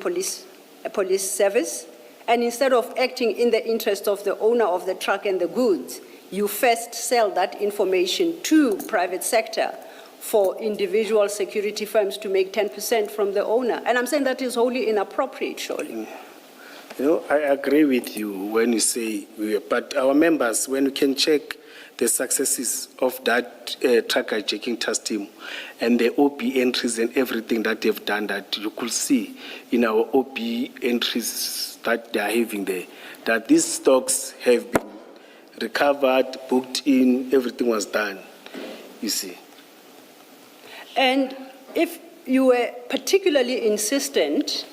a police service, and instead of acting in the interest of the owner of the truck and the goods, you first sell that information to private sector for individual security firms to make 10% from the owner. And I'm saying that is wholly inappropriate, surely. You know, I agree with you when you say, but our members, when you can check the successes of that truck hijacking task team and the OP entries and everything that they've done, that you could see in our OP entries that they are having there, that these stocks have been recovered, booked in, everything was done, you see. And if you were particularly insistent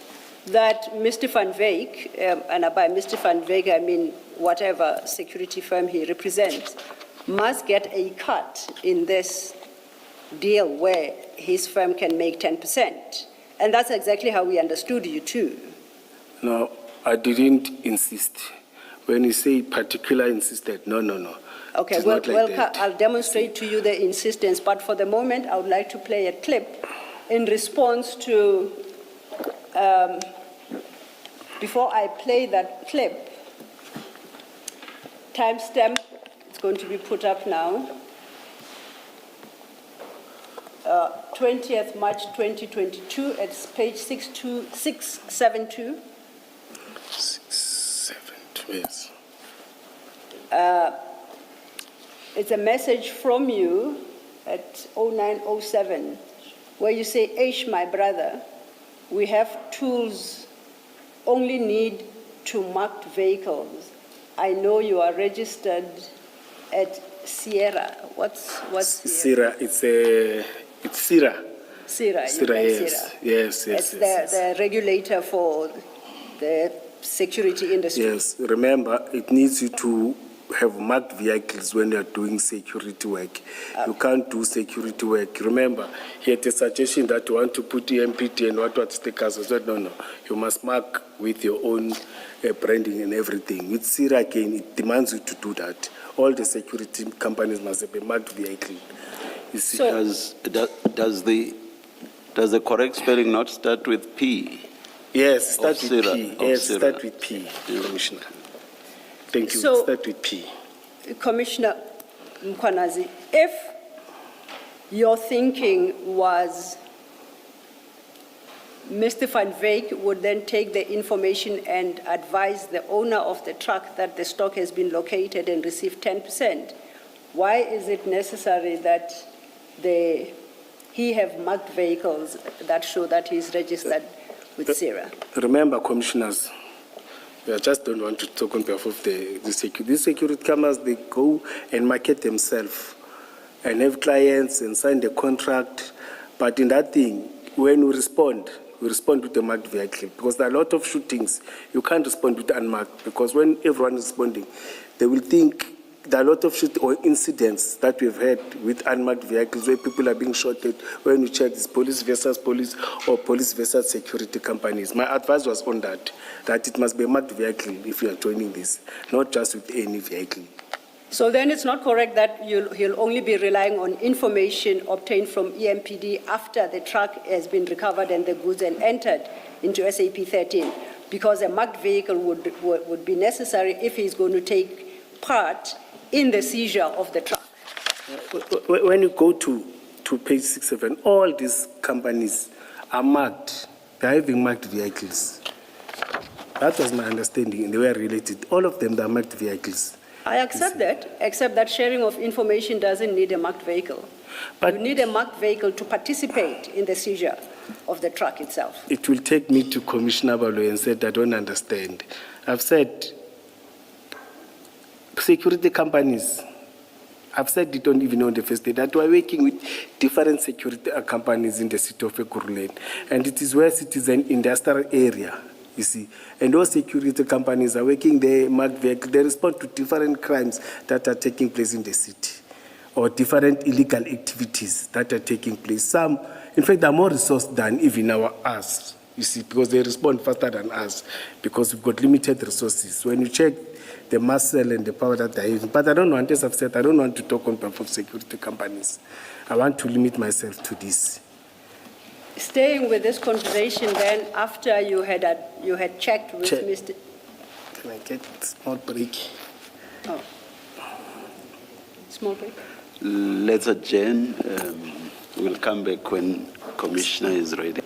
that Mr. Van Wyk, and by Mr. Van Wyk I mean whatever security firm he represents, must get a cut in this deal where his firm can make 10%. And that's exactly how we understood you too. No, I didn't insist. When you say particular insisted, no. Okay, well, I'll demonstrate to you the insistence, but for the moment, I would like to play a clip in response to, before I play that clip, timestamp, it's going to be put up now, 20th March 2022, it's page 672. 672, yes. It's a message from you at 0907, where you say, Aish, my brother, we have tools, only need to marked vehicles. I know you are registered at Sierra. What's Sierra? Sierra, it's Sierra. Sierra, Sierra, yes. Sierra. Yes. It's the regulator for the security industry. Yes, remember, it needs you to have marked vehicles when you are doing security work. You can't do security work. Remember, he had a suggestion that you want to put EMPD and what stickers. I said, no, you must mark with your own branding and everything. With CIRA again, it demands you to do that. All the security companies must have a marked vehicle. You see. Does the correct spelling not start with P? Yes, start Of with CIRA, P. of Yes, CIRA. start with P, Commissioner. Thank you. So- Start with P. Commissioner Mkwanazi, if your thinking was Mr. Van Wyk would then take the information and advise the owner of the truck that the stock has been located and receive 10%, why is it necessary that he have marked vehicles that show that he's registered with CIRA? Remember, commissioners, I just don't want to talk on behalf of the security. These security cameras, they go and market themselves and have clients and sign the contract. But in that thing, when we respond with a marked vehicle because there are a lot of shootings. You can't respond with unmarked because when everyone is responding, they will think there are a lot of or incidents that we've had with unmarked vehicles where people are being shot at when you check this police versus police or police versus security companies. My advice was on that it must be a marked vehicle if you are joining this, not just with any vehicle. So then it's not correct that he'll only be relying on information obtained from EMPD after the truck has been recovered and the goods and entered into SAP 13, because a marked vehicle would be necessary if he's going to take part in the seizure of the truck. When you go to page 67, all these companies are marked. They're having marked vehicles. That was my understanding, and they were related. All of them, they're marked vehicles. I accept that, except that sharing of information doesn't need a marked vehicle. But you need a marked vehicle to participate in the seizure of the truck itself. it will take me to Commissioner Balo and said, I don't understand. I've said, security companies, I've said it on even on the first day, that we're working with different security companies in the city of Ekurhuleni. And it is where it is an industrial area, you see. And those security companies are working there, marked vehicle. They respond to different crimes that are taking place in the city or different illegal activities that are taking place. Some, in fact, are more resourced than even us, you see, because they respond faster than us because we've got limited resources. When you check the muscle and the power that they have, but I don't want, as I've said, I don't want to talk on behalf of security companies. I want to limit myself to this. Staying with this conversation then, after you had checked with Check. Mr. Can I get a small break? Oh. Small break. Let's adjourn. We'll come back when Commissioner is ready.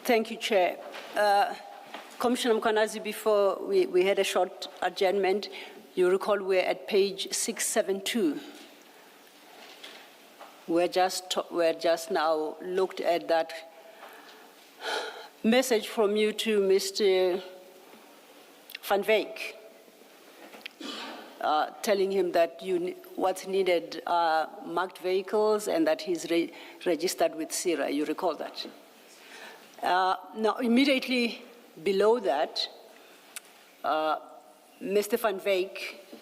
Thank you, Chair. Commissioner Mkwanazi, before we had a short adjournment, you recall we're at page 672. We're just now looked at that message from you to Mr. Van Wyk, telling him that what's needed are marked vehicles and that he's registered with SIRA. You recall that? Now, immediately below that, Mr. Van Wyk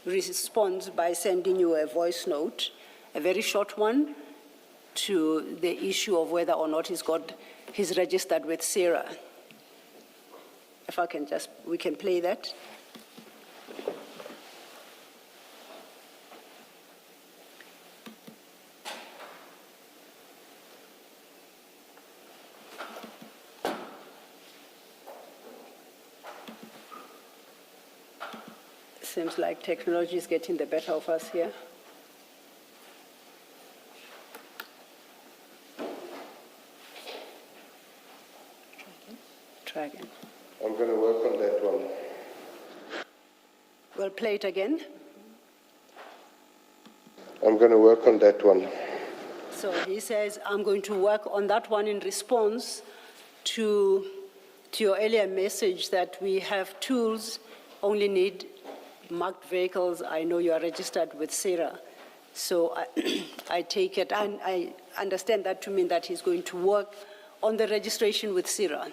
responds by sending you a voice note, a very short one, to the issue of whether or not he's registered with SIRA. If I can we can play that. Seems like technology is getting the better of us here. Try again. I'm going to work on that one. We'll play it again. I'm going to work on that one. So he says, I'm going to work on that one in response to your earlier message that we have tools, only need marked vehicles. I know you are registered with SIRA. So I take it, and I understand that to mean that he's going to work on the registration with SIRA.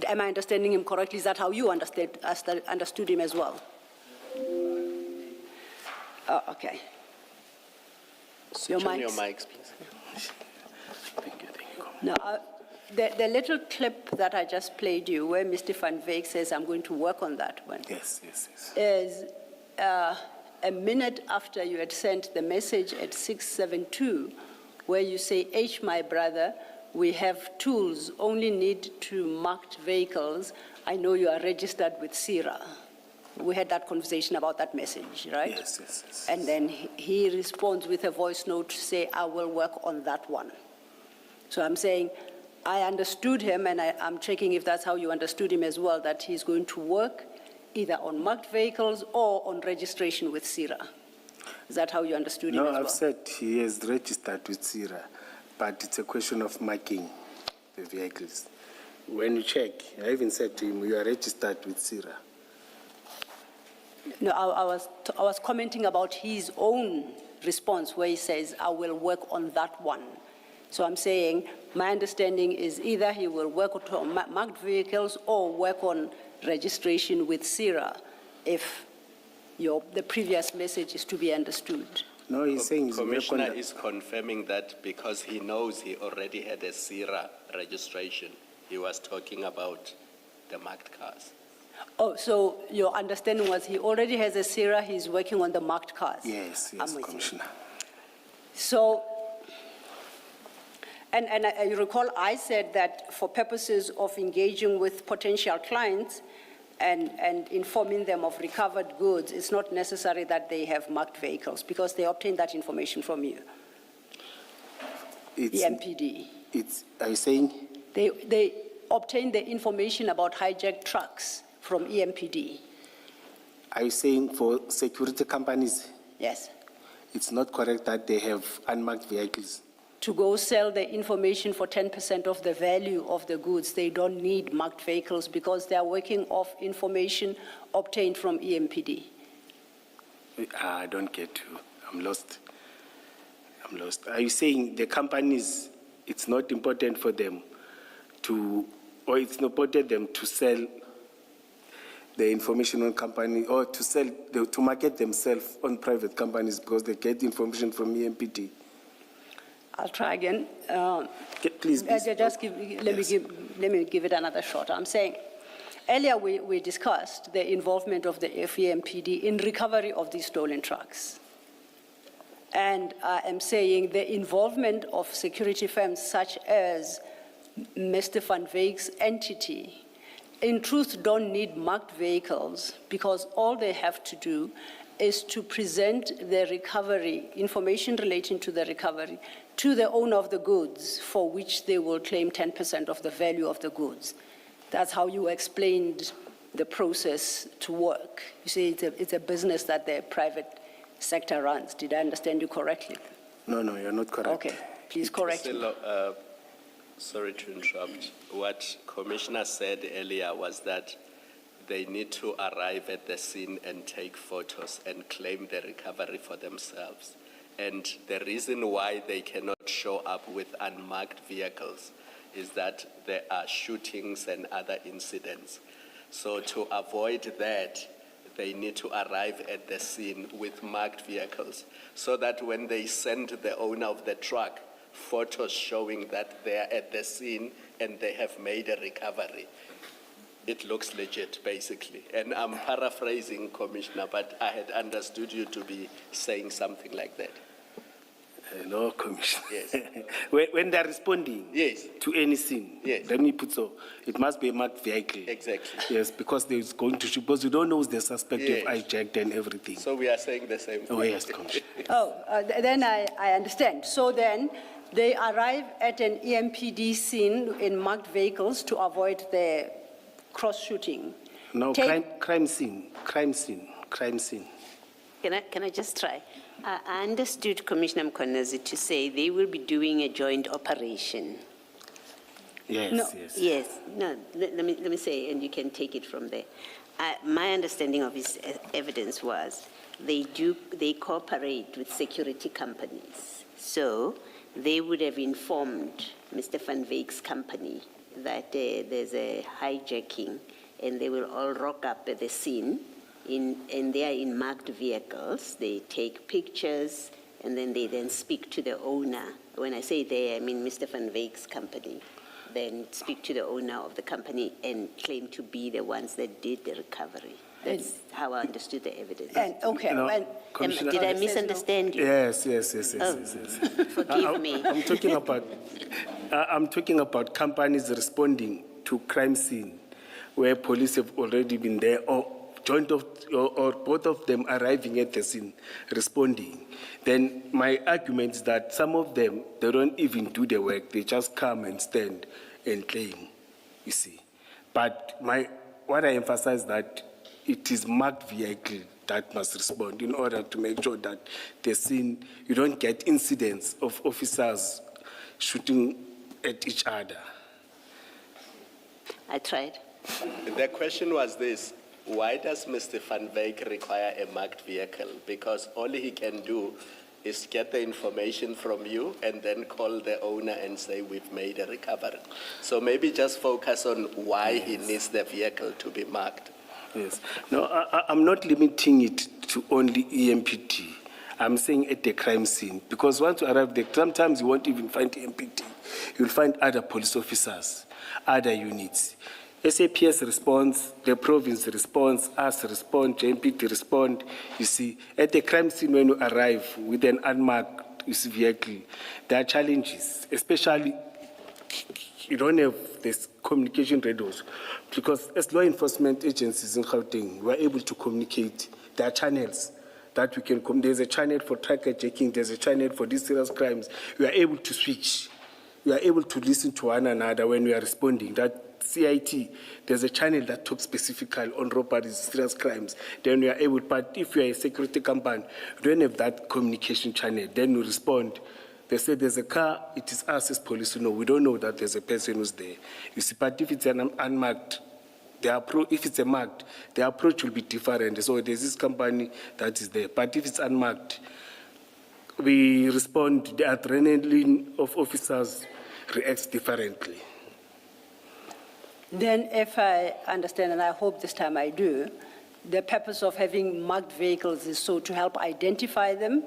Am I understanding him correctly? Is that how you understood him as well? Oh, okay. Switch on your mics, please. Thank you. Now, the little clip that I just played you, where Mr. Van Wyk says, I'm going to work on that one, Yes. is a minute after you had sent the message at 672, where you say, H, my brother, we have tools, only need to marked vehicles. I know you are registered with SIRA. We had that conversation about that message, right? Yes. And then he responds with a voice note to say, I will work on that one. So I'm saying, I understood him, and I'm checking if that's how you understood him as well, that he's going to work either on marked vehicles or on registration with SIRA. Is that how you understood him as well? No, I've said he is registered with SIRA, but it's a question of marking the vehicles. When you check, I even said to him, you are registered with SIRA. No, I was commenting about his own response where he says, I will work on that one. So I'm saying, my understanding is either he will work on marked vehicles or work on registration with SIRA if the previous message is to be understood. No, he's saying he's Commissioner is confirming that because he knows he already had a SIRA registration. He was talking about the marked cars. Oh, so your understanding was he already has a SIRA, he's working on the marked cars? Yes, I'm with you. Commissioner. So, and you recall I said that for purposes of engaging with potential clients and informing them of recovered goods, it's not necessary that they have marked vehicles because they obtain that information from you, the MPD. Are you saying? They obtain the information about hijacked trucks from EMPD. Are you saying for security companies, Yes. it's not correct that they have unmarked vehicles? To go sell the information for 10% of the value of the goods, they don't need marked vehicles because they are working off information obtained from EMPD. I don't get you. I'm lost. Are you saying the companies, it's not important for them or it's not important them to sell the information on company or to market themselves on private companies because they get information from EMPD? I'll try again. Please. Let me give it another shot. I'm saying, earlier we discussed the involvement of the FEMPD in recovery of these stolen trucks. And I am saying the involvement of security firms such as Mr. Van Wyk's entity in truth, don't need marked vehicles because all they have to do is to present the recovery, information relating to the recovery, to the owner of the goods for which they will claim 10% of the value of the goods. That's how you explained the process to work. You say it's a business that the private sector runs. Did I understand you correctly? No, you're not correct. Okay, please correct me. Priscilla, sorry to interrupt. What Commissioner said earlier was that they need to arrive at the scene and take photos and claim the recovery for themselves. And the reason why they cannot show up with unmarked vehicles is that there are shootings and other incidents. So to avoid that, they need to arrive at the scene with marked vehicles so that when they send the owner of the truck photos showing that they are at the scene and they have made a recovery, it looks legit, basically. And I'm paraphrasing, Commissioner, but I had understood you to be saying something like that. No, Commissioner. Yes. When they're responding Yes. to any scene, Yes. let me put so, it must be a marked vehicle. Exactly. Yes, because there's going to shoot, because you don't know the suspect Yes. of hijacked and everything. So we are saying the same thing. Oh, yes, Commissioner. Then I understand. So then they arrive at an EMPD scene in marked vehicles to avoid the cross-shooting. No, crime scene. Can I just try? I understood Commissioner Mkhwanazi to say they will be doing a joint operation. Yes, No. yes. Yes, no, let me say, and you can take it from there. My understanding of his evidence was they cooperate with security companies. So they would have informed Mr. Van Wyck's company that there's a hijacking and they will all rock up at the scene and they are in marked vehicles. They take pictures and then they then speak to the owner. When I say they, I mean Mr. Van Wyck's company. Then speak to the owner of the company and claim to be the ones that did the recovery. That's how I understood the evidence. And, okay, No, and Commissioner- Did I misunderstand you? Yes. Forgive me. I'm talking about companies responding to crime scene where police have already been there or both of them arriving at the scene, responding. Then my argument is that some of them, they don't even do the work. They just come and stand and claim, you see. But what I emphasize that it is marked vehicle that must respond in order to make sure that the scene, you don't get incidents of officers shooting at each other. I tried. The question was this: why does Mr. Van Wyk require a marked vehicle? Because all he can do is get the information from you and then call the owner and say, we've made a recovery. So maybe just focus on why he needs the vehicle to be marked. Yes. No, I'm not limiting it to only EMPT. I'm saying at the crime scene. Because once you arrive there, sometimes you won't even find EMPT. You'll find other police officers, other units. SAPS responds, the province responds, us respond, JMPT respond. You see, at the crime scene when you arrive with an unmarked vehicle, there are challenges, especially you don't have this communication radios. Because as law enforcement agencies in Gauteng, we are able to communicate. There are channels that we can come. There's a channel for tracker checking, there's a channel for these serious crimes. We are able to switch. We are able to listen to one another when we are responding. That CIT, there's a channel that talks specifically on robberies, serious crimes. Then we are able, but if you are a security company, you don't have that communication channel. Then you respond. They say there's a car, it is us as police. No, we don't know that there's a person who's there. You see, but if it's an unmarked, if it's a marked, the approach will be different. So there's this company that is there. But if it's unmarked, we respond, the adrenaline of officers reacts differently. then if I understand, and I hope this time I do, the purpose of having marked vehicles is so to help identify them,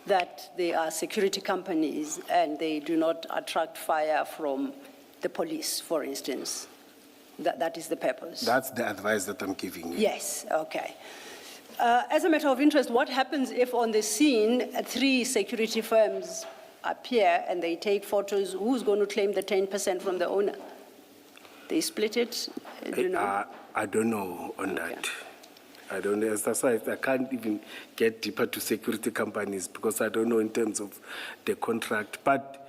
that they are security companies and they do not attract fire from the police, for instance. That is the purpose. That's the advice that I'm giving you. Yes, okay. As a matter of interest, what happens if on the scene 3 security firms appear and they take photos? Who's going to claim the 10% from the owner? They split it, do you know? I don't know on that. I don't know. That's why I can't even get deeper to security companies because I don't know in terms of the contract. But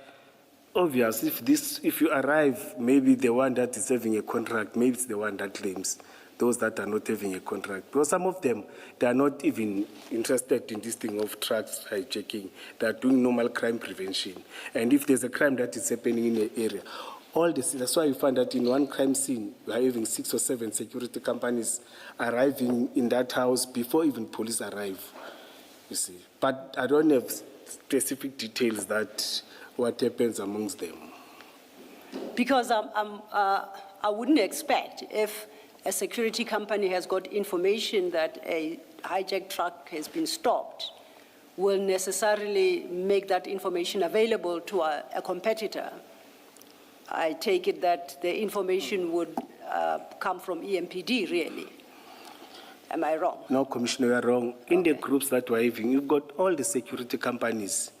obvious, if you arrive, maybe the one that is having a contract, maybe it's the one that claims those that are not having a contract. Because some of them, they are not even interested in this thing of trucks hijacking. They are doing normal crime prevention. And if there's a crime that is happening in the area, that's why you find that in one crime scene, we are having 6 or 7 security companies arriving in that house before even police arrive, you see. But I don't have specific details that what happens amongst them. Because I wouldn't expect if a security company has got information that a hijacked truck has been stopped, will necessarily make that information available to a competitor. I take it that the information would come from EMPD, really. Am I wrong? No, Commissioner, you are wrong. In the Okay. groups that we're having, you've got all the security companies,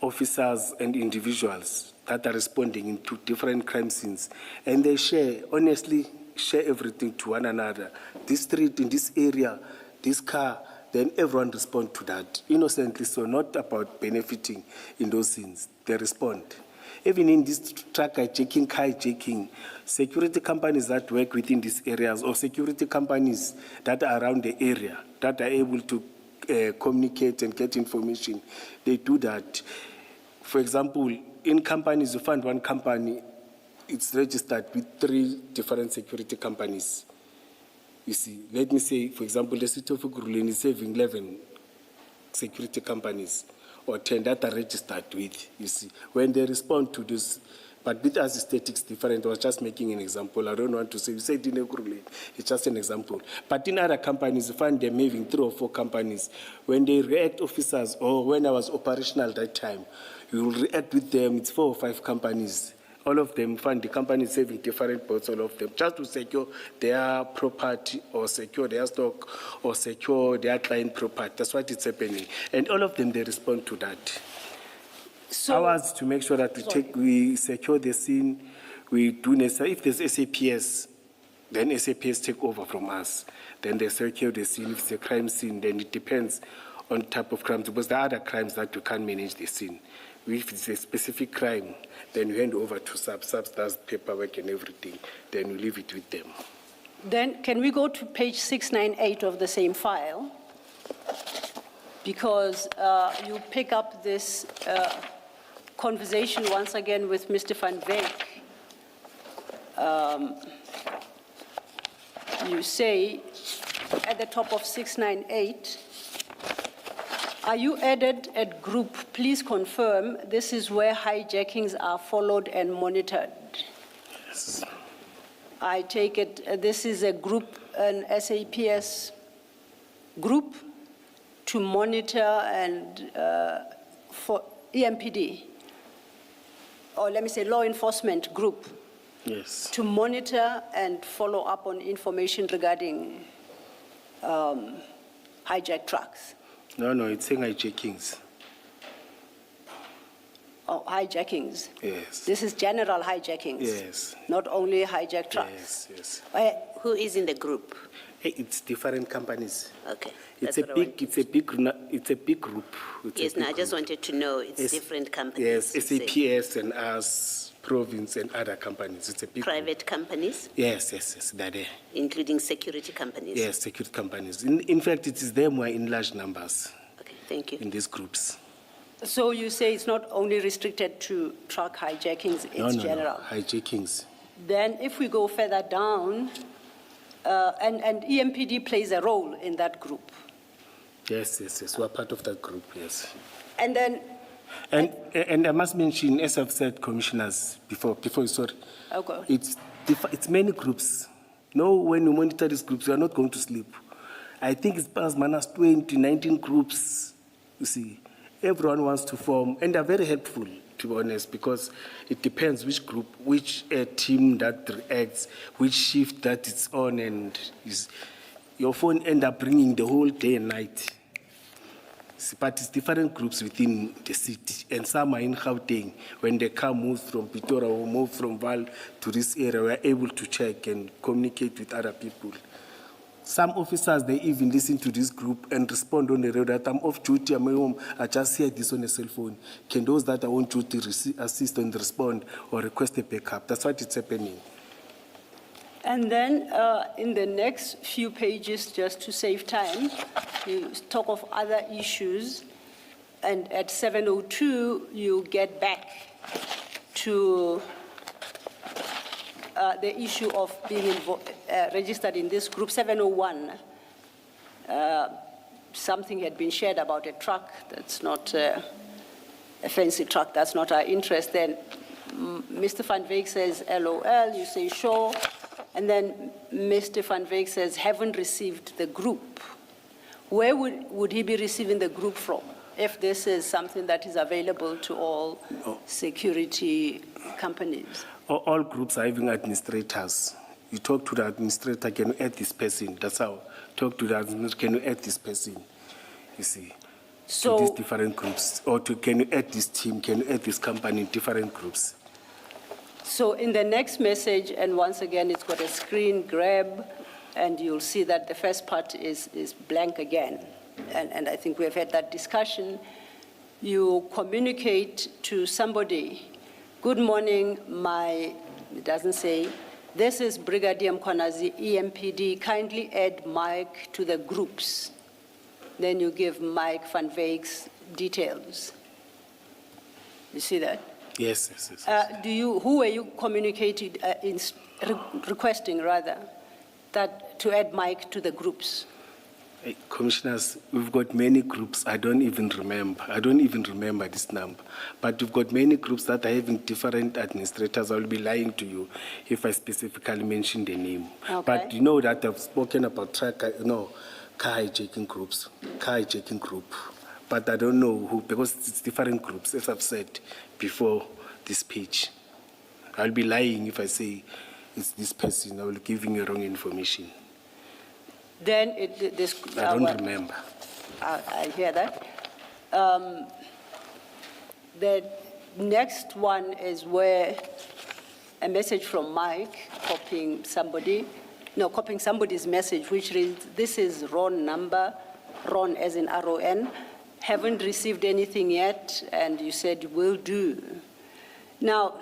officers and individuals that are responding into different crime scenes. And they honestly share everything to one another. This street, in this area, this car, then everyone responds to that. Innocently, so not about benefiting in those scenes. They respond. Even in this truck hijacking, car hijacking, security companies that work within these areas or security companies that are around the area that are able to communicate and get information, they do that. For example, in companies, you find one company, it's registered with 3 different security companies. You see, let me say, for example, the city of Ekurhuleni is having 11 security companies or 10 that are registered with, you see. When they respond to this, but with us, statistics different. I was just making an example. I don't want to say, you said in Ekurhuleni, it's just an example. But in other companies, you find them having 3 or 4 companies. When they react officers, or when I was operational that time, you will react with them, it's 4 or 5 companies. All of them find the companies having different boats, all of them, just to secure their property or secure their stock or secure their client property. That's what is happening. And all of them, they respond to that. So, Ours to make sure that we secure the scene, we do necessary. If there's SAPS, then SAPS take over from us. Then they secure the scene. If it's a crime scene, then it depends on type of crimes, because there are other crimes that you can't manage the scene. If it's a specific crime, then you hand over to subs does paperwork and everything. Then you leave it with them. then can we go to page 698 of the same file? Because you pick up this conversation once again with Mr. Van Wyk. You say at the top of 698, are you added at group? Please confirm this is where hijackings are followed and monitored. Yes. I take it this is a group, an SAPS group to monitor and for EMPD, or let me say law enforcement group, Yes. to monitor and follow up on information regarding hijacked trucks. No, it's saying hijackings. Oh, hijackings. Yes. This is general hijackings. Yes. Not only hijacked trucks. Yes. Who is in the group? Hey, it's different companies. Okay. It's that's a what I big, want. it's a big group. It's a Yes, no, big I just group. wanted to know it's Yes. different companies. Yes, you say. SAPS and us, Province and other companies. It's a big group. Private companies, Yes, they're there. including security companies. Yes, security companies. In fact, it is them who are in large numbers Okay, thank you. in these groups. So you say it's not only restricted to truck hijackings, it's No, general. hijackings. Then if we go further down, and EMPD plays a role in that group. Yes. We're part of that group, yes. And then, And I must mention, as I've said, commissioners, before, sorry, okay, it's many groups. No, when you monitor these groups, you are not going to sleep. I think it's plus minus 20, 19 groups, you see. Everyone wants to form, and they're very helpful, to be honest, because it depends which group, which team that reacts, which shift that it's on, and your phone end up ringing the whole day and night. But it's different groups within the city, and some are in Gauteng. When the car moves from Pretoria or moves from Val to this area, we are able to check and communicate with other people. Some officers, they even listen to this group and respond on the road that I'm off duty, I'm home, I just hear this on a cell phone. Can those that are on duty assist and respond or request a backup? That's what it's happening. And then in the next few pages, just to save time, you talk of other issues. And at 7:02, you get back to the issue of being registered in this group. 7:01, something had been shared about a truck that's not a fancy truck, that's not our interest. Then Mr. Van Wyk says LOL, you say sure. And then Mr. Van Wyk says, haven't received the group. Where would he be receiving the group from if this is something that is available to all security companies? All groups are having administrators. You talk to the administrator, can you add this person? That's how. Talk to the administrator, can you add this person? You see, So- to these different groups. Or can you add this team, can you add this company in different groups? So in the next message, and once again, it's got a screen grab, and you'll see that the first part is blank again. And I think we have had that discussion. You communicate to somebody, good morning, it doesn't say, this is Brigadier Mkwanazi, EMPD, kindly add Mike to the groups. Then you give Mike Van Wyk's details. You see that? Yes, yes, yes. Who were you communicating, requesting rather, that to add Mike to the groups? Hey, Commissioners, we've got many groups. I don't even remember this number. But we've got many groups that are having different administrators. I'll be lying to you if I specifically mention the name. Okay. But you know that I've spoken about car hijacking groups, car hijacking group. But I don't know who, because it's different groups, as I've said before this page. I'll be lying if I say it's this person. I will give you wrong information. Then I don't remember. I hear that. The next one is where a message from Mike copying somebody's message, which reads, this is Ron number, Ron as in RON, haven't received anything yet, and you said will do. Now,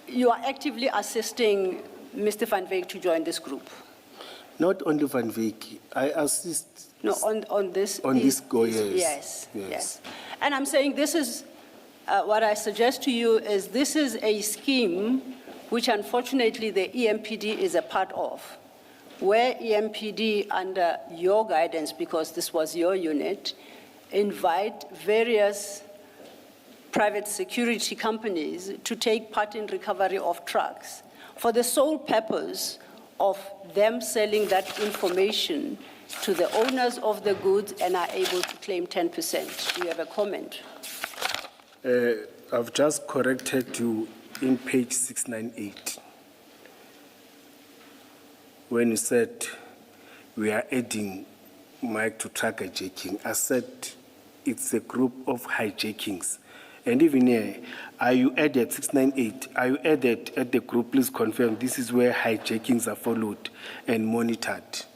you are actively assisting Mr. Van Wyk to join this group. Not only Van Wyk, I assist. No, on this. On this go, yes. Yes. And I'm saying this is, what I suggest to you is this is a scheme which unfortunately the EMPD is a part of, where EMPD, under your guidance, because this was your unit, invite various private security companies to take part in recovery of trucks for the sole purpose of them selling that information to the owners of the goods and are able to claim 10%. Do you have a comment? I've just corrected you in page 698. When you said we are adding Mike to track hijacking, I said it's a group of hijackings. And even here, are you added 698? Are you added at the group? Please confirm this is where hijackings are followed and monitored.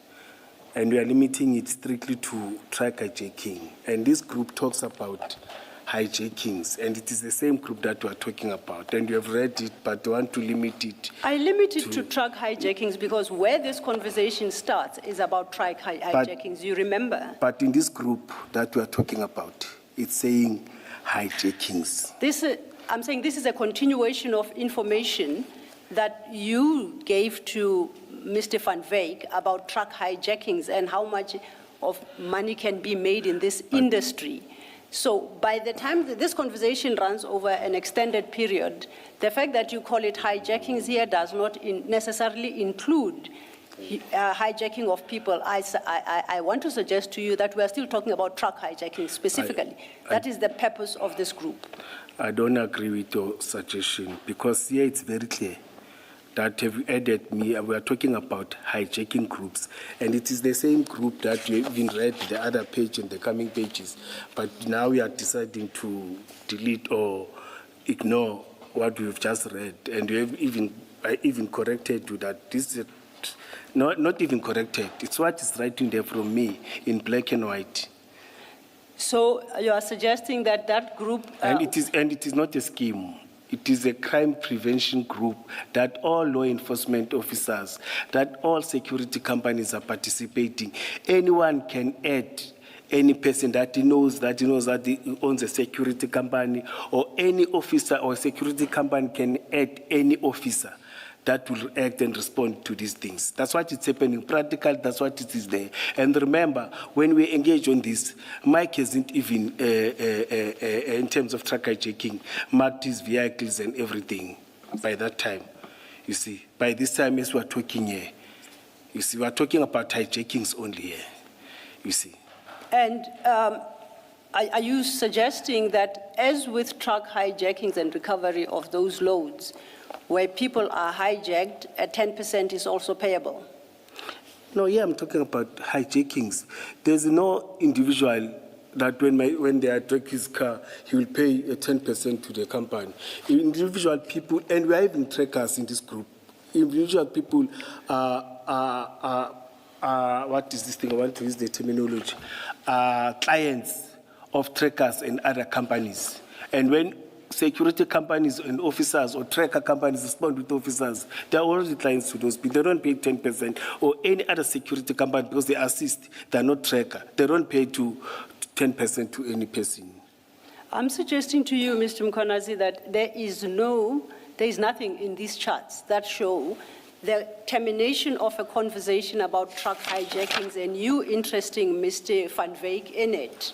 And we are limiting it strictly to track hijacking. And this group talks about hijackings, and it is the same group that we are talking about. And you have read it, but want to limit it. I limit it to truck hijackings because where this conversation starts is about truck hijackings, you remember? But in this group that we are talking about, it's saying hijackings. I'm saying this is a continuation of information that you gave to Mr. Van Wyk about truck hijackings and how much of money can be made in this industry. So by the time that this conversation runs over an extended period, the fact that you call it hijackings here does not necessarily include hijacking of people. I want to suggest to you that we are still talking about truck hijacking specifically. That is the purpose of this group. I don't agree with your suggestion because here it's very clear. that have added me. We are talking about hijacking groups. And it is the same group that we even read the other page and the coming pages. But now we are deciding to delete or ignore what we've just read. And we have even corrected to that. This is not even corrected. It's what is writing there from me in black and white. So you are suggesting that that group... And it is not a scheme. It is a crime prevention group that all law enforcement officers, that all security companies are participating. Anyone can add any person that he knows that he owns a security company, or any officer or security company can add any officer that will act and respond to these things. That's what is happening. Practical, that's what it is there. And remember, when we engage on this, Mike hasn't even, in terms of truck hijacking, marked his vehicles and everything by that time. You see, by this time, as we're talking here, you see, we're talking about hijackings only here, you see. And are you suggesting that, as with truck hijackings and recovery of those loads, where people are hijacked, 10% is also payable? No, yeah, I'm talking about hijackings. There's no individual that when they hijack his car, he will pay 10% to the company. Individual people, and we are even trackers in this group. Individual people are what is this thing? I want to use the terminology. Clients of trackers and other companies. And when security companies and officers or tracker companies respond with officers, they are already clients to those people. They don't pay 10%, or any other security company, because they assist, they are not tracker. They don't pay to 10% to any person. I'm suggesting to you, Mr. Mkonazi, that there is nothing in these charts that show the termination of a conversation about truck hijackings and you interesting Mr. Van Wyk in it,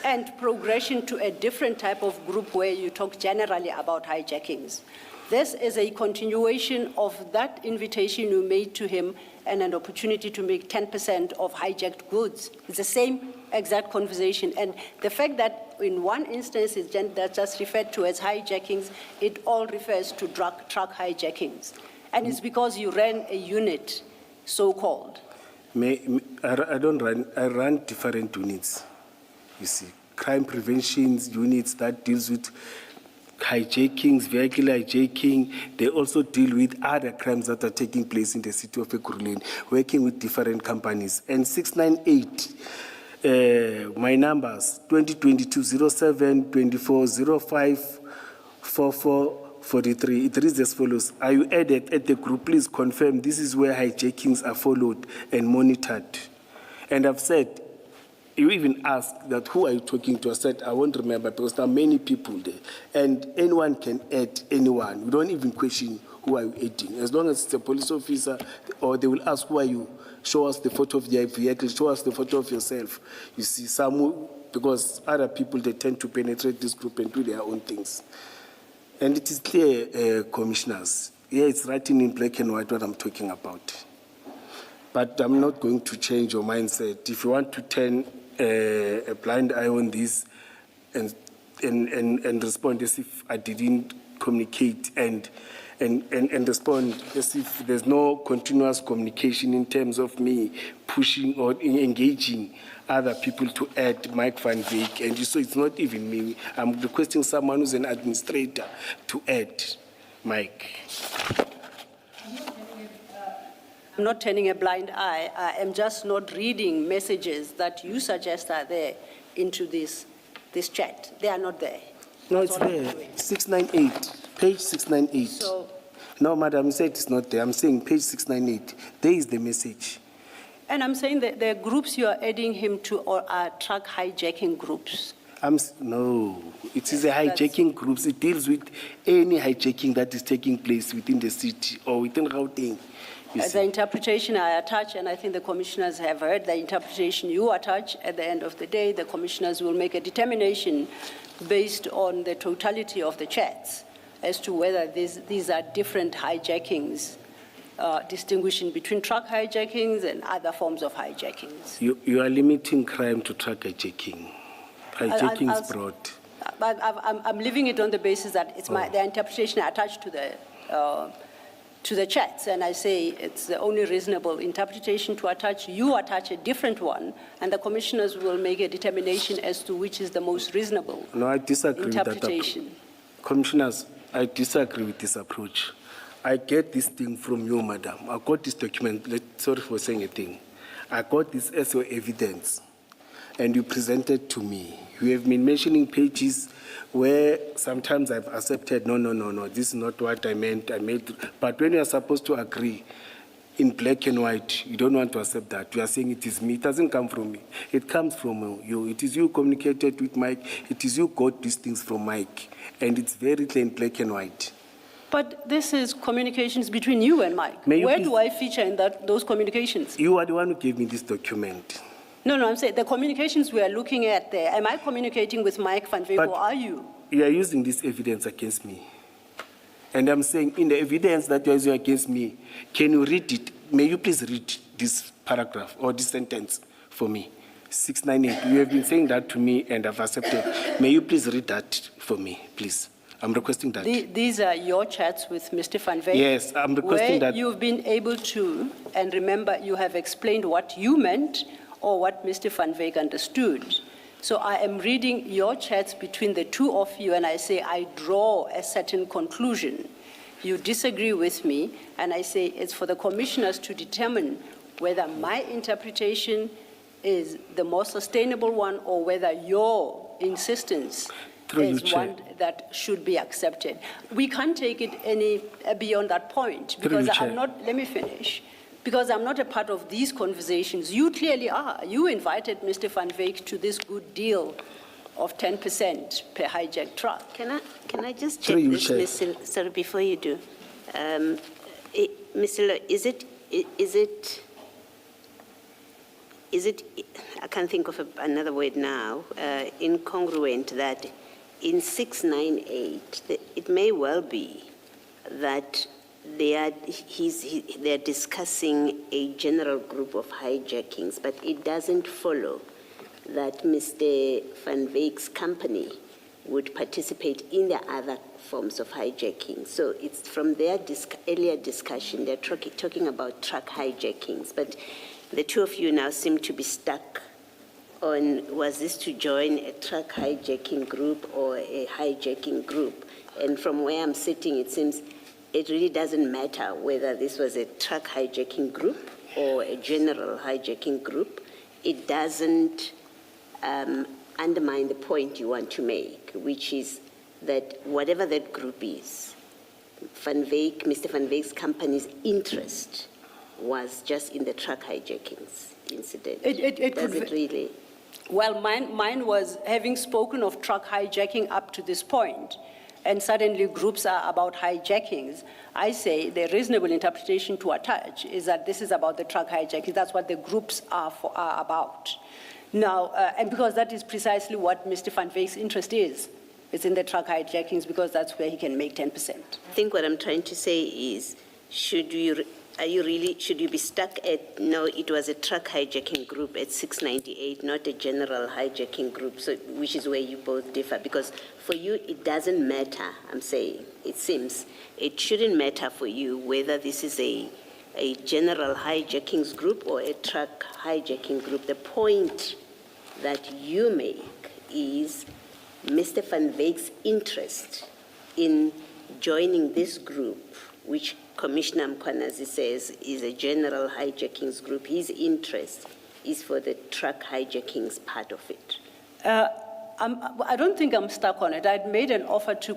and progression to a different type of group where you talk generally about hijackings. This is a continuation of that invitation you made to him and an opportunity to make 10% of hijacked goods. It's the same exact conversation. And the fact that in one instance that's just referred to as hijackings, it all refers to truck hijackings. And it's because you ran a unit, so-called. I run different units. You see, crime prevention units that deals with hijackings, vehicle hijacking. They also deal with other crimes that are taking place in the city of Ekurhuleni, working with different companies. And 698, my numbers, 2022-07-24-05-44-43. It reads as follows. Are you added at the group? Please confirm this is where hijackings are followed and monitored. And I've said, you even asked that who are you talking to? I said, I won't remember because there are many people there. And anyone can add anyone. We don't even question who are you adding. As long as it's a police officer, or they will ask who are you, show us the photo of your vehicle, show us the photo of yourself. You see, because other people, they tend to penetrate this group and do their own things. And it is clear, commissioners. Yeah, it's written in black and white what I'm talking about. But I'm not going to change your mindset. If you want to turn a blind eye on this and respond as if I didn't communicate and respond as if there's no continuous communication in terms of me pushing or engaging other people to add Mike Van Wyk. And so it's not even me. I'm requesting someone who's an administrator to add Mike. I'm not turning a blind eye. I am just not reading messages that you suggest are there into this chat. They are not there. No, it's there. 698, page 698. So, no, madam, you said it's not there. I'm saying page 698. There is the message. and I'm saying that the groups you are adding him to are truck hijacking groups. No, it is a hijacking groups. It deals with any hijacking that is taking place within the city or within Gauteng. The interpretation I attach, and I think the commissioners have heard the interpretation you attach, at the end of the day, the commissioners will make a determination based on the totality of the chats as to whether these are different hijackings, distinguishing between truck hijackings and other forms of hijackings. You are limiting crime to truck hijacking. Hijacking is broad. But I'm leaving it on the basis that it's the interpretation I attached to the to the chats, and I say it's the only reasonable interpretation to attach. You attach a different one, and the commissioners will make a determination as to which is the most reasonable No, I disagree with that. interpretation. Commissioners, I disagree with this approach. I get this thing from you, madam. I got this document, sorry for saying a thing. I got this as your evidence, and you presented to me. You have been mentioning pages where sometimes I've accepted, no, this is not what I meant, but when you are supposed to agree in black and white, you don't want to accept that. You are saying it is me. It doesn't come from me. It comes from you. It is you communicated with Mike. It is you got these things from Mike, and it's very plain black and white. But this is communications between you and Mike. May you Where please- do I feature in those communications? You are the one who gave me this document. No, I'm saying the communications we are looking at there, am I communicating with Mike van Veek But- or are you? You are using this evidence against me. And I'm saying, in the evidence that you are using against me, can you read it? May you please read this paragraph or this sentence for me? 698. You have been saying that to me and I've accepted. May you please read that for me, please? I'm requesting that. These are your chats with Mr. van Veek? Yes, I'm requesting where that. you've been able to, and remember, you have explained what you meant or what Mr. van Veek understood. So I am reading your chats between the two of you, and I say, I draw a certain conclusion. You disagree with me, and I say it's for the commissioners to determine whether my interpretation is the more sustainable one or whether your insistence Through you, is Chair. one that should be accepted. We can't take it any beyond that point because you, Chair. I'm not, let me finish, because I'm not a part of these conversations. You clearly are. You invited Mr. van Veek to this good deal of 10% per hijacked truck. Can I just check Through you, this, Chair. Ms. Sil- sorry, before you do. Ms. Silo, is it, I can't think of another word now, incongruent that in 698, it may well be that they're discussing a general group of hijackings, but it doesn't follow that Mr. Van Veek's company would participate in the other forms of hijacking. So it's from their earlier discussion, they're talking about truck hijackings, but the two of you now seem to be stuck on, was this to join a truck hijacking group or a hijacking group? And from where I'm sitting, it seems it really doesn't matter whether this was a truck hijacking group or a general hijacking group. It doesn't undermine the point you want to make, which is that whatever that group is, Mr. Van Veek's company's interest was just in the truck hijackings incident. Does it really? Well, mine was having spoken of truck hijacking up to this point, and suddenly groups are about hijackings. I say the reasonable interpretation to attach is that this is about the truck hijacking. That's what the groups are about. Now, and because that is precisely what Mr. Van Veek's interest is. It's in the truck hijackings because that's where he can make 10%. I think what I'm trying to say is, should you be stuck at, no, it was a truck hijacking group at 698, not a general hijacking group, so, which is where you both differ, because for you, it doesn't matter, I'm saying, it seems. It shouldn't matter for you whether this is a general hijackings group or a truck hijacking group. The point that you make is Mr. Van Veek's interest in joining this group, which Commissioner Mkwanazi says is a general hijackings group. His interest is for the truck hijackings part of it. I don't think I'm stuck on it. I'd made an offer to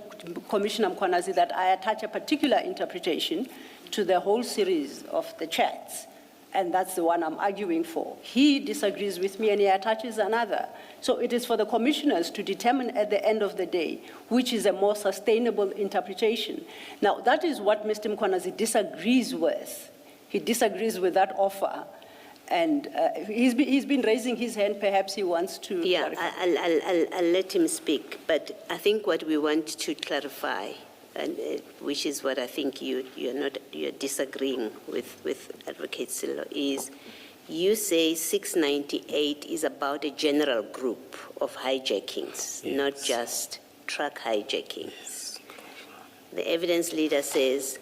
Commissioner Mkwanazi that I attach a particular interpretation to the whole series of the chats, and that's the one I'm arguing for. He disagrees with me and he attaches another. So it is for the commissioners to determine at the end of the day which is a more sustainable interpretation. Now, that is what Mr. Mkwanazi disagrees with. He disagrees with that offer. And he's been raising his hand. Perhaps he wants to Yeah, clarify. I'll let him speak. But I think what we want to clarify, and which is what I think you're disagreeing with Advocate Silo, is you say 698 is about a general group of hijackings, not just truck hijackings. The evidence leader says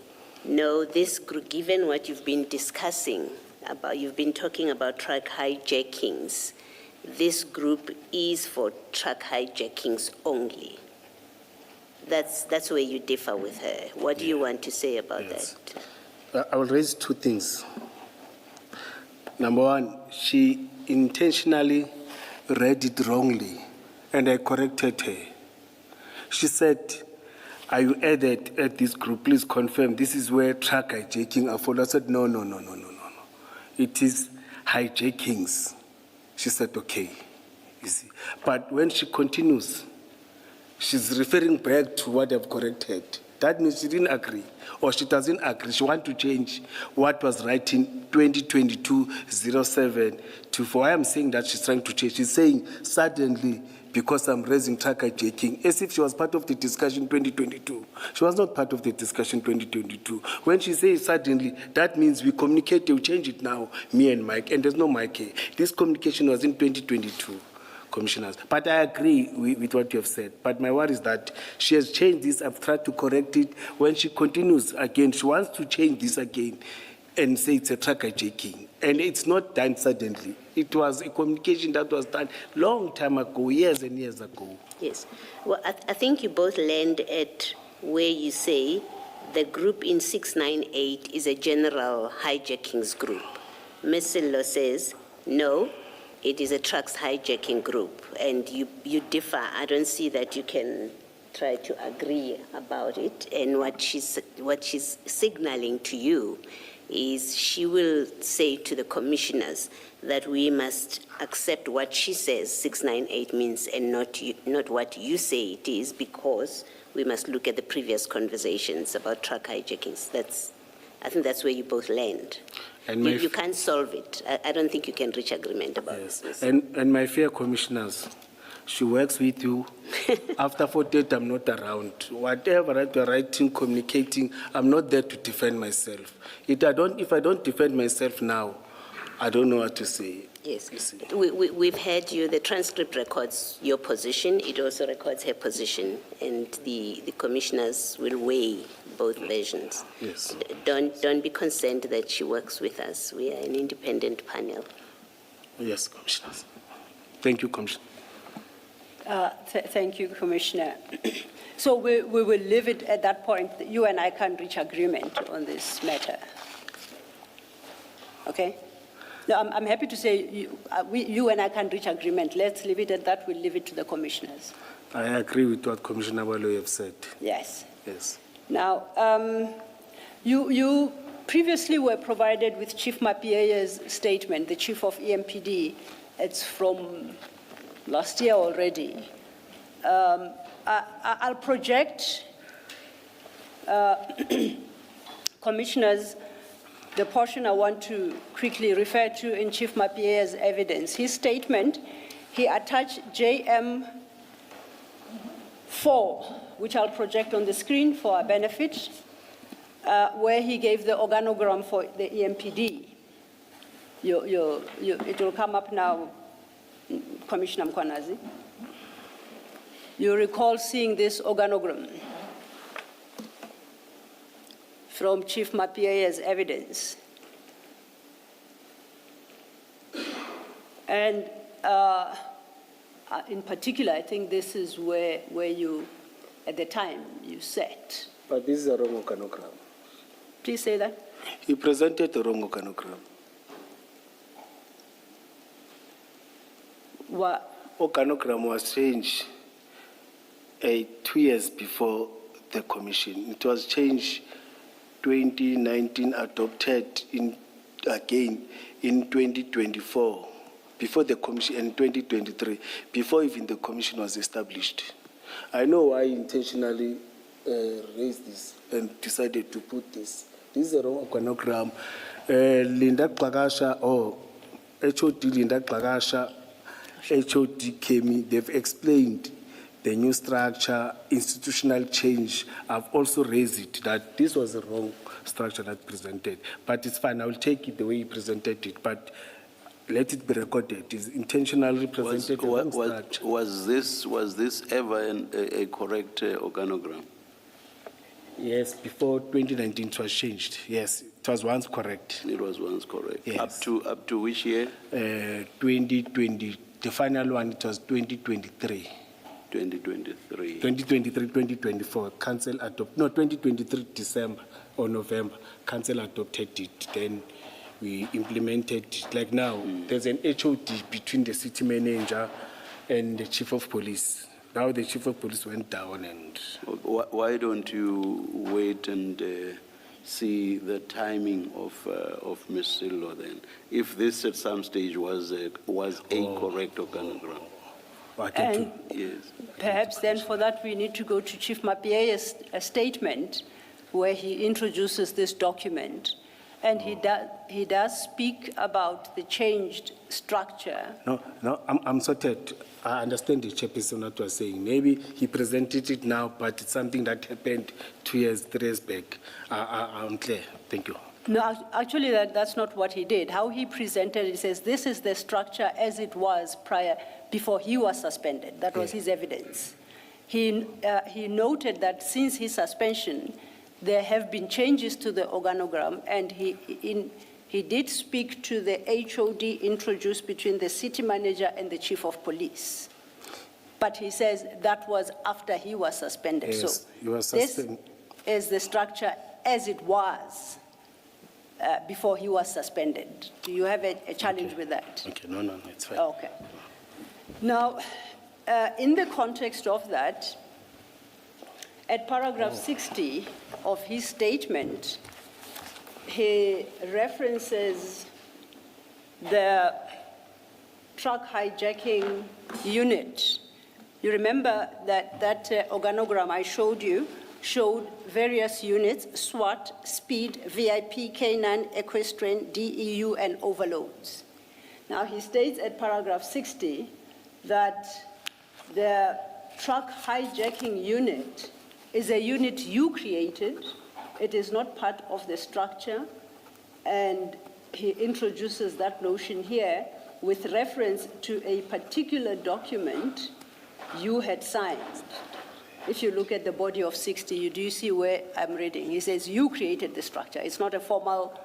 No, this group, given what you've been discussing about, you've been talking about truck hijackings. This group is for truck hijackings only. That's where you differ with her. What do you want to say about Yes. that? I will raise two things. Number one, she intentionally read it wrongly, and I corrected her. She said, are you added at this group? Please confirm this is where truck hijacking are followed. I said, no. It is hijackings. She said, okay, you see. But when she continues, she's referring back to what I've corrected. That means she didn't agree, or she doesn't agree. She wants to change what was right in 2022-07 to 4. Why I'm saying that she's trying to change. She's saying suddenly, because I'm raising truck hijacking, as if she was part of the discussion 2022. She was not part of the discussion 2022. When she says suddenly, that means we communicate, we change it now, me and Mike, and there's no Mike here. This communication was in 2022. Commissioners. But I agree with what you have said. But my worry is that she has changed this. I've tried to correct it. When she continues again, she wants to change this again and say it's a truck hijacking. And it's not done suddenly. It was a communication that was done long time ago, years and years ago. Yes. Well, I think you both land at where you say the group in 698 is a general hijackings group. Ms. Sillo says, no, it is a trucks hijacking group, and you differ. I don't see that you can try to agree about it. And what she's signaling to you is she will say to the commissioners that we must accept what she says 698 means and not what you say it is, because we must look at the previous conversations about truck hijackings. I think that's where you both land. And you can't solve it. I don't think you can reach agreement about yes. this. And my fair commissioners, she works with you. After 48, I'm not around. Whatever you're writing, communicating, I'm not there to defend myself. If I don't defend myself now, I don't know what to say. Yes. We've heard you. The transcript records your position. It also records her position. And the commissioners will weigh both versions. Yes. Don't be concerned that she works with us. We are an independent panel. Yes, commissioners. Thank you, Commissioner. Thank you, Commissioner. So we will leave it at that point. You and I can't reach agreement on this matter. Okay? No, I'm happy to say you and I can't reach agreement. Let's leave it at that. We'll leave it to the commissioners. I agree with what Commissioner Walo have said. Yes. Yes. Now, you previously were provided with Chief Mapiea's statement, the Chief of EMPD. It's from last year already. I'll project, commissioners, the portion I want to quickly refer to in Chief Mapiea's evidence. His statement, he attached JM 4, which I'll project on the screen for our benefit, where he gave the organogram for the EMPD. It will come up now, Commissioner Mkwanazi. You recall seeing this organogram from Chief Mapiea's evidence. And in particular, I think this is where you, at the time, you set. But this is a wrong organogram. Please say that. He presented the wrong organogram. What? Organogram was changed 2 years before the commission. It was changed 2019, adopted again in 2024, before the commission, in 2023, before even the commission was established. I know why I intentionally raised this and decided to put this. This is a wrong organogram. Linda Klagasha, HOD Linda Klagasha, HOD Kemi, they've explained the new structure, institutional change. I've also raised it that this was a wrong structure that presented. But it's fine, I will take it the way he presented it, but let it be recorded. It's intentionally presented a wrong structure. Was this ever a correct organogram? Yes, before 2019 it was changed. Yes, it was once correct. It was once correct. Yes. Up to which year? 2020, the final one, it was 2023. 2023. 2023, 2024, council adopt, no, 2023 December or November, council adopted it. Then we implemented it. Like now, there's an HOD between the city manager and the chief of police. Now the chief of police went down and Why don't you wait and see the timing of Ms. Sillo then? If this at some stage was a correct organogram. I get to- And Yes. perhaps then for that, we need to go to Chief Mapie's statement where he introduces this document. And he does speak about the changed structure. No, I'm sorted. I understand the chairperson what was saying. Maybe he presented it now, but it's something that happened 2 years, 3 years back. I'm clear. Thank you. No, actually, that's not what he did. How he presented, he says, this is the structure as it was before he was suspended. That was his evidence. He noted that since his suspension, there have been changes to the organogram, and he did speak to the HOD introduced between the city manager and the chief of police. But he says that was after he was suspended. Yes, So he was this suspended. is the structure as it was before he was suspended. Do you have a challenge with that? Okay, no, it's fine. Okay. Now, in the context of that, at paragraph 60 of his statement, he references the truck hijacking unit. You remember that organogram I showed you showed various units: SWAT, Speed, VIP, K9, Equestrian, DEU, and overloads. Now, he states at paragraph 60 that the truck hijacking unit is a unit you created. It is not part of the structure. And he introduces that notion here with reference to a particular document you had signed. If you look at the body of 60, you do see where I'm reading. He says you created the structure. It's not a formal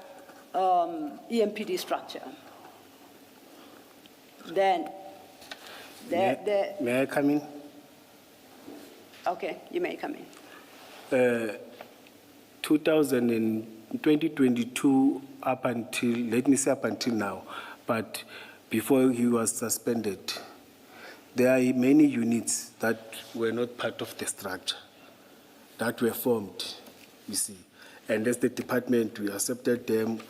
EMPD structure. Then, May I come in? okay, you may come in. 2022 up until, let me say up until now, but before he was suspended, there are many units that were not part of the structure, that were formed, you see. And as the department, we accepted them,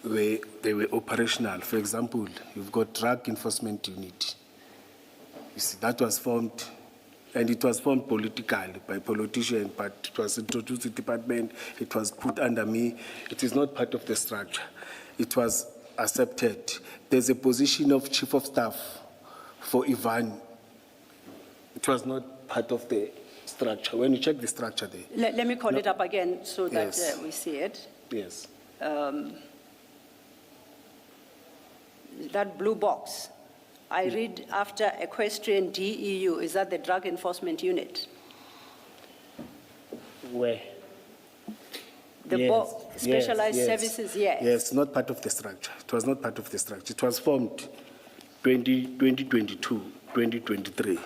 they were operational. For example, you've got drug enforcement unit. You see, that was formed, and it was formed politically by politicians, but it was introduced to the department, it was put under me. It is not part of the structure. It was accepted. There's a position of chief of staff for Ivan. It was not part of the structure. When you check the structure there. Let me call it up again so that Yes. we see it. Yes. That blue box, I read after equestrian DEU, is that the drug enforcement unit? Where? The specialized yes. services, yes. Yes, not part of the structure. It was not part of the structure. It was formed 2022, 2023.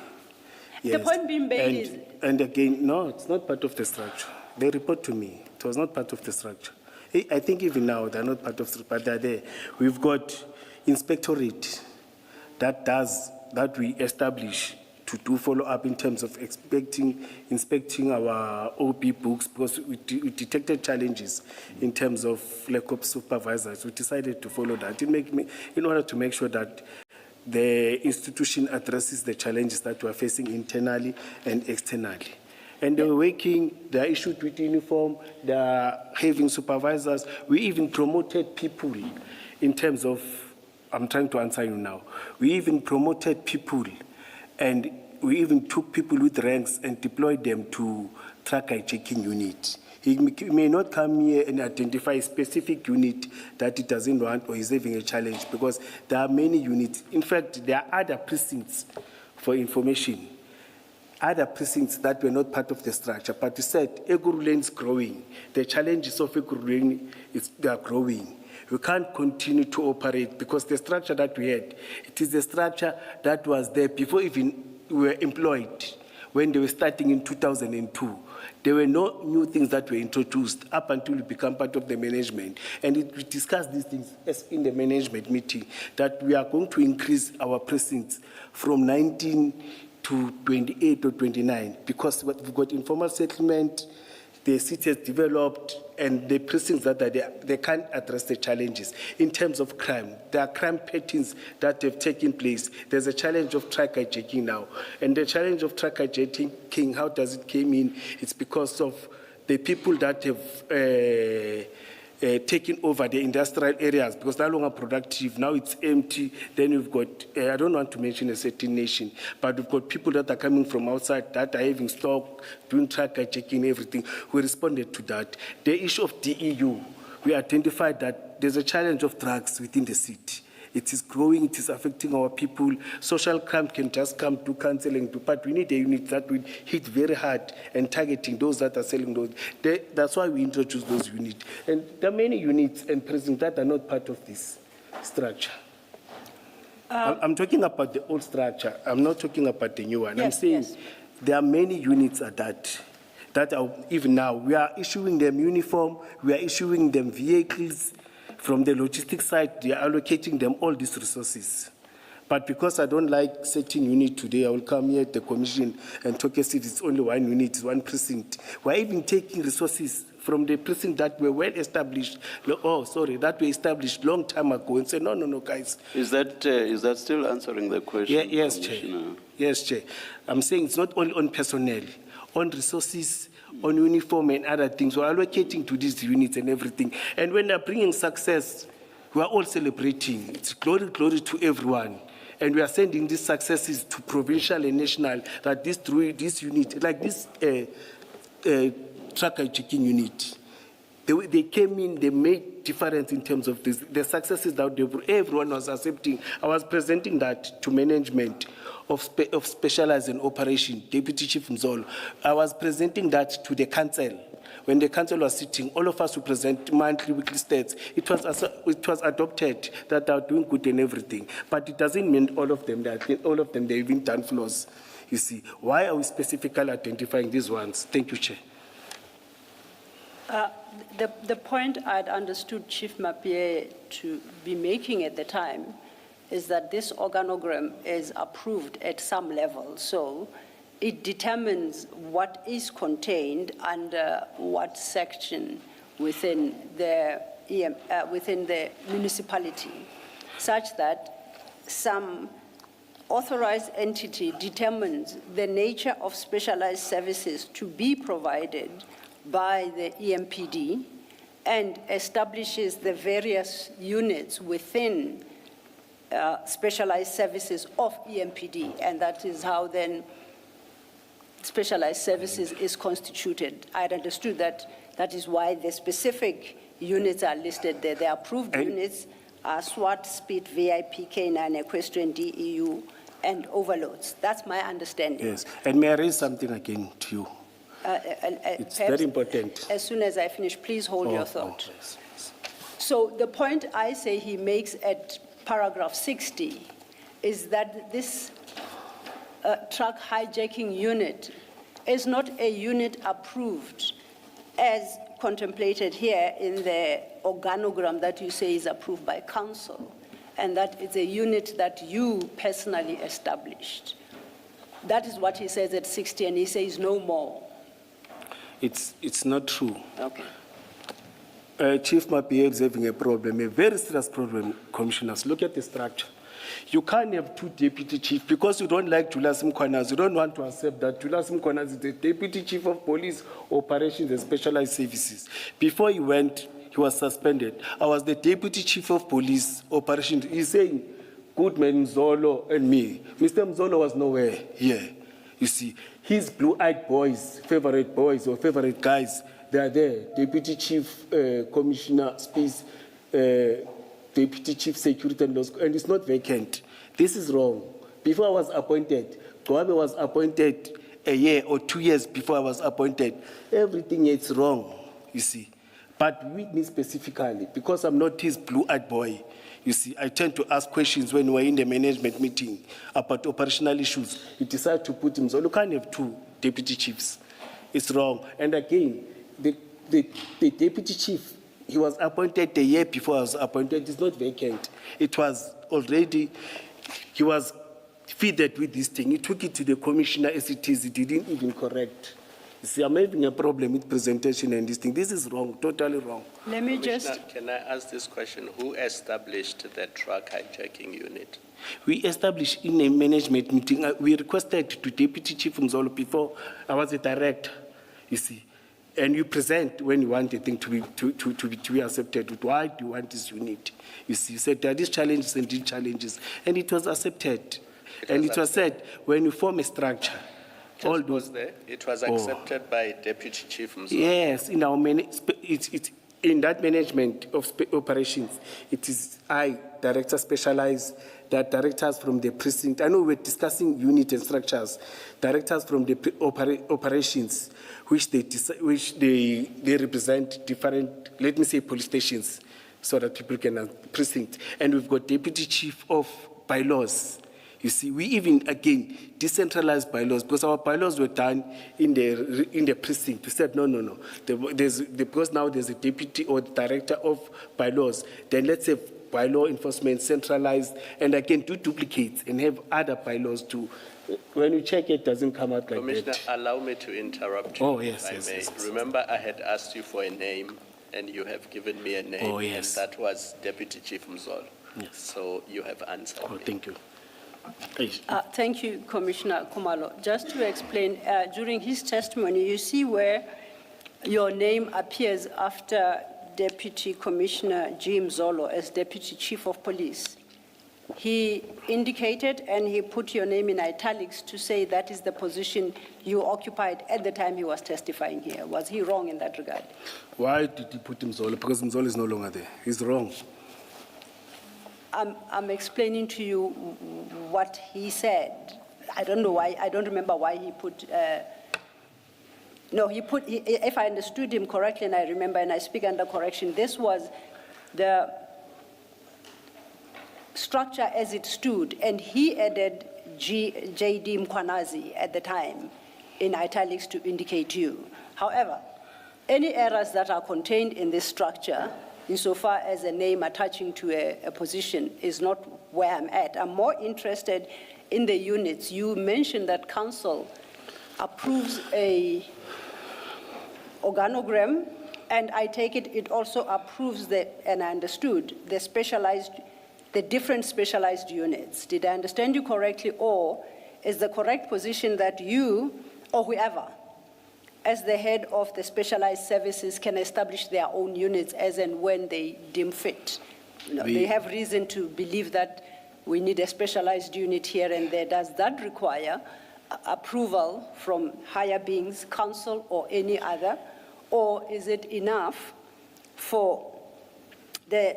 The point being made is... And again, no, it's not part of the structure. They report to me. It was not part of the structure. I think even now they're not part of the structure, but they're there. We've got inspectorate that we establish to do follow-up in terms of inspecting our OP books, because we detected challenges in terms of lack of supervisors. We decided to follow that in order to make sure that the institution addresses the challenges that we're facing internally and externally. And they're working, they're issued with uniform, they're having supervisors. We even promoted people in terms of, I'm trying to answer you now. We even promoted people, and we even took people with ranks and deployed them to truck hijacking unit. He may not come here and identify a specific unit that he doesn't want or is having a challenge, because there are many units. In fact, there are other precincts for information. other precincts that were not part of the structure, but we said Ekurhuleni is growing. The challenges of Ekurhuleni they are growing. We can't continue to operate because the structure that we had, it is the structure that was there before even we were employed. When they were starting in 2002, there were no new things that were introduced up until we become part of the management. And we discussed these things as in the management meeting, that we are going to increase our precincts from 19 to 28 or 29, because we've got informal settlement, the city has developed, and the precincts that are there, they can't address the challenges. In terms of crime, there are crime patterns that have taken place. There's a challenge of truck hijacking now. And the challenge of truck hijacking, how does it came in? It's because of the people that have taking over the industrial areas, because they're no longer productive. Now it's empty. Then we've got, I don't want to mention a certain nation, but we've got people that are coming from outside that are having stock, doing truck checking, everything. We responded to that. The issue of DEU, we identified that there's a challenge of drugs within the city. It is growing, it is affecting our people. Social crime can just come to counseling, but we need a unit that will hit very hard and targeting those that are selling those. That's why we introduced those units. And there are many units and prisons that are not part of this structure. I'm talking about the old structure. I'm not talking about the new one. Yes, I'm saying yes. there are many units at that are even now. We are issuing them uniform, we are issuing them vehicles. From the logistics side, they are allocating them all these resources. But because I don't like setting unit today, I will come here at the commission and talk as if it's only one unit, it's one precinct. We're even taking resources from the precinct that were well established, that were established long time ago, and say, no, guys. Is that still answering the question? Yes, Chair. Commissioner? Yes, Chair. I'm saying it's not only on personnel, on resources, on uniform and other things. We're allocating to these units and everything. And when they're bringing success, we are all celebrating. It's glory to everyone. And we are sending these successes to provincial and national, that this unit, like this truck checking unit, they came in, they made difference in terms of this. The successes that everyone was accepting. I was presenting that to management of specialized in operation, Deputy Chief Mzolo. I was presenting that to the council. When the council was sitting, all of us would present monthly, weekly stats. It was adopted that they are doing good and everything. But it doesn't mean all of them, they've even done flaws. You see, why are we specifically identifying these ones? Thank you, Chair. The point I'd understood Chief Mapie to be making at the time is that this organogram is approved at some level, so it determines what is contained under what section within the municipality, such that some authorized entity determines the nature of specialized services to be provided by the EMPD and establishes the various units within specialized services of EMPD, and that is how then specialized services is constituted. I had understood that that is why the specific units are listed there. The approved units are SWAT, SPEED, VIP, K9, Equestrian, DEU, and overloads. That's my understanding. Yes, and may I raise something again to you? It's very important. As soon as I finish, please hold your thought. Yes. So the point I say he makes at paragraph 60 is that this truck hijacking unit is not a unit approved as contemplated here in the organogram that you say is approved by council, and that it's a unit that you personally established. That is what he says at 60, and he says no more. It's not true. Okay. Chief Mapie is having a problem, a very serious problem, commissioners. Look at the structure. You can't have two deputy chiefs because you don't like Julius Mkwanas. You don't want to accept that Julius Mkwanas is the deputy chief of police operations and specialized services. Before he went, he was suspended. I was the deputy chief of police operations. He's saying, Goodman, Mzolo, and me. Mr. Mzolo was nowhere here. You see, his blue-eyed boys, favorite guys, they are there. Deputy Chief Commissioner Space, Deputy Chief Security and Laws, and it's not vacant. This is wrong. Before I was appointed, Goabe was appointed a year or 2 years before I was appointed, everything is wrong, you see. But with me specifically, because I'm not his blue-eyed boy, you see, I tend to ask questions when we're in the management meeting about operational issues. He decided to put him, so you can't have 2 deputy chiefs. It's wrong. And again, the deputy chief, he was appointed the year before I was appointed. It's not vacant. It was already, he was feeded with this thing. He took it to the commissioner as it is. He didn't even correct. You see, I'm having a problem with presentation and this thing. This is wrong, totally wrong. Let me Commissioner, just, can I ask this question? Who established the truck hijacking unit? We established in a management meeting, we requested to Deputy Chief Mzolo before I was a director, you see. And you present when you want a thing to be accepted. Why do you want this unit? You see, you said there are these challenges and these challenges. And it was accepted. And it was said, when you form a structure, all those. It was accepted by Deputy Chief Mzolo. Yes, in our it's in that management of operations, it is I, director specialized, there are directors from the precinct. I know we're discussing unit and structures. Directors from the operations, which they represent different, let me say, police stations, so that people can precinct. And we've got deputy chief of bylaws. You see, we even, again, decentralized bylaws, because our bylaws were done in the precinct. We said, no. Because now there's a deputy or director of bylaws, then let's have bylaw enforcement centralized, and again, do duplicates and have other bylaws too. When you check, it doesn't come out like Commissioner, that. allow me to interrupt you. Oh, yes, if I yes, may. yes. Remember, I had asked you for a name, and you have given me a name. Oh, yes. And that was Deputy Chief Mzolo. Yes. So you have answered Oh, me. thank you. thank you, Commissioner Kumalo. Just to explain, during his testimony, you see where your name appears after Deputy Commissioner Jim Zolo as Deputy Chief of Police. He indicated and he put your name in italics to say that is the position you occupied at the time he was testifying here. Was he wrong in that regard? Why did he put Mzolo? Because Mzolo is no longer there. He's wrong. I'm explaining to you what he said. I don't know why, I don't remember why he put, if I understood him correctly and I remember and I speak under correction, this was the structure as it stood, and he added J.D. Mkwanazi at the time in italics to indicate you. However, any errors that are contained in this structure, insofar as a name attaching to a position, is not where I'm at. I'm more interested in the units. You mentioned that council approves a organogram, and I take it, it also approves and I understood, the different specialized units. Did I understand you correctly, or is the correct position that you, or whoever, as the head of the specialized services, can establish their own units as and when they deem fit? They have reason to believe that we need a specialized unit here and there. Does that require approval from higher beings, council or any other? Or is it enough for the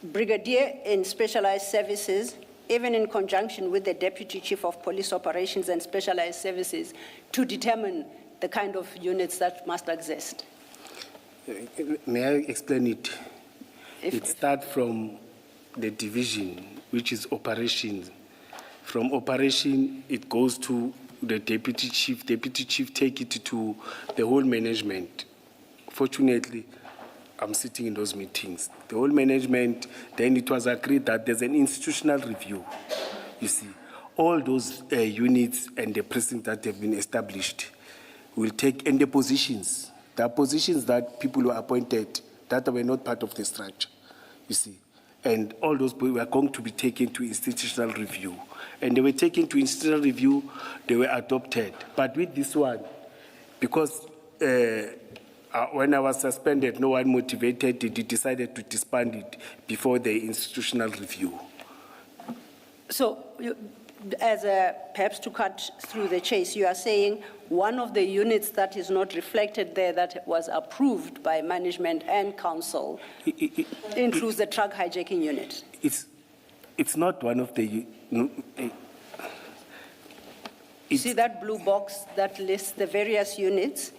brigadier in specialized services, even in conjunction with the deputy chief of police operations and specialized services, to determine the kind of units that must exist? May I explain it? It starts from the division, which is operations. From operation, it goes to the deputy chief. Deputy chief take it to the whole management. Fortunately, I'm sitting in those meetings. The whole management, then it was agreed that there's an institutional review. You see, all those units and the precinct that have been established will take, and the positions, there are positions that people were appointed that were not part of the structure, you see. And all those were going to be taken to institutional review. And they were taken to institutional review, they were adopted. But with this one, because when I was suspended, no one motivated it, they decided to disband it before the institutional review. So, perhaps to cut through the chase, you are saying one of the units that is not reflected there that was approved by management and council includes the truck hijacking unit? It's not one of the, See that blue box that lists the various units?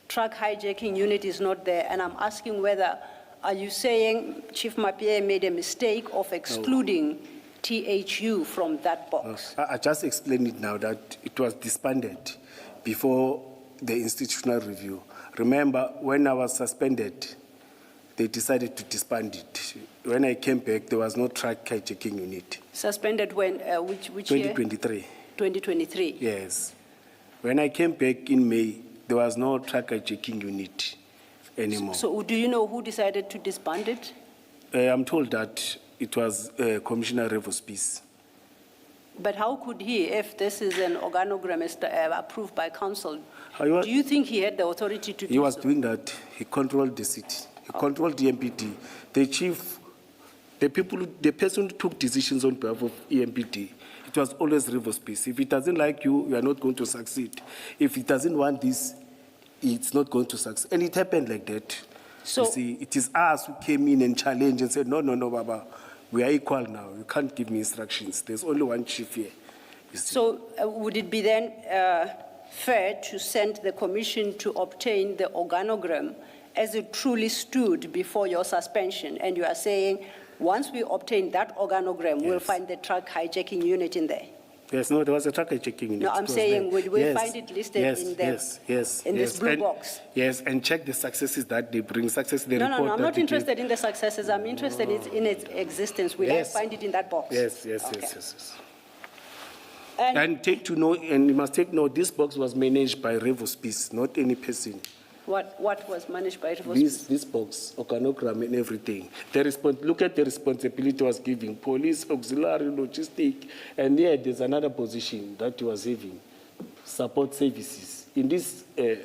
Truck hijacking unit is not there, and I'm asking whether, are you saying Chief Mapie made a mistake of excluding THU from that box? I just explained it now that it was disbanded before the institutional review. Remember, when I was suspended, they decided to disband it. When I came back, there was no truck hijacking unit. Suspended when, which year? 2023. 2023? Yes. When I came back in May, there was no truck hijacking unit anymore. So do you know who decided to disband it? I'm told that it was Commissioner Revospice. But how could he, if this is an organogram approved by council, He was- do you think he had the authority to do He was so? doing that. He controlled the city. He controlled the MPD. The chief, the person who took decisions on behalf of EMPD, it was always Revospice. If he doesn't like you, you are not going to succeed. If he doesn't want this, it's not going to succeed. And it happened like that. So- You see, it is us who came in and challenged and said, no, Baba, we are equal now. You can't give me instructions. There's only one chief here. You see. So would it be then fair to send the commission to obtain the organogram as it truly stood before your suspension? And you are saying, once we obtain that organogram, we'll Yes. find the truck hijacking unit in there? Yes, no, there was a truck hijacking unit. No, I'm It was saying, there. would we Yes, find it listed yes, in the- yes, in this yes. blue And- box? Yes, and check the successes that they bring, No, I'm that not they interested in the successes. I'm interested in its existence. Will Yes. I find it in that box? Yes. Okay. Yes. And And take to know, and you must take note, this box was managed by Revospice, not any person. what was managed by Revospice? This box, organogram and everything. Look at the responsibility was given, police, auxiliary, logistic, and there's another position that he was having, support services. In this, in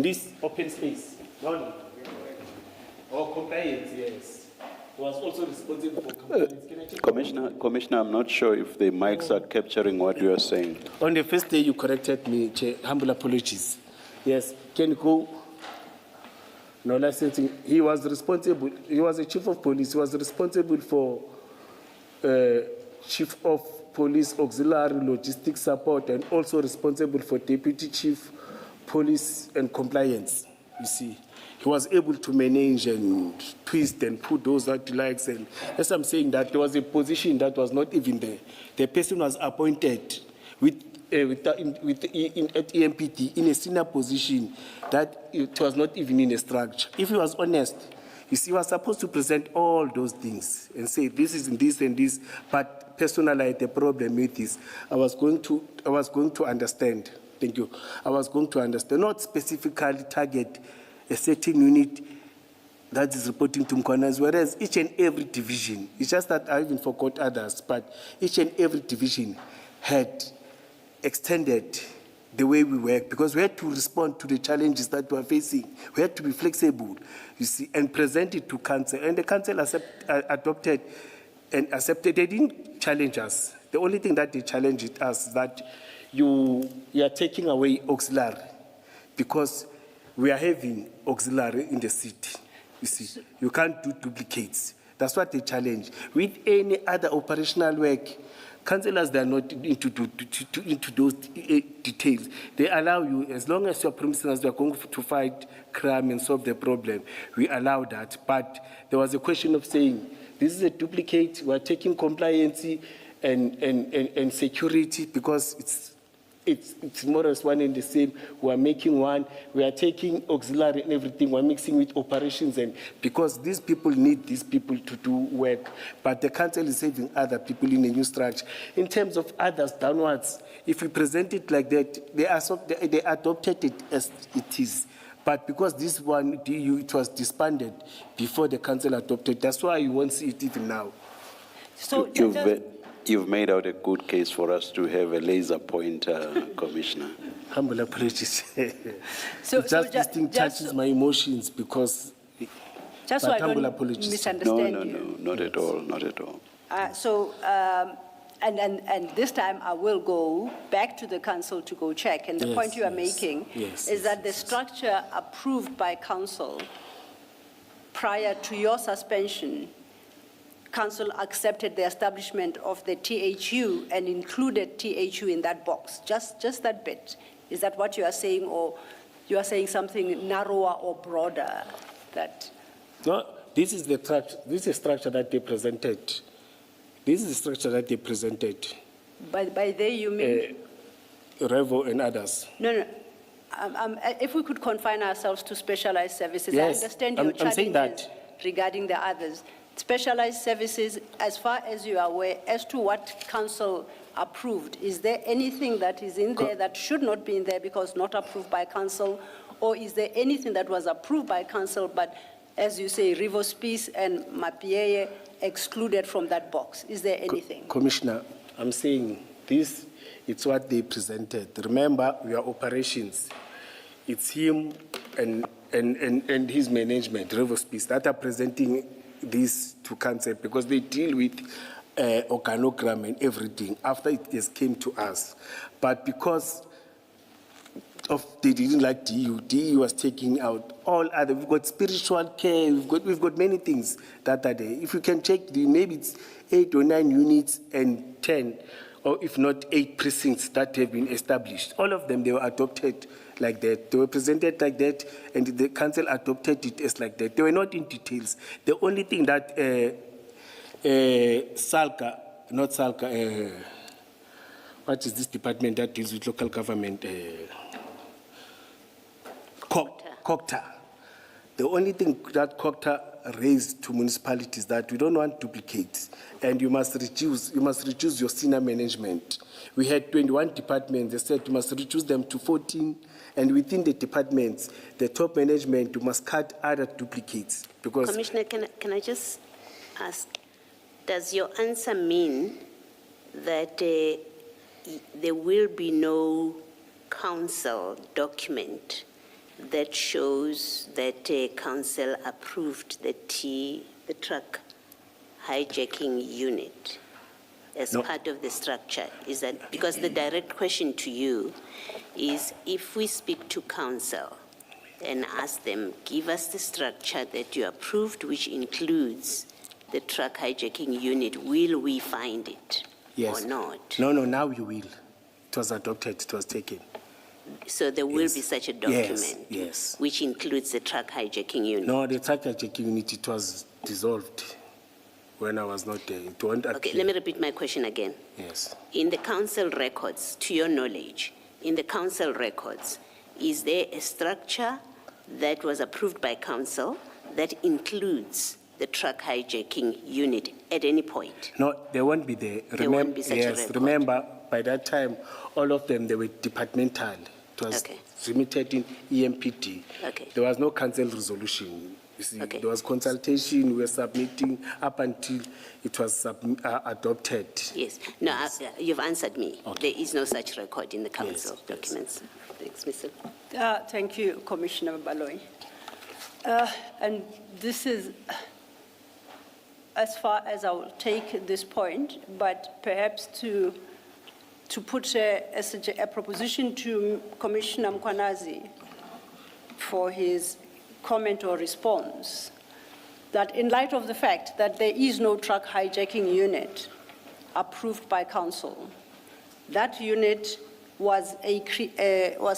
this open space, or compliance, yes. He was also responsible for compliance. Can I check? Commissioner, I'm not sure if the mics are capturing what you are saying. On the first day you corrected me, Chair, humble apologies. Yes, can you go? No licensing. He was responsible, he was a chief of police, he was responsible for chief of police auxiliary logistics support and also responsible for deputy chief police and compliance, you see. He was able to manage and twist and put those that he likes. And as I'm saying that, there was a position that was not even there. The person was appointed at EMPT in a senior position that it was not even in a structure. If he was honest, you see, he was supposed to present all those things and say, this is this and this, but personally, I had a problem with this. I was going to understand. Thank you. I was going to understand, not specifically target a certain unit that is reporting to Mkwanas, whereas each and every division, it's just that I even forgot others, but each and every division had extended the way we work because we had to respond to the challenges that we are facing. We had to be flexible, you see, and present it to council. And the council adopted and accepted. They didn't challenge us. The only thing that they challenged us is that you are taking away auxiliary because we are having auxiliary in the city. You see, you can't do duplicates. That's what they challenge. With any other operational work, councillors, they are not into those details. They allow you, as long as your premises are going to fight crime and solve the problem, we allow that. But there was a question of saying, this is a duplicate, we are taking compliance and security because it's more or less one and the same. We are making one. We are taking auxiliary and everything. We are mixing with operations, and because these people need these people to do work, but the council is saving other people in a new structure. In terms of others downwards, if we present it like that, they adopted it as it is. But because this one, it was disbanded before the council adopted, that's why you won't see it even now. So You've made out a good case for us to have a laser pointer, Commissioner. Humble apologies. So This thing touches my emotions because. just so but I humble don't apologies. misunderstand you. No, not at all, not at all. And this time I will go back to the council to go check. And the Yes, point you are yes, making yes, is that the yes. structure approved by council prior to your suspension council accepted the establishment of the THU and included THU in that box? Just that bit. Is that what you are saying, or you are saying something narrower or broader? That No, this is the structure that they presented. This is the structure that they presented. by they you mean? Revo and others. No. If we could confine ourselves to specialized services, Yes, I understand your I'm saying challenges that. regarding the others. Specialized services, as far as you are aware, as to what council approved, is there anything that is in there that should not be in there because not approved by council? Or is there anything that was approved by council, but as you say, Rivo Spice and Mapieye excluded from that box? Is there anything? Commissioner, I'm saying this, it's what they presented. Remember, we are operations. It's him and his management, River Space, that are presenting this to council because they deal with organogram and everything after it has came to us. But because of they didn't like DU was taking out all other. We've got spiritual care. We've got many things that are there. If you can check, maybe it's 8 or 9 units and 10, or if not 8 precincts that have been established. All of them, they were adopted like that. They were presented like that, and the council adopted it as like that. They were not in details. The only thing that what is this department that deals with local government? COCTA. The only thing that COCTA raised to municipalities that we don't want duplicates, and you must reduce your senior management. We had 21 departments. They said you must reduce them to 14, and within the departments, the top management, you must cut other duplicates because. Commissioner, can I just ask? Does your answer mean that there will be no council document that shows that council approved the truck hijacking unit as part of the structure? Is that because the direct question to you is, if we speak to council and ask them, give us the structure that you approved, which includes the truck hijacking unit, will we find it Yes. or not? No, now you will. It was adopted, it was taken. So there will be such a document? Yes. Which includes the truck hijacking unit? No, the truck hijacking unit, it was dissolved when I was not there. It won't Okay, appear. let me repeat my question again. Yes. In the council records, to your knowledge, in the council records, is there a structure that was approved by council that includes the truck hijacking unit at any point? No, they won't be there. There won't be such a record. Remember, by that time, all of them, they were departmental. It was Okay. submitted in EMPD. Okay. There was no council resolution. You see, Okay. there was consultation. We were submitting up until it was adopted. Yes. No, you've answered me. Okay. There is no such record in the council Yes. documents. Thanks, Mr. Thank you, Commissioner Baloyi. And this is as far as I will take this point, but perhaps to put a proposition to Commissioner Mkwanazi for his comment or response, that in light of the fact that there is no truck hijacking unit approved by council, that unit was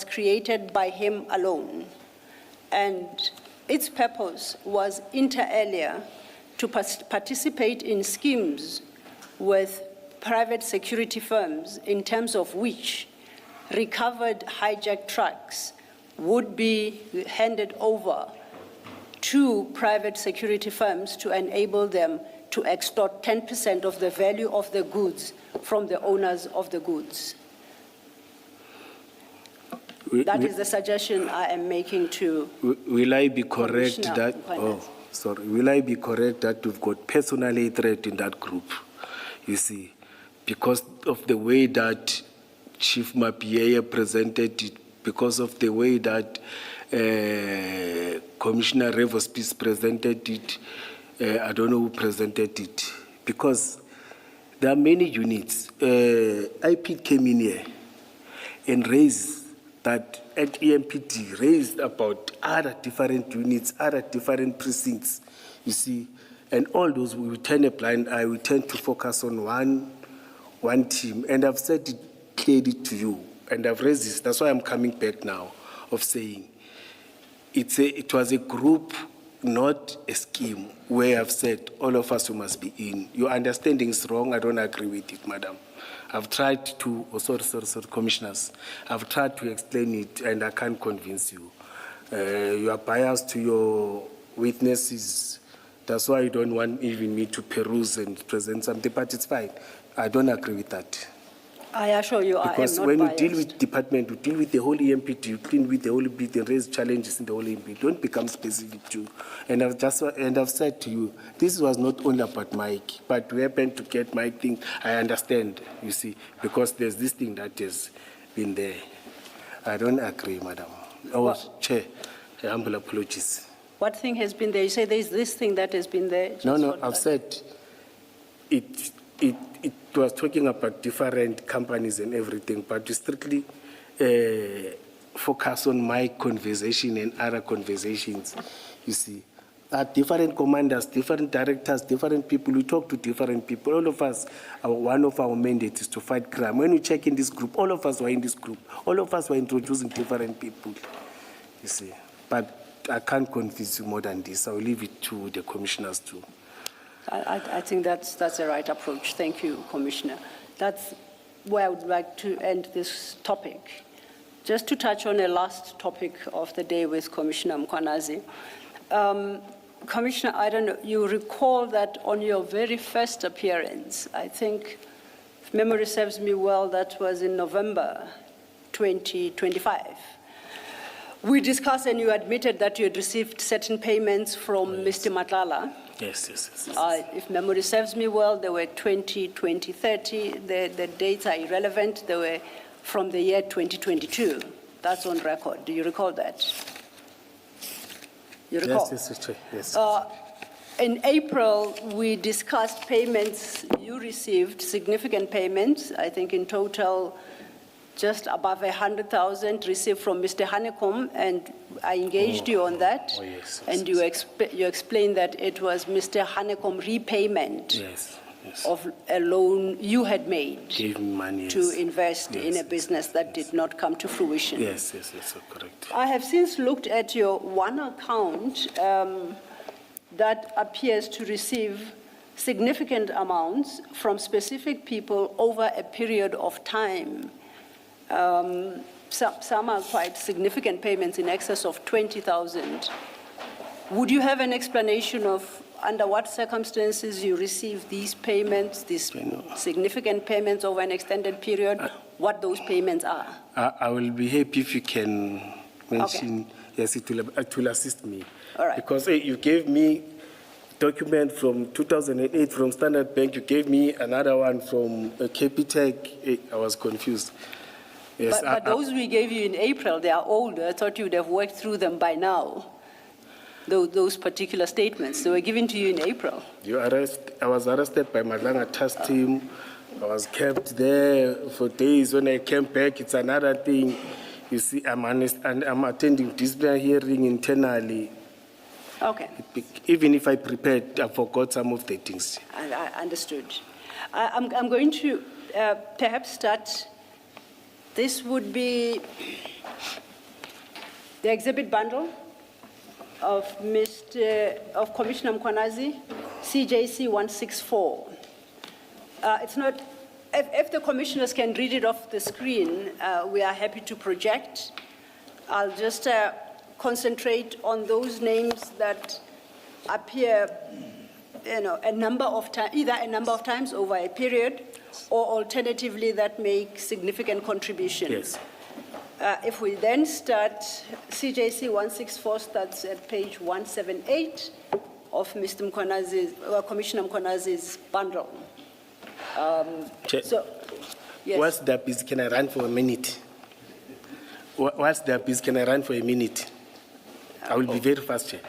created by him alone, and its purpose was inter alia to participate in schemes with private security firms, in terms of which recovered hijacked trucks would be handed over to private security firms to enable them to extort 10% of the value of the goods from the owners of the goods. That is the suggestion I am making to. Will I be correct Commissioner that? Mkwanazi. Will I be correct that we've got personal threat in that group? You see, because of the way that Chief Mapieye presented it, because of the way that Commissioner Revospis presented it, I don't know who presented it, because there are many units. IP came in here and raised that at EMPD, raised about other different units, other different precincts, you see, And all those, we will turn a blind eye, we tend to focus on one team. And I've said it clearly to you, and I've raised this, that's why I'm coming back now, of saying, it was a group, not a scheme, where I've said all of us who must be in. Your understanding is wrong. I don't agree with it, madam. I've tried to, sorry, commissioners. I've tried to explain it, and I can't convince you. You are biased to your witnesses. That's why you don't want even me to peruse and present something, but it's fine. I don't agree with that. I assure you, I am not Because when biased. you deal with department, you deal with the whole EMPT, you deal with the whole bit and raise challenges in the whole EMPT. Don't become specific too. And I've said to you, this was not only about Mike, but we happened to get Mike thing. I understand, you see, because there's this thing that has been there. I don't agree, madam. Oh, Chair, humble apologies. What thing has been there? You say there's this thing that has been there? No, Just no, what- I've said it was talking about different companies and everything, but we strictly focus on my conversation and other conversations, you see. Different commanders, different directors, different people, we talk to different people. All of us, one of our mandates is to fight crime. When we check in this group, all of us were in this group. All of us were introducing different people, you see. But I can't convince you more than this. I'll leave it to the commissioners too. I think that's the right approach. Thank you, Commissioner. That's where I would like to end this topic. Just to touch on a last topic of the day with Commissioner Mkwanazi. Commissioner, I don't know, you recall that on your very first appearance, I think, if memory serves me well, that was in November 2025. We discussed and you admitted that you had received certain payments from Mr. Madlanga. Yes. If memory serves me well, they were 20, 30. The dates are irrelevant. They were from the year 2022. That's on record. Do you recall that? You recall? Yes. In April, we discussed payments you received, significant payments, I think in total just above 100,000 received from Mr. Hanekom, and I engaged you on that. Yes. And you explained that it was Mr. Hanekom repayment Yes. of a loan you had made Gave me money, to yes. invest in a business that did not come to fruition. Yes, correct. I have since looked at your one account that appears to receive significant amounts from specific people over a period of time. Some are quite significant payments in excess of 20,000. Would you have an explanation of under what circumstances you receive these payments, these significant payments over an extended period, what those payments are? I will be happy if you can mention, yes, it will assist me. All right. Because you gave me document from 2008 from Standard Bank, you gave me another one from Capitec. I was confused. Yes, But those we gave you in April, they are older. I thought you would have worked through them by now. Those particular statements, they were given to you in April. I was arrested by Madlanga task team. I was kept there for days. When I came back, it's another thing. You see, I'm honest, and I'm attending disciplinary hearing internally. Okay. Even if I prepared, I forgot some of the things. I understood. I'm going to perhaps start. This would be the exhibit bundle of Commissioner Mkwanazi, CJC 164. It's not, if the commissioners can read it off the screen, we are happy to project. I'll just concentrate on those names that appear, a number of times, either a number of times over a period, or alternatively that make significant contribution. Yes. If we then start, CJC 164 starts at page 178 of Mr. Mkwanazi's, Commissioner Mkwanazi's bundle. Chair, Yes. What's the piece? Can I run for a minute? What's the piece? Can I run for a minute? I will be very fast, Chair.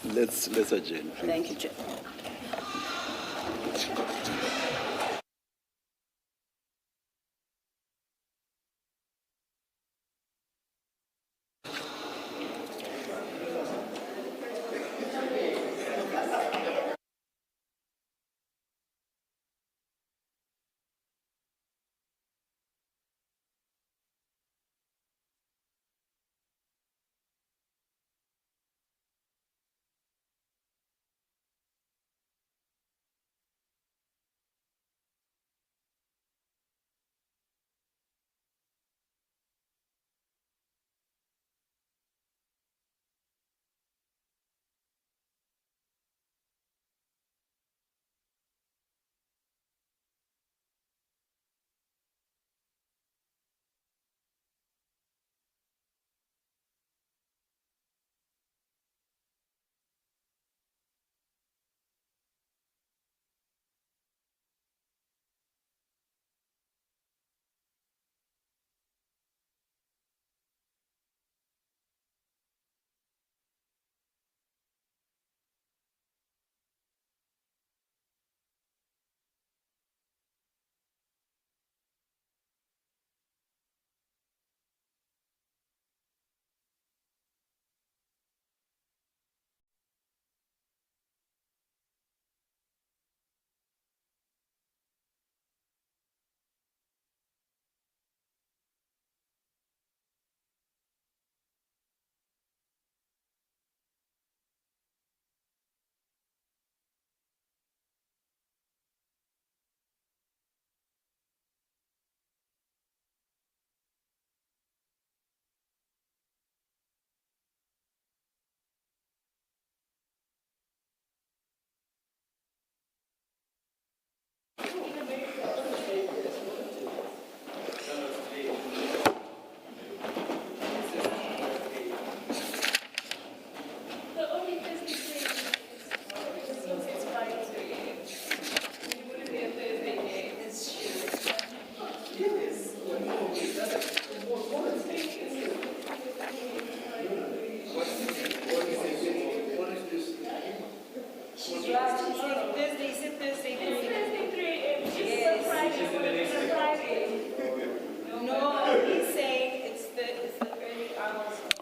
Let's adjourn. Please. Thank you, Chair.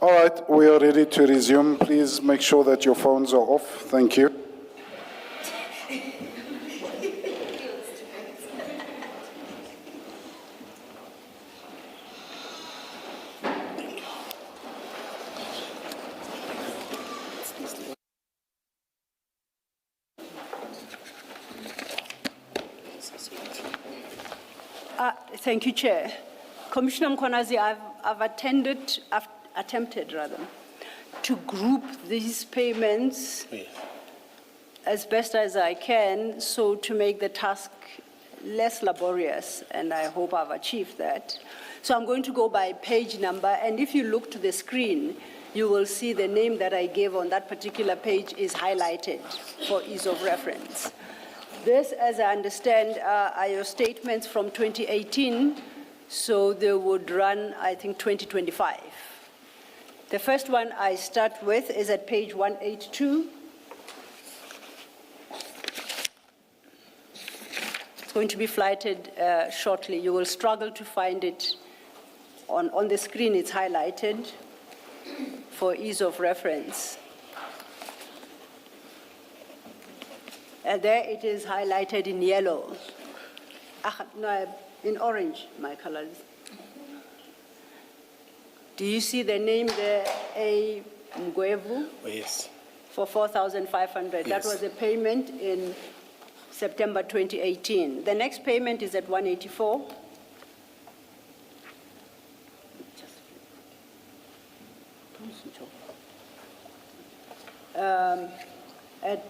All right, we are ready to resume. Please make sure that your phones are off. Thank you. Thank you, Chair. Commissioner Mkhwanazi, I've attempted to group these payments as best as I can, so to make the task less laborious, and I hope I've achieved that. So I'm going to go by page number, and if you look to the screen, you will see the name that I gave on that particular page is highlighted for ease of reference. This, as I understand, are your statements from 2018, so they would run, I think, 2025. The first one I start with is at page 182. It's going to be flighted shortly. You will struggle to find it on the screen. It's highlighted for ease of reference. And there it is highlighted in yellow. No, in orange, my colors. Do you see the name there, A. Mgwevu? Yes. For 4,500. Yes. That was a payment in September 2018. The next payment is at 184. At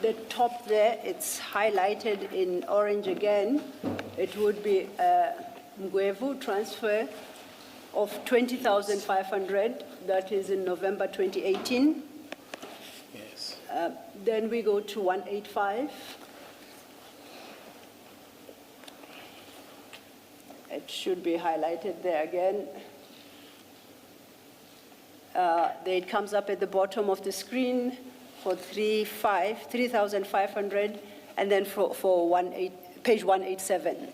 the top there, it's highlighted in orange again. It would be a Mgwevu transfer of 20,500. That is in November 2018. Yes. Then we go to 185. It should be highlighted there again. There it comes up at the bottom of the screen for 3,500, and then for page 187.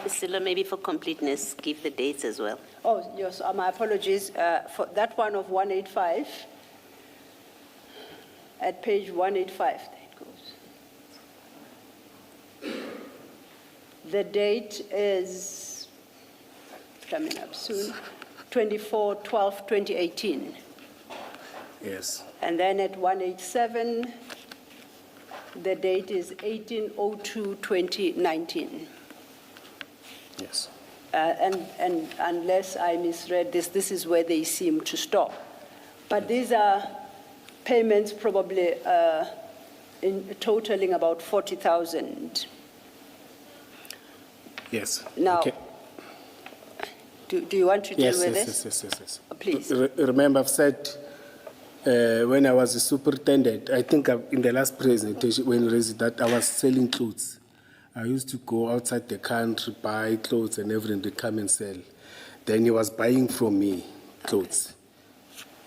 Ms. Silo, maybe for completeness, give the dates as well. Oh, yes, my apologies. For that one of 185, at page 185, there it goes. The date is coming up soon, 24/12/2018. Yes. And then at 187, the date is 18/02/2019. Yes. And unless I misread this is where they seem to stop. But these are payments probably in totaling about 40,000. Yes. Now, Okay. do you want to deal Yes, with yes, this? yes. Please. Remember, I've said when I was a superintendent, I think in the last presentation when I raised that I was selling clothes. I used to go outside the country, buy clothes and everything to come and sell. Then he was buying from me clothes.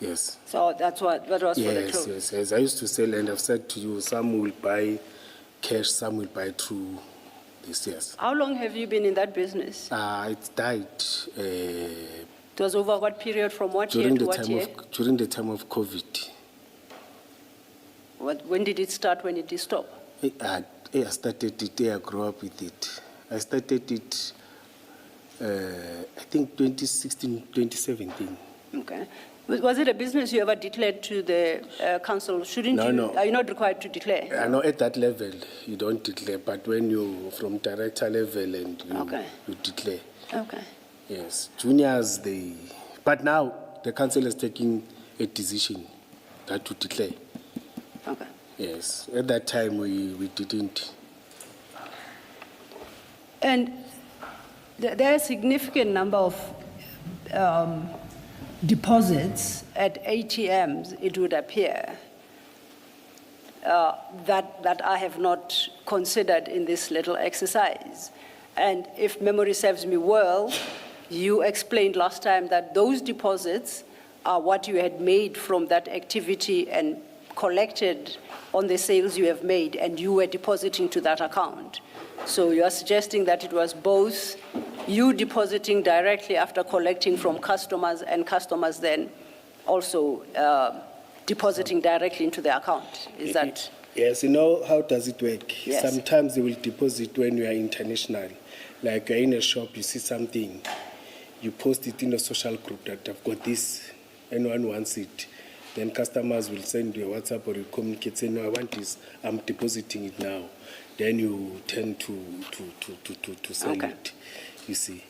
Yes. So that was for the clothes. Yes. I used to sell, and I've said to you, some will buy cash, some will buy through this. Yes. How long have you been in that business? It died It was over what period, from what year during to the what time year? during the time of COVID. When did it start, when did it stop? I started it, I grew up with it. I started it, I think 2016, 2017. Okay. Was it a business you ever declared to the council? No. Are you not required to declare? I know at that level you don't declare, but when you're from director level and you declare. Okay. Yes. Juniors, but now the council is taking a decision that to declare. Okay. Yes. At that time we didn't. And there are a significant number of deposits at ATMs, it would appear, that I have not considered in this little exercise. And if memory serves me well, you explained last time that those deposits are what you had made from that activity and collected on the sales you have made, and you were depositing to that account. So you are suggesting that it was both you depositing directly after collecting from customers, and customers then also depositing directly into the account. Is that? Yes, you know, how does it work? Yes. Sometimes they will deposit when you are international. Like you're in a shop, you see something, you post it in a social group that I've got this, anyone wants it. Then customers will send you a WhatsApp or you communicate, say, no, I want this, I'm depositing it now. Then you tend to sell Okay. it, you see.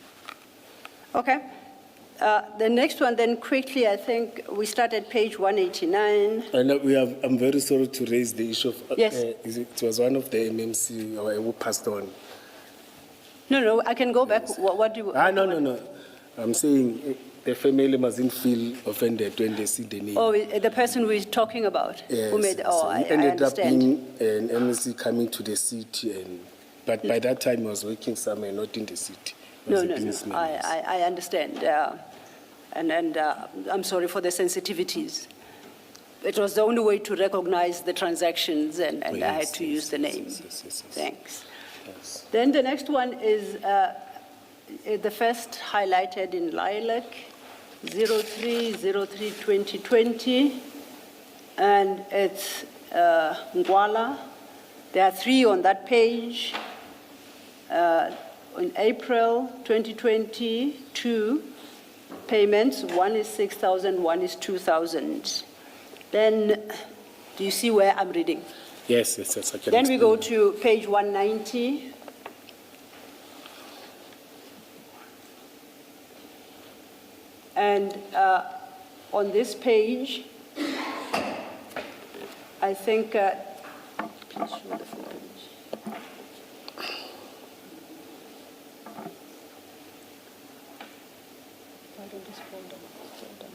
Okay. The next one then quickly, I think we start at page 189. And I'm very sorry to raise the issue of, Yes. it was one of the MMC who passed on. No, I can go back. What do you? No. I'm saying the family mustn't feel offended when they see the name. Oh, the person we're talking about? Yes. Who made, So I he ended up understand. being an MSc coming to the city, but by that time he was working somewhere, not in the city. He was a businessman. I understand. And I'm sorry for the sensitivities. It was the only way to recognize the transactions, and I had to use the name. Yes. Thanks. Yes. Then the next one is the first highlighted in lilac, 03/03/2020, and it's Ngwala. There are 3 on that page. In April 2022, payments, one is 6,000, one is 2,000. Then, do you see where I'm reading? Yes, I can Then we go explain. to page 190. And on this page, I think, please show the full page. Why don't you scroll down? Scroll down.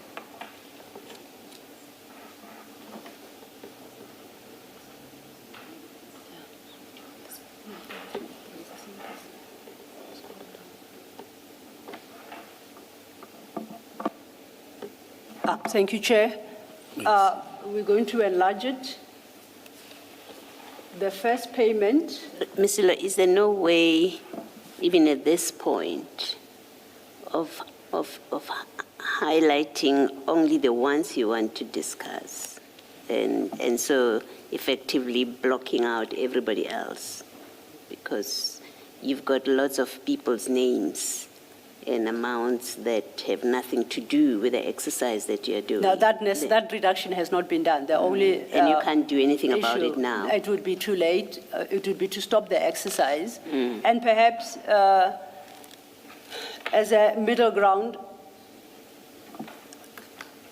Thank you, Chair. We're going to enlarge it. The first payment, Ms. Silo, is there no way, even at this point, of highlighting only the ones you want to discuss, and so effectively blocking out everybody else? Because you've got lots of people's names and amounts that have nothing to do with the exercise that you're doing. now that reduction has not been done. The only And you can't do anything about issue, it now. It would be too late. It would be to stop the exercise. Mm. And perhaps as a middle ground,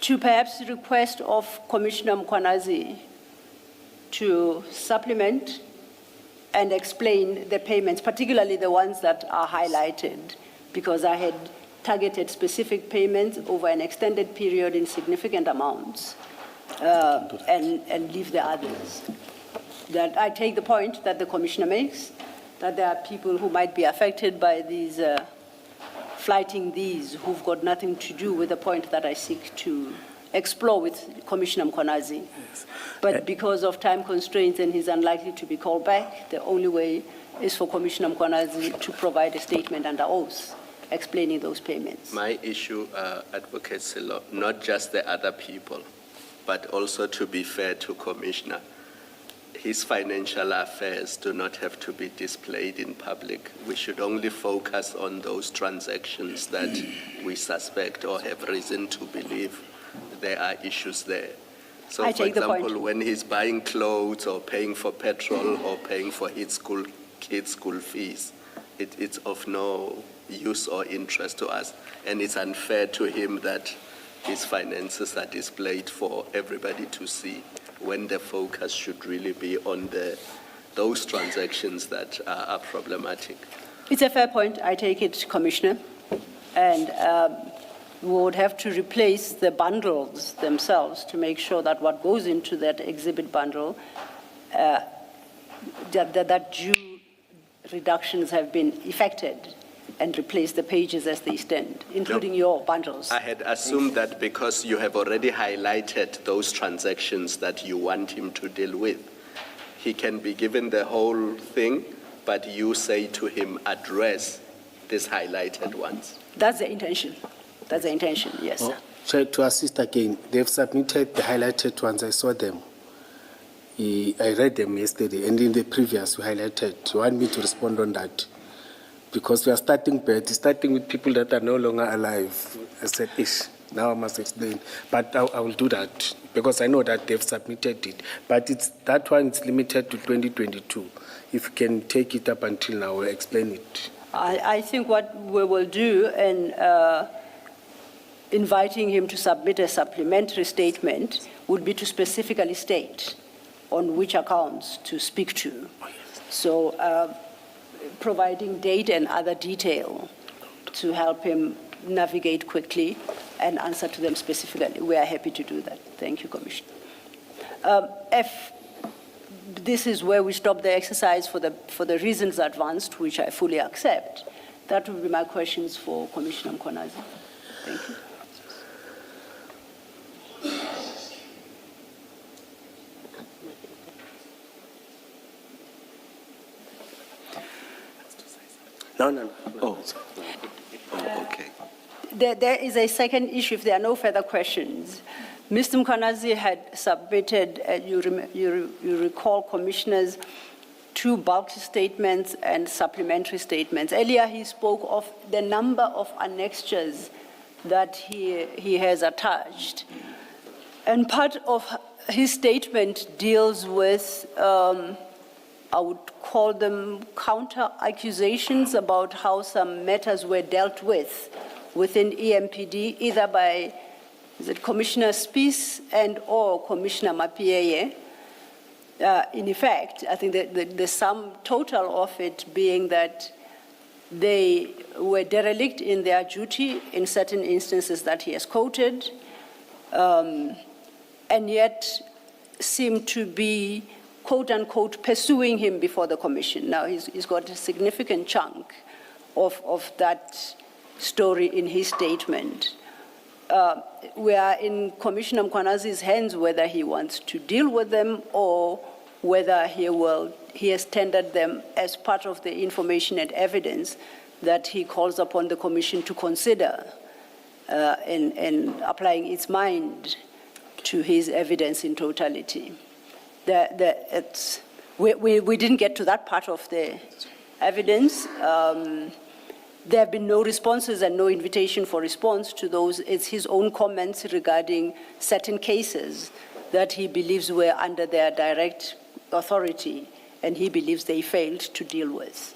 to perhaps request of Commissioner Mkwanazi to supplement and explain the payments, particularly the ones that are highlighted, because I had targeted specific payments over an extended period in significant amounts, and leave the others. That I take the point that the Commissioner makes, that there are people who might be affected by these, flighting these, who've got nothing to do with the point that I seek to explore with Commissioner Mkwanazi. Yes. But because of time constraints and he's unlikely to be called back, the only way is for Commissioner Mkwanazi to provide a statement under oath explaining those payments. My issue, Advocate Silo, not just the other people, but also to be fair to Commissioner, his financial affairs do not have to be displayed in public. We should only focus on those transactions that we suspect or have reason to believe there are issues there. So, I for take the example, point. when he's buying clothes or paying for petrol or paying for his kids' school fees, it's of no use or interest to us. And it's unfair to him that his finances are displayed for everybody to see, when the focus should really be on those transactions that are problematic. It's a fair point. I take it, Commissioner. And we would have to replace the bundles themselves to make sure that what goes into that exhibit bundle, that due reductions have been effected, and replace the pages as they stand, including your bundles. I had assumed that because you have already highlighted those transactions that you want him to deal with, he can be given the whole thing, but you say to him, address these highlighted ones. That's the intention. That's the intention, yes. Oh, Chair, to assist again, they've submitted the highlighted ones. I saw them. I read them yesterday, and in the previous we highlighted. You want me to respond on that? Because we are starting bad, starting with people that are no longer alive. I said, ish, now I must explain. But I will do that, because I know that they've submitted it. But that one is limited to 2022. If you can take it up until now, we'll explain it. I think what we will do in inviting him to submit a supplementary statement would be to specifically state on which accounts to speak to. So providing date and other detail to help him navigate quickly and answer to them specifically. We are happy to do that. Thank you, Commissioner. If this is where we stop the exercise for the reasons advanced, which I fully accept, that would be my questions for Commissioner Mkhwanazi. Thank you. No. Oh, okay. There is a second issue, if there are no further questions. Mr. Mkhwanazi had submitted, you recall, Commissioners, 2 bulk statements and supplementary statements. Earlier he spoke of the number of annexures that he has attached. And part of his statement deals with, I would call them counter-accusations about how some matters were dealt with within EMPD, either by Commissioner Spies and or Commissioner Mapieye. In effect, I think that the sum total of it being that they were derelict in their duty in certain instances that he has quoted, and yet seem to be, quote unquote, pursuing him before the commission. Now he's got a significant chunk of that story in his statement. We are in Commissioner Mkhwanazi's hands whether he wants to deal with them or whether he has tendered them as part of the information and evidence that he calls upon the commission to consider in applying its mind to his evidence in totality. We didn't get to that part of the evidence. There have been no responses and no invitation for response to those. It's his own comments regarding certain cases that he believes were under their direct authority, and he believes they failed to deal with.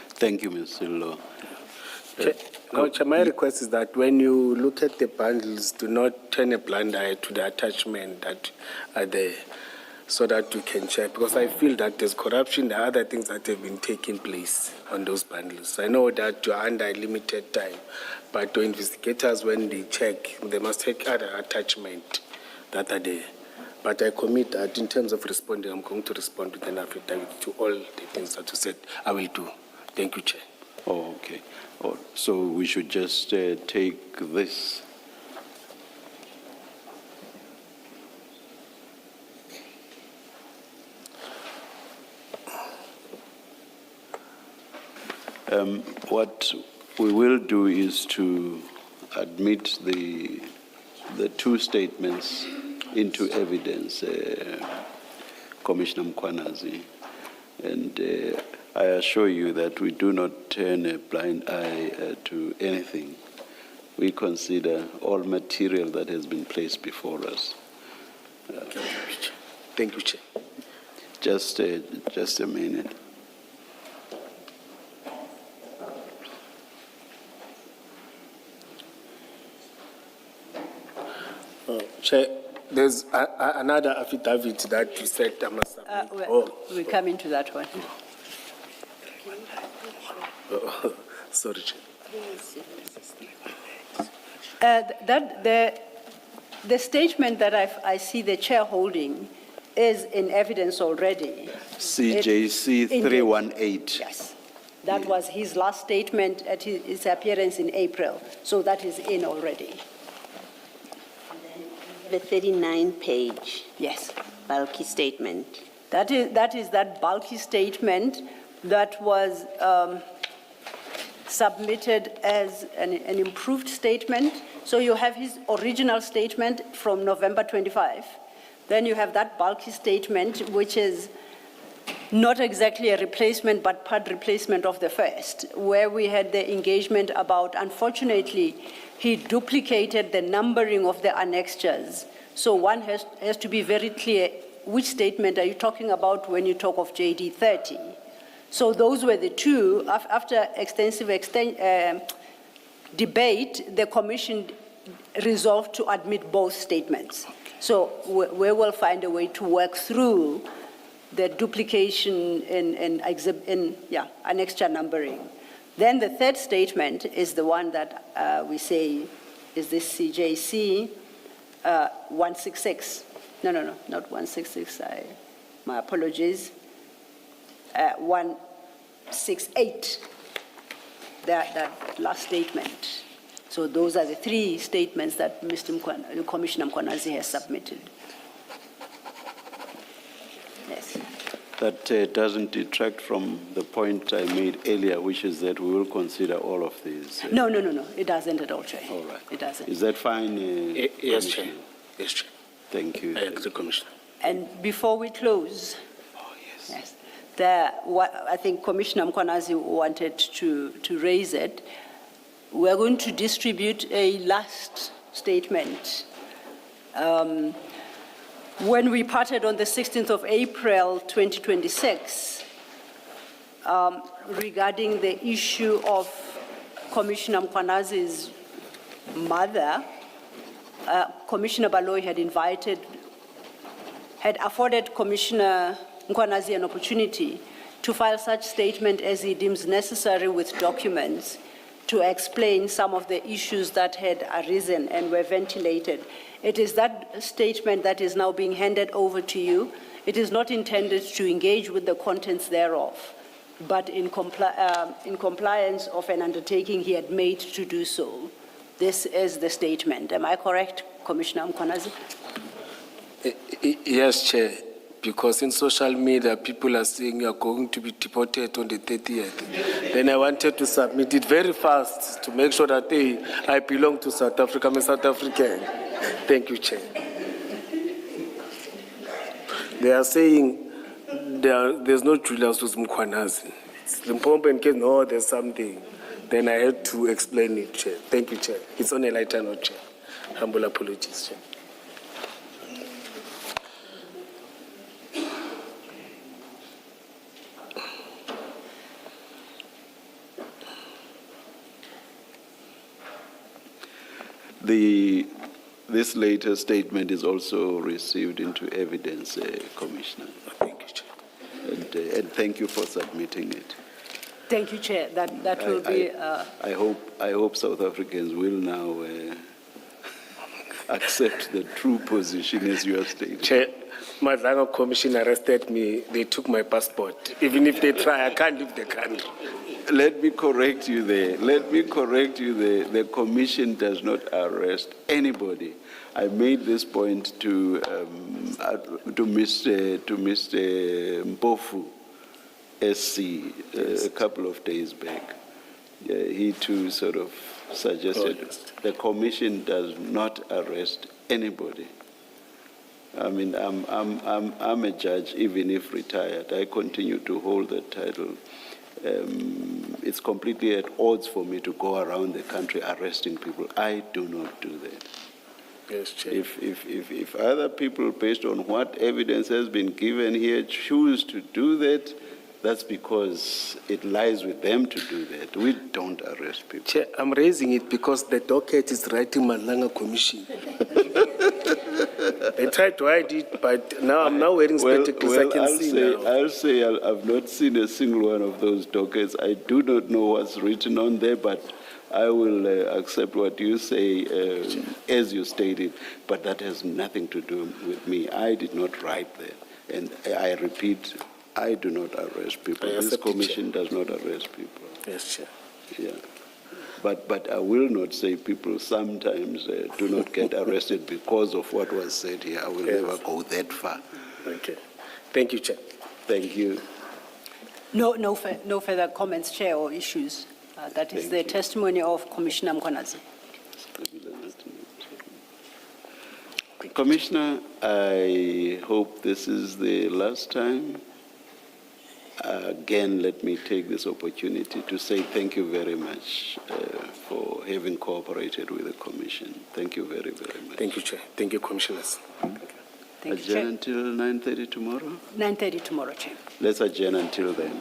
Thank you, Mr. Law. Now, Chair, my request is that when you look at the bundles, do not turn a blind eye to the attachment that are there, so that we can check, because I feel that there's corruption, there are other things that have been taking place on those bundles. I know that you are under limited time, but to investigators, when they check, they must take other attachment that are there. But I commit that in terms of responding, I'm going to respond with an affidavit to all the things that you said I will do. Thank you, Chair. Oh, okay. Oh, so we should just take this. What we will do is to admit the 2 statements into evidence, Commissioner Mkhwanazi, and I assure you that we do not turn a blind eye to anything. We consider all material that has been placed before us. Thank you, Chair. Just a minute. Chair, there's another affidavit that you said I must submit. We come into that one. Sorry, Chair. The statement that I see the chair holding is in evidence already. CJC 318. Yes. That was his last statement at his appearance in April. So that is in already. The 39-page Yes. bulky statement. That is that bulky statement that was submitted as an improved statement. So you have his original statement from November 25. Then you have that bulky statement, which is not exactly a replacement, but part replacement of the first, where we had the engagement about, unfortunately, he duplicated the numbering of the annexures. So one has to be very clear, which statement are you talking about when you talk of JD 30? So those were the two. After extensive debate, the commission resolved to admit both statements. So we will find a way to work through the duplication in annexure numbering. Then the third statement is the one that we say is this CJC 166. No, not 166. My apologies. 168. That last statement. So those are the three statements that Commissioner Mkwanazi has submitted. Yes. That doesn't detract from the point I made earlier, which is that we will consider all of these. No, it doesn't at all, Chair. All right. It doesn't. Is that fine? Yes, Chair. Yes, Chair. Thank you. I agree, Commissioner. And before we close, Yes. I think Commissioner Mkwanazi wanted to raise it. We're going to distribute a last statement. When we parted on the 16th of April, 2026, regarding the issue of Commissioner Mkwanazi's mother, Commissioner Baloyi had afforded Commissioner Mkwanazi an opportunity to file such statement as he deems necessary with documents to explain some of the issues that had arisen and were ventilated. It is that statement that is now being handed over to you. It is not intended to engage with the contents thereof, but in compliance of an undertaking he had made to do so. This is the statement. Am I correct, Commissioner Mkwanazi? Yes, Chair, because in social media, people are saying you are going to be deported on the 30th. Then I wanted to submit it very fast to make sure that I belong to South Africa. I'm a South African. Thank you, Chair. They are saying there's no Julius Mkwanazi. It's Limpopo and case, no, there's something. Then I had to explain it, Chair. Thank you, Chair. It's on a lighter note, Chair. Humble apologies, Chair. This later statement is also received into evidence, Commissioner. Thank you, Chair. And thank you for submitting it. Thank you, Chair. That will be. I hope South Africans will now accept the true position as you have stated. Chair, Madlanga Commission arrested me. They took my passport. Even if they try, I can't leave the country. Let me correct you there. The commission does not arrest anybody. I made this point to Mr. Mpofu, SC, a couple of days back. He too sort of suggested the commission does not arrest anybody. I mean, I'm a judge, even if retired. I continue to hold that title. It's completely at odds for me to go around the country arresting people. I do not do that. Yes, Chair. If other people, based on what evidence has been given here, choose to do that, that's because it lies with them to do that. We don't arrest people. Chair, I'm raising it because the docket is writing Madlanga Commission. They tried to hide it, but now I'm now wearing spectacles. I can see now. I'll say I've not seen a single one of those dockets. I do not know what's written on there, but I will accept what you say as you stated, but that has nothing to do with me. I did not write that. And I repeat, I do not arrest people. This commission does not arrest people. Yes, Chair. Yeah. But I will not say people sometimes do not get arrested because of what was said here. I will never go that far. Okay. Thank you, Chair. Thank you. No further comments, Chair, or issues. That is the testimony of Commissioner Mkhwanazi. Commissioner, I hope this is the last time. Again, let me take this opportunity to say thank you very much for having cooperated with the Commission. Thank you very, very much. Thank you, Chair. Thank you, Commissioners. Thank you, Adjourn Chair. until 9:30 tomorrow? 9:30 tomorrow, Chair. Let's adjourn until then.